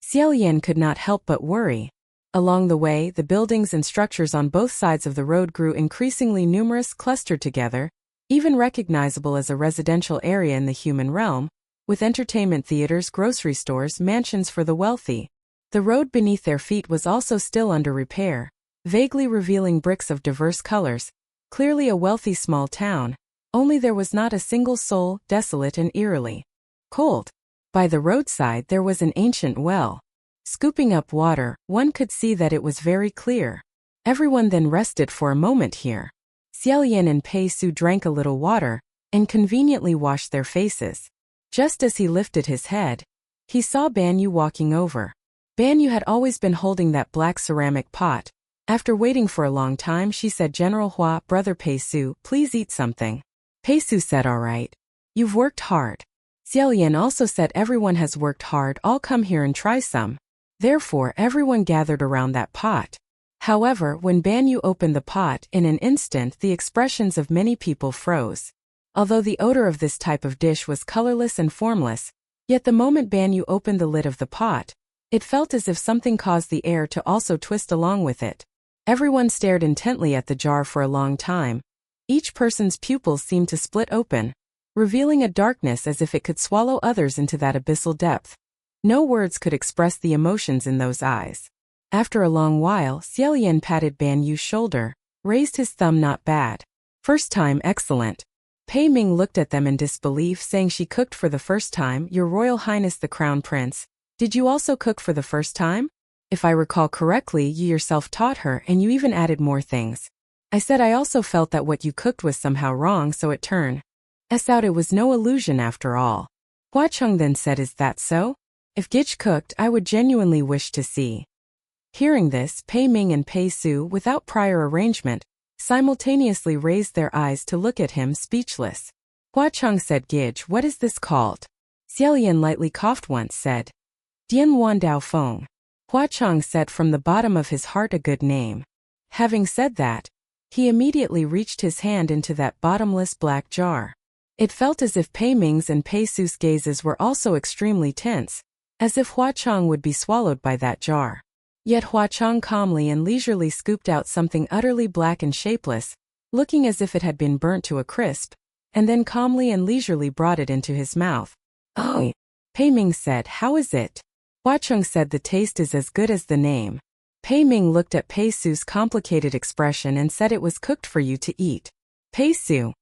Xie Lian could not help but worry. Along the way, the buildings and structures on both sides of the road grew increasingly numerous, clustered together, even recognizable as a residential area in the human realm, with entertainment theaters, grocery stores, mansions for the wealthy. The road beneath their feet was also still under repair, vaguely revealing bricks of diverse colors, clearly a wealthy small town, only there was not a single soul, desolate and eerily cold. By the roadside there was an ancient well. Scooping up water, one could see that it was very clear. Everyone then rested for a moment here. Xie Lian and Pei Su drank a little water, and conveniently washed their faces. Just as he lifted his head, he saw Ban Yu walking over. Ban Yu had always been holding that black ceramic pot. After waiting for a long time, she said, General Hua, brother Pei Su, please eat something. Pei Su said, all right. You've worked hard. Xie Lian also said, everyone has worked hard, I'll come here and try some. Therefore, everyone gathered around that pot. However, when Ban Yu opened the pot, in an instant the expressions of many people froze. Although the odor of this type of dish was colorless and formless, yet the moment Ban Yu opened the lid of the pot, it felt as if something caused the air to also twist along with it. Everyone stared intently at the jar for a long time. Each person's pupils seemed to split open, revealing a darkness as if it could swallow others into that abyssal depth. No words could express the emotions in those eyes. After a long while, Xie Lian patted Ban Yu's shoulder, raised his thumb, not bad. First time, excellent. Pei Ming looked at them in disbelief, saying, she cooked for the first time, Your Royal Highness the Crown Prince. Did you also cook for the first time? If I recall correctly, you yourself taught her and you even added more things. I said I also felt that what you cooked was somehow wrong, so it turned out it was no illusion after all. Huacheng then said, is that so? If Gitch cooked, I would genuinely wish to see. Hearing this, Pei Ming and Pei Su, without prior arrangement, simultaneously raised their eyes to look at him, speechless. Huacheng said, Gitch, what is this called? Xie Lian lightly coughed once, said, Dian Wan Dao Feng. Huacheng said from the bottom of his heart, a good name. Having said that, he immediately reached his hand into that bottomless black jar. It felt as if Pei Ming's and Pei Su's gazes were also extremely tense, as if Huacheng would be swallowed by that jar. Yet Huacheng calmly and leisurely scooped out something utterly black and shapeless, looking as if it had been burnt to a crisp, and then calmly and leisurely brought it into his mouth. Oh! Pei Ming said, how is it? Huacheng said, the taste is as good as the name. Pei Ming looked at Pei Su's complicated expression and said, it was cooked for you to eat. Pei Su.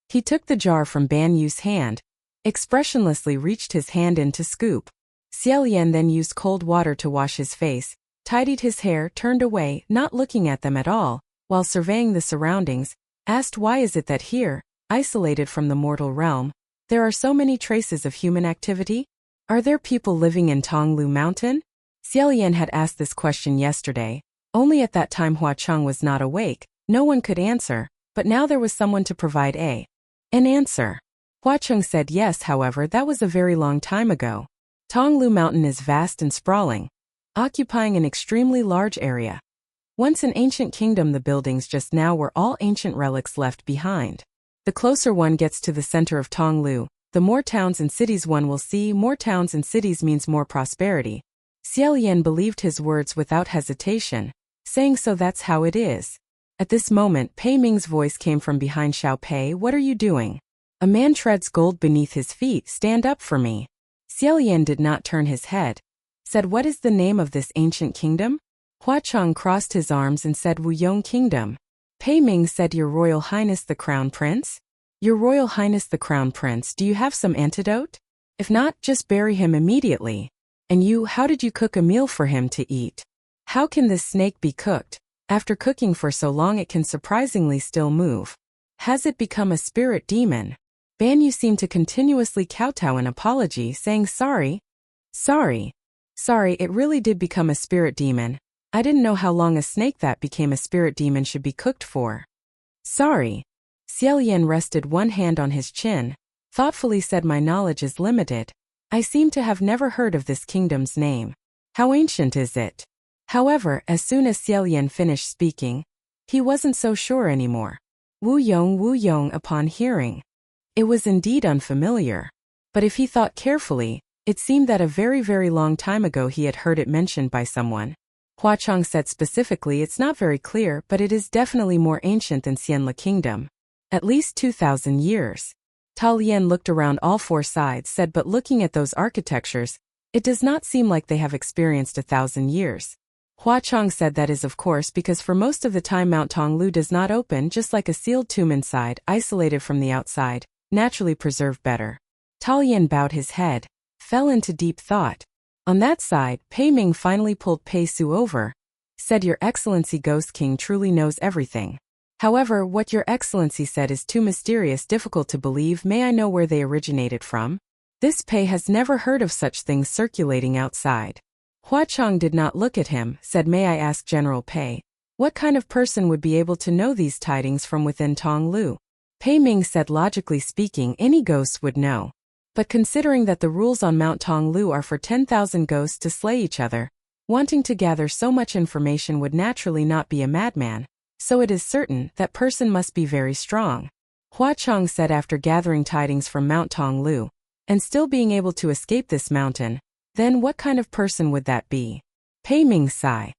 He took the jar from Ban Yu's hand, expressionlessly reached his hand in to scoop. Xie Lian then used cold water to wash his face, tidied his hair, turned away, not looking at them at all, while surveying the surroundings, asked why is it that here, isolated from the mortal realm, there are so many traces of human activity? Are there people living in Tonglu Mountain? Xie Lian had asked this question yesterday, only at that time Hua Cheng was not awake, no one could answer, but now there was someone to provide an answer. Hua Cheng said yes, however that was a very long time ago. Tonglu Mountain is vast and sprawling, occupying an extremely large area. Once an ancient kingdom, the buildings just now were all ancient relics left behind. The closer one gets to the center of Tonglu, the more towns and cities one will see. More towns and cities means more prosperity. Xie Lian believed his words without hesitation, saying so that's how it is. At this moment Pei Ming's voice came from behind Xiao Pei. What are you doing? A man treads gold beneath his feet. Stand up for me. Xie Lian did not turn his head. Said what is the name of this ancient kingdom? Hua Cheng crossed his arms and said Wu Yong Kingdom. Pei Ming said Your Royal Highness the Crown Prince? Your Royal Highness the Crown Prince, do you have some antidote? If not, just bury him immediately. And you, how did you cook a meal for him to eat? How can this snake be cooked? After cooking for so long it can surprisingly still move. Has it become a spirit demon? Ban Yu seemed to continuously kowtow an apology, saying sorry. Sorry, it really did become a spirit demon. I didn't know how long a snake that became a spirit demon should be cooked for. Sorry. Xie Lian rested one hand on his chin, thoughtfully said my knowledge is limited. I seem to have never heard of this kingdom's name. How ancient is it? However, as soon as Xie Lian finished speaking, he wasn't so sure anymore. Wu Yong upon hearing. It was indeed unfamiliar. But if he thought carefully, it seemed that a very, very long time ago he had heard it mentioned by someone. Hua Cheng said specifically it's not very clear, but it is definitely more ancient than Xianle Kingdom. At least 2,000 years. Ta Lian looked around all four sides, said but looking at those architectures, it does not seem like they have experienced 1,000 years. Hua Cheng said that is of course because for most of the time Mount Tonglu does not open, just like a sealed tomb inside, isolated from the outside, naturally preserved better. Ta Lian bowed his head, fell into deep thought. On that side, Pei Ming finally pulled Pei Su over, said Your Excellency Ghost King truly knows everything. However, what Your Excellency said is too mysterious, difficult to believe. May I know where they originated from? This Pei has never heard of such things circulating outside. Hua Cheng did not look at him, said may I ask General Pei, what kind of person would be able to know these tidings from within Tonglu? Pei Ming said logically speaking any ghost would know. But considering that the rules on Mount Tonglu are for 10,000 ghosts to slay each other, wanting to gather so much information would naturally not be a madman, so it is certain that person must be very strong. Hua Cheng said after gathering tidings from Mount Tonglu, and still being able to escape this mountain, then what kind of person would that be? Pei Ming sighed.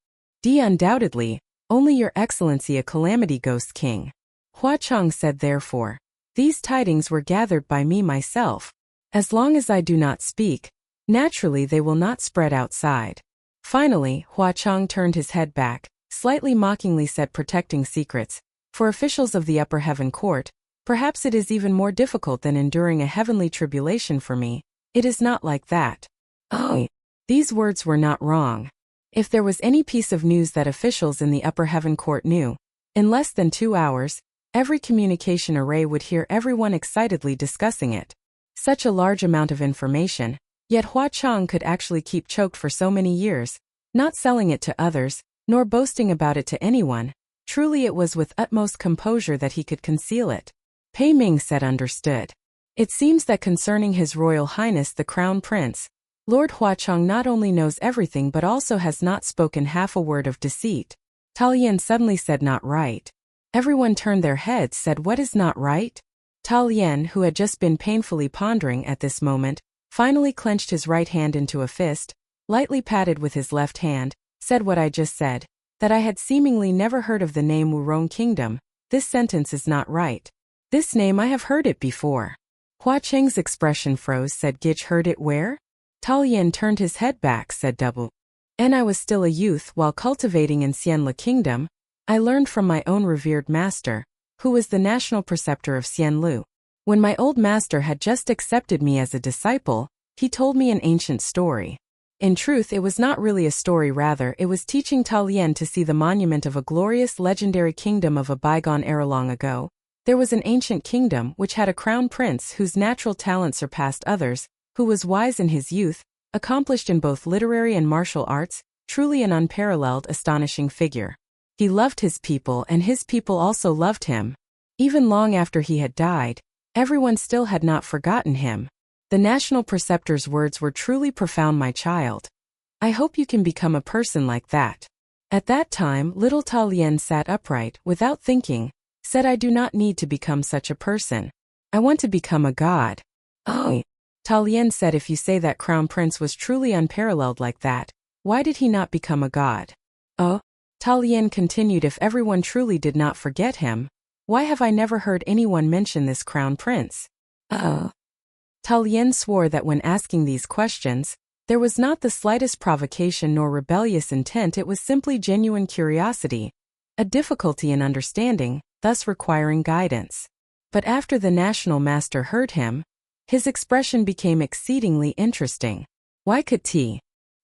Undoubtedly, only Your Excellency a calamity Ghost King. Hua Cheng said therefore, these tidings were gathered by me myself. As long as I do not speak, naturally they will not spread outside. Finally, Hua Cheng turned his head back, slightly mockingly said protecting secrets. For officials of the upper heaven court, perhaps it is even more difficult than enduring a heavenly tribulation for me. It is not like that. Oh, these words were not wrong. If there was any piece of news that officials in the upper heaven court knew, in less than 2 hours, every communication array would hear everyone excitedly discussing it. Such a large amount of information, yet Hua Cheng could actually keep choked for so many years, not selling it to others, nor boasting about it to anyone. Truly it was with utmost composure that he could conceal it. Pei Ming said understood. It seems that concerning His Royal Highness the Crown Prince, Lord Hua Cheng not only knows everything but also has not spoken half a word of deceit. Ta Lian suddenly said not right. Everyone turned their heads, said what is not right? Ta Lian, who had just been painfully pondering at this moment, finally clenched his right hand into a fist, lightly patted with his left hand, said what I just said, that I had seemingly never heard of the name Wurong Kingdom. This sentence is not right. This name I have heard it before. Hua Cheng's expression froze, said Gich heard it where? Ta Lian turned his head back, said double. And I was still a youth while cultivating in Xianle Kingdom. I learned from my own revered master, who was the national preceptor of Xianlu. When my old master had just accepted me as a disciple, he told me an ancient story. In truth, it was not really a story, rather, it was teaching Xie Lian to see the monument of a glorious legendary kingdom of a bygone era long ago. There was an ancient kingdom which had a crown prince whose natural talent surpassed others, who was wise in his youth, accomplished in both literary and martial arts, truly an unparalleled, astonishing figure. He loved his people and his people also loved him. Even long after he had died, everyone still had not forgotten him. The national preceptor's words were truly profound, my child. I hope you can become a person like that. At that time, little Xie Lian sat upright, without thinking, said, I do not need to become such a person. I want to become a god. Oh. Xie Lian said, if you say that crown prince was truly unparalleled like that, why did he not become a god? Oh. Xie Lian continued, if everyone truly did not forget him, why have I never heard anyone mention this crown prince? Oh. Xie Lian swore that when asking these questions, there was not the slightest provocation nor rebellious intent, it was simply genuine curiosity, a difficulty in understanding, thus requiring guidance. But after the national master heard him, his expression became exceedingly interesting. Why could Xie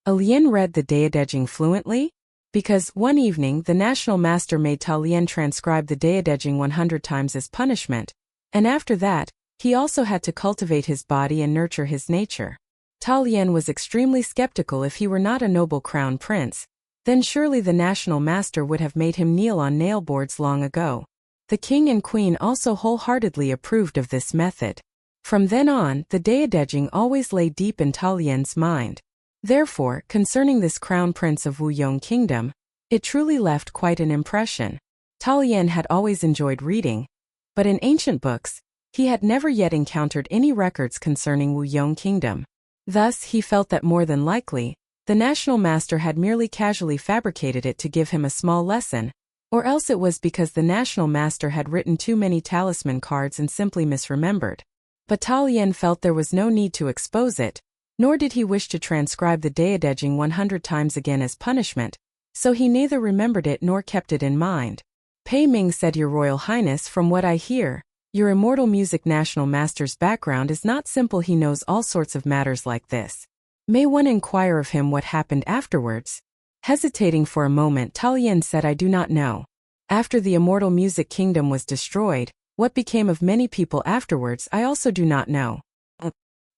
Lian read the Daedejing fluently? Because one evening the national master made Xie Lian transcribe the Daedejing 100 times as punishment, and after that, he also had to cultivate his body and nurture his nature. Xie Lian was extremely skeptical. If he were not a noble crown prince, then surely the national master would have made him kneel on nail boards long ago. The king and queen also wholeheartedly approved of this method. From then on, the Daedejing always lay deep in Xie Lian's mind. Therefore, concerning this crown prince of Wu Yong kingdom, it truly left quite an impression. Xie Lian had always enjoyed reading, but in ancient books, he had never yet encountered any records concerning Wu Yong kingdom. Thus, he felt that more than likely, the national master had merely casually fabricated it to give him a small lesson, or else it was because the national master had written too many talisman cards and simply misremembered. But Xie Lian felt there was no need to expose it, nor did he wish to transcribe the Daedejing 100 times again as punishment, so he neither remembered it nor kept it in mind. Pei Ming said, Your Royal Highness, from what I hear, your immortal music national master's background is not simple. He knows all sorts of matters like this. May one inquire of him what happened afterwards? Hesitating for a moment, Xie Lian said, I do not know. After the immortal music kingdom was destroyed, what became of many people afterwards I also do not know.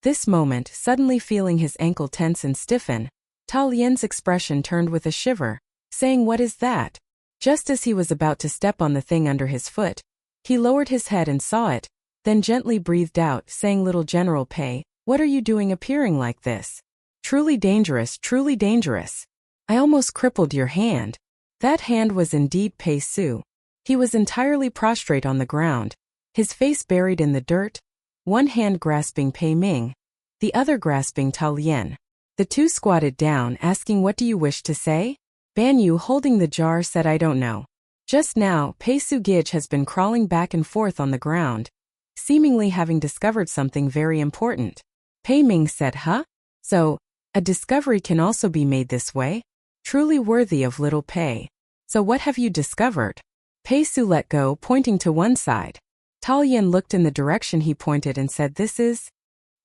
This moment, suddenly feeling his ankle tense and stiffen, Xie Lian's expression turned with a shiver, saying, What is that? Just as he was about to step on the thing under his foot, he lowered his head and saw it, then gently breathed out, saying, Little General Pei, what are you doing appearing like this? Truly dangerous, truly dangerous. I almost crippled your hand. That hand was indeed Pei Su. He was entirely prostrate on the ground, his face buried in the dirt, one hand grasping Pei Ming, the other grasping Xie Lian. The two squatted down, asking, What do you wish to say? Ban Yu, holding the jar, said, I don't know. Just now, Pei Su Gij has been crawling back and forth on the ground, seemingly having discovered something very important. Pei Ming said, Huh? So, a discovery can also be made this way? Truly worthy of little Pei. So what have you discovered? Pei Su let go, pointing to one side. Xie Lian looked in the direction he pointed and said, This is...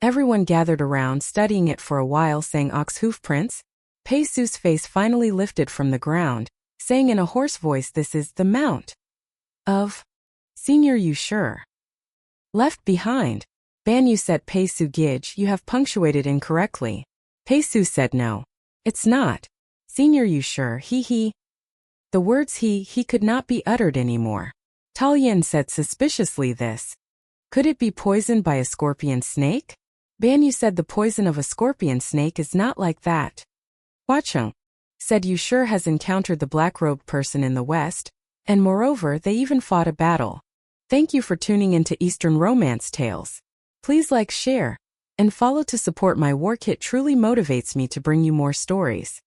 Everyone gathered around, studying it for a while, saying, Ox hoof prints? Pei Su's face finally lifted from the ground, saying in a hoarse voice, This is the Mount of Senior, you sure? Left behind. Ban Yu said, Pei Su Gij, you have punctuated incorrectly. Pei Su said, No. It's not. Senior, you sure? He. The words he could not be uttered anymore. Xie Lian said suspiciously, This. Could it be poisoned by a scorpion snake? Ban Yu said, The poison of a scorpion snake is not like that. Hua Cheng said, You sure has encountered the black-robed person in the West, and moreover they even fought a battle. Thank you for tuning into Eastern Romance Tales. Please like, share, and follow to support my war kit. Truly motivates me to bring you more stories.